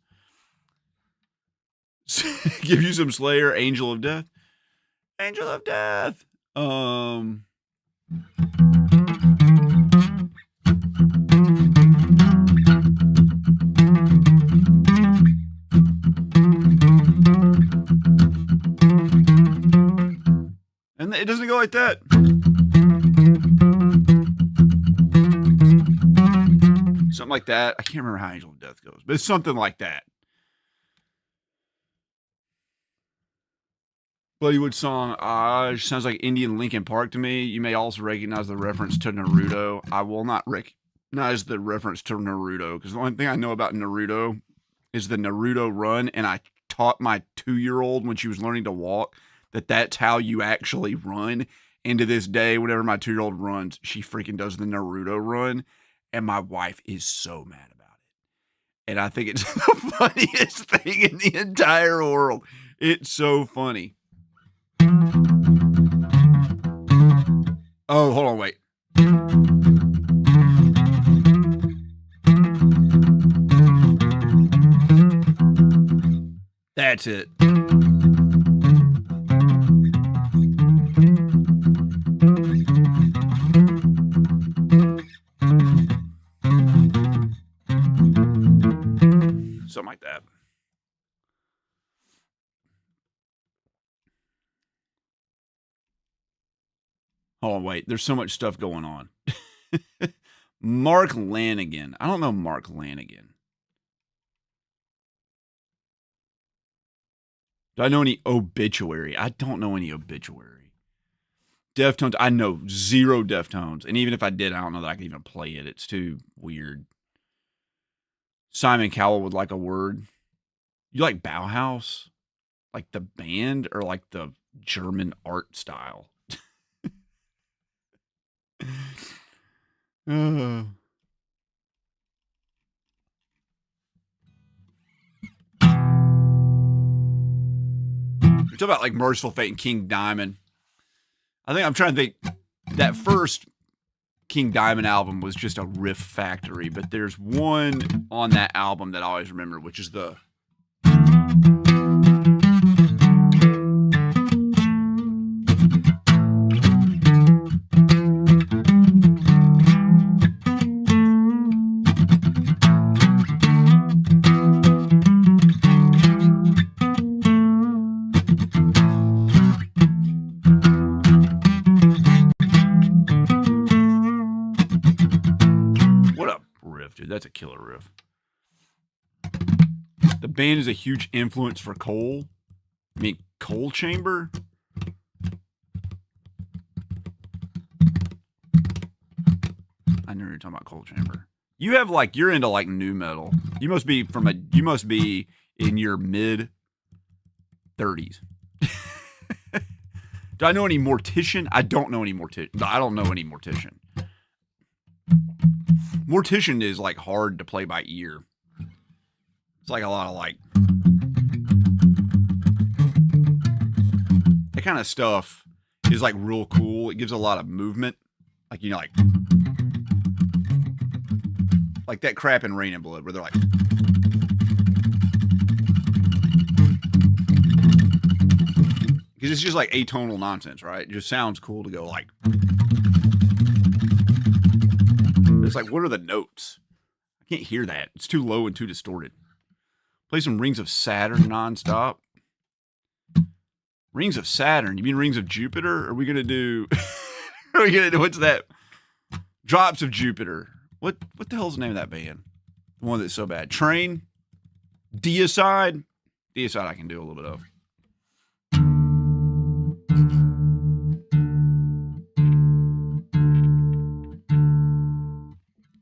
Give you some Slayer, Angel of Death. Angel of Death. And it doesn't go like that. Something like that. I can't remember how Angel of Death goes, but it's something like that. Bollywood song sounds like Indian Linkin Park to me. You may also recognize the reference to Naruto. I will not recognize the reference to Naruto because the only thing I know about Naruto is the Naruto run, and I taught my 2-year-old when she was learning to walk that that's how you actually run. And to this day, whenever my 2-year-old runs, she freaking does the Naruto run. And my wife is so mad about it. And I think it's the funniest thing in the entire world. It's so funny. Oh, hold on, wait. That's it. Something like that. Hold on, wait. There's so much stuff going on. Mark Lanigan. I don't know Mark Lanigan. Do I know any Obituary? I don't know any Obituary. Deftones. I know zero Deftones. And even if I did, I don't know that I could even play it. It's too weird. Simon Cowell would like a word. You like Bauhaus? Like the band or like the German art style? Talk about like Merciful Fate and King Diamond. I think I'm trying to think that first King Diamond album was just a riff factory, but there's one on that album that I always remember, which is the what a riff, dude. That's a killer riff. The band is a huge influence for Cole. I mean, Coal Chamber. I knew you were talking about Coal Chamber. You have like, you're into like new metal. You must be in your mid 30s. Do I know any Mortician? I don't know any Mortician. I don't know any Mortician. Mortician is like hard to play by ear. It's like a lot of like that kind of stuff is like real cool. It gives a lot of movement. Like, you know, like that crap in Rain and Blood where they're like, because it's just like atonal nonsense, right? It just sounds cool to go like, it's like, what are the notes? I can't hear that. It's too low and too distorted. Play some Rings of Saturn nonstop. Rings of Saturn? You mean Rings of Jupiter? Are we gonna do? What's that? Drops of Jupiter. What the hell's the name of that band? The one that's so bad. Train. Deicide. Deicide I can do a little bit of.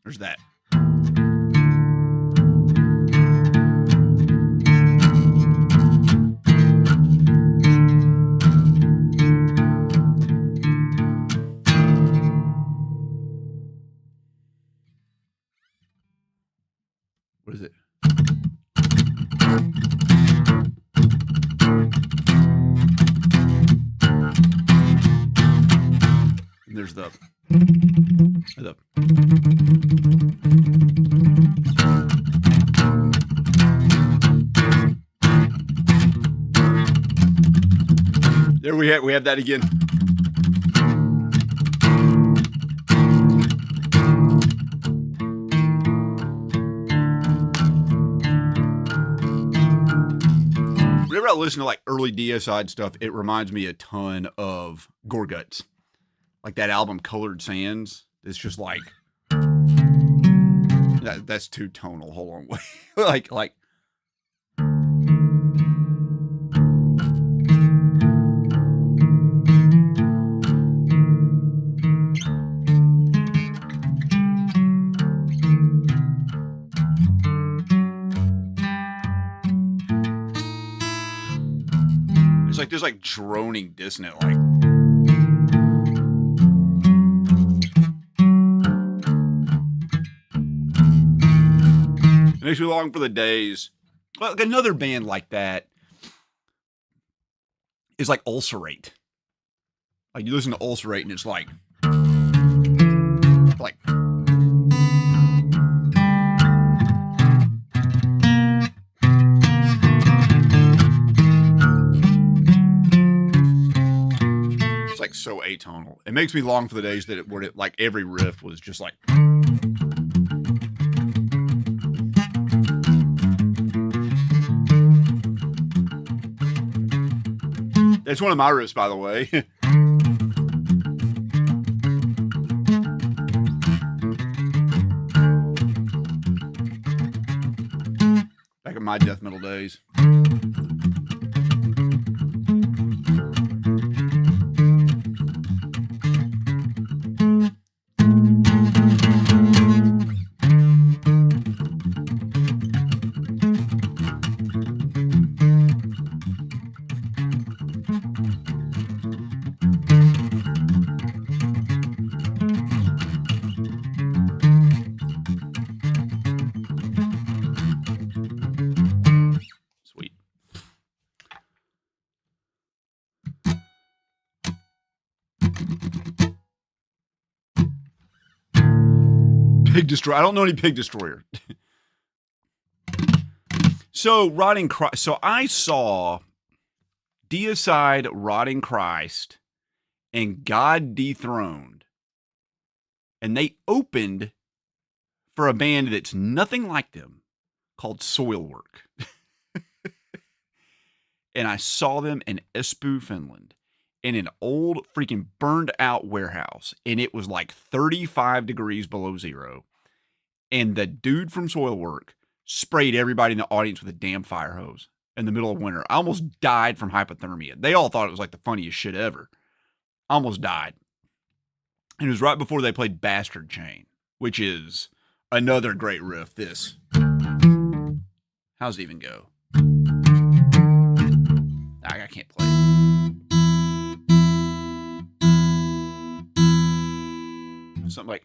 There's that. What is it? And there's the there we have that again. Whenever I listen to like early Deicide stuff, it reminds me a ton of Gorguts. Like that album Colored Sands. It's just like that's too tonal. Hold on. like it's like there's like droning dissonant like it makes me long for the days. Well, another band like that is like Ulcerate. Like you listen to Ulcerate and it's like it's like so atonal. It makes me long for the days that it like every riff was just like. It's one of my riffs, by the way. Back in my death metal days. Pig Destroyer. I don't know any Pig Destroyer. So, Rotting Christ. So, I saw Deicide, Rotting Christ, and God Dethroned. And they opened for a band that's nothing like them called Soilwork. And I saw them in Espoo, Finland, in an old freaking burned out warehouse. And it was like 35 degrees below zero. And the dude from Soilwork sprayed everybody in the audience with a damn fire hose in the middle of winter. I almost died from hypothermia. They all thought it was like the funniest shit ever. I almost died. And it was right before they played Bastard Chain, which is another great riff. This. How's it even go? I can't play it. Something like.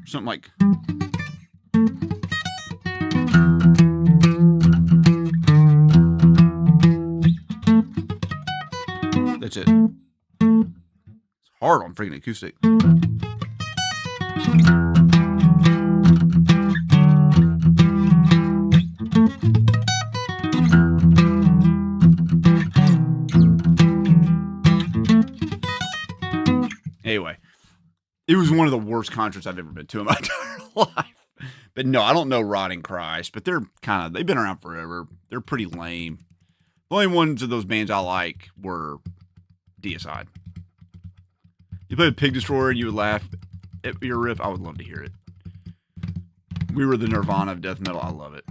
Something like. That's it. It's hard on freaking acoustic. Anyway, it was one of the worst concerts I've ever been to in my entire life. But no, I don't know Rotting Christ, but they've been around forever. They're pretty lame. The only ones of those bands I like were Deicide. You played Pig Destroyer and you would laugh at your riff, I would love to hear it. We were the Nirvana of death metal. I love it.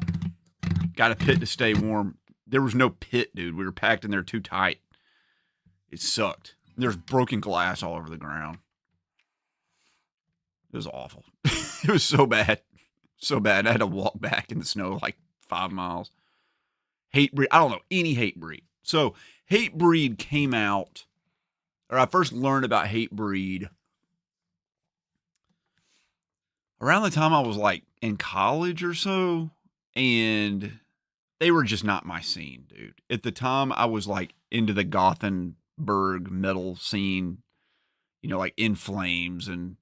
Got a pit to stay warm. There was no pit, dude. We were packed in there too tight. It sucked. There's broken glass all over the ground. It was awful. It was so bad. So bad. I had to walk back in the snow like 5 miles. Hatebreed. I don't know any Hatebreed. So Hatebreed came out, or I first learned about Hatebreed around the time I was like in college or so, and they were just not my scene, dude. At the time, I was like into the Gothenburg metal scene, you know, like In Flames and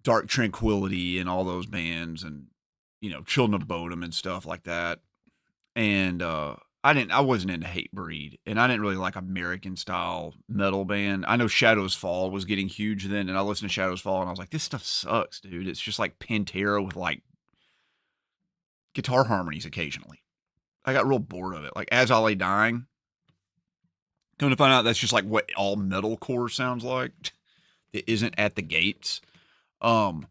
Dark Tranquility and all those bands, and you know, Children of Bodom and stuff like that. And I wasn't into Hatebreed, and I didn't really like American style metal band. I know Shadows Fall was getting huge then, and I listened to Shadows Fall and I was like, this stuff sucks, dude. It's just like Pantera with like guitar harmonies occasionally. I got real bored of it. Like As I Lay Dying. Come to find out that's just like what all metalcore sounds like. It isn't At the Gates. And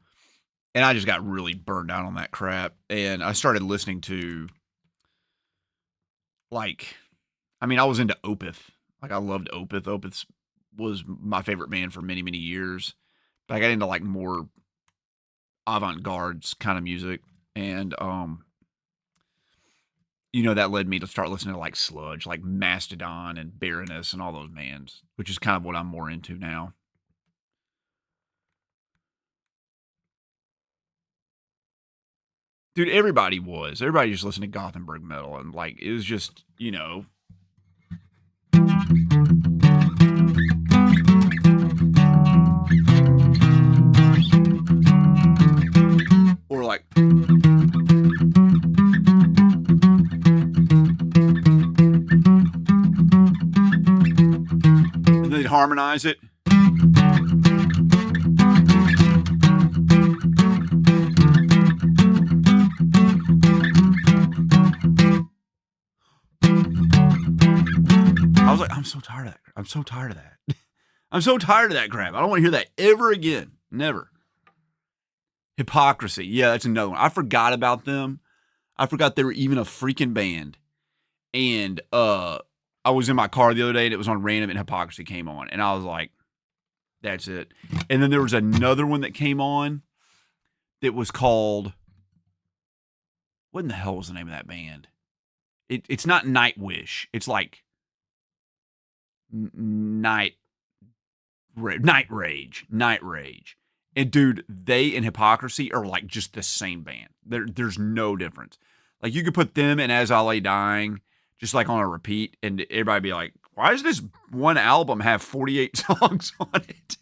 I just got really burned out on that crap. And I started listening to like, I mean, I was into Opeth. Like I loved Opeth. Opeth was my favorite band for many, many years. But I got into like more avant-garde kind of music. And, you know, that led me to start listening to like sludge, like Mastodon and Baroness and all those bands, which is kind of what I'm more into now. Dude, everybody just listened to Gothenburg metal, and like it was just, you know, or like and they'd harmonize it. I was like, I'm so tired of that. I'm so tired of that. I'm so tired of that crap. I don't want to hear that ever again. Never. Hypocrisy. Yeah, that's another one. I forgot about them. I forgot they were even a freaking band. And I was in my car the other day and it was on random and Hypocrisy came on. And I was like, that's it. And then there was another one that came on that was called, what in the hell was the name of that band? It's not Nightwish. It's like Night Rage. And dude, they and Hypocrisy are like just the same band. There's no difference. Like you could put them and As I Lay Dying just like on a repeat, and everybody be like, why does this one album have 48 songs on it?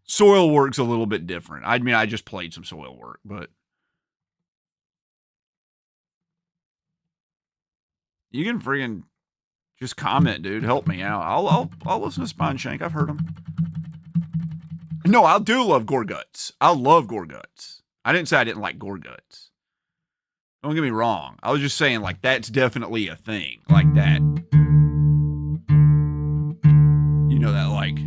Soilwork's a little bit different. I mean, I just played some Soilwork, but you can friggin' just comment, dude. Help me out. I'll listen to Spine Shank. I've heard them. No, I do love Gore Guts. I love Gore Guts. I didn't say I didn't like Gore Guts. Don't get me wrong. I was just saying, like, that's definitely a thing. Like that. You know, that, like.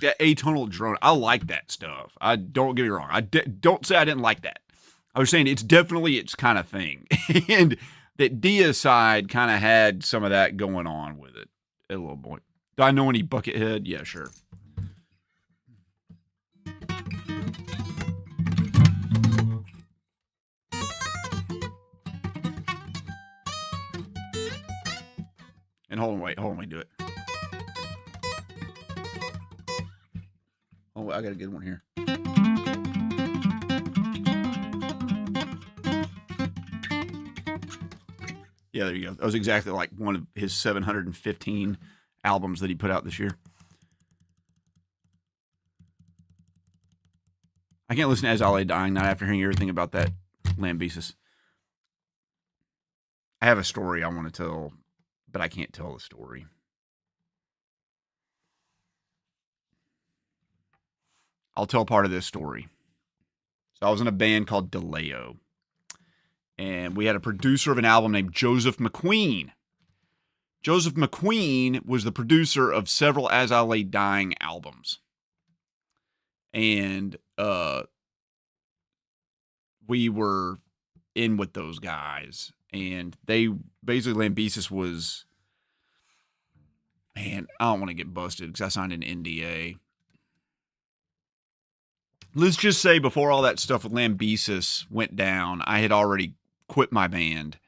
That atonal drone. I like that stuff. I don't get me wrong. Don't say I didn't like that. I was saying it's definitely its kind of thing. And that Deicide kind of had some of that going on with it at a little point. Do I know any Buckethead? Yeah, sure. And hold on, wait, do it. Oh, I got a good one here. Yeah, there you go. That was exactly like one of his 715 albums that he put out this year. I can't listen to As I Lay Dying not after hearing everything about that Lambesis. I have a story I want to tell, but I can't tell the story. I'll tell part of this story. So I was in a band called DeLeo, and we had a producer of an album named Joseph McQueen. Joseph McQueen was the producer of several As I Lay Dying albums. And we were in with those guys, and they basically, Lambesis was, man, I don't want to get busted because I signed an NDA. Let's just say before all that stuff with Lambesis went down, I had already quit my band,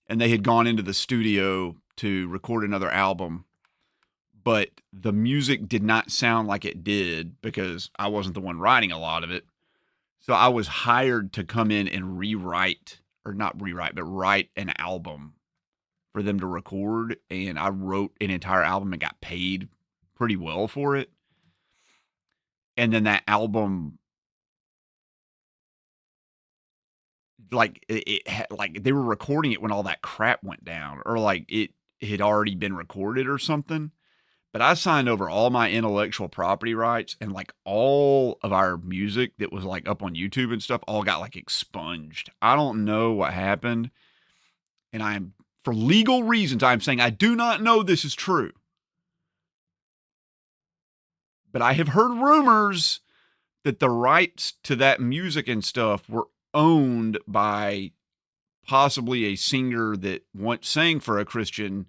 and they had gone into the studio to record another album, but the music did not sound like it did because I wasn't the one writing a lot of it. So I was hired to come in and write an album for them to record, and I wrote an entire album and got paid pretty well for it. And then that album, like like they were recording it when all that crap went down, or like it had already been recorded or something. But I signed over all my intellectual property rights, and like all of our music that was like up on YouTube and stuff all got like expunged. I don't know what happened. And I'm, for legal reasons, I'm saying I do not know this is true. But I have heard rumors that the rights to that music and stuff were owned by possibly a singer that once sang for a Christian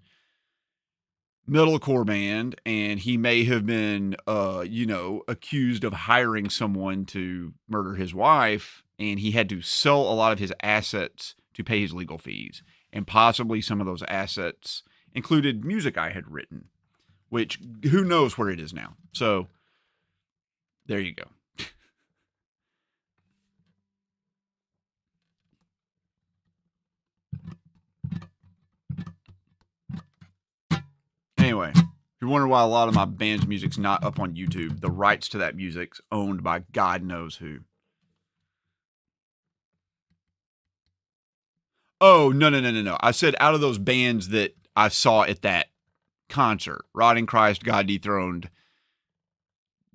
metalcore band, and he may have been, accused of hiring someone to murder his wife, and he had to sell a lot of his assets to pay his legal fees, and possibly some of those assets included music I had written, which who knows where it is now. So there you go. Anyway, if you're wondering why a lot of my band's music's not up on YouTube, the rights to that music's owned by God knows who. Oh, no. I said out of those bands that I saw at that concert, Rotting Christ, God Dethroned,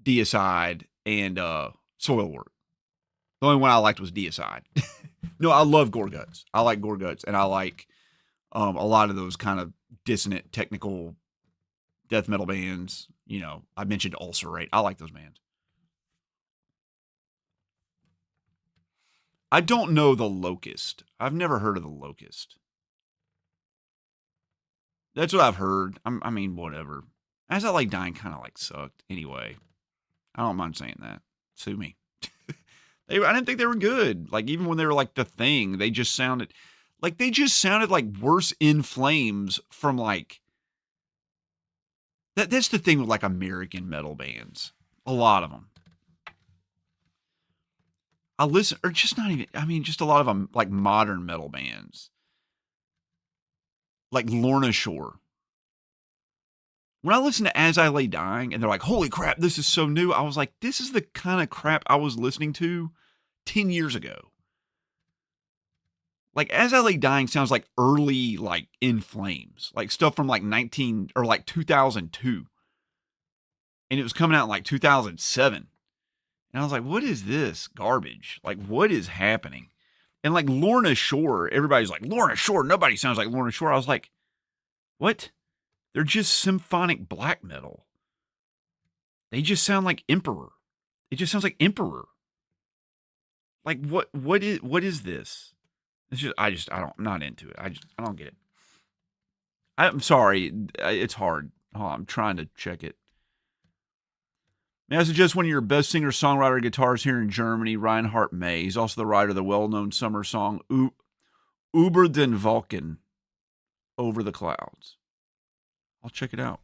Deicide, and Soilwork. The only one I liked was Deicide. No, I love Gore Guts. I like Gore Guts, and I like a lot of those kind of dissonant, technical death metal bands. You know, I mentioned Ulcerate. I like those bands. I don't know the Locust. I've never heard of the Locust. That's what I've heard. I mean, whatever. As I Lay Dying kind of like sucked. Anyway, I don't mind saying that. Sue me. I didn't think they were good. Like, even when they were like The Thing, they just sounded like worse In Flames from like that's the thing with like American metal bands. A lot of them. I listen, or just not even, I mean, just a lot of them like modern metal bands. Like Lorna Shore. When I listen to As I Lay Dying and they're like, holy crap, this is so new, I was like, this is the kind of crap I was listening to 10 years ago. Like As I Lay Dying sounds like early, like In Flames, like stuff from like 2002. And it was coming out in like 2007. And I was like, what is this garbage? Like, what is happening? And like Lorna Shore, everybody's like, Lorna Shore, nobody sounds like Lorna Shore. I was like, what? They're just symphonic black metal. They just sound like Emperor. It just sounds like Emperor. Like what is this? It's just I'm not into it. I don't get it. I'm sorry. It's hard. Oh, I'm trying to check it. May I suggest one of your best singer-songwriter guitarists here in Germany, Reinhard May. He's also the writer of the well-known summer song Über den Wolken, Over the Clouds. I'll check it out.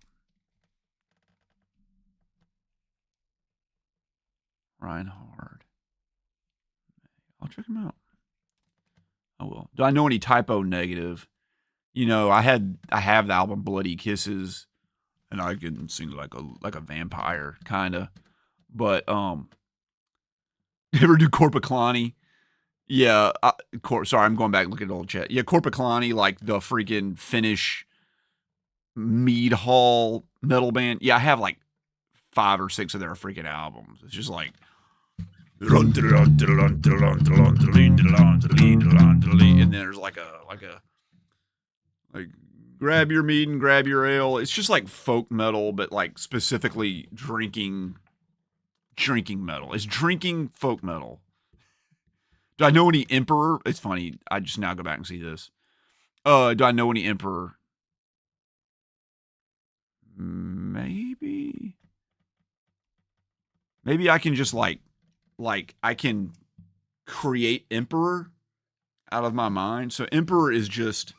Reinhard. I'll check him out. I will. Do I know any typo negative? You know, I have the album Bloody Kisses, and I can sing like a vampire, kind of. But you ever do Korpiklani? Yeah. Sorry, I'm going back and looking at old chat. Yeah, Korpiklani, like the freaking Finnish Mead Hall metal band. Yeah, I have like 5 or 6 of their freaking albums. It's just like and then there's like grab your mead and grab your ale. It's just like folk metal, but like specifically drinking metal. It's drinking folk metal. Do I know any Emperor? It's funny. I just now go back and see this. Do I know any Emperor? Maybe I can just like I can create Emperor out of my mind. So Emperor is just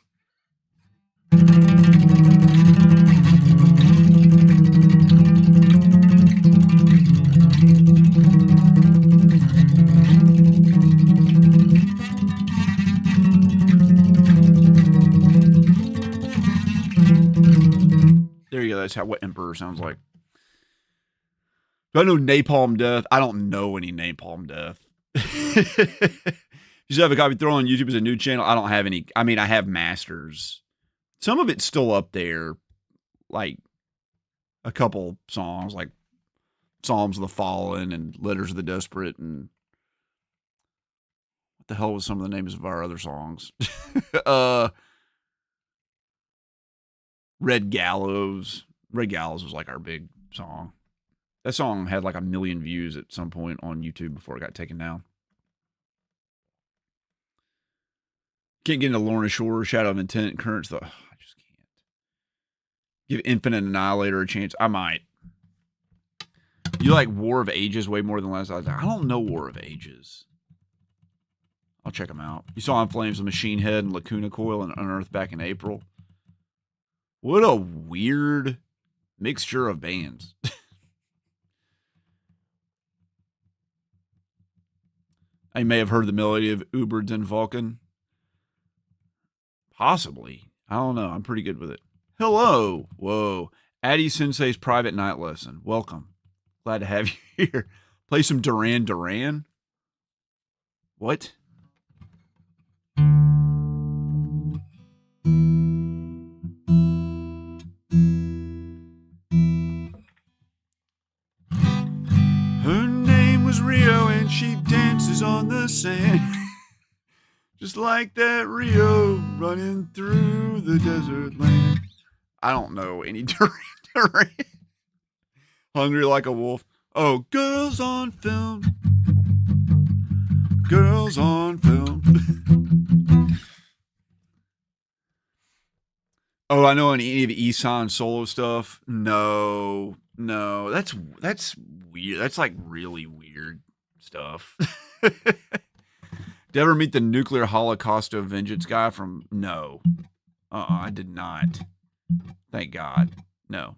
there you go. That's what Emperor sounds like. Do I know Napalm Death? I don't know any Napalm Death. You should have a copy thrown on YouTube as a new channel. I don't have any. I mean, I have masters. Some of it's still up there. Like a couple songs, like Psalms of the Fallen and Letters of the Desperate. And what the hell was some of the names of our other songs? Red Gallows. Red Gallows was like our big song. That song had like 1 million views at some point on YouTube before it got taken down. Can't get into Lorna Shore, Shadow of Intent, Currents. I just can't. Give Infinite Annihilator a chance. I might. You like War of Ages way more than last. I don't know War of Ages. I'll check them out. You saw In Flames with Machine Head and Lacuna Coil and Unearthed back in April. What a weird mixture of bands. I may have heard the melody of Über den Wolken. Possibly. I don't know. I'm pretty good with it. Hello. Whoa. Addy Sensei's private night lesson. Welcome. Glad to have you here. Play some Duran Duran. What? Her name was Rio and she dances on the sand. Just like that Rio running through the desert land. I don't know any Duran Duran. Hungry like a wolf. Oh, girls on film. Girls on film. Oh, I know any of Isan solo stuff. No, that's weird. That's like really weird stuff. Did you ever meet the nuclear holocaust of vengeance guy from? No, I did not. Thank God. No.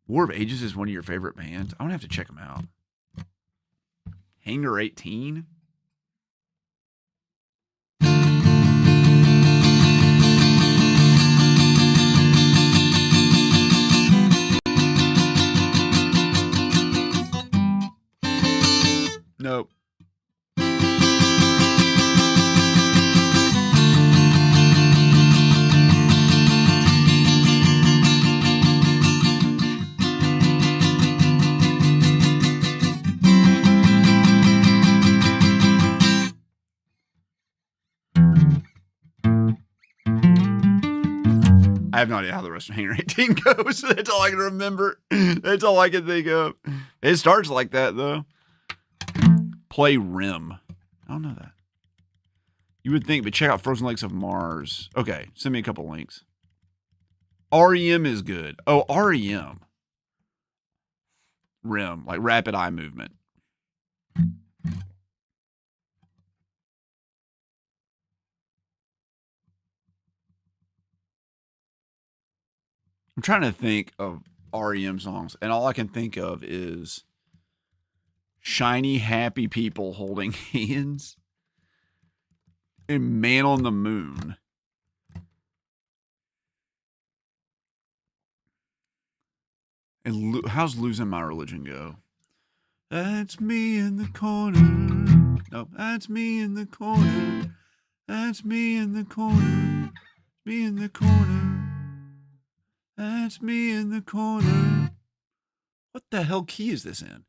War of Ages is one of your favorite bands. I'm gonna have to check them out. Hangar 18. Nope. I have no idea how the rest of Hangar 18 goes. That's all I can remember. That's all I can think of. It starts like that, though. Play Rim. I don't know that. You would think, but check out Frozen Lakes of Mars. Okay, send me a couple links. REM is good. Oh, REM. Rim, like rapid eye movement. I'm trying to think of REM songs, and all I can think of is shiny, happy people holding hands and Man on the Moon. And how's Losing My Religion go? That's me in the corner. No, that's me in the corner. That's me in the corner. Me in the corner. That's me in the corner. What the hell key is this in?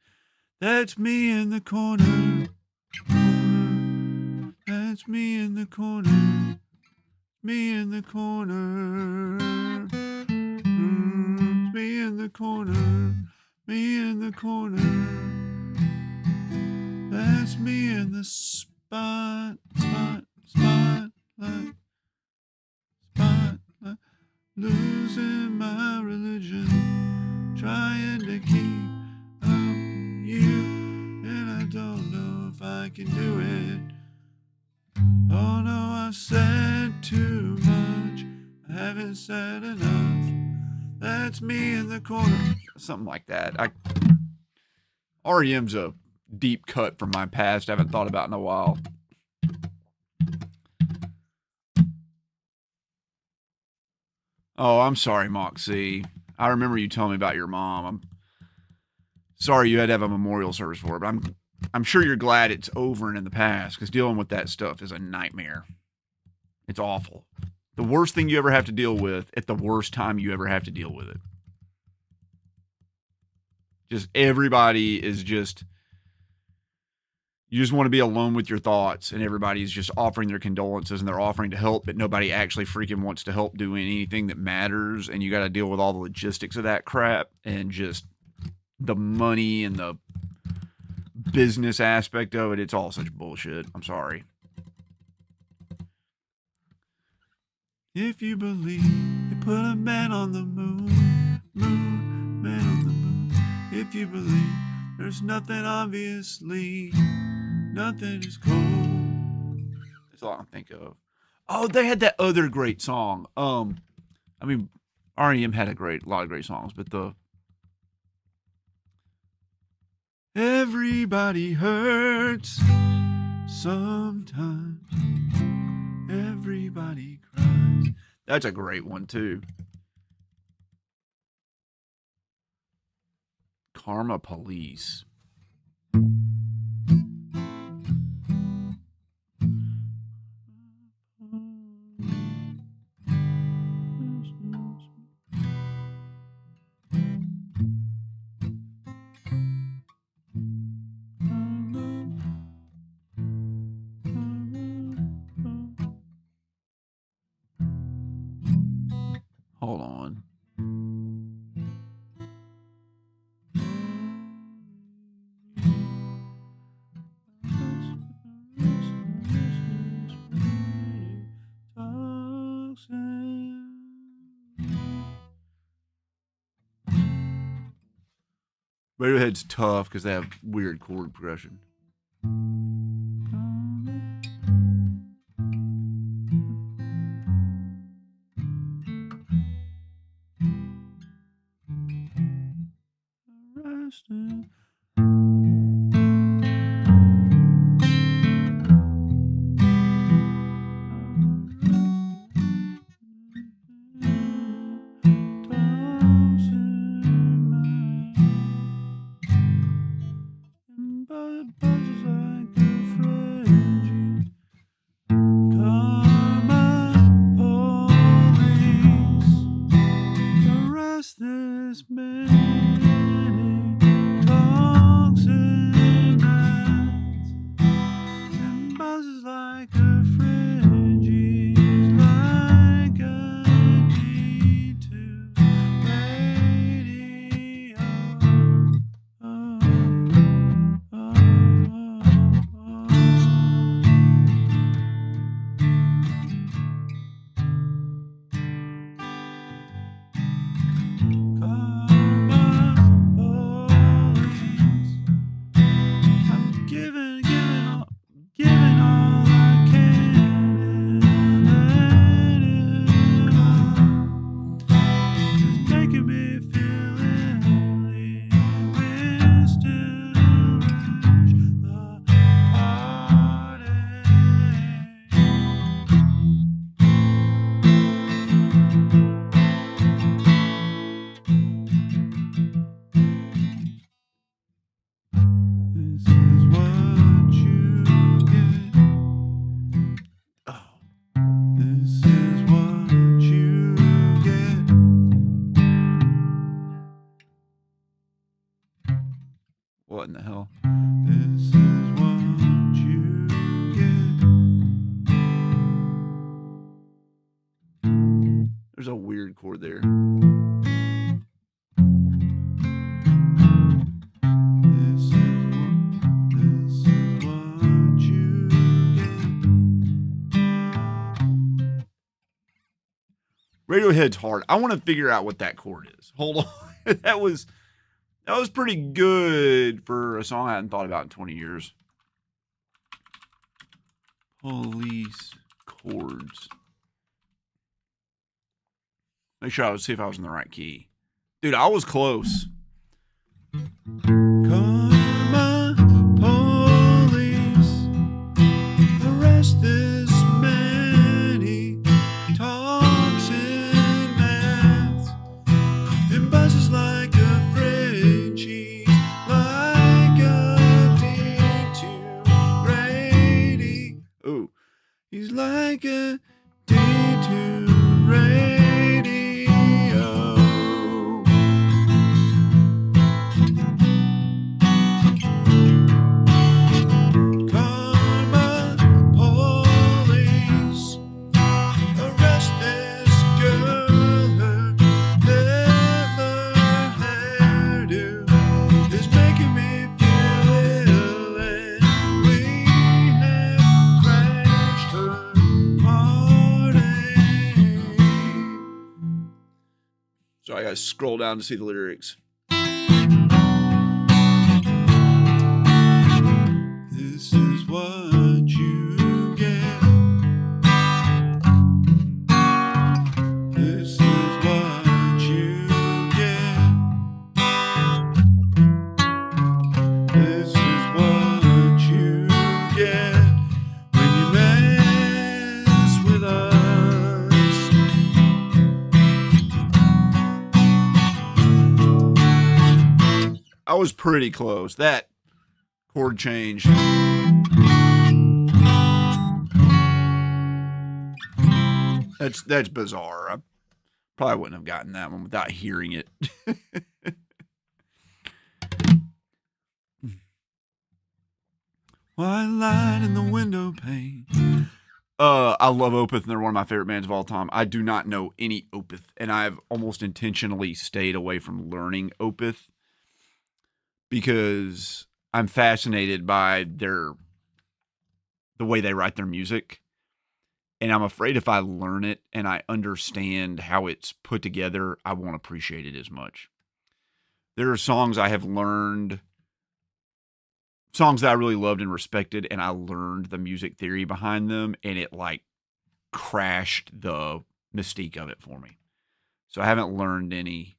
That's me in the corner. That's me in the corner. Me in the corner. Me in the corner. Me in the corner. That's me in the spotlight. Losing my religion. Trying to keep up you. And I don't know if I can do it. Oh no, I said too much. I haven't said enough. That's me in the corner. Something like that. REM's a deep cut from my past. I haven't thought about in a while. Oh, I'm sorry, Moxie. I remember you telling me about your mom. I'm sorry you had to have a memorial service for her, but I'm sure you're glad it's over and in the past, because dealing with that stuff is a nightmare. It's awful. The worst thing you ever have to deal with at the worst time you ever have to deal with it. Just everybody is just, you just want to be alone with your thoughts, and everybody's just offering their condolences and they're offering to help, but nobody actually freaking wants to help doing anything that matters. And you got to deal with all the logistics of that crap and just the money and the business aspect of it. It's all such bullshit. I'm sorry. If you believe they put a man on the moon, man on the moon. If you believe there's nothing, obviously, nothing is cold. That's all I can think of. Oh, they had that other great song. I mean, REM had a lot of great songs, but the everybody hurts sometimes. Everybody cries. That's a great one too. Karma Police. Hold on. Radiohead's tough because they have weird chord progression. Arrested. This many talks and nights and buzzes like a fringe, like a D2 radio. Oh, oh, oh, giving all I can, and it all is making me feel ill. We're still rush the party. This is what you get. Oh, this is what you get. What in the hell? This is what you get. There's a weird chord there. This is what you get. Radiohead's hard. I want to figure out what that chord is. Hold on. That was pretty good for a song I hadn't thought about in 20 years. Police chords. Make sure I would see if I was in the right key. Dude, I was close. Karma, police, arrest this many toxic mouths. It buzzes like a Frenchie, like a D2 radio. Oh, he's like a D2 radio. Karma, police, arrest this girl. Her leather hairdo is making me feel ill, and we have crashed her party. So I gotta scroll down to see the lyrics. This is what you get. This is what you get. This is what you get when you mess with us. I was pretty close. That chord change. That's bizarre. I probably wouldn't have gotten that one without hearing it. White light in the window pane. I love Opeth, and they're one of my favorite bands of all time. I do not know any Opeth, and I've almost intentionally stayed away from learning Opeth because I'm fascinated by the way they write their music. And I'm afraid if I learn it and I understand how it's put together, I won't appreciate it as much. There are songs I have learned, songs that I really loved and respected, and I learned the music theory behind them, and it like crashed the mystique of it for me. So I haven't learned any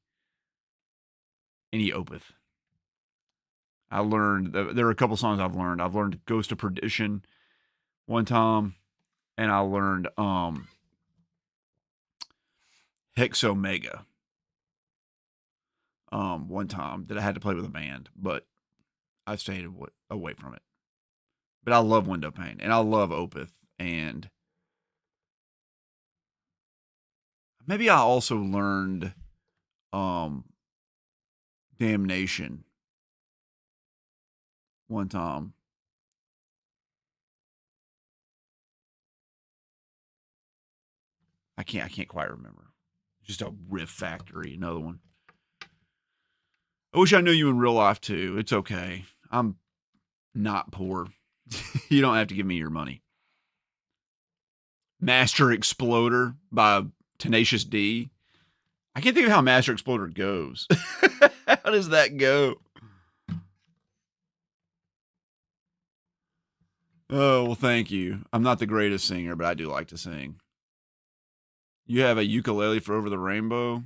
Opeth. I learned there are a couple songs I've learned. I've learned Ghost of Perdition one time, and I learned Hex Omega one time that I had to play with a band, but I stayed away from it. But I love Windowpane, and I love Opeth, and maybe I also learned Damnation one time. I can't quite remember. Just a Riff Factory, another one. I wish I knew you in real life too. It's okay. I'm not poor. You don't have to give me your money. Master Exploder by Tenacious D. I can't think of how Master Exploder goes. How does that go? Oh, well, thank you. I'm not the greatest singer, but I do like to sing. You have a ukulele for Over the Rainbow?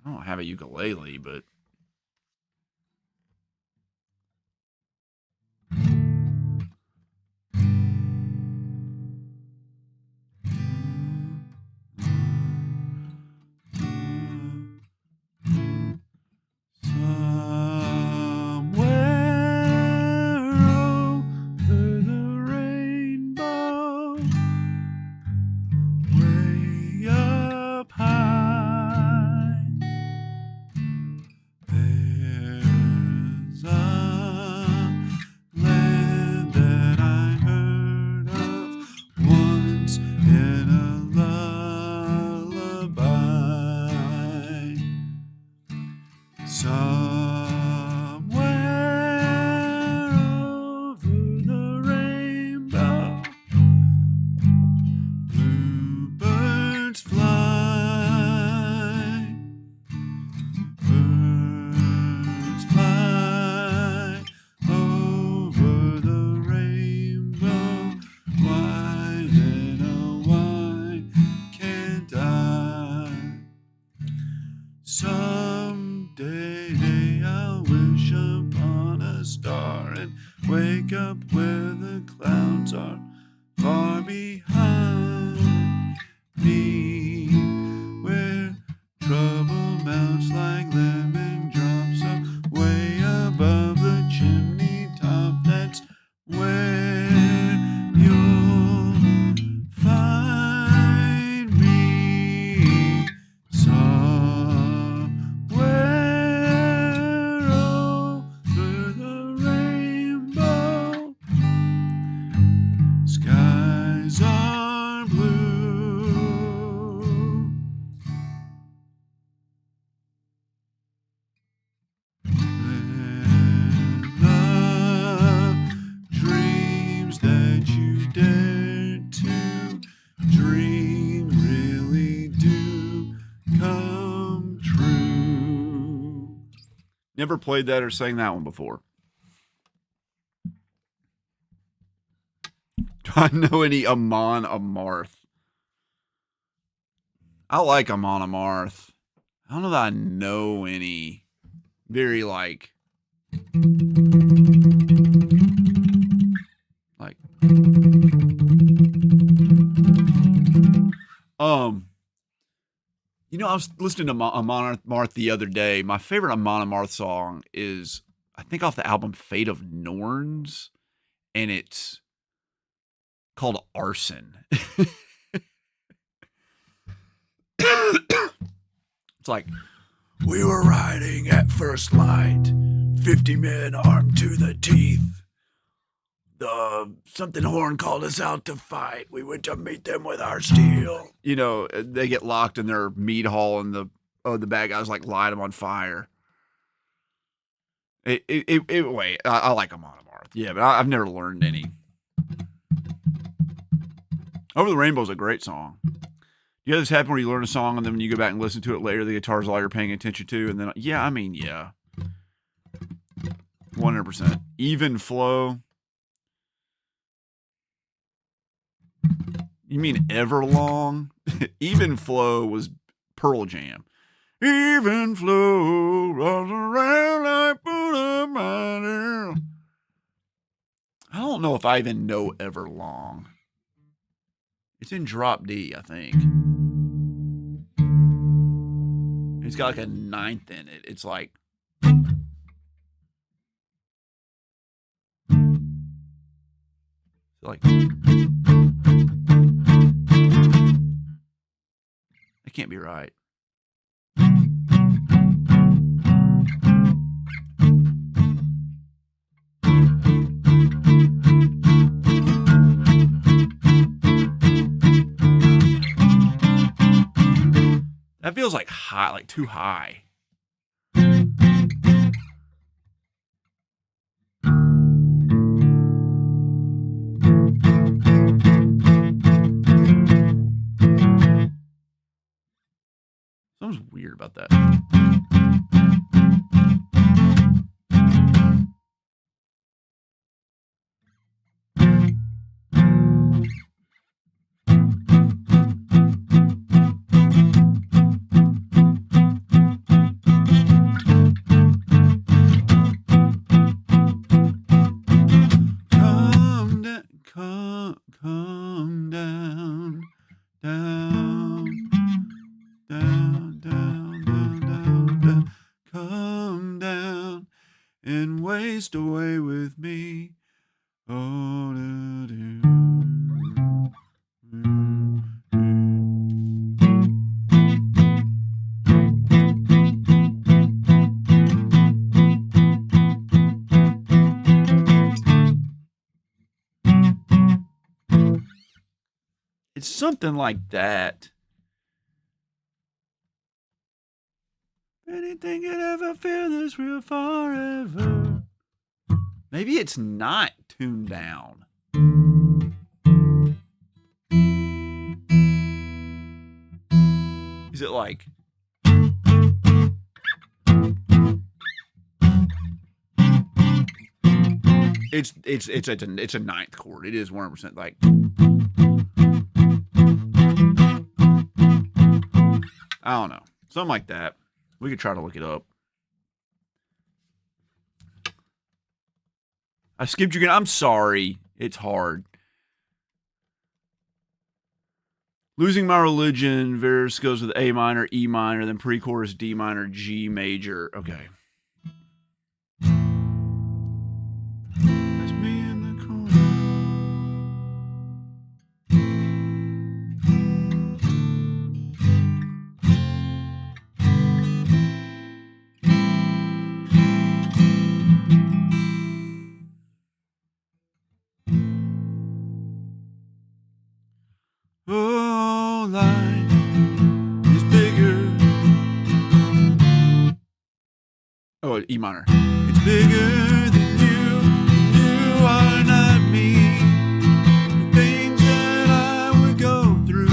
I don't have a ukulele, but somewhere over the rainbow, way up high, there's a land that I heard of once in a lullaby. Somewhere over the rainbow, bluebirds fly. Birds fly over the rainbow. Why then, oh, why can't I? Someday I'll wish upon a star and wake up where the clouds are far behind me, where trouble melts like lemon drops way above the chimney top. That's where you'll find me. Somewhere over the rainbow, skies are blue. When love dreams that you dare to dream really do come true. Never played that or sang that one before. Do I know any Amon Amarth? I like Amon Amarth. I don't know that I know any very like I was listening to Amon Amarth the other day. My favorite Amon Amarth song is, I think, off the album Fate of Norns, and it's called Arson. It's like, we were riding at first light, 50 men armed to the teeth. The something horn called us out to fight. We went to meet them with our steel. You know, they get locked in their meat hall, and the bad guys like light them on fire. Wait, I like them on Amarth. Yeah, but I've never learned any. Over the Rainbow is a great song. You know this happen where you learn a song and then when you go back and listen to it later, the guitar's all you're paying attention to, and then yeah, 100%. Even flow. You mean Everlong? Even flow was Pearl Jam. Even flow runs around like Buddha. I don't know if I even know Everlong. It's in drop D, I think. It's got like a ninth in it. It's like that can't be right. That feels like high, like too high. Something's weird about that. Come down, down, down, down, down, down, down. Come down and waste away with me. Oh, do, do. It's something like that. Anything could ever feel this real forever. Maybe it's not tuned down. Is it like... It's a ninth chord. It is 100% like... I don't know. Something like that. We could try to look it up. I skipped you again. I'm sorry. It's hard. Losing My Religion. Verse goes with A minor, E minor, then pre-chorus D minor, G major. Okay. That's me in the corner. Oh, life is bigger. Oh, E minor. It's bigger than you. You are not me. The things that I would go through.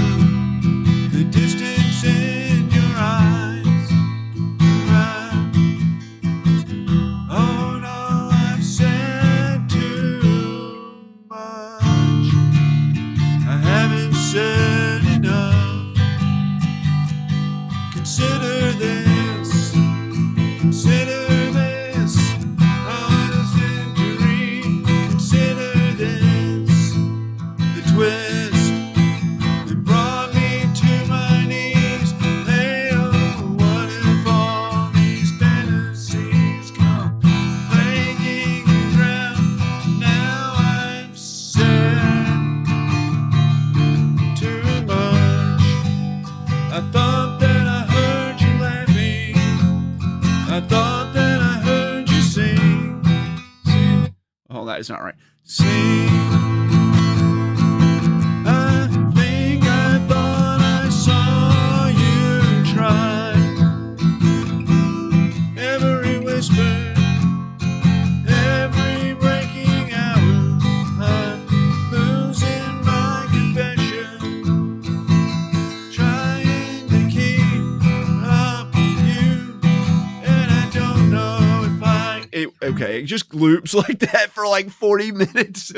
The distance in your eyes. Right. Oh no, I've said too much. I haven't said enough. Consider this. Consider this. Honest victory. Consider this. The twist that brought me to my knees. Hey, oh, what if all these fantasies come plaguing around? Now I've said too much. I thought that I heard you laughing. I thought that I heard you sing. Sing. Oh, that is not right. Sing. I think I thought I saw you try. Every whisper, every breaking hour, I'm losing my confession. Try Okay, it just loops like that for like 40 minutes.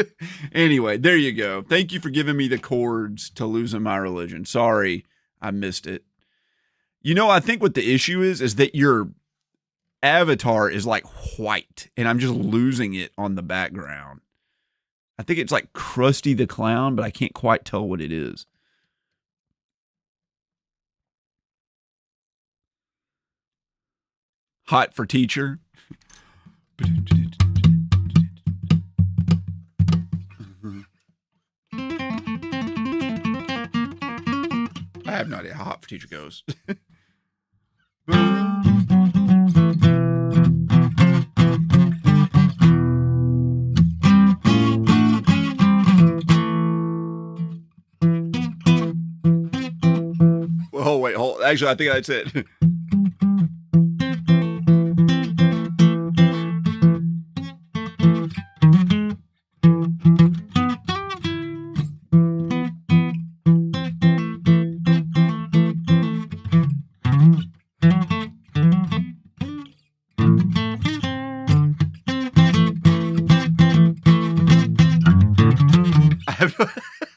Anyway, there you go. Thank you for giving me the chords to Losing My Religion. Sorry, I missed it. You know, I think what the issue is that your avatar is like white, and I'm just losing it on the background. I think it's like Krusty the Clown, but I can't quite tell what it is. Hot for teacher. I have no idea how Hot for Teacher goes. Oh, wait, hold. Actually, I think that's it.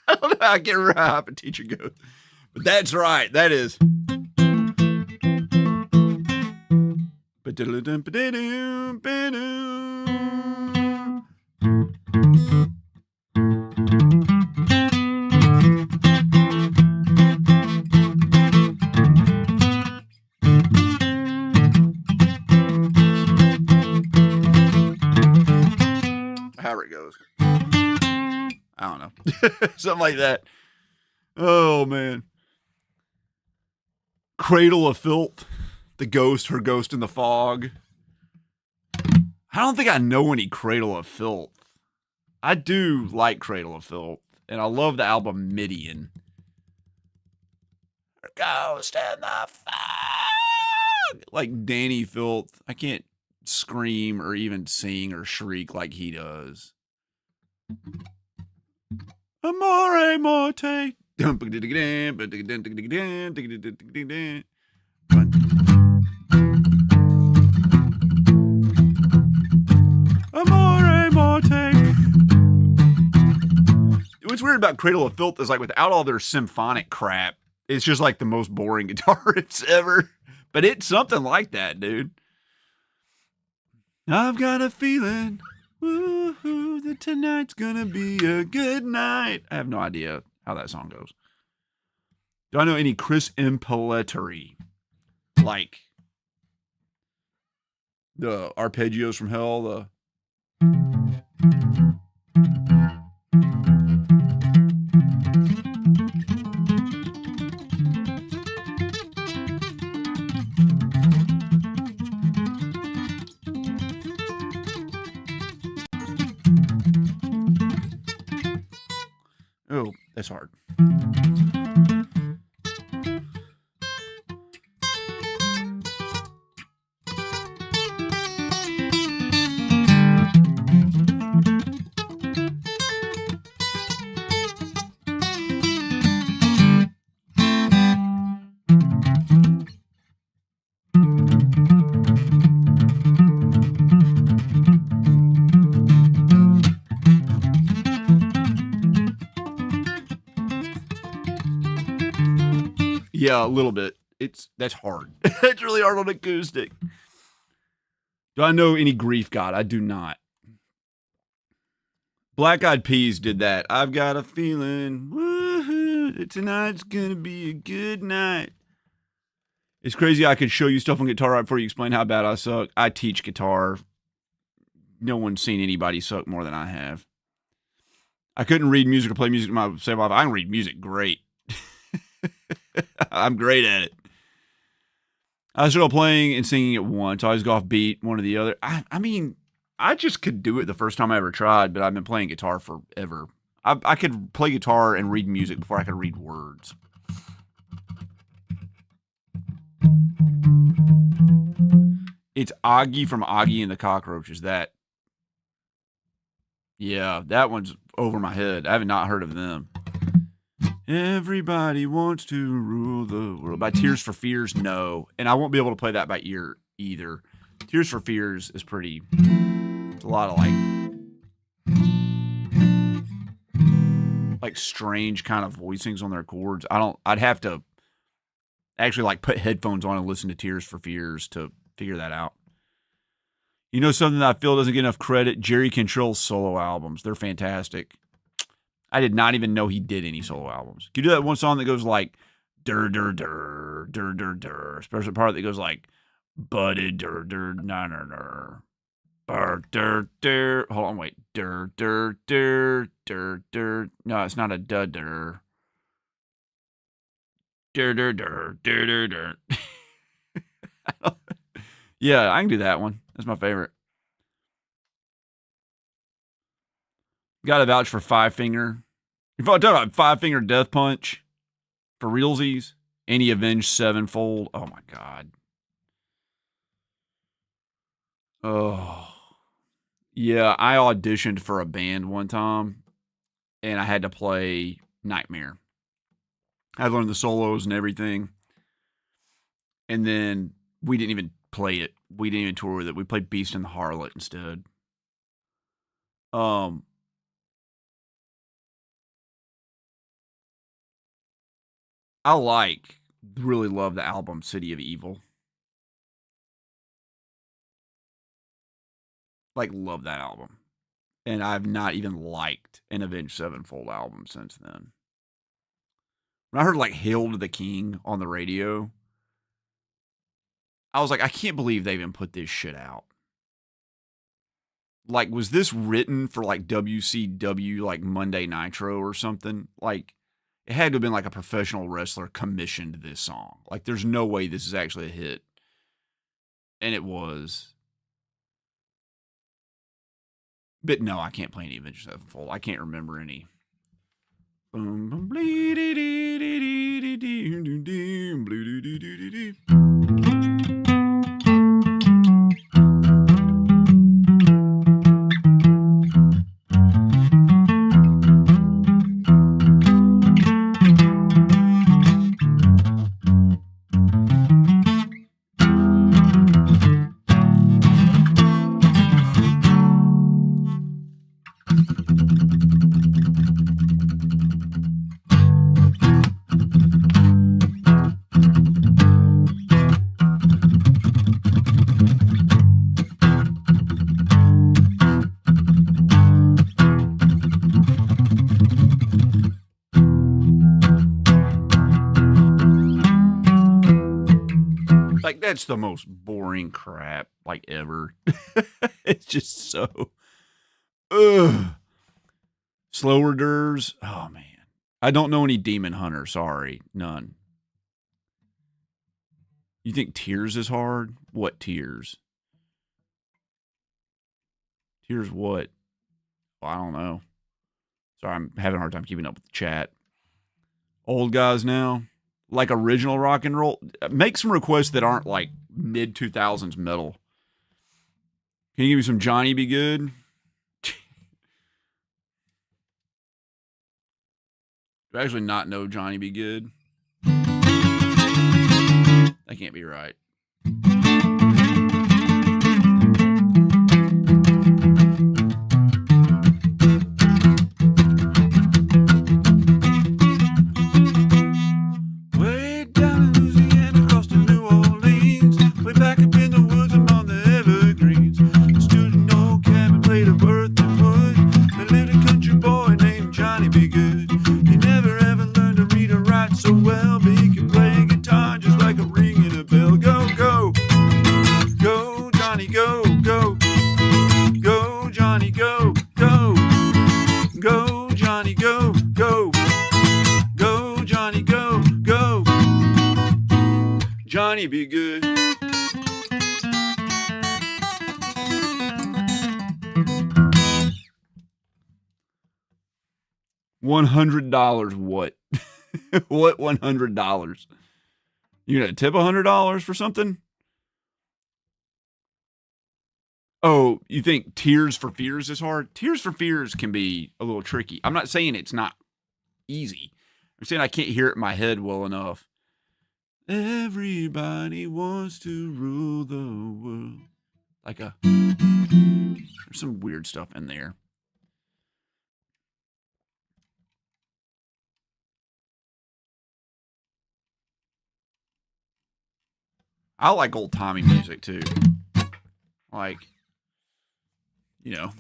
I don't know how I can't remember how Hot for Teacher goes. But that's right. That is. However it goes. I don't know. Something like that. Oh, man. Cradle of Filth. The Ghost, Her Ghost in the Fog. I don't think I know any Cradle of Filth. I do like Cradle of Filth. And I love the album Midian. Her Ghost in the Fog. Like Danny Filth. I can't scream or even sing or shriek like he does. Amore morte. Amore morte. What's weird about Cradle of Filth is like without all their symphonic crap, it's just like the most boring guitar riffs ever. But it's something like that, dude. I've got a feeling, woo-hoo, that tonight's gonna be a good night. I have no idea how that song goes. Do I know any Chris Impellitteri? Like the Arpeggios from Hell, the... Oh, that's hard. Yeah, a little bit. That's hard. It's really hard on acoustic. Do I know any Grief God? I do not. Black Eyed Peas did that. I've got a feeling, woohoo, that tonight's gonna be a good night. It's crazy I could show you stuff on guitar right before you explain how bad I suck. I teach guitar. No one's seen anybody suck more than I have. I couldn't read music or play music in my save life. I can read music great. I'm great at it. I started playing and singing at once. I always go off beat, one or the other. I mean, I just could do it the first time I ever tried, but I've been playing guitar forever. I could play guitar and read music before I could read words. It's Augie from Augie and the Cockroaches. That. Yeah, that one's over my head. I have not heard of them. Everybody wants to rule the world. By Tears for Fears, no. And I won't be able to play that by ear either. Tears for Fears is pretty a lot of like strange kind of voicings on their chords. I'd have to actually like put headphones on and listen to Tears for Fears to figure that out. You know, something that I feel doesn't get enough credit? Jerry Cantrell's solo albums. They're fantastic. I did not even know he did any solo albums. Can you do that one song that goes like dur dur dur dur dur dur, especially the part that goes like buddy dur dur na na na. Dur dur. Hold on, wait. Dur dur dur dur dur. No, it's not a duh dur. Dur dur dur dur dur dur. Yeah, I can do that one. That's my favorite. Got to vouch for Five Finger. If I talk about Five Finger Death Punch for realsies, and he avenged Sevenfold. Oh my God. Oh. Yeah, I auditioned for a band one time, and I had to play Nightmare. I had to learn the solos and everything. And then we didn't even play it. We didn't even tour with it. We played Beast and the Harlot instead. I really love the album City of Evil. Like, love that album. And I've not even liked an Avenged Sevenfold album since then. When I heard, like, Hail to the King on the radio, I was like, I can't believe they even put this shit out. Like, was this written for, like, WCW, like, Monday Nitro or something? Like, it had to have been, like, a professional wrestler commissioned this song. Like, there's no way this is actually a hit. And it was. But no, I can't play any Avenged Sevenfold. I can't remember any. Like, that's the most boring crap, like, ever. It's just so. Ugh. Slower Durs. Oh, man. I don't know any Demon Hunter. Sorry. None. You think Tears is hard? What Tears? Tears what? Well, I don't know. Sorry, I'm having a hard time keeping up with the chat. Old guys now. Like original rock and roll. Make some requests that aren't like mid 2000s metal. Can you give me some Johnny Be Good? Do I actually not know Johnny Be Good? That can't be right. Johnny Be Good. $100 what? What $100? You gonna tip $100 for something? Oh, you think Tears for Fears is hard? Tears for Fears can be a little tricky. I'm not saying it's not easy. I'm saying I can't hear it in my head well enough. Everybody wants to rule the world. Like a. Or There's some weird stuff in there. I like old Tommy music too. Like, you know.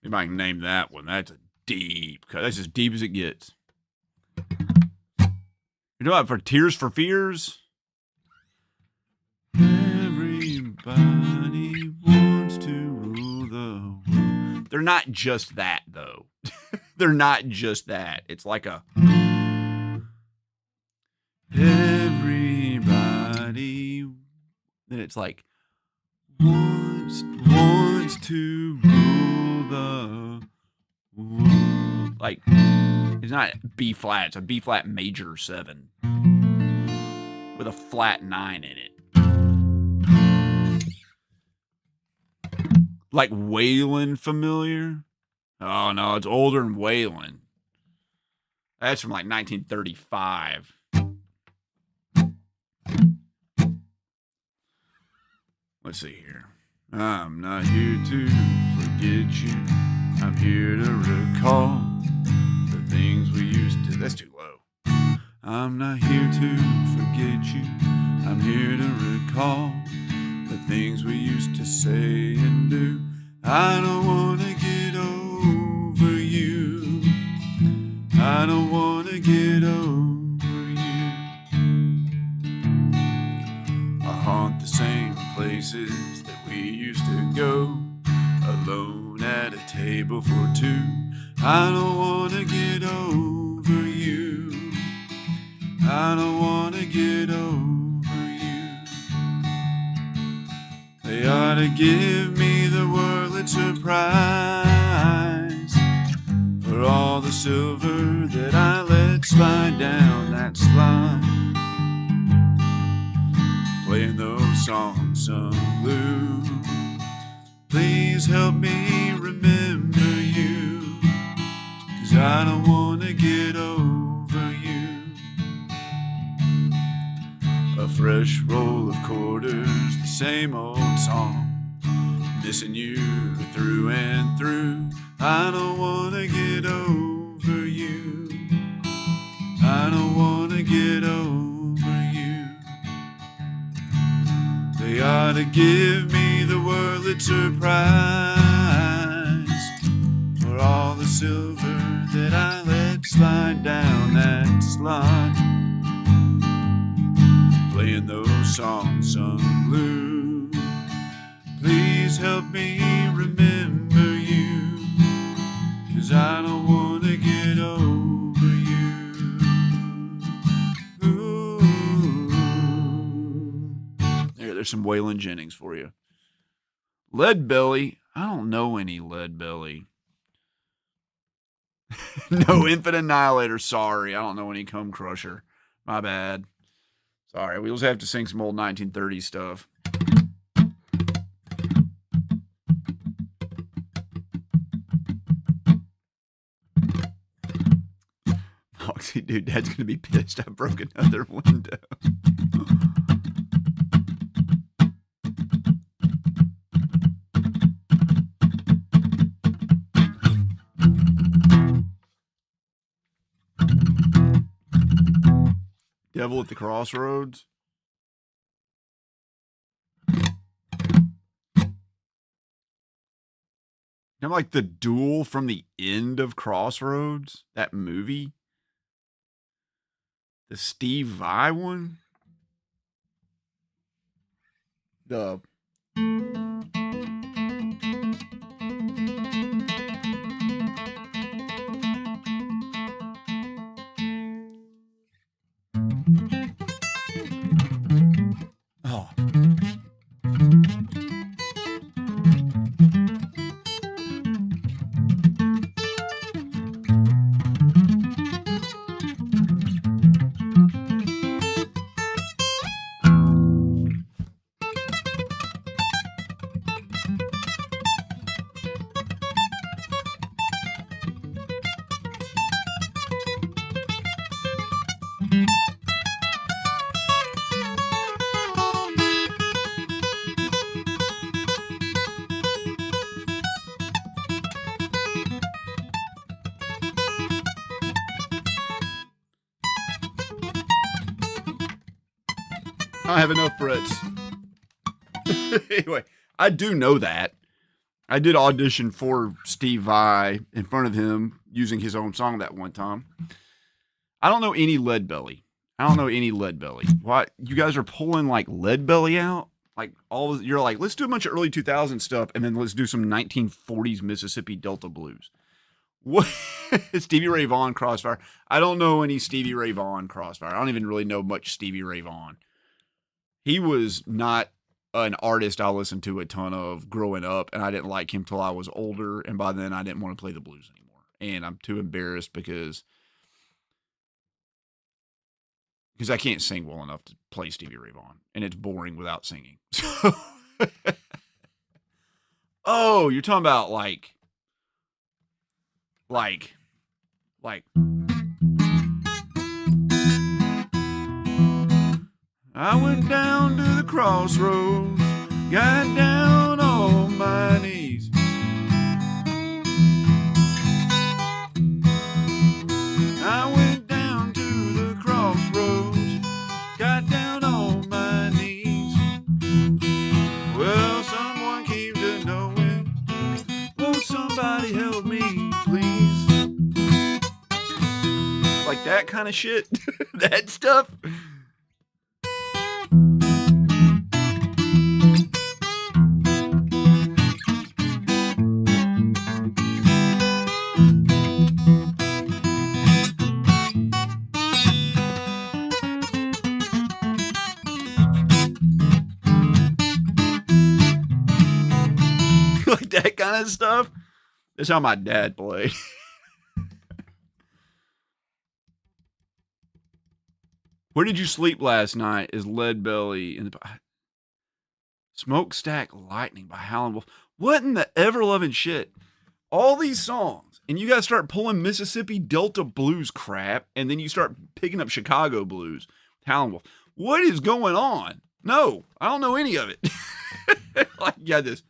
If I can name that one, that's a deep cut. That's as deep as it gets. You know what? For Tears for Fears? Everybody wants to rule the world. They're not just that, though. They're not just that. It's like a... Everybody... Then it's like... Wants to rule the world. Like, it's not B flat. It's a B flat major 7 with a flat 9 in it. Like Waylon familiar? Oh no, it's older than Waylon. That's from like 1935. Let's see here. I'm not here to forget you. I'm here to recall the things we used to. That's too low. I'm not here to forget you. I'm here to recall the things we used to say and do. I don't want to get over you. I don't want to get over you. I haunt the same places that we used to go, alone at a table for two. I don't want to get over you. I don't want to get over you. They ought to give me the whirling surprise for all the silver that I let slide down that slide. Playing those songs sung blue. Please help me remember you, 'cause I don't want to get over you. A fresh roll of quarters, the same old song, missing you through and through. I don't want to get over you. I don't want to get over you. They ought to give me the whirling surprise for all the silver that I let slide down that slide. Playing those songs sung blue. Please help me remember you, 'cause I don't want to get over you. Ooh. There's some Waylon Jennings for you. Lead Belly. I don't know any Lead Belly. No Infant Annihilator. Sorry. I don't know any Comb Crusher. My bad. Sorry. We'll just have to sing some old 1930s stuff. Moxie, dude, Dad's going to be pissed. I broke another window. Devil at the Crossroads. I'm like the duel from the end of Crossroads, that movie. The Steve Vai one. The oh. I don't have enough frets. Anyway, I do know that. I did audition for Steve Vai in front of him using his own song that one time. I don't know any Lead Belly. Why you guys are pulling like Lead Belly out? Like you're like, let's do a bunch of early 2000 stuff and then let's do some 1940s Mississippi Delta blues. What? Stevie Ray Vaughan Crossfire. I don't know any Stevie Ray Vaughan Crossfire. I don't even really know much Stevie Ray Vaughan. He was not an artist I listened to a ton of growing up, and I didn't like him till I was older, and by then I didn't want to play the blues anymore. And I'm too embarrassed because I can't sing well enough to play Stevie Ray Vaughan, and it's boring without singing. So, oh, you're talking about like. I went down to the crossroads, got down on my knees. I went down to the crossroads, got down on my knees. Well, someone came to knowing, won't somebody help me, please? Like that kind of shit, that stuff. Like that kind of stuff. That's how my dad played. Where Did You Sleep Last Night is Lead Belly and Smokestack Lightning by Howlin' Wolf. What in the ever-loving shit? All these songs, and you guys start pulling Mississippi Delta blues crap, and then you start picking up Chicago blues, Howlin' Wolf. What is going on? No, I don't know any of it. Like, yeah, this.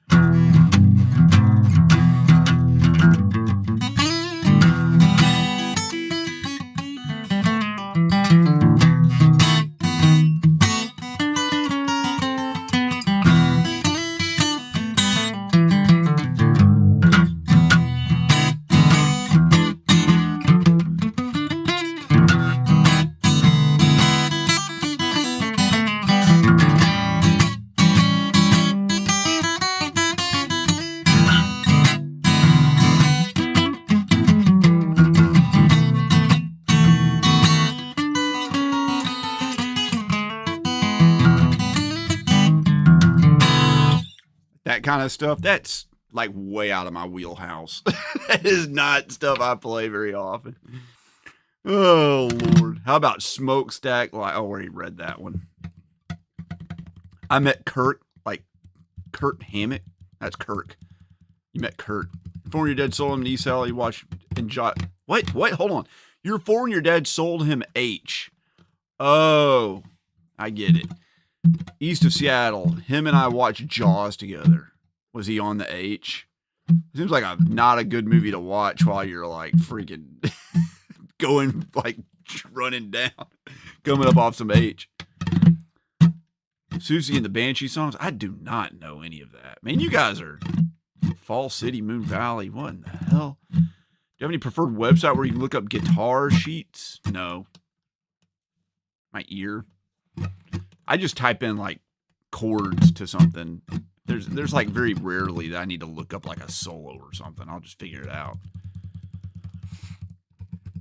That kind of stuff, that's like way out of my wheelhouse. That is not stuff I play very often. Oh, Lord. How about Smokestack? I already read that one. I met Kurt, like Kurt Hammett. That's Kirk. You met Kurt. Before your dad sold him to East Alley, you watched and jot. What? Hold on. You're four and your dad sold him H. Oh, I get it. East of Seattle, him and I watched Jaws together. Was he on the H? Seems like not a good movie to watch while you're like freaking going like running down, coming up off some H. Susie and the Banshee songs. I do not know any of that. Man, you guys are Fall City, Moon Valley. What in the hell? Do you have any preferred website where you can look up guitar sheets? No. My ear. I just type in like chords to something. There's like very rarely that I need to look up like a solo or something. I'll just figure it out.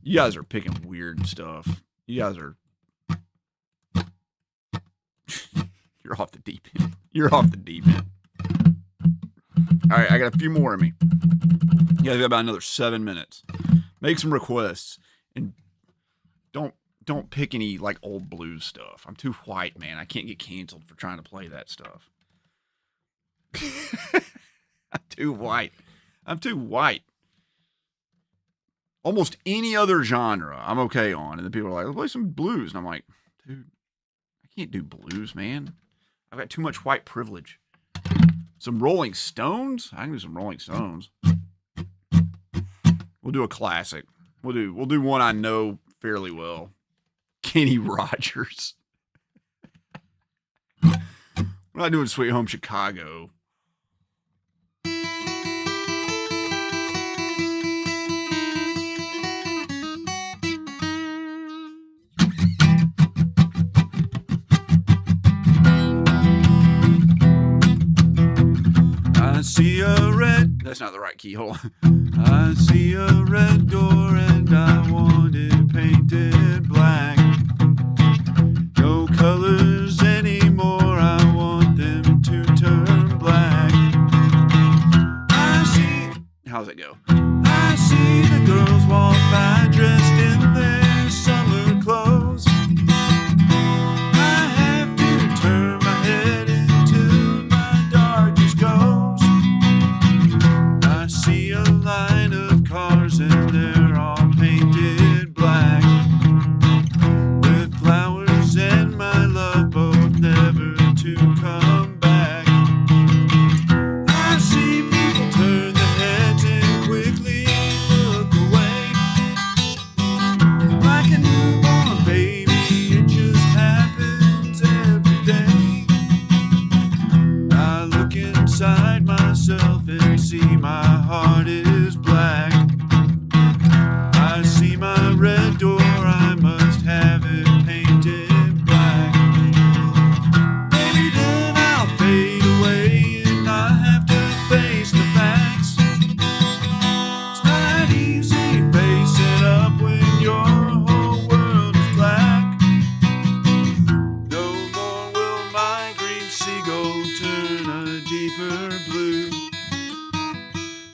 You guys are picking weird stuff. You guys are. You're off the deep end. You're off the deep end. All right, I got a few more in me. You guys got about another 7 minutes. Make some requests and don't pick any like old blues stuff. I'm too white, man. I can't get canceled for trying to play that stuff. I'm too white. I'm too white. Almost any other genre I'm okay on. And then people are like, let's play some blues. And I'm like, dude, I can't do blues, man. I've got too much white privilege. Some Rolling Stones? I can do some Rolling Stones. We'll do a classic. We'll do one I know fairly well. Kenny Rogers. We're not doing Sweet Home Chicago. I see a red. That's not the right key. Hold on. I see a red door and I want it painted black. No colors anymore. I want them to turn black. I see. How's it go? I see the girls walk by dressed in their summer clothes. I have to turn my head into my darkest goes. I see a line of cars and they're all painted black, with flowers and my love both never to come back. I see people turn their heads and quickly look away, like a newborn baby. It just happens every day. I look inside myself and see my heart is black. I see my red door, I must have it painted black. Maybe then I'll fade away and I have to face the facts. It's not easy facing up when your whole world is black. No more will my green seagull turn a deeper blue.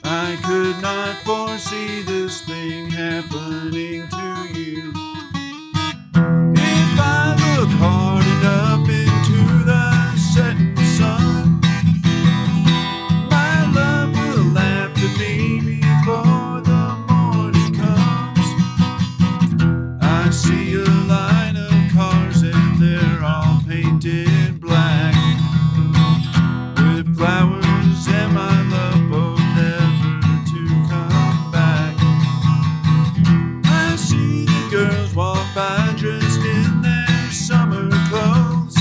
I could not foresee this thing happening to you. If I look hard enough into the setting sun, my love will laugh at me before the morning comes. I see a line of cars and they're all painted black, with flowers and my love both never to come back. I see the girls walk by dressed in their summer clothes.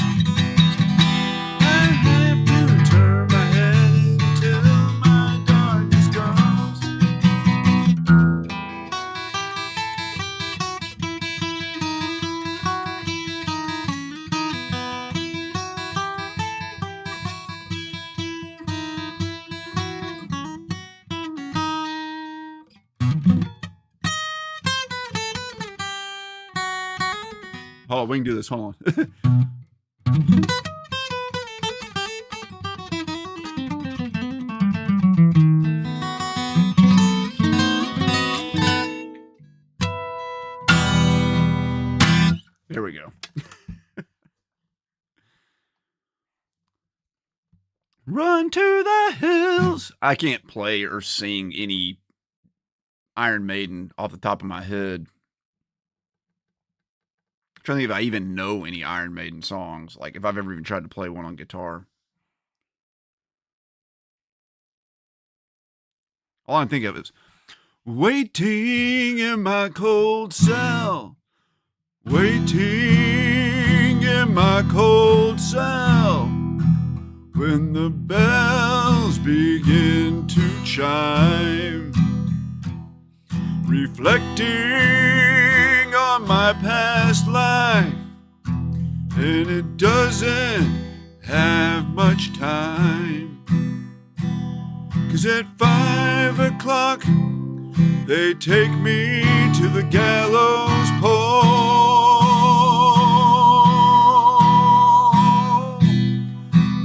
I have to turn my head until my darkness goes. Hold on, we can do this. Hold on. There we go. Run to the hills. I can't play or sing any Iron Maiden off the top of my head. I'm trying to think if I even know any Iron Maiden songs, like if I've ever even tried to play one on guitar. All I can think of is waiting in my cold cell, waiting in my cold cell, when the bells begin to chime, reflecting on my past life, and it doesn't have much time. 'Cause at 5 o'clock they take me to the gallows pole.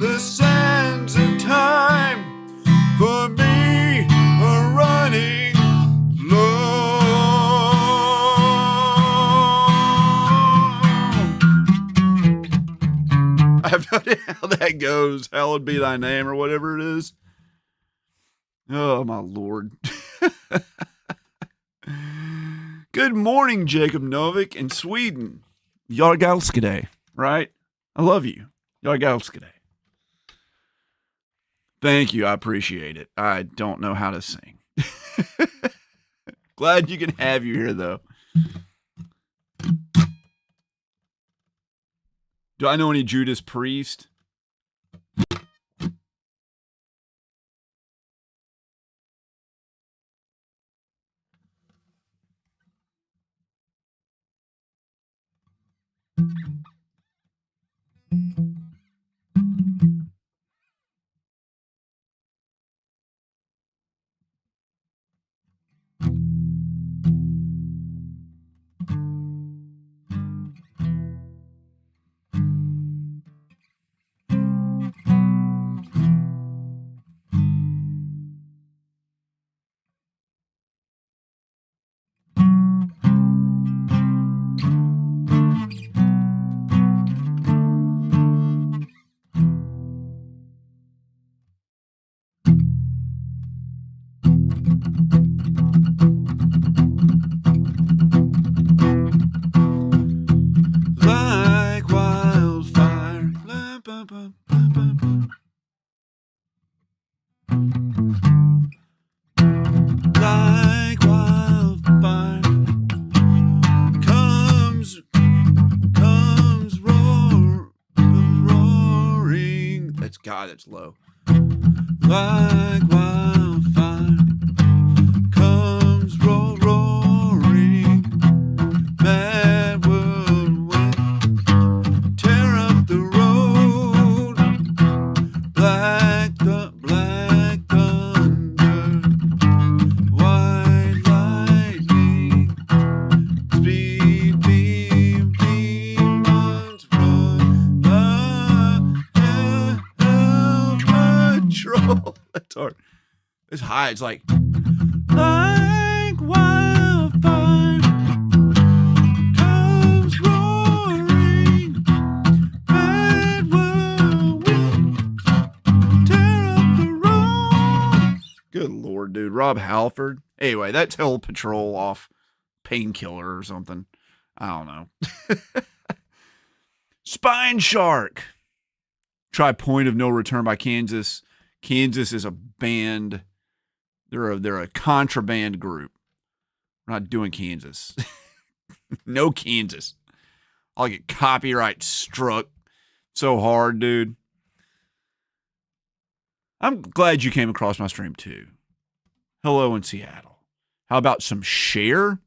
The sands of time for me are running low. I have no idea how that goes. Hallowed be thy name, or whatever it is. Oh, my Lord. Good morning, Jacob Novik in Sweden. Yargalskaday, right? I love you. Yargalskaday. Thank you. I appreciate it. I don't know how to sing. Glad you can have you here, though. Do I know any Judas Priest? Like wildfire. Blah, blah, blah, blah, blah, blah. Like wildfire comes roaring. That's God, that's low. Like wildfire comes roaring. Mad whirlwind, tear up the road. Black thunder, white lightning, speed beam, demons run. Hell patrol. That's hard. It's high. It's like wildfire comes roaring. Mad whirlwind, tear up the road. Good Lord, dude. Rob Halford. Anyway, that's Hell Patrol off Painkiller or something. I don't know. Spine Shark. Try Point of No Return by Kansas. Kansas is a band. They're a contraband group. We're not doing Kansas. No Kansas. I'll get copyright struck so hard, dude. I'm glad you came across my stream too. Hello in Seattle. How about some Cher?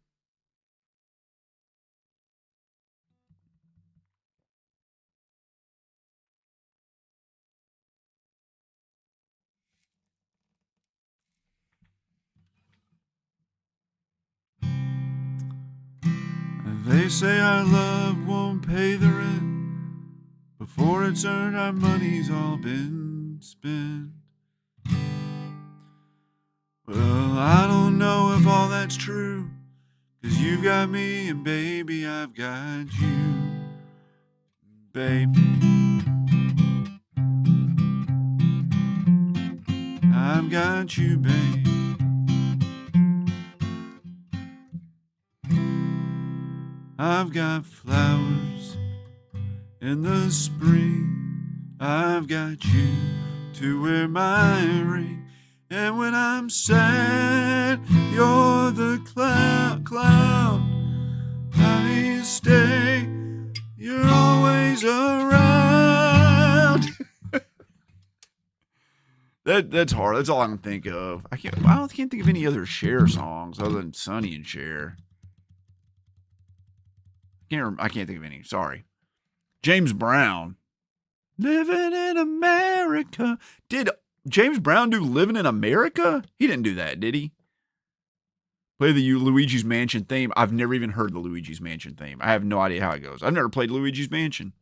They say our love won't pay the rent. Before it's earned, our money's all been spent. Well, I don't know if all that's true, 'cause you've got me and baby, I've got you. Babe, I've got you, babe. I've got flowers in the spring. I've got you to wear my ring. And when I'm sad, you're the cloud. I stay, you're always around. That's hard. That's all I can think of. I can't think of any other Cher songs other than Sonny and Cher. I can't think of any. Sorry. James Brown. Living in America. Did James Brown do Living in America? He didn't do that, did he? Play the Luigi's Mansion theme. I've never even heard the Luigi's Mansion theme. I have no idea how it goes. I've never played Luigi's Mansion.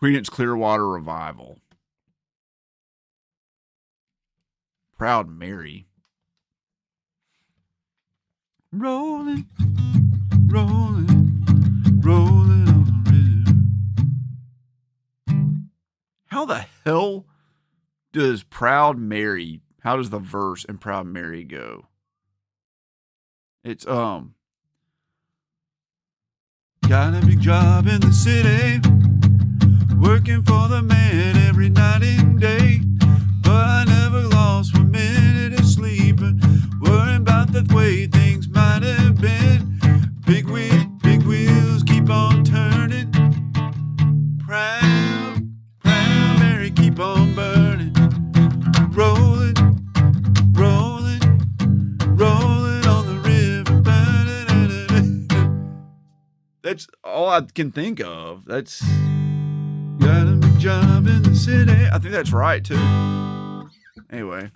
Creedence Clearwater Revival. Proud Mary. Rolling, rolling, rolling on the river. How the hell does Proud Mary, how does the verse in Proud Mary go? It's, got a big job in the city, working for the man every night and day. But I never lost 1 minute of sleep, worrying about the way things might have been. Big wheels keep on turning. Proud Mary, keep on burning. Rolling, rolling, rolling on the river. That's all I can think of. That's got a big job in the city. I think that's right too. Anyway,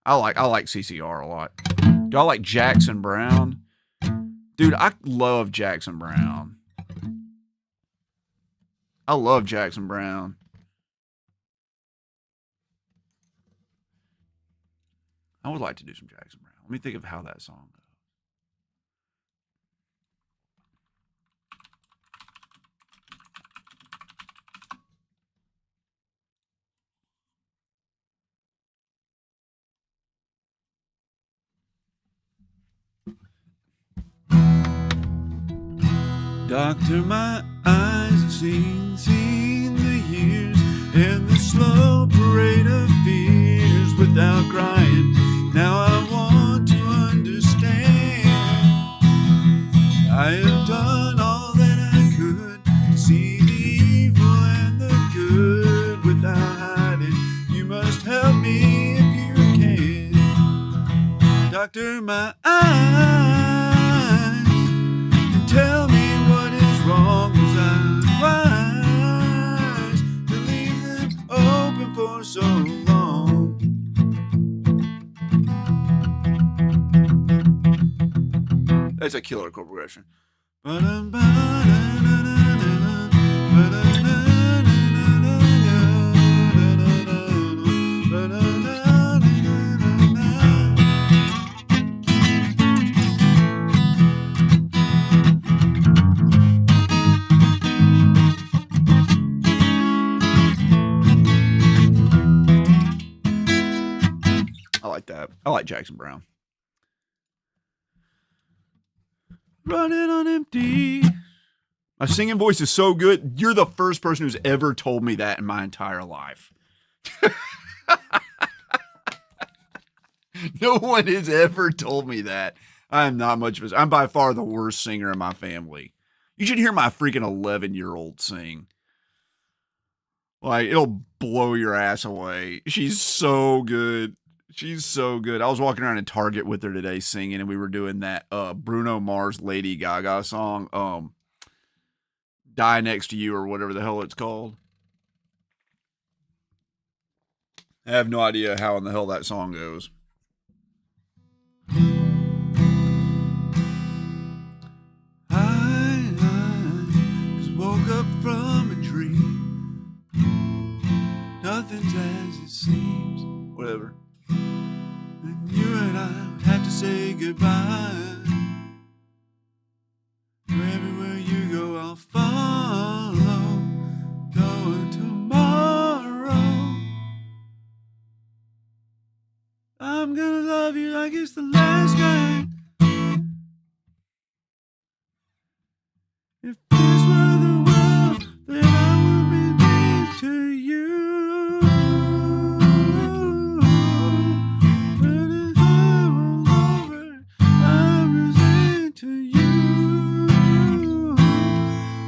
I like CCR a lot. Do I like Jackson Brown? Dude, I love Jackson Brown. I love Jackson Brown. I would like to do some Jackson Brown. Let me think of how that song goes. Doctor, my eyes have seen the years and the slow parade of fears without crying. Now I want to understand. I have done all that I could to see the evil and the good without hiding. You must help me if you can. Doctor, my eyes, and tell me what is wrong, 'cause I'm wise to leave them open for so long. That's a killer chord progression. I like that. I like Jackson Brown. Running on empty. My singing voice is so good. You're the first person who's ever told me that in my entire life. No one has ever told me that. I am not much of a... I'm by far the worst singer in my family. You should hear my freaking 11-year-old sing. Like, it'll blow your ass away. She's so good. She's so good. I was walking around in Target with her today singing, and we were doing that Bruno Mars Lady Gaga song, Die Next to You or whatever the hell it's called. I have no idea how in the hell that song goes. I just woke up from a dream. Nothing's as it seems. Whatever. And you and I would have to say goodbye. Everywhere you go, I'll follow. Going tomorrow. I'm gonna love you like it's the last night. If this were the world, then I would be dead to you. When it's all over, I'm resigned to you.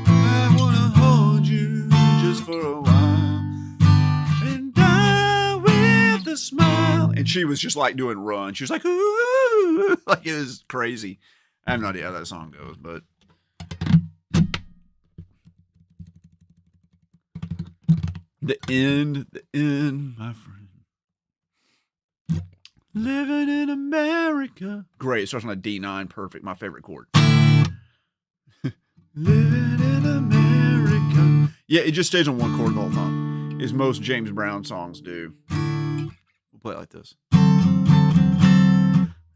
I wanna hold you just for a while, and I a smile. And she was just like doing Run. She was like, ooh, like it was crazy. I have no idea how that song goes, but. The end, my friend. Living in America. Great. It starts on a D9. Perfect. My favorite chord. Living in America. Yeah, it just stays on one chord the whole time, as most James Brown songs do. We'll play it like this.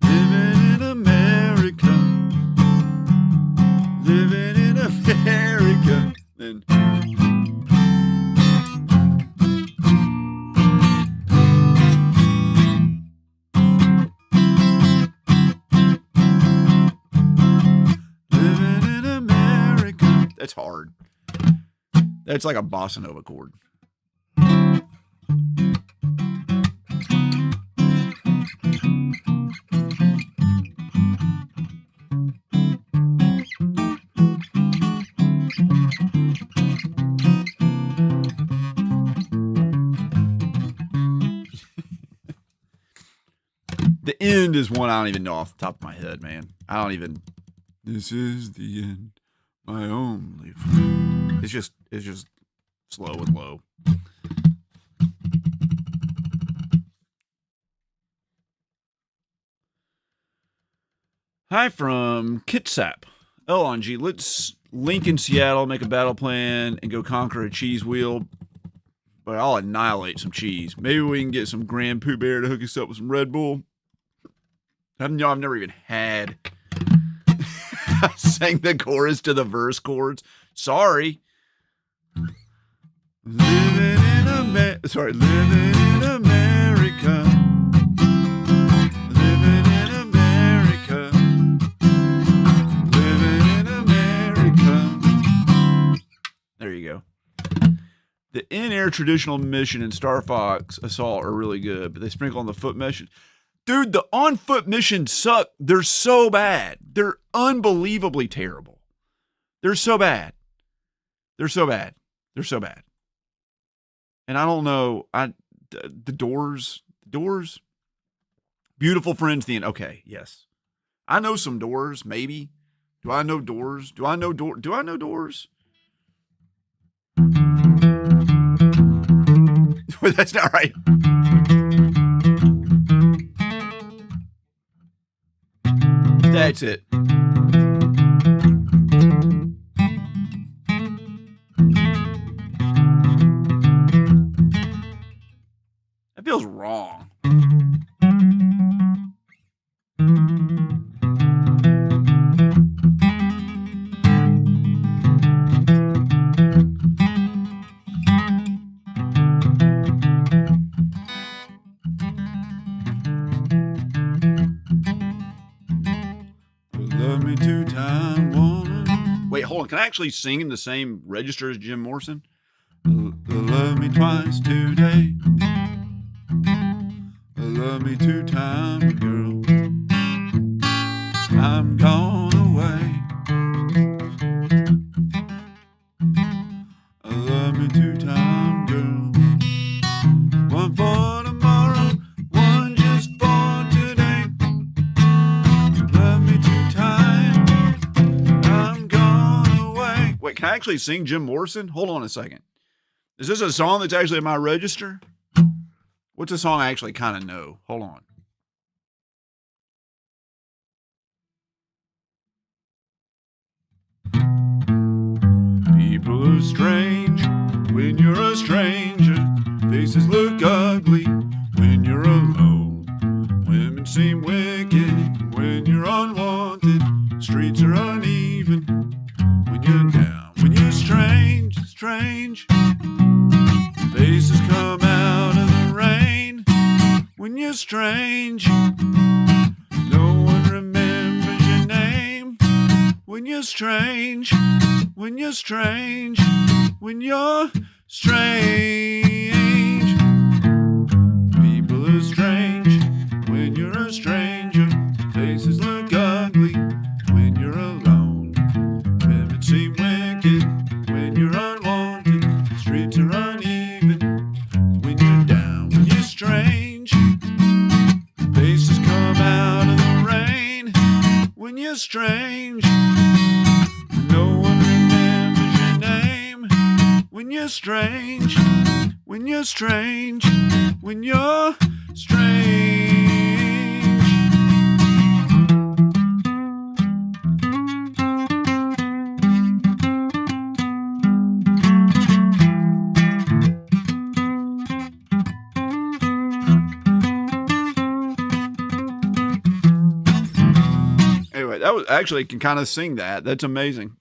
Living in America. Living in America. Then. That's hard. That's like a bossa nova chord. The end is one I don't even know off the top of my head, man. I don't even. This is the end. My only friend. It's just slow and low. Hi from Kitsap. LNG. Let's link in Seattle, make a battle plan, and go conquer a cheese wheel. But I'll annihilate some cheese. Maybe we can get some Grand Pooh Bear to hook us up with some Red Bull. I've never even had. I sang the chorus to the verse chords. Sorry. Living in America. Living in America. Living in America. Living in America. There you go. The in-air traditional mission and Starfox Assault are really good, but they sprinkle on the foot mission. Dude, the on-foot missions suck. They're so bad. They're unbelievably terrible. They're so bad. They're so bad. They're so bad. And I don't know. The doors. Beautiful friends. The end. Okay, yes. I know some doors, maybe. Do I know doors? Do I know doors? That's not right. That's it. That feels wrong. Love me two-time woman. Wait, hold on. Can I actually sing in the same register as Jim Morrison? Love me twice today. Love me two-time girl. I'm gone away. Love me two-time girl. One for tomorrow, one just for today. Love me two-time. I'm gone away. Wait, can I actually sing Jim Morrison? Hold on a second. Is this a song that's actually in my register? What's a song I actually kind of know? Hold on. People are strange when you're a stranger. Faces look ugly when you're alone. Women seem wicked when you're unwanted. Streets are uneven when you're down. When you're strange. Faces come out of the rain. When you're strange, no one remembers your name. When you're strange, when you're strange, when you're strange. People are strange when you're a stranger. Faces look ugly when you're alone. Women seem wicked when you're unwanted. Streets are uneven when you're down. When you're strange. strange. No one remembers your name. When you're strange. When you're strange. When you're strange. Anyway, that was actually can kind of sing that. That's amazing.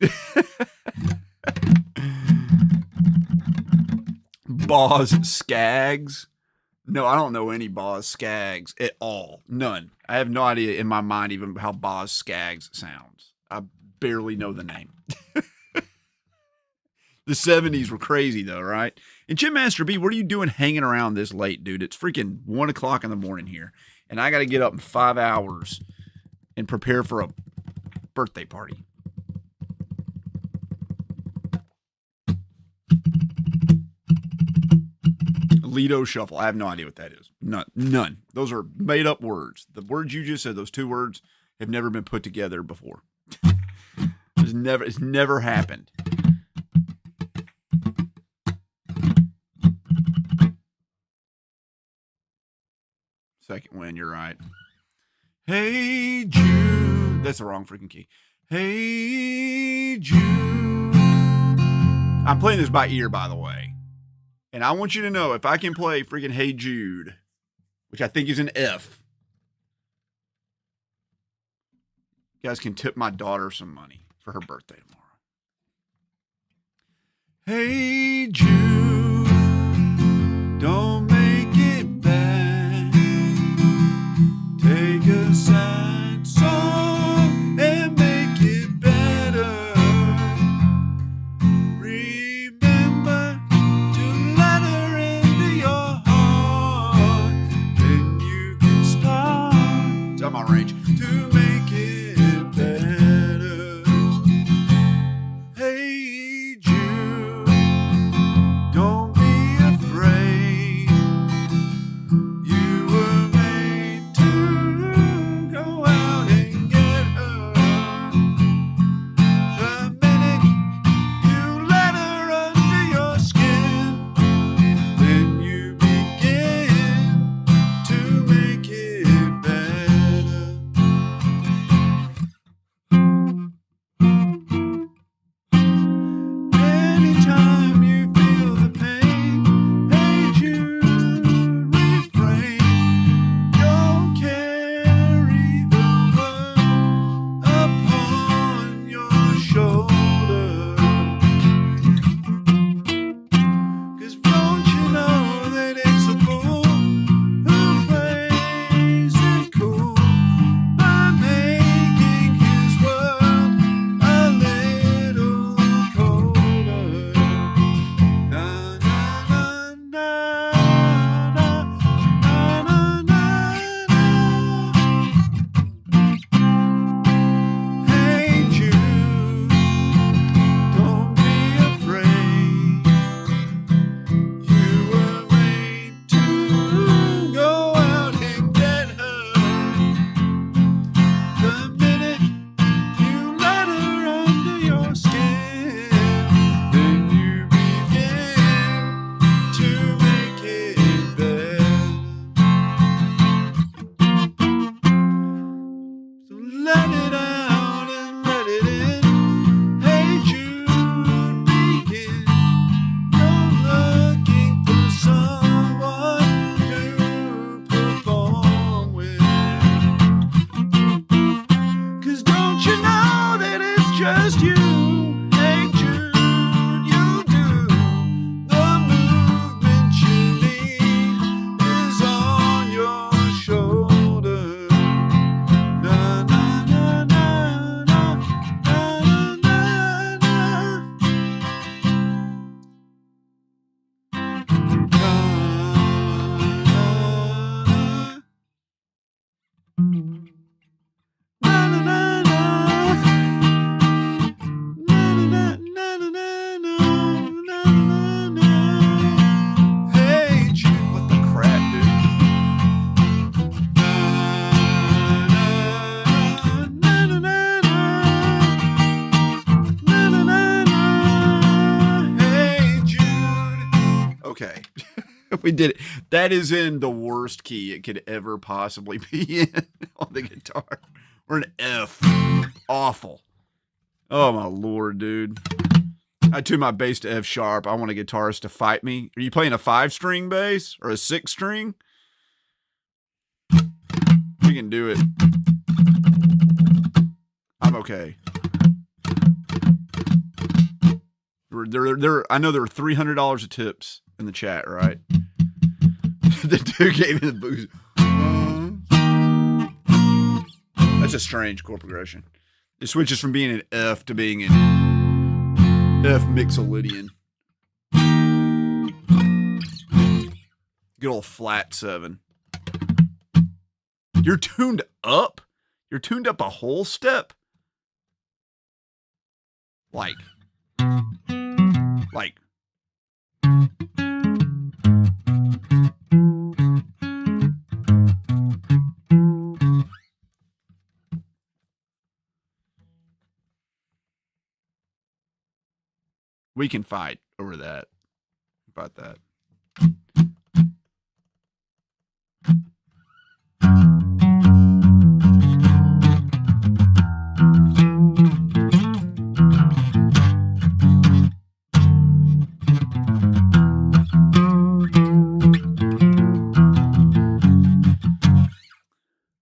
Boz Skaggs. No, I don't know any Boz Skaggs at all. None. I have no idea in my mind even how Boz Skaggs sounds. I barely know the name. The 70s were crazy though, right? And Jim Master B, what are you doing hanging around this late, dude? It's freaking 1 o'clock in the morning here. And I got to get up in 5 hours and prepare for a birthday party. Lido Shuffle. I have no idea what that is. None. Those are made up words. The words you just said, those two words, have never been put together before. It's never happened. Second win, you're right. Hey Jude. That's the wrong freaking key. Hey Jude. I'm playing this by ear, by the way. And I want you to know, if I can play freaking Hey Jude, which I think is an F, you guys can tip my daughter some money for her birthday tomorrow. Hey Jude, don't make it bad. Take a sad song and make it better. Remember to let her into your heart. Then you can start. It's on my range. To make it better. Hey Jude, don't be afraid. You were made to go out and get her. The minute you let her under your skin, then you begin to make it better. We did it. That is in the worst key it could ever possibly be in on the guitar. We're an F. Awful. Oh my lord, dude. I tuned my bass to F sharp. I want a guitarist to fight me. Are you playing a 5-string bass or a 6-string? We can do it. I'm okay. I know there were $300 of tips in the chat, right? The dude gave me the booze. That's a strange chord progression. It switches from being an F to being an F mixolydian. Good old flat 7. You're tuned up? You're tuned up a whole step? Like. We can fight over that. About that.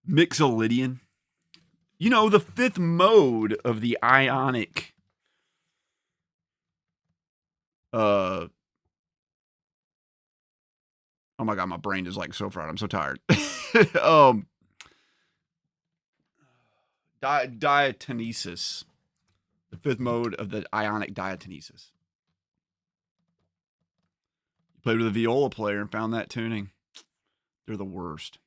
Mixolydian. You know, the 5th mode of the ionic oh my god, my brain is like so fried. I'm so tired. Diatonesis. The 5th mode of the ionic diatonesis. You played with a viola player and found that tuning. They're the worst.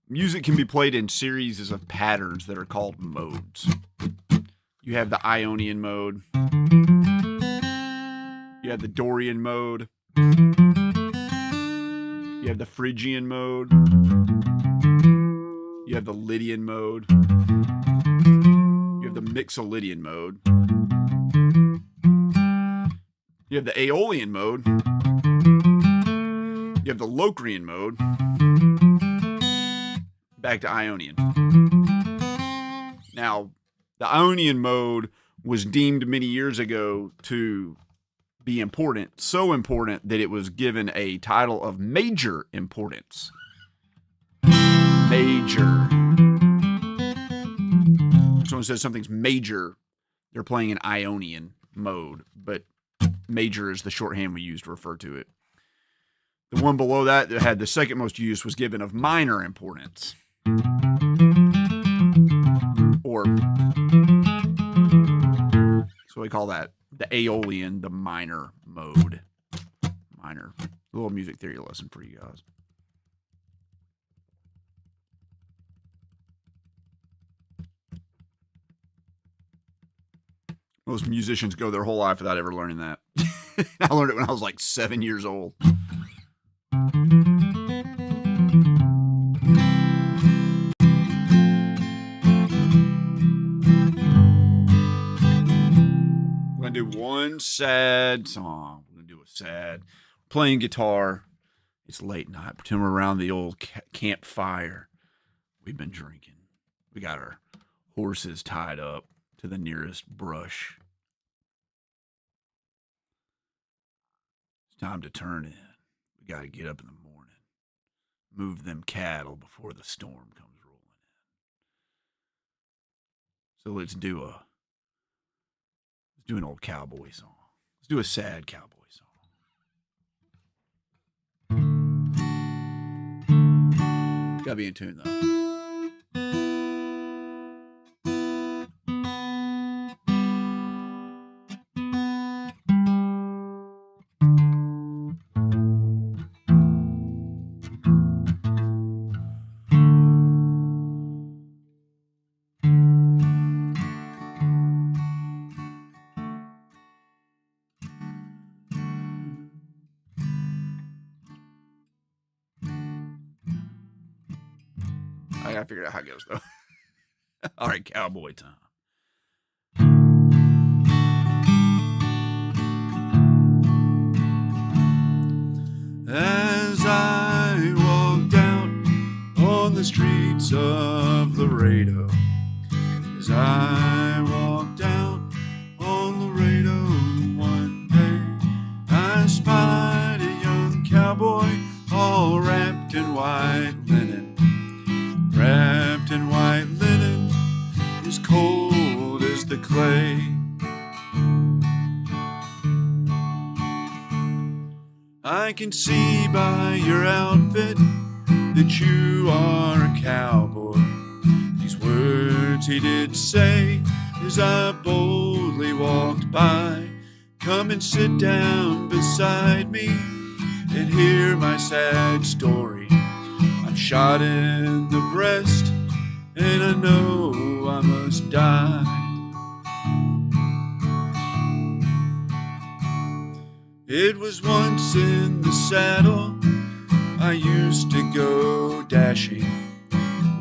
Music can be played in series of patterns that are called modes. You have the Ionian mode. You have the Dorian mode. You have the Phrygian mode. You have the Lydian mode. You have the Mixolydian mode. You have the Aeolian mode. You have the Locrian mode. Back to Ionian. Now, the Ionian mode was deemed many years ago to be important, so important that it was given a title of major importance. Major. Someone says something's major, they're playing an Ionian mode, but major is the shorthand we use to refer to it. The one below that had the second most use was given of minor importance. Or, so we call that the Aeolian, the minor mode. Minor. A little music theory lesson for you guys. Most musicians go their whole life without ever learning that. I learned it when I was like 7 years old. We're going to do one sad song. We're going to do a sad. Playing guitar. It's late night. Pretend we're around the old campfire. We've been drinking. We got our horses tied up to the nearest brush. It's time to turn in. We got to get up in the morning. Move them cattle before the storm comes rolling in. So let's do an old cowboy song. Let's do a sad cowboy song. Gotta be in tune though. I gotta figure out how it goes though. All right, cowboy time. As I walked out on the streets of Laredo, as I walked out on Laredo one day, I spied a young cowboy all wrapped in white linen. Wrapped in white linen, as cold as the clay. I can see by your outfit that you are a cowboy. These words he did say as I boldly walked by. Come and sit down beside me and hear my sad story. I'm shot in the breast and I know I must die. It was once in the saddle I used to go dashing.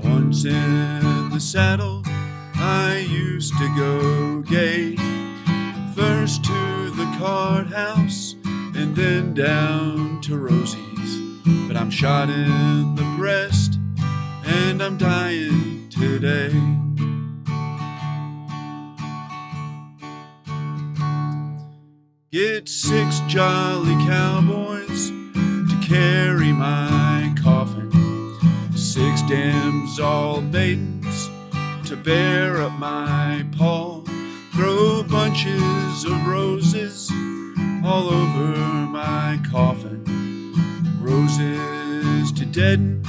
Once in the saddle I used to go gay. First to the card house and then down to Rosie's. But I'm shot in the breast and I'm dying today. Get 6 jolly cowboys to carry my coffin, 6 dams all maidens to bear up my pall. Throw bunches of roses all over my coffin, roses to deaden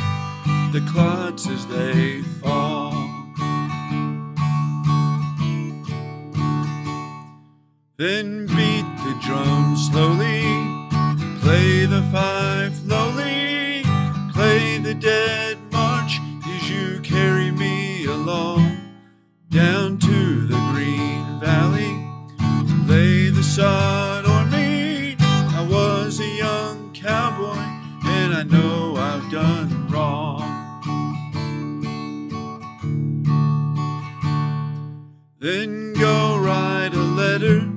the clods as they fall. Then beat the drum slowly, play the fife lowly, play the dead march as you carry me along down to the green valley. Lay the sod o'er me. I was a young cowboy and I know I've done wrong. Then go write a letter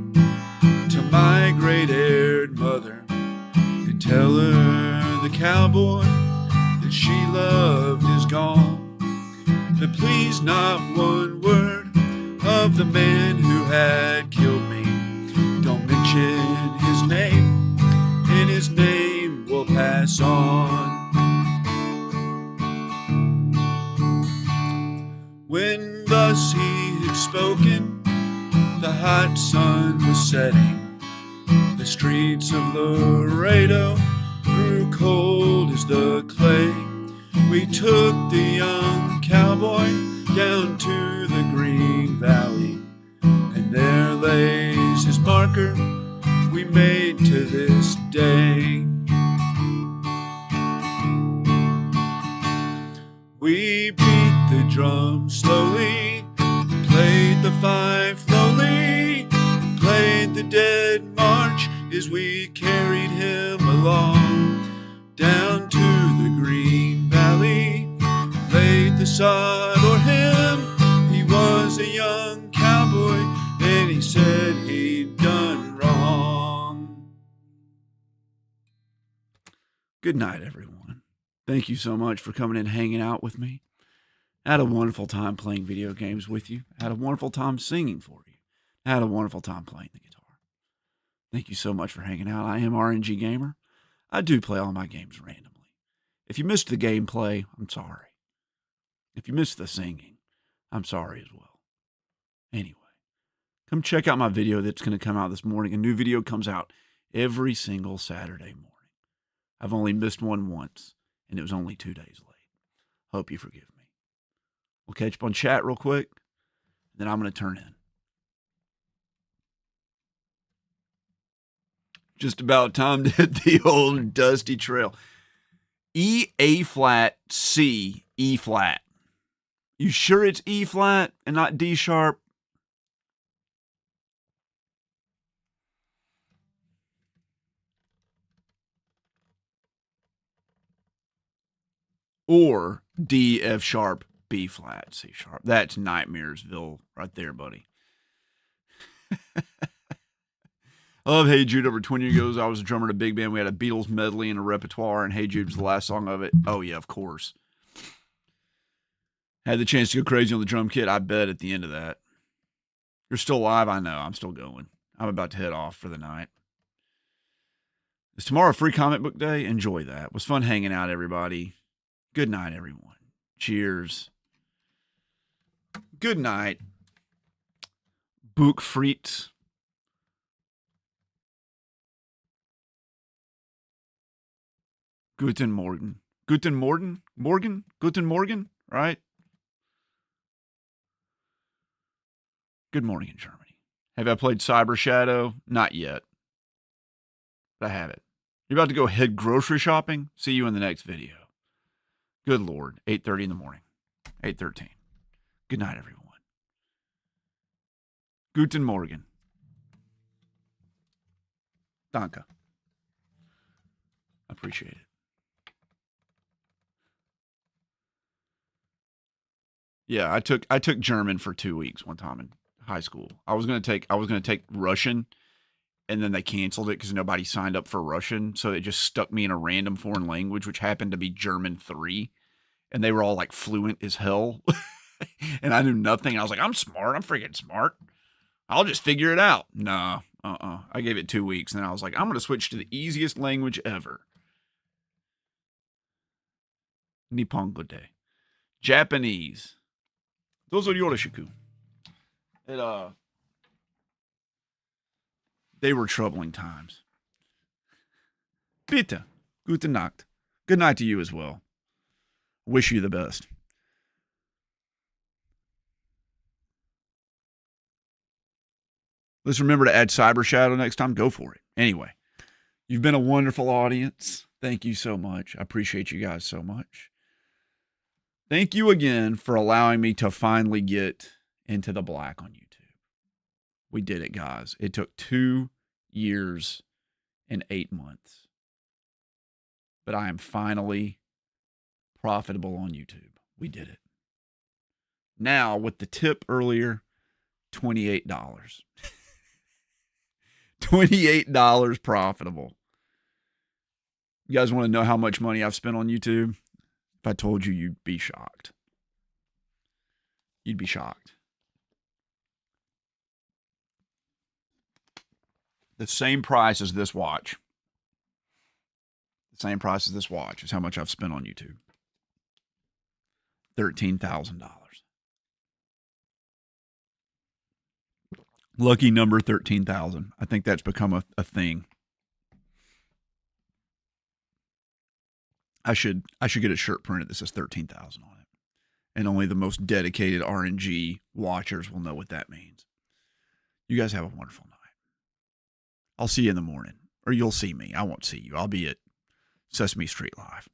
to my great-haired mother and tell her the cowboy that she loved is gone. But please not one word of the man who had killed me. Don't mention his name, and his name will pass on. When thus he had spoken, the hot sun was setting. The streets of Laredo grew cold as the clay. We took the young cowboy down to the green valley, and there lays his marker we made to this day. We beat the drum slowly, played the fife lowly, played the dead march as we carried him along down to the green valley. Laid the sod o'er him. He was a young cowboy and he said he'd done wrong. Good night, everyone. Thank you so much for coming and hanging out with me. I had a wonderful time playing video games with you. I had a wonderful time singing for you. I had a wonderful time playing the guitar. Thank you so much for hanging out. I am RNG Gamer. I do play all my games randomly. If you missed the gameplay, I'm sorry. If you missed the singing, I'm sorry as well. Anyway, come check out my video that's going to come out this morning. A new video comes out every single Saturday morning. I've only missed one once, and it was only 2 days late. Hope you forgive me. We'll catch up on chat real quick, then I'm going to turn in. Just about time to hit the old dusty trail. E, A flat, C, E flat. You sure it's E flat and not D sharp? Or D, F sharp, B flat, C sharp. That's Nightmaresville right there, buddy. I love Hey Jude. Over 20 years ago, I was a drummer in a big band. We had a Beatles medley in a repertoire, and Hey Jude was the last song of it. Oh, yeah, of course. Had the chance to go crazy on the drum kit. I bet at the end of that. You're still alive? I know. I'm still going. I'm about to head off for the night. Is tomorrow free comic book day? Enjoy that. It was fun hanging out, everybody. Good night, everyone. Cheers. Good night. Book Frites. Guten Morgen. Guten Morgen? Morgen? Guten Morgen? Right? Good morning in Germany. Have I played Cyber Shadow? Not yet. But I have it. You're about to go head grocery shopping? See you in the next video. Good Lord. 8:30 in the morning. 8:13. Good night, everyone. Guten Morgen. Danke. Appreciate it. Yeah, I took German for 2 weeks one time in high school. I was gonna take Russian, and then they canceled it because nobody signed up for Russian. So it just stuck me in a random foreign language, which happened to be German 3. And they were all like fluent as hell. And I knew nothing. I was like, I'm smart. I'm freaking smart. I'll just figure it out. No, I gave it 2 weeks, and then I was like, I'm going to switch to the easiest language ever. Nippongo de. Japanese. Those are yoroshiku. They were troubling times. Bitte. Gute Nacht. Good night to you as well. Wish you the best. Let's remember to add Cyber Shadow next time. Go for it. Anyway, you've been a wonderful audience. Thank you so much. I appreciate you guys so much. Thank you again for allowing me to finally get into the black on YouTube. We did it, guys. It took 2 years and 8 months. But I am finally profitable on YouTube. We did it. Now, with the tip earlier, $28. $28 profitable. You guys want to know how much money I've spent on YouTube? If I told you, you'd be shocked. You'd be shocked. The same price as this watch. The same price as this watch is how much I've spent on YouTube. $13,000. Lucky number 13,000. I think that's become a thing. I should get a shirt printed that says 13,000 on it. And only the most dedicated RNG watchers will know what that means. You guys have a wonderful night. I'll see you in the morning. Or you'll see me. I won't see you. I'll be at Sesame Street Live.